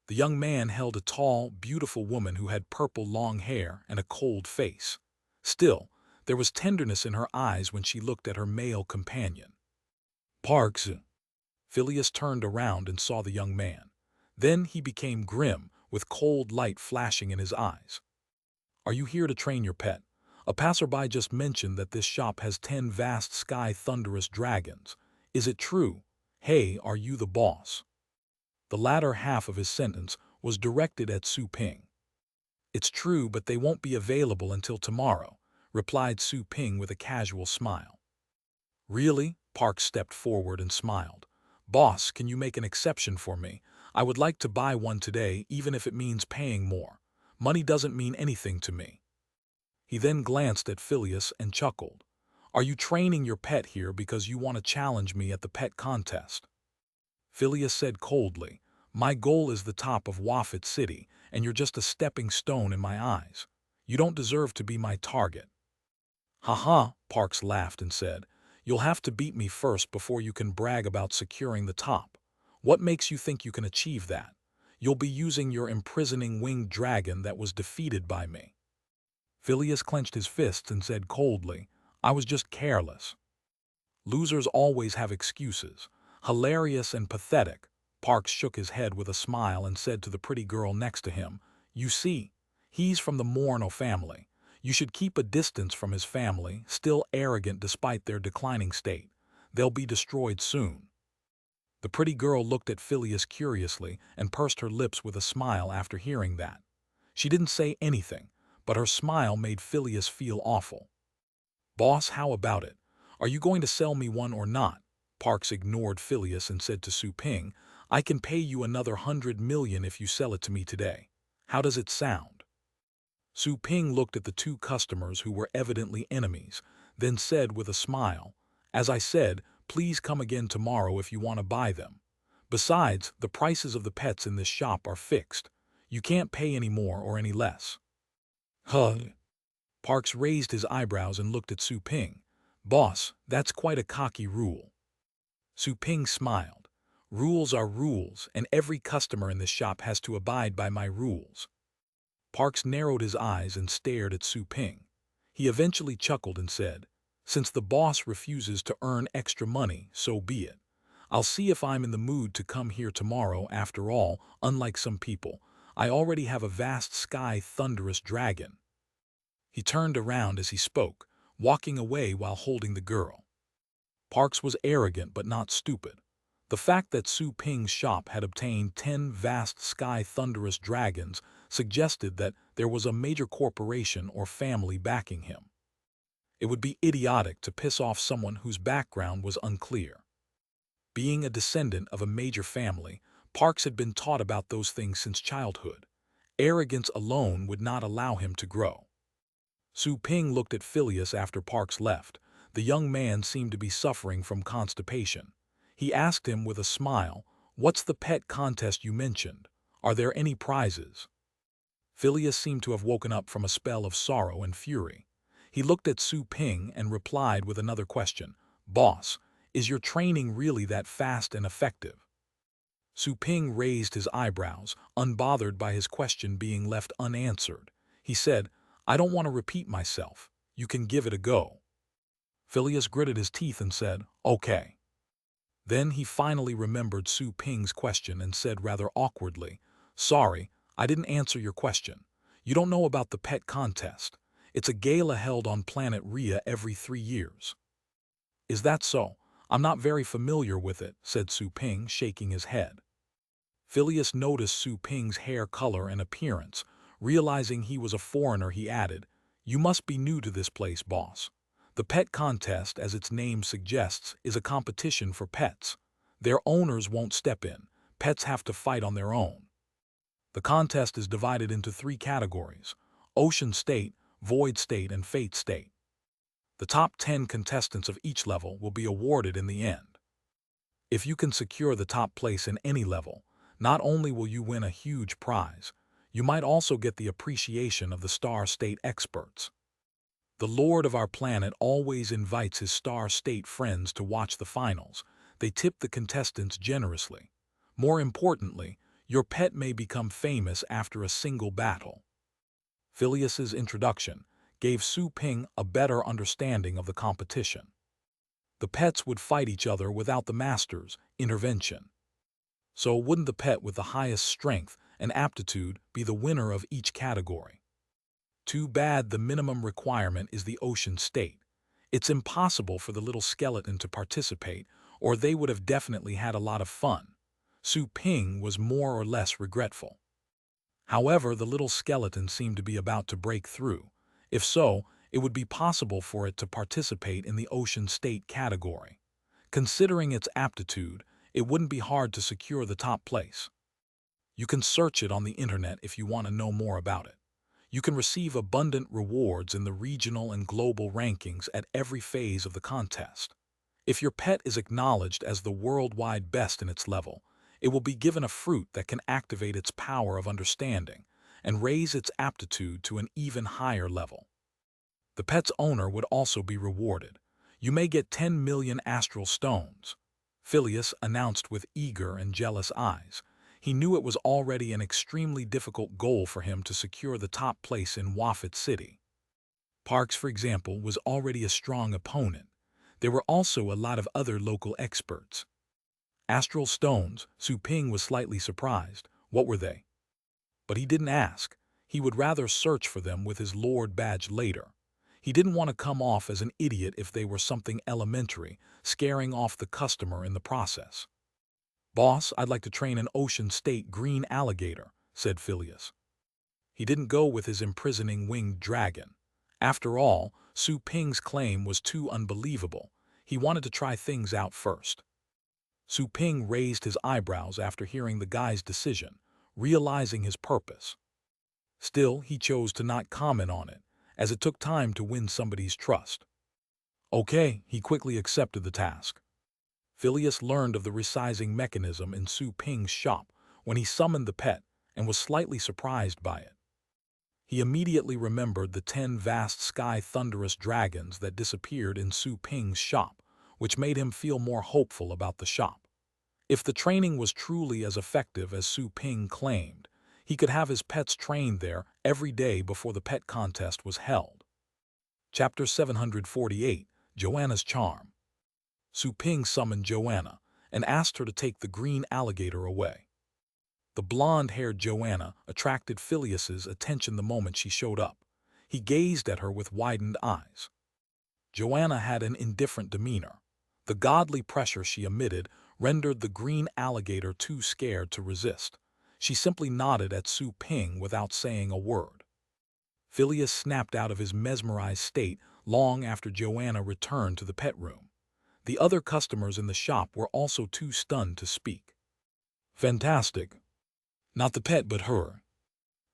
The young man held a tall, beautiful woman who had purple long hair and a cold face. Still, there was tenderness in her eyes when she looked at her male companion. "Parks." Phileas turned around and saw the young man. Then he became grim, with cold light flashing in his eyes. "Are you here to train your pet? A passerby just mentioned that this shop has 10 vast sky thunderous dragons. Is it true? Hey, are you the boss?" The latter half of his sentence was directed at Su Ping. "It's true, but they won't be available until tomorrow," replied Su Ping with a casual smile. "Really?" Park stepped forward and smiled. "Boss, can you make an exception for me? I would like to buy one today, even if it means paying more. Money doesn't mean anything to me." He then glanced at Phileas and chuckled. "Are you training your pet here because you want to challenge me at the pet contest?" Phileas said coldly, "My goal is the top of Waffet City, and you're just a stepping stone in my eyes. You don't deserve to be my target." "Ha-ha," Parks laughed and said, "You'll have to beat me first before you can brag about securing the top. What makes you think you can achieve that? You'll be using your imprisoning winged dragon that was defeated by me." Phileas clenched his fists and said coldly, "I was just careless." Losers always have excuses. Hilarious and pathetic. Parks shook his head with a smile and said to the pretty girl next to him, "You see, he's from the Morno family. You should keep a distance from his family, still arrogant despite their declining state. They'll be destroyed soon." The pretty girl looked at Phileas curiously and pursed her lips with a smile after hearing that. She didn't say anything, but her smile made Phileas feel awful. "Boss, how about it? Are you going to sell me one or not?" Parks ignored Phileas and said to Su Ping, "I can pay you another 100 million if you sell it to me today. How does it sound?" Su Ping looked at the 2 customers who were evidently enemies, then said with a smile, "As I said, please come again tomorrow if you want to buy them. Besides, the prices of the pets in this shop are fixed. You can't pay any more or any less. Huh. Parks raised his eyebrows and looked at Su Ping. Boss, that's quite a cocky rule. Su Ping smiled. Rules are rules, and every customer in this shop has to abide by my rules. Parks narrowed his eyes and stared at Su Ping. He eventually chuckled and said, since the boss refuses to earn extra money, so be it. I'll see if I'm in the mood to come here tomorrow. After all, unlike some people, I already have a vast sky thunderous dragon. He turned around as he spoke, walking away while holding the girl. Parks was arrogant but not stupid. The fact that Su Ping's shop had obtained 10 vast sky thunderous dragons suggested that there was a major corporation or family backing him. It would be idiotic to piss off someone whose background was unclear. Being a descendant of a major family, Parks had been taught about those things since childhood. Arrogance alone would not allow him to grow. Su Ping looked at Phileas after Parks left. The young man seemed to be suffering from constipation. He asked him with a smile, "What's the pet contest you mentioned? Are there any prizes?" Phileas seemed to have woken up from a spell of sorrow and fury. He looked at Su Ping and replied with another question. "Boss, is your training really that fast and effective?" Su Ping raised his eyebrows, unbothered by his question being left unanswered. He said, "I don't want to repeat myself. You can give it a go." Phileas gritted his teeth and said, "Okay." Then he finally remembered Su Ping's question and said rather awkwardly, "Sorry, I didn't answer your question. You don't know about the pet contest. It's a gala held on planet Rhea every 3 years. "Is that so? I'm not very familiar with it," said Su Ping, shaking his head. Phileas noticed Su Ping's hair color and appearance. Realizing he was a foreigner, he added, "You must be new to this place, boss. The pet contest, as its name suggests, is a competition for pets. Their owners won't step in. Pets have to fight on their own. The contest is divided into 3 categories: Ocean State, Void State, and Fate State. The top 10 contestants of each level will be awarded in the end. If you can secure the top place in any level, not only will you win a huge prize, you might also get the appreciation of the Star State experts. The Lord of our planet always invites his Star State friends to watch the finals. They tip the contestants generously. More importantly, your pet may become famous after a single battle." Phileas's introduction gave Su Ping a better understanding of the competition. The pets would fight each other without the master's intervention. So wouldn't the pet with the highest strength and aptitude be the winner of each category? Too bad the minimum requirement is the Ocean State. It's impossible for the little skeleton to participate, or they would have definitely had a lot of fun. Su Ping was more or less regretful. However, the little skeleton seemed to be about to break through. If so, it would be possible for it to participate in the Ocean State category. Considering its aptitude, it wouldn't be hard to secure the top place. You can search it on the internet if you want to know more about it. You can receive abundant rewards in the regional and global rankings at every phase of the contest. If your pet is acknowledged as the worldwide best in its level, it will be given a fruit that can activate its power of understanding and raise its aptitude to an even higher level. The pet's owner would also be rewarded. You may get 10 million astral stones, Phileas announced with eager and jealous eyes. He knew it was already an extremely difficult goal for him to secure the top place in Wafat City. Parks, for example, was already a strong opponent. There were also a lot of other local experts. Astral stones, Su Ping was slightly surprised. What were they? But he didn't ask. He would rather search for them with his Lord badge later. He didn't want to come off as an idiot if they were something elementary, scaring off the customer in the process. "Boss, I'd like to train an Ocean State green alligator," said Phileas. He didn't go with his imprisoning winged dragon. After all, Su Ping's claim was too unbelievable. He wanted to try things out first. Su Ping raised his eyebrows after hearing the guy's decision, realizing his purpose. Still, he chose to not comment on it, as it took time to win somebody's trust. Okay, he quickly accepted the task. Phileas learned of the resizing mechanism in Su Ping's shop when he summoned the pet and was slightly surprised by it. He immediately remembered the 10 vast sky thunderous dragons that disappeared in Su Ping's shop, which made him feel more hopeful about the shop. If the training was truly as effective as Su Ping claimed, he could have his pets trained there every day before the pet contest was held. Chapter 748, Joanna's Charm. Su Ping summoned Joanna and asked her to take the green alligator away. The blonde-haired Joanna attracted Phileas's attention the moment she showed up. He gazed at her with widened eyes. Joanna had an indifferent demeanor. The godly pressure she emitted rendered the green alligator too scared to resist. She simply nodded at Su Ping without saying a word. Phileas snapped out of his mesmerized state long after Joanna returned to the pet room. The other customers in the shop were also too stunned to speak. Fantastic. Not the pet but her.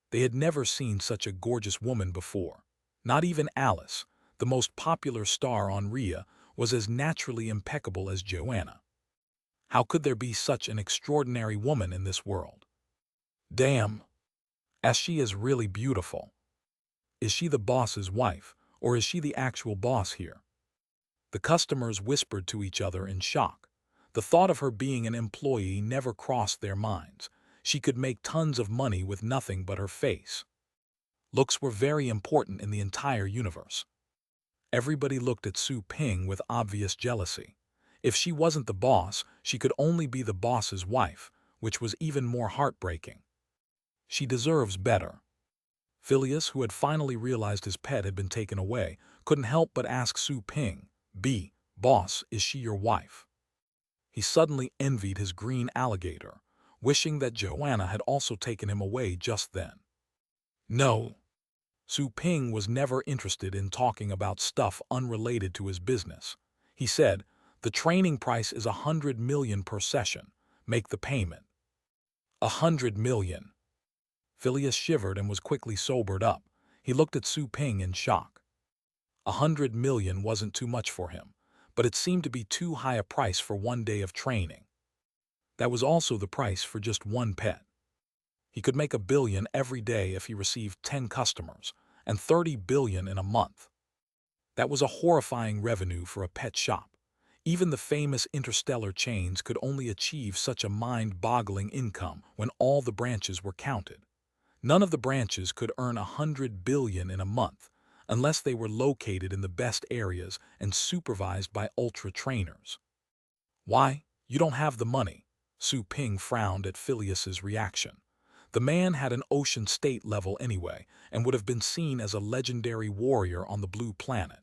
They had never seen such a gorgeous woman before. Not even Alice, the most popular star on Rhea, was as naturally impeccable as Joanna. How could there be such an extraordinary woman in this world? Damn! As she is really beautiful. Is she the boss's wife, or is she the actual boss here? The customers whispered to each other in shock. The thought of her being an employee never crossed their minds. She could make tons of money with nothing but her face. Looks were very important in the entire universe. Everybody looked at Su Ping with obvious jealousy. If she wasn't the boss, she could only be the boss's wife, which was even more heartbreaking. She deserves better. Phileas, who had finally realized his pet had been taken away, couldn't help but ask Su Ping, "Boss, is she your wife?" He suddenly envied his green alligator, wishing that Joanna had also taken him away just then. No. Su Ping was never interested in talking about stuff unrelated to his business. He said, "The training price is 100 million per session. Make the payment." 100 million. Phileas shivered and was quickly sobered up. He looked at Su Ping in shock. 100 million wasn't too much for him, but it seemed to be too high a price for one day of training. That was also the price for just one pet. He could make $1 billion every day if he received 10 customers, and $30 billion in a month. That was a horrifying revenue for a pet shop. Even the famous interstellar chains could only achieve such a mind-boggling income when all the branches were counted. None of the branches could earn 100 billion in a month, unless they were located in the best areas and supervised by ultra-trainers. Why? You don't have the money. Su Ping frowned at Phileas's reaction. The man had an ocean state level anyway, and would have been seen as a legendary warrior on the blue planet.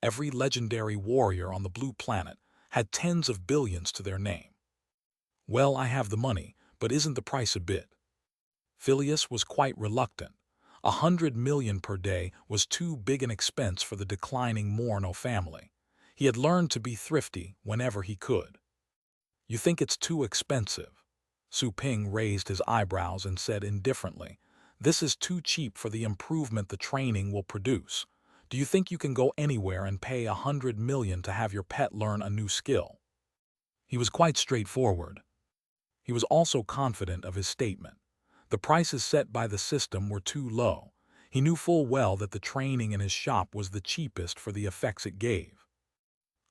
Every legendary warrior on the blue planet had tens of billions to their name. Well, I have the money, but isn't the price a bit? Phileas was quite reluctant. 100 million per day was too big an expense for the declining Morno family. He had learned to be thrifty whenever he could. You think it's too expensive? Su Ping raised his eyebrows and said indifferently, "This is too cheap for the improvement the training will produce. Do you think you can go anywhere and pay 100 million to have your pet learn a new skill?" He was quite straightforward. He was also confident of his statement. The prices set by the system were too low. He knew full well that the training in his shop was the cheapest for the effects it gave.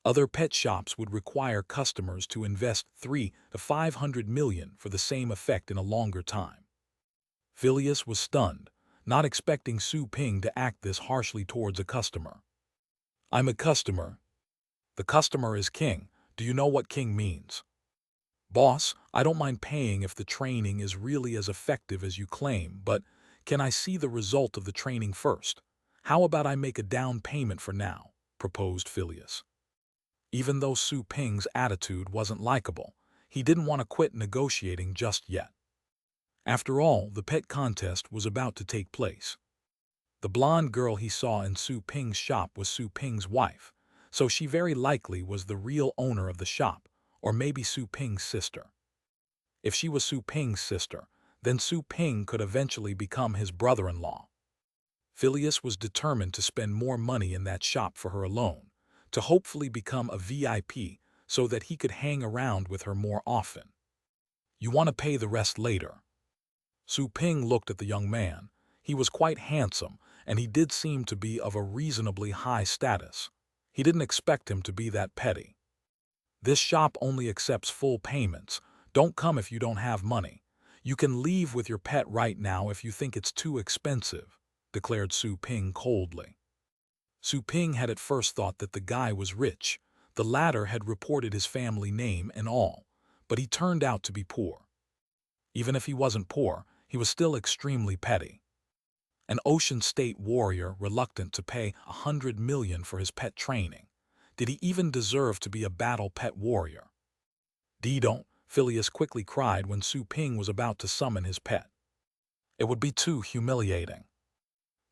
Other pet shops would require customers to invest 300 to 500 million for the same effect in a longer time. Phileas was stunned, not expecting Su Ping to act this harshly towards a customer. "I'm a customer." "The customer is king. Do you know what king means?" "Boss, I don't mind paying if the training is really as effective as you claim, but can I see the result of the training first? How about I make a down payment for now?" proposed Phileas. Even though Su Ping's attitude wasn't likable, he didn't want to quit negotiating just yet. After all, the pet contest was about to take place. The blonde girl he saw in Su Ping's shop was Su Ping's wife, so she very likely was the real owner of the shop, or maybe Su Ping's sister. If she was Su Ping's sister, then Su Ping could eventually become his brother-in-law. Phileas was determined to spend more money in that shop for her alone, to hopefully become a VIP so that he could hang around with her more often. You want to pay the rest later. Su Ping looked at the young man. He was quite handsome, and he did seem to be of a reasonably high status. He didn't expect him to be that petty. This shop only accepts full payments. Don't come if you don't have money. You can leave with your pet right now if you think it's too expensive, declared Su Ping coldly. Su Ping had at first thought that the guy was rich. The latter had reported his family name and all, but he turned out to be poor. Even if he wasn't poor, he was still extremely petty. An Ocean State warrior reluctant to pay $100 million for his pet training. Did he even deserve to be a battle pet warrior? Don't, Phileas quickly cried when Su Ping was about to summon his pet. It would be too humiliating.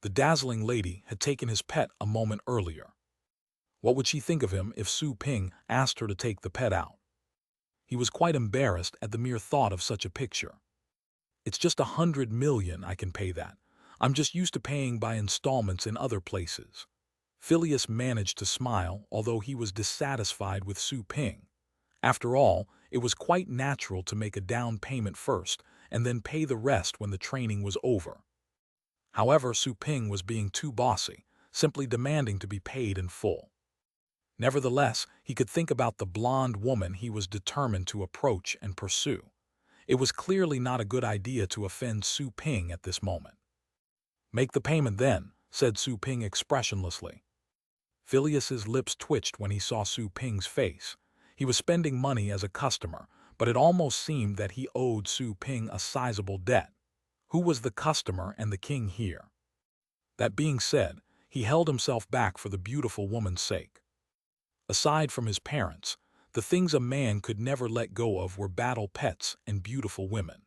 The dazzling lady had taken his pet a moment earlier. What would she think of him if Su Ping asked her to take the pet out? He was quite embarrassed at the mere thought of such a picture. It's just $100 million, I can pay that. I'm just used to paying by installments in other places. Phileas managed to smile, although he was dissatisfied with Su Ping. After all, it was quite natural to make a down payment first and then pay the rest when the training was over. However, Su Ping was being too bossy, simply demanding to be paid in full. Nevertheless, he could think about the blonde woman he was determined to approach and pursue. It was clearly not a good idea to offend Su Ping at this moment. Make the payment then, said Su Ping expressionlessly. Phileas's lips twitched when he saw Su Ping's face. He was spending money as a customer, but it almost seemed that he owed Su Ping a sizable debt. Who was the customer and the king here? That being said, he held himself back for the beautiful woman's sake. Aside from his parents, the things a man could never let go of were battle pets and beautiful women.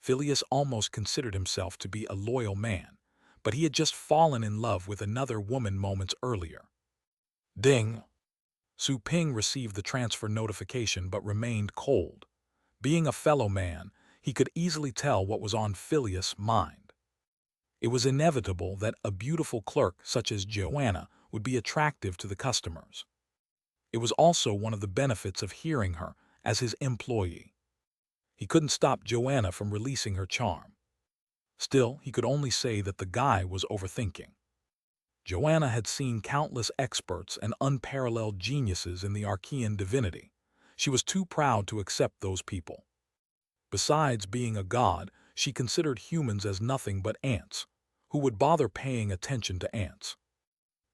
Phileas almost considered himself to be a loyal man, but he had just fallen in love with another woman moments earlier. Ding! Su Ping received the transfer notification but remained cold. Being a fellow man, he could easily tell what was on Phileas' mind. It was inevitable that a beautiful clerk such as Joanna would be attractive to the customers. It was also one of the benefits of hearing her as his employee. He couldn't stop Joanna from releasing her charm. Still, he could only say that the guy was overthinking. Joanna had seen countless experts and unparalleled geniuses in the Archean divinity. She was too proud to accept those people. Besides being a god, she considered humans as nothing but ants. Who would bother paying attention to ants?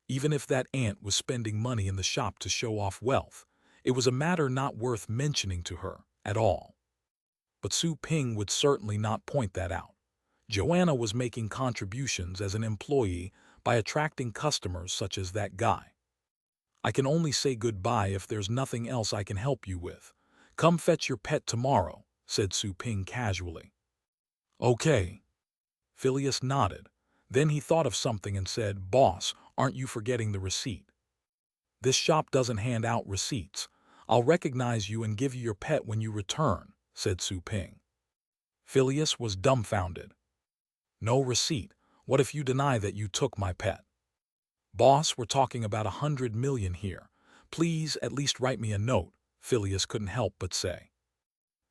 Even if that ant was spending money in the shop to show off wealth, it was a matter not worth mentioning to her at all. But Su Ping would certainly not point that out. Joanna was making contributions as an employee by attracting customers such as that guy. I can only say goodbye if there's nothing else I can help you with. Come fetch your pet tomorrow, said Su Ping casually. Okay. Phileas nodded. Then he thought of something and said, Boss, aren't you forgetting the receipt? This shop doesn't hand out receipts. I'll recognize you and give you your pet when you return, said Su Ping. Phileas was dumbfounded. No receipt. What if you deny that you took my pet? Boss, we're talking about $100 million here. Please at least write me a note, Phileas couldn't help but say.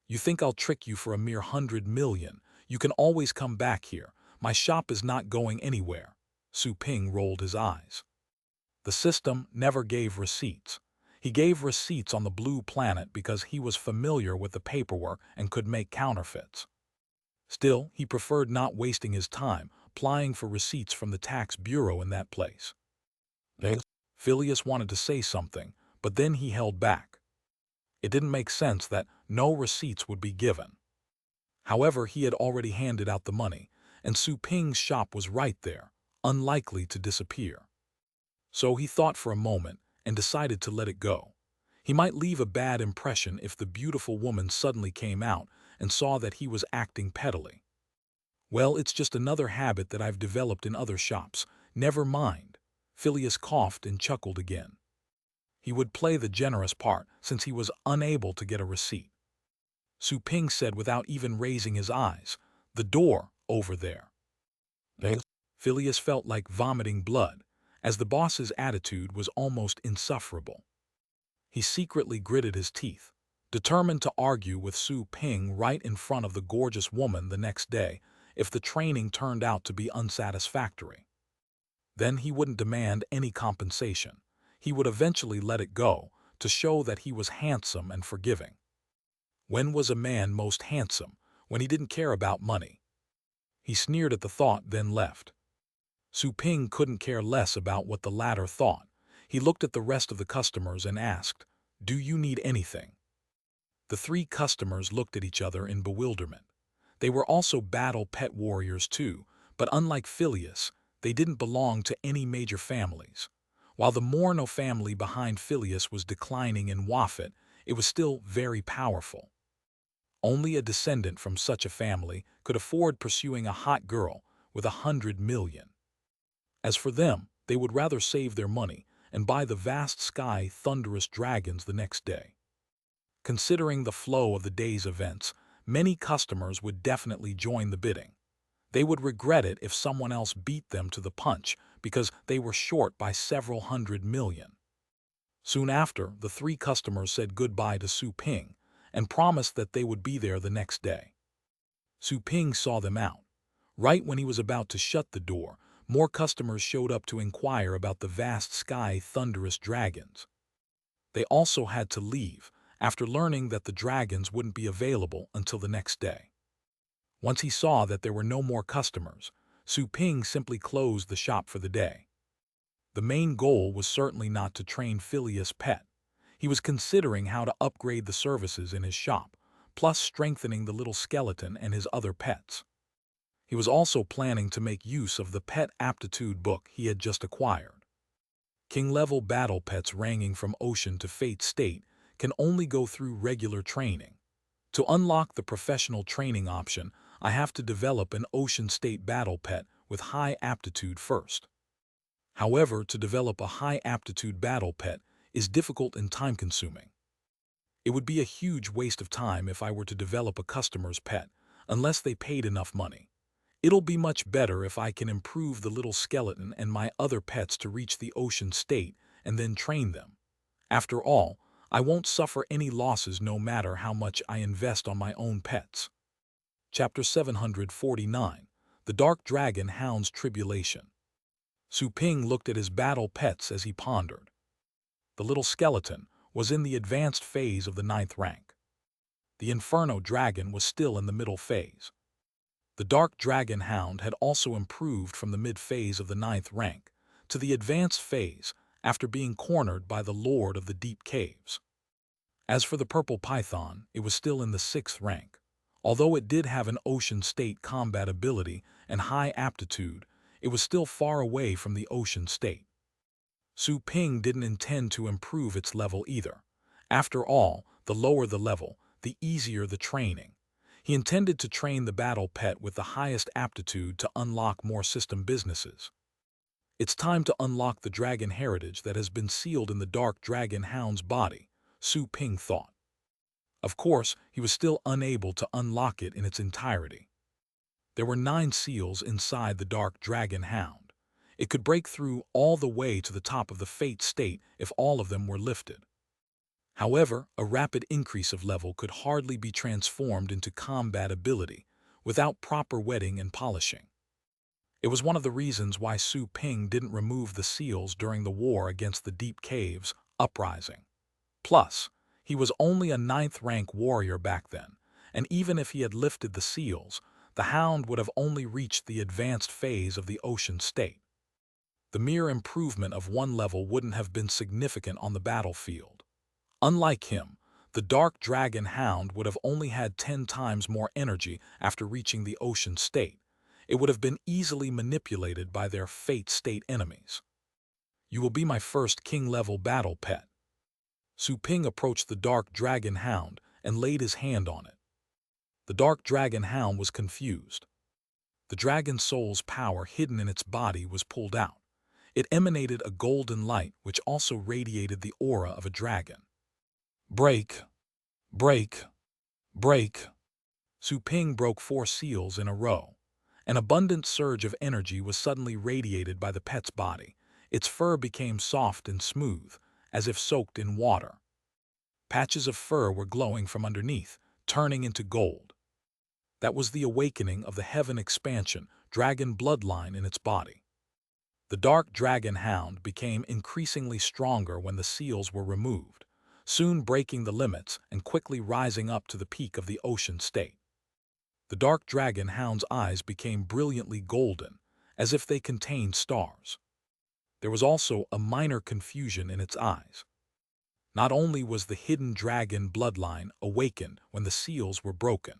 You think I'll trick you for a mere $100 million? You can always come back here. My shop is not going anywhere. Su Ping rolled his eyes. The system never gave receipts. He gave receipts on the blue planet because he was familiar with the paperwork and could make counterfeits. Still, he preferred not wasting his time applying for receipts from the tax bureau in that place. Phileas wanted to say something, but then he held back. It didn't make sense that no receipts would be given. However, he had already handed out the money, and Su Ping's shop was right there, unlikely to disappear. So he thought for a moment and decided to let it go. He might leave a bad impression if the beautiful woman suddenly came out and saw that he was acting pettily. Well, it's just another habit that I've developed in other shops. Never mind. Phileas coughed and chuckled again. He would play the generous part since he was unable to get a receipt. Su Ping said without even raising his eyes, "The door, over there." Phileas felt like vomiting blood, as the boss's attitude was almost insufferable. He secretly gritted his teeth, determined to argue with Su Ping right in front of the gorgeous woman the next day if the training turned out to be unsatisfactory. Then he wouldn't demand any compensation. He would eventually let it go to show that he was handsome and forgiving. When was a man most handsome? When he didn't care about money. He sneered at the thought, then left. Su Ping couldn't care less about what the latter thought. He looked at the rest of the customers and asked, "Do you need anything?" The three customers looked at each other in bewilderment. They were also battle pet warriors too, but unlike Phileas, they didn't belong to any major families. While the Morno family behind Phileas was declining in Wafit, it was still very powerful. Only a descendant from such a family could afford pursuing a hot girl with 100 million. As for them, they would rather save their money and buy the vast sky thunderous dragons the next day. Considering the flow of the day's events, many customers would definitely join the bidding. They would regret it if someone else beat them to the punch because they were short by several 100 million. Soon after, the three customers said goodbye to Su Ping and promised that they would be there the next day. Su Ping saw them out. Right when he was about to shut the door, more customers showed up to inquire about the vast sky thunderous dragons. They also had to leave after learning that the dragons wouldn't be available until the next day. Once he saw that there were no more customers, Su Ping simply closed the shop for the day. The main goal was certainly not to train Phileas' pet. He was considering how to upgrade the services in his shop, plus strengthening the little skeleton and his other pets. He was also planning to make use of the pet aptitude book he had just acquired. King-level battle pets ranging from Ocean to Fate State can only go through regular training. To unlock the professional training option, I have to develop an Ocean State battle pet with high aptitude first. However, to develop a high aptitude battle pet is difficult and time-consuming. It would be a huge waste of time if I were to develop a customer's pet, unless they paid enough money. It'll be much better if I can improve the little skeleton and my other pets to reach the Ocean State and then train them. After all, I won't suffer any losses no matter how much I invest on my own pets. Chapter 749, The Dark Dragon Hound's Tribulation. Su Ping looked at his battle pets as he pondered. The little skeleton was in the advanced phase of the 9th rank. The Inferno Dragon was still in the middle phase. The Dark Dragon Hound had also improved from the mid-phase of the 9th rank to the advanced phase after being cornered by the Lord of the Deep Caves. As for the Purple Python, it was still in the 6th rank. Although it did have an Ocean State combat ability and high aptitude, it was still far away from the Ocean State. Su Ping didn't intend to improve its level either. After all, the lower the level, the easier the training. He intended to train the battle pet with the highest aptitude to unlock more system businesses. It's time to unlock the dragon heritage that has been sealed in the Dark Dragon Hound's body, Su Ping thought. Of course, he was still unable to unlock it in its entirety. There were 9 seals inside the Dark Dragon Hound. It could break through all the way to the top of the Fate State if all of them were lifted. However, a rapid increase of level could hardly be transformed into combat ability without proper wetting and polishing. It was one of the reasons why Su Ping didn't remove the seals during the war against the Deep Caves uprising. Plus, he was only a 9th rank warrior back then, and even if he had lifted the seals, the Hound would have only reached the advanced phase of the Ocean State. The mere improvement of 1 level wouldn't have been significant on the battlefield. Unlike him, the Dark Dragon Hound would have only had 10 times more energy after reaching the Ocean State. It would have been easily manipulated by their Fate State enemies. You will be my first king-level battle pet. Su Ping approached the Dark Dragon Hound and laid his hand on it. The Dark Dragon Hound was confused. The dragon soul's power hidden in its body was pulled out. It emanated a golden light which also radiated the aura of a dragon. Break, break, break. Su Ping broke 4 seals in a row. An abundant surge of energy was suddenly radiated by the pet's body. Its fur became soft and smooth, as if soaked in water. Patches of fur were glowing from underneath, turning into gold. That was the awakening of the heaven expansion, dragon bloodline in its body. The dark dragon hound became increasingly stronger when the seals were removed, soon breaking the limits and quickly rising up to the peak of the ocean state. The dark dragon hound's eyes became brilliantly golden, as if they contained stars. There was also a minor confusion in its eyes. Not only was the hidden dragon bloodline awakened when the seals were broken,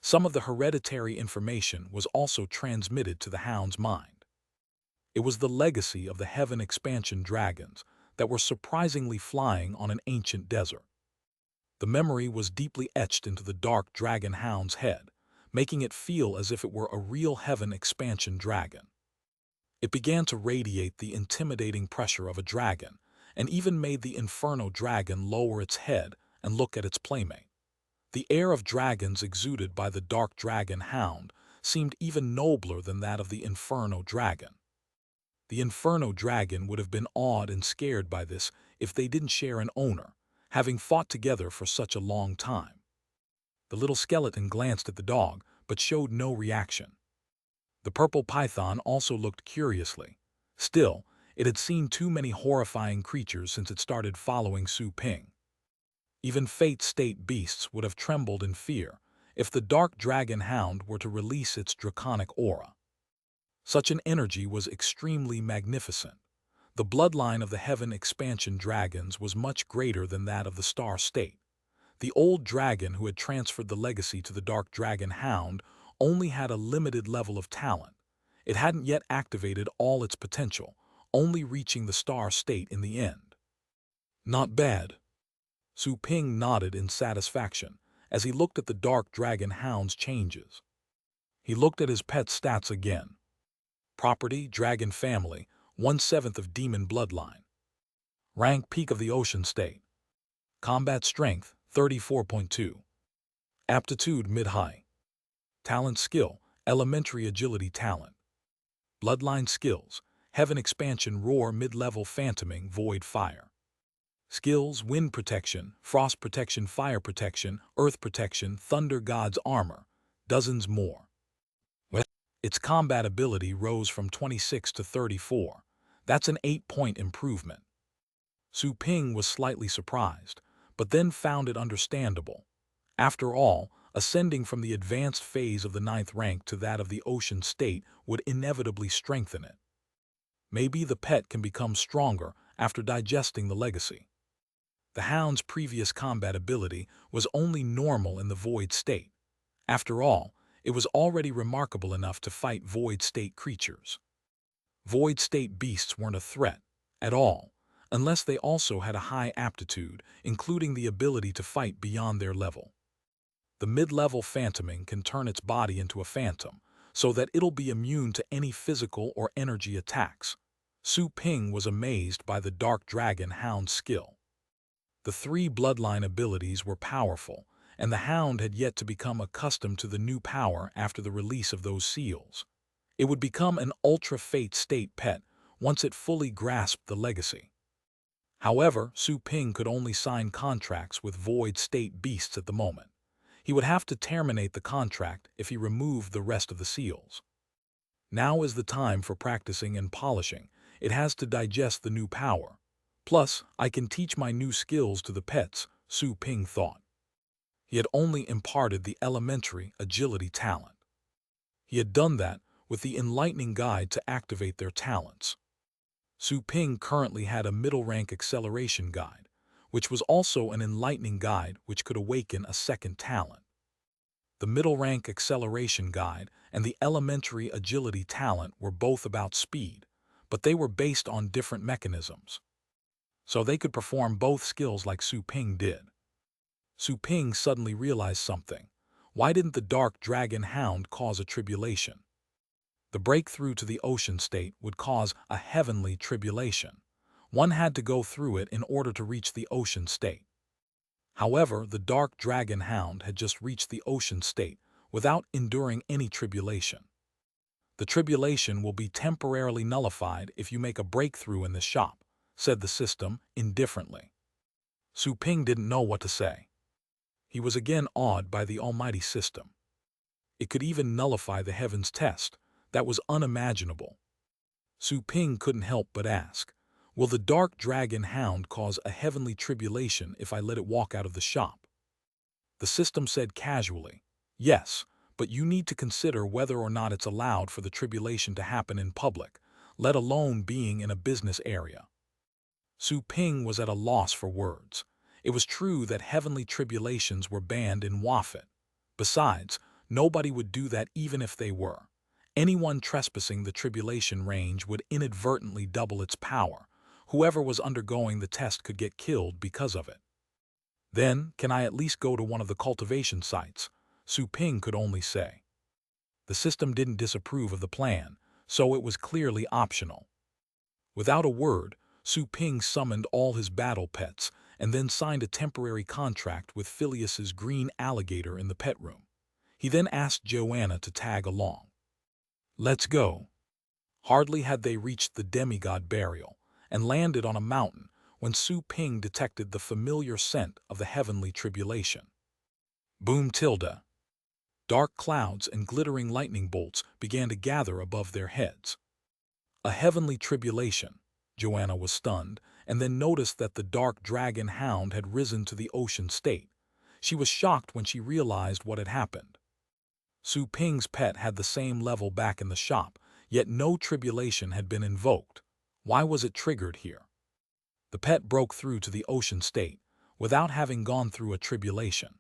some of the hereditary information was also transmitted to the hound's mind. It was the legacy of the heaven expansion dragons that were surprisingly flying on an ancient desert. The memory was deeply etched into the dark dragon hound's head, making it feel as if it were a real heaven expansion dragon. It began to radiate the intimidating pressure of a dragon, and even made the inferno dragon lower its head and look at its playmate. The air of dragons exuded by the dark dragon hound seemed even nobler than that of the inferno dragon. The inferno dragon would have been awed and scared by this if they didn't share an owner, having fought together for such a long time. The little skeleton glanced at the dog, but showed no reaction. The purple python also looked curiously. Still, it had seen too many horrifying creatures since it started following Su Ping. Even Fate State beasts would have trembled in fear if the dark dragon hound were to release its draconic aura. Such an energy was extremely magnificent. The bloodline of the heaven expansion dragons was much greater than that of the star state. The old dragon who had transferred the legacy to the dark dragon hound only had a limited level of talent. It hadn't yet activated all its potential, only reaching the star state in the end. Not bad. Su Ping nodded in satisfaction as he looked at the dark dragon hound's changes. He looked at his pet stats again. Property, dragon family, 1/7 of demon bloodline. Rank, peak of the ocean state. Combat strength, 34.2. Aptitude, mid-high. Talent skill, elementary agility talent. Bloodline skills, heaven expansion roar mid-level phantoming void fire. Skills, wind protection, frost protection, fire protection, earth protection, thunder god's armor, dozens more. Its combat ability rose from 26 to 34. That's an 8-point improvement. Su Ping was slightly surprised, but then found it understandable. After all, ascending from the advanced phase of the 9th rank to that of the ocean state would inevitably strengthen it. Maybe the pet can become stronger after digesting the legacy. The hound's previous combat ability was only normal in the void state. After all, it was already remarkable enough to fight void state creatures. Void state beasts weren't a threat at all, unless they also had a high aptitude, including the ability to fight beyond their level. The mid-level phantoming can turn its body into a phantom, so that it'll be immune to any physical or energy attacks. Su Ping was amazed by the dark dragon hound's skill. The 3 bloodline abilities were powerful, and the hound had yet to become accustomed to the new power after the release of those seals. It would become an ultra-fate state pet once it fully grasped the legacy. However, Su Ping could only sign contracts with void state beasts at the moment. He would have to terminate the contract if he removed the rest of the seals. Now is the time for practicing and polishing. It has to digest the new power. Plus, I can teach my new skills to the pets, Su Ping thought. He had only imparted the elementary agility talent. He had done that with the enlightening guide to activate their talents. Su Ping currently had a middle-rank acceleration guide, which was also an enlightening guide which could awaken a second talent. The middle-rank acceleration guide and the elementary agility talent were both about speed, but they were based on different mechanisms. So they could perform both skills like Su Ping did. Su Ping suddenly realized something. Why didn't the dark dragon hound cause a tribulation? The breakthrough to the ocean state would cause a heavenly tribulation. One had to go through it in order to reach the ocean state. However, the dark dragon hound had just reached the ocean state without enduring any tribulation. The tribulation will be temporarily nullified if you make a breakthrough in this shop, said the system indifferently. Su Ping didn't know what to say. He was again awed by the almighty system. It could even nullify the heavens test. That was unimaginable. Su Ping couldn't help but ask, will the dark dragon hound cause a heavenly tribulation if I let it walk out of the shop? The system said casually, yes, but you need to consider whether or not it's allowed for the tribulation to happen in public, let alone being in a business area. Su Ping was at a loss for words. It was true that heavenly tribulations were banned in Wafet. Besides, nobody would do that even if they were. Anyone trespassing the tribulation range would inadvertently double its power. Whoever was undergoing the test could get killed because of it. Then, can I at least go to one of the cultivation sites? Su Ping could only say. The system didn't disapprove of the plan, so it was clearly optional. Without a word, Su Ping summoned all his battle pets and then signed a temporary contract with Phileas's green alligator in the pet room. He then asked Joanna to tag along. Let's go. Hardly had they reached the demigod burial and landed on a mountain when Su Ping detected the familiar scent of the heavenly tribulation. Boom tilde. Dark clouds and glittering lightning bolts began to gather above their heads. A heavenly tribulation. Joanna was stunned, and then noticed that the dark dragon hound had risen to the ocean state. She was shocked when she realized what had happened. Su Ping's pet had the same level back in the shop, yet no tribulation had been invoked. Why was it triggered here? The pet broke through to the ocean state, without having gone through a tribulation.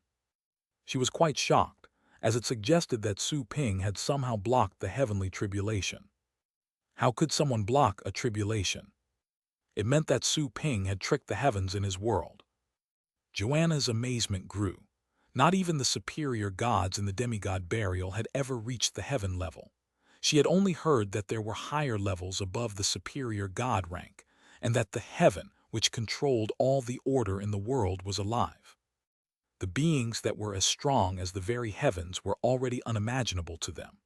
She was quite shocked, as it suggested that Su Ping had somehow blocked the heavenly tribulation. How could someone block a tribulation? It meant that Su Ping had tricked the heavens in his world. Joanna's amazement grew. Not even the superior gods in the demigod burial had ever reached the heaven level. She had only heard that there were higher levels above the superior god rank, and that the heaven, which controlled all the order in the world, was alive. The beings that were as strong as the very heavens were already unimaginable to them.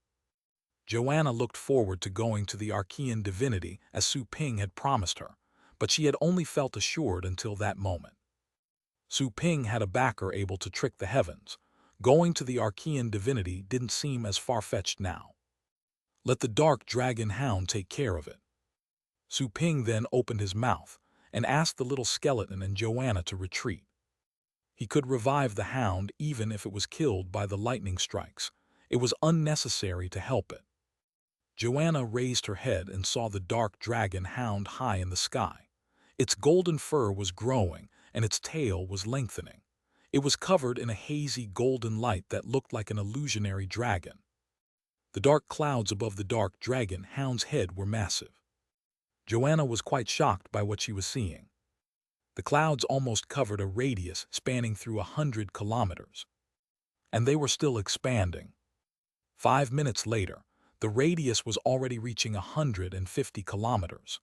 Joanna looked forward to going to the Archean divinity as Su Ping had promised her, but she had only felt assured until that moment. Su Ping had a backer able to trick the heavens. Going to the Archean divinity didn't seem as far-fetched now. Let the dark dragon hound take care of it. Su Ping then opened his mouth and asked the little skeleton and Joanna to retreat. He could revive the hound even if it was killed by the lightning strikes. It was unnecessary to help it. Joanna raised her head and saw the dark dragon hound high in the sky. Its golden fur was growing and its tail was lengthening. It was covered in a hazy golden light that looked like an illusionary dragon. The dark clouds above the dark dragon hound's head were massive. Joanna was quite shocked by what she was seeing. The clouds almost covered a radius spanning through 100 kilometers. And they were still expanding. 5 minutes later, the radius was already reaching 150 kilometers.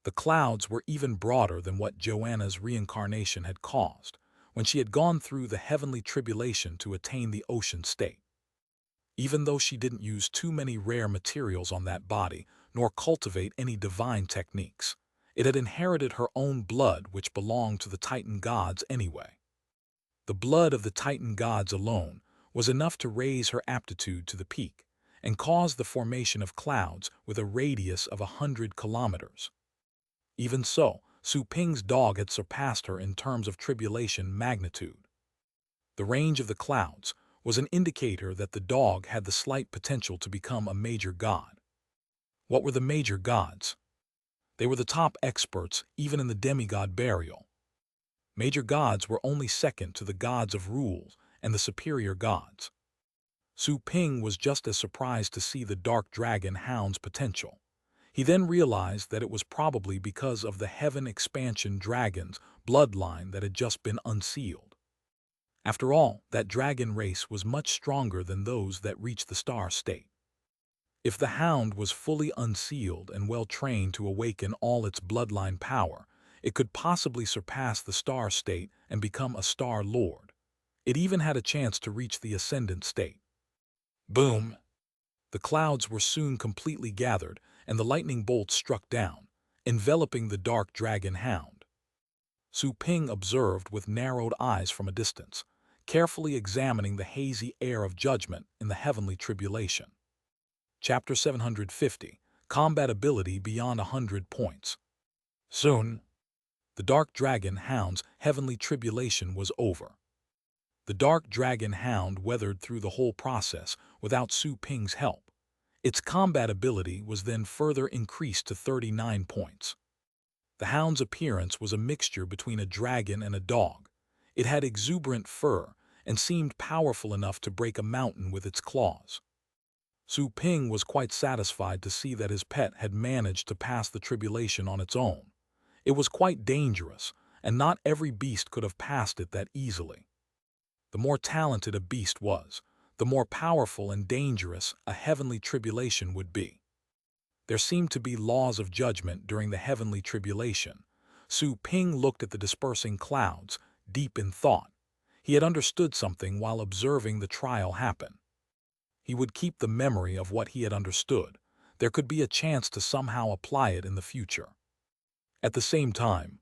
The clouds were even broader than what Joanna's reincarnation had caused, when she had gone through the heavenly tribulation to attain the ocean state. Even though she didn't use too many rare materials on that body, nor cultivate any divine techniques, it had inherited her own blood, which belonged to the Titan gods anyway. The blood of the Titan gods alone was enough to raise her aptitude to the peak and cause the formation of clouds with a radius of 100 kilometers. Even so, Su Ping's dog had surpassed her in terms of tribulation magnitude. The range of the clouds was an indicator that the dog had the slight potential to become a major god. What were the major gods? They were the top experts even in the demigod burial. Major gods were only second to the gods of rule and the superior gods. Su Ping was just as surprised to see the dark dragon hound's potential. He then realized that it was probably because of the heaven expansion dragon's bloodline that had just been unsealed. After all, that dragon race was much stronger than those that reached the star state. If the hound was fully unsealed and well-trained to awaken all its bloodline power, it could possibly surpass the star state and become a star lord. It even had a chance to reach the ascendant state. Boom! The clouds were soon completely gathered, and the lightning bolts struck down, enveloping the dark dragon hound. Su Ping observed with narrowed eyes from a distance, carefully examining the hazy air of judgment in the heavenly tribulation. Chapter 750, Combat Ability Beyond 100 Points. Soon, the Dark Dragon Hound's heavenly tribulation was over. The Dark Dragon Hound weathered through the whole process without Su Ping's help. Its combat ability was then further increased to 39 points. The hound's appearance was a mixture between a dragon and a dog. It had exuberant fur and seemed powerful enough to break a mountain with its claws. Su Ping was quite satisfied to see that his pet had managed to pass the tribulation on its own. It was quite dangerous, and not every beast could have passed it that easily. The more talented a beast was, the more powerful and dangerous a heavenly tribulation would be. There seemed to be laws of judgment during the heavenly tribulation. Su Ping looked at the dispersing clouds, deep in thought. He had understood something while observing the trial happen. He would keep the memory of what he had understood. There could be a chance to somehow apply it in the future. At the same time,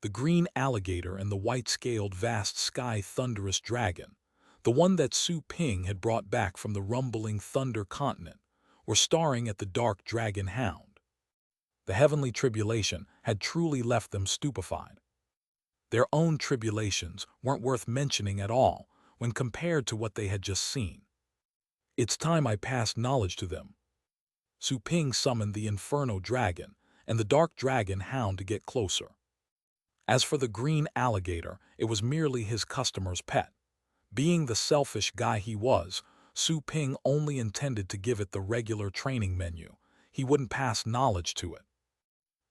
the green alligator and the white-scaled vast sky thunderous dragon, the one that Su Ping had brought back from the rumbling thunder continent, were staring at the Dark Dragon Hound. The heavenly tribulation had truly left them stupefied. Their own tribulations weren't worth mentioning at all when compared to what they had just seen. It's time I passed knowledge to them. Su Ping summoned the Inferno Dragon and the Dark Dragon Hound to get closer. As for the green alligator, it was merely his customer's pet. Being the selfish guy he was, Su Ping only intended to give it the regular training menu. He wouldn't pass knowledge to it.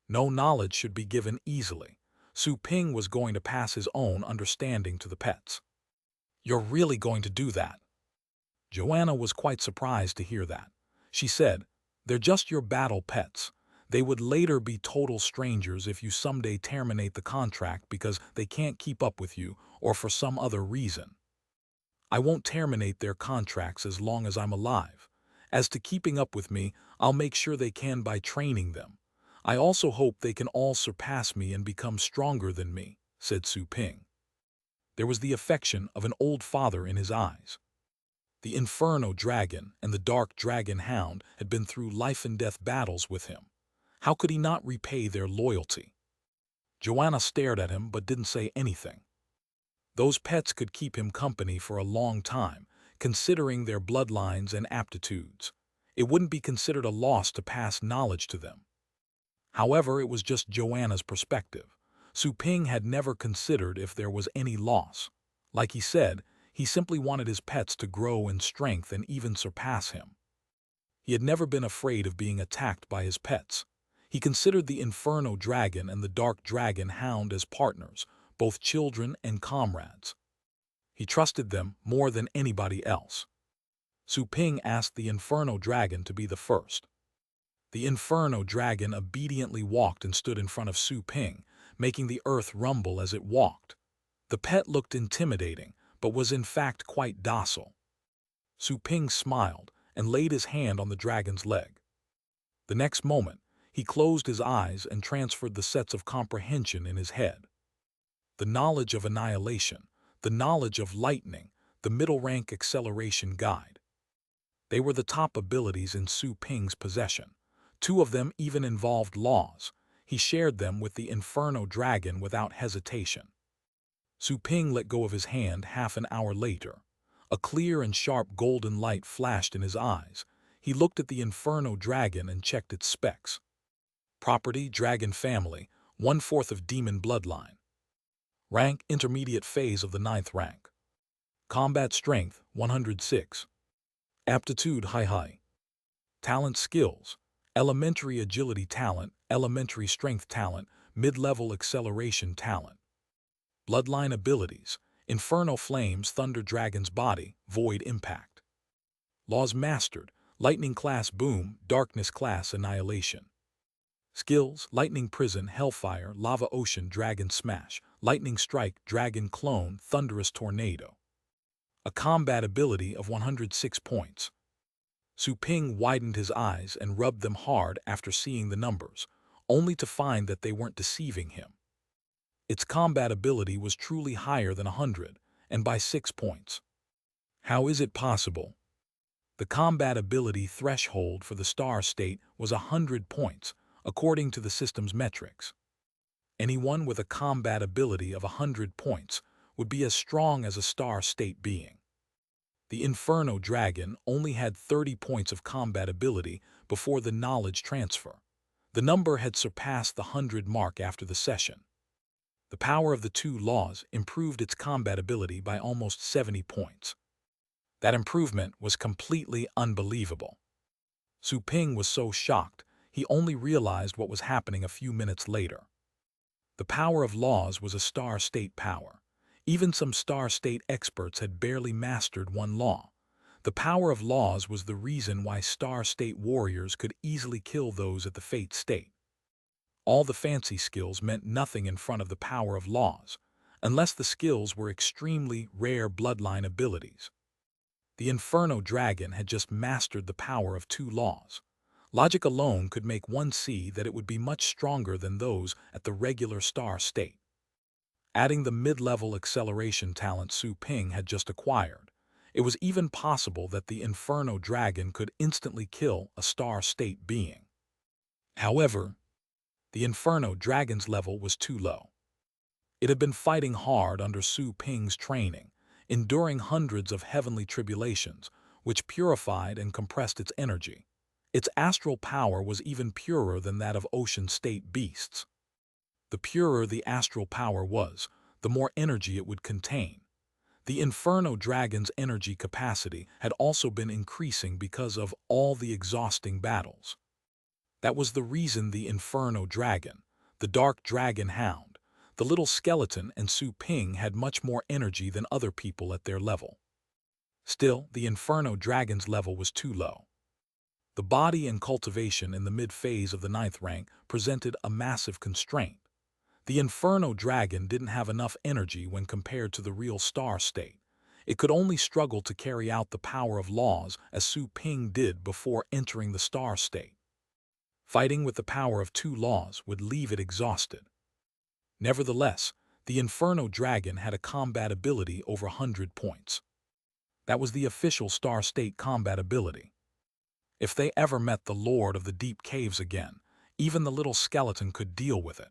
No knowledge should be given easily. Su Ping was going to pass his own understanding to the pets. "You're really going to do that?" Joanna was quite surprised to hear that. She said, "They're just your battle pets. They would later be total strangers if you someday terminate the contract because they can't keep up with you or for some other reason. I won't terminate their contracts as long as I'm alive. As to keeping up with me, I'll make sure they can by training them. I also hope they can all surpass me and become stronger than me," said Su Ping. There was the affection of an old father in his eyes. The Inferno Dragon and the Dark Dragon Hound had been through life-and-death battles with him. How could he not repay their loyalty? Joanna stared at him but didn't say anything. Those pets could keep him company for a long time, considering their bloodlines and aptitudes. It wouldn't be considered a loss to pass knowledge to them. However, it was just Joanna's perspective. Su Ping had never considered if there was any loss. Like he said, he simply wanted his pets to grow in strength and even surpass him. He had never been afraid of being attacked by his pets. He considered the Inferno Dragon and the Dark Dragon Hound as partners, both children and comrades. He trusted them more than anybody else. Su Ping asked the Inferno Dragon to be the first. The Inferno Dragon obediently walked and stood in front of Su Ping, making the earth rumble as it walked. The pet looked intimidating, but was in fact quite docile. Su Ping smiled and laid his hand on the dragon's leg. The next moment, he closed his eyes and transferred the sets of comprehension in his head. The knowledge of annihilation, the knowledge of lightning, the middle-rank acceleration guide. They were the top abilities in Su Ping's possession. 2 of them even involved laws. He shared them with the Inferno Dragon without hesitation. Su Ping let go of his hand half an hour later. A clear and sharp golden light flashed in his eyes. He looked at the Inferno Dragon and checked its specs. Property, Dragon Family, 1/4 of Demon Bloodline. Rank, Intermediate phase of the 9th rank. Combat Strength, 106. Aptitude, High. Talent Skills, Elementary Agility Talent, Elementary Strength Talent, Mid-Level Acceleration Talent. Bloodline Abilities, Inferno Flames, Thunder Dragon's Body, Void Impact. Laws Mastered, Lightning Class Boom, Darkness Class Annihilation. Skills, Lightning Prison, Hellfire, Lava Ocean, Dragon Smash, Lightning Strike, Dragon Clone, Thunderous Tornado. A combat ability of 106 points. Su Ping widened his eyes and rubbed them hard after seeing the numbers, only to find that they weren't deceiving him. Its combat ability was truly higher than 100, and by 6 points. How is it possible? The combat ability threshold for the star state was 100 points, according to the system's metrics. Anyone with a combat ability of 100 points would be as strong as a star state being. The Inferno Dragon only had 30 points of combat ability before the knowledge transfer. The number had surpassed the 100 mark after the session. The power of the two laws improved its combat ability by almost 70 points. That improvement was completely unbelievable. Su Ping was so shocked, he only realized what was happening a few minutes later. The power of laws was a star state power. Even some star state experts had barely mastered one law. The power of laws was the reason why star state warriors could easily kill those at the fate state. All the fancy skills meant nothing in front of the power of laws, unless the skills were extremely rare bloodline abilities. The Inferno Dragon had just mastered the power of two laws. Logic alone could make one see that it would be much stronger than those at the regular star state. Adding the mid-level acceleration talent Su Ping had just acquired, it was even possible that the Inferno Dragon could instantly kill a star state being. However, the Inferno Dragon's level was too low. It had been fighting hard under Su Ping's training, enduring hundreds of heavenly tribulations, which purified and compressed its energy. Its astral power was even purer than that of ocean state beasts. The purer the astral power was, the more energy it would contain. The Inferno Dragon's energy capacity had also been increasing because of all the exhausting battles. That was the reason the Inferno Dragon, the Dark Dragon Hound, the little skeleton and Su Ping had much more energy than other people at their level. Still, the Inferno Dragon's level was too low. The body and cultivation in the mid-phase of the 9th rank presented a massive constraint. The Inferno Dragon didn't have enough energy when compared to the real star state. It could only struggle to carry out the power of laws as Su Ping did before entering the star state. Fighting with the power of two laws would leave it exhausted. Nevertheless, the Inferno Dragon had a combat ability over 100 points. That was the official star state combat ability. If they ever met the Lord of the Deep Caves again, even the little skeleton could deal with it.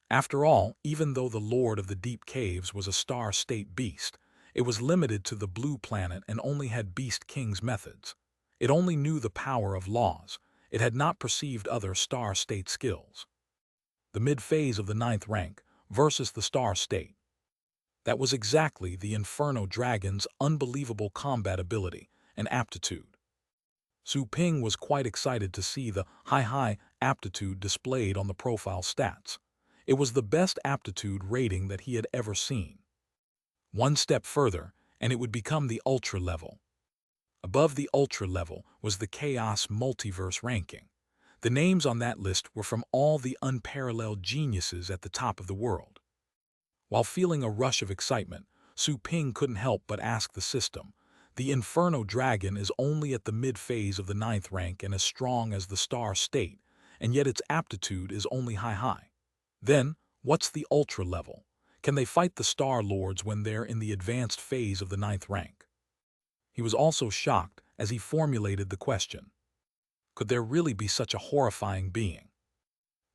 After all, even though the Lord of the Deep Caves was a star state beast, it was limited to the blue planet and only had Beast King's methods. It only knew the power of laws. It had not perceived other star state skills. The mid-phase of the 9th rank versus the star state. That was exactly the Inferno Dragon's unbelievable combat ability and aptitude. Su Ping was quite excited to see the high aptitude displayed on the profile stats. It was the best aptitude rating that he had ever seen. One step further, and it would become the Ultra level. Above the Ultra level was the Chaos Multiverse ranking. The names on that list were from all the unparalleled geniuses at the top of the world. While feeling a rush of excitement, Su Ping couldn't help but ask the system, the Inferno Dragon is only at the mid-phase of the 9th rank and as strong as the star state, and yet its aptitude is only high. Then, what's the Ultra level? Can they fight the Star Lords when they're in the advanced phase of the 9th rank? He was also shocked as he formulated the question. Could there really be such a horrifying being?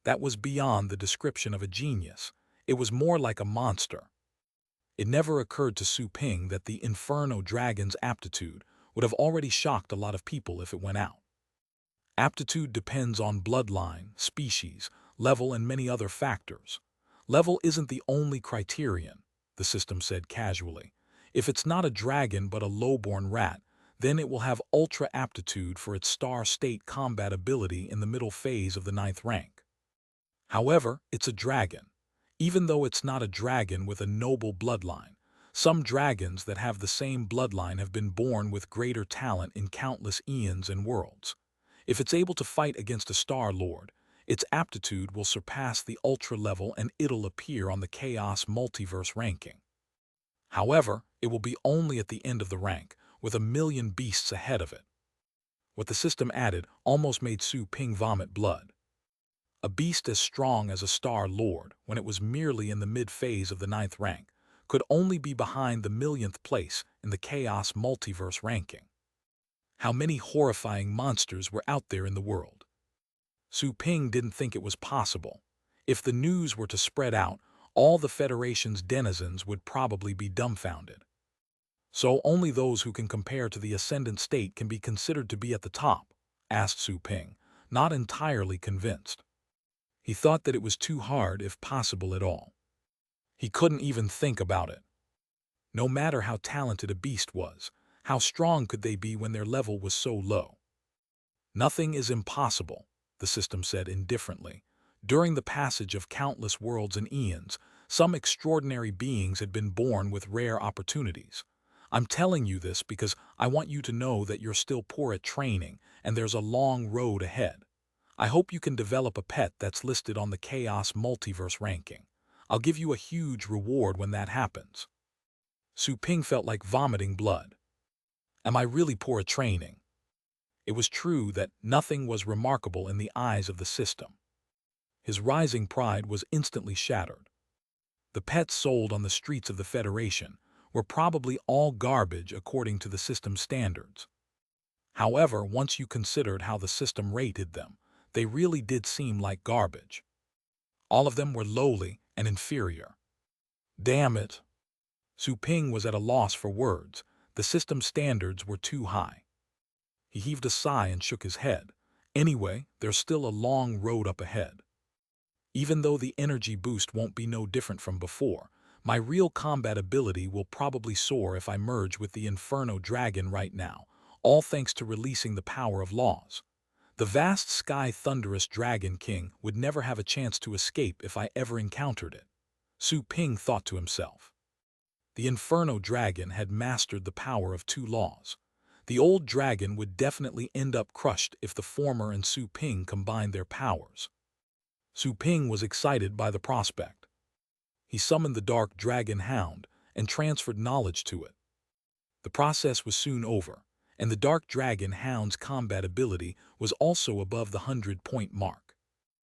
That was beyond the description of a genius. It was more like a monster. It never occurred to Su Ping that the Inferno Dragon's aptitude would have already shocked a lot of people if it went out. Aptitude depends on bloodline, species, level, and many other factors. Level isn't the only criterion, the system said casually. If it's not a dragon but a lowborn rat, then it will have ultra aptitude for its star state combat ability in the middle phase of the 9th rank. However, it's a dragon. Even though it's not a dragon with a noble bloodline, some dragons that have the same bloodline have been born with greater talent in countless eons and worlds. If it's able to fight against a Star Lord, its aptitude will surpass the Ultra level and it'll appear on the Chaos Multiverse ranking. However, it will be only at the end of the rank, with 1,000,000 beasts ahead of it. What the system added almost made Su Ping vomit blood. A beast as strong as a Star Lord, when it was merely in the mid-phase of the 9th rank, could only be behind the millionth place in the Chaos Multiverse ranking. How many horrifying monsters were out there in the world? Su Ping didn't think it was possible. If the news were to spread out, all the Federation's denizens would probably be dumbfounded. So only those who can compare to the Ascendant State can be considered to be at the top, asked Su Ping, not entirely convinced. He thought that it was too hard, if possible at all. He couldn't even think about it. No matter how talented a beast was, how strong could they be when their level was so low? Nothing is impossible, the system said indifferently. During the passage of countless worlds and eons, some extraordinary beings had been born with rare opportunities. I'm telling you this because I want you to know that you're still poor at training and there's a long road ahead. I hope you can develop a pet that's listed on the Chaos Multiverse ranking. I'll give you a huge reward when that happens. Su Ping felt like vomiting blood. Am I really poor at training? It was true that nothing was remarkable in the eyes of the system. His rising pride was instantly shattered. The pets sold on the streets of the Federation were probably all garbage according to the system's standards. However, once you considered how the system rated them, they really did seem like garbage. All of them were lowly and inferior. Damn it! Su Ping was at a loss for words. The system's standards were too high. He heaved a sigh and shook his head. Anyway, there's still a long road up ahead. Even though the energy boost won't be no different from before, my real combat ability will probably soar if I merge with the Inferno Dragon right now, all thanks to releasing the power of laws. The vast sky thunderous Dragon King would never have a chance to escape if I ever encountered it. Su Ping thought to himself. The Inferno Dragon had mastered the power of 2 laws. The old dragon would definitely end up crushed if the former and Su Ping combined their powers. Su Ping was excited by the prospect. He summoned the Dark Dragon Hound and transferred knowledge to it. The process was soon over, and the Dark Dragon Hound's combat ability was also above the 100-point mark.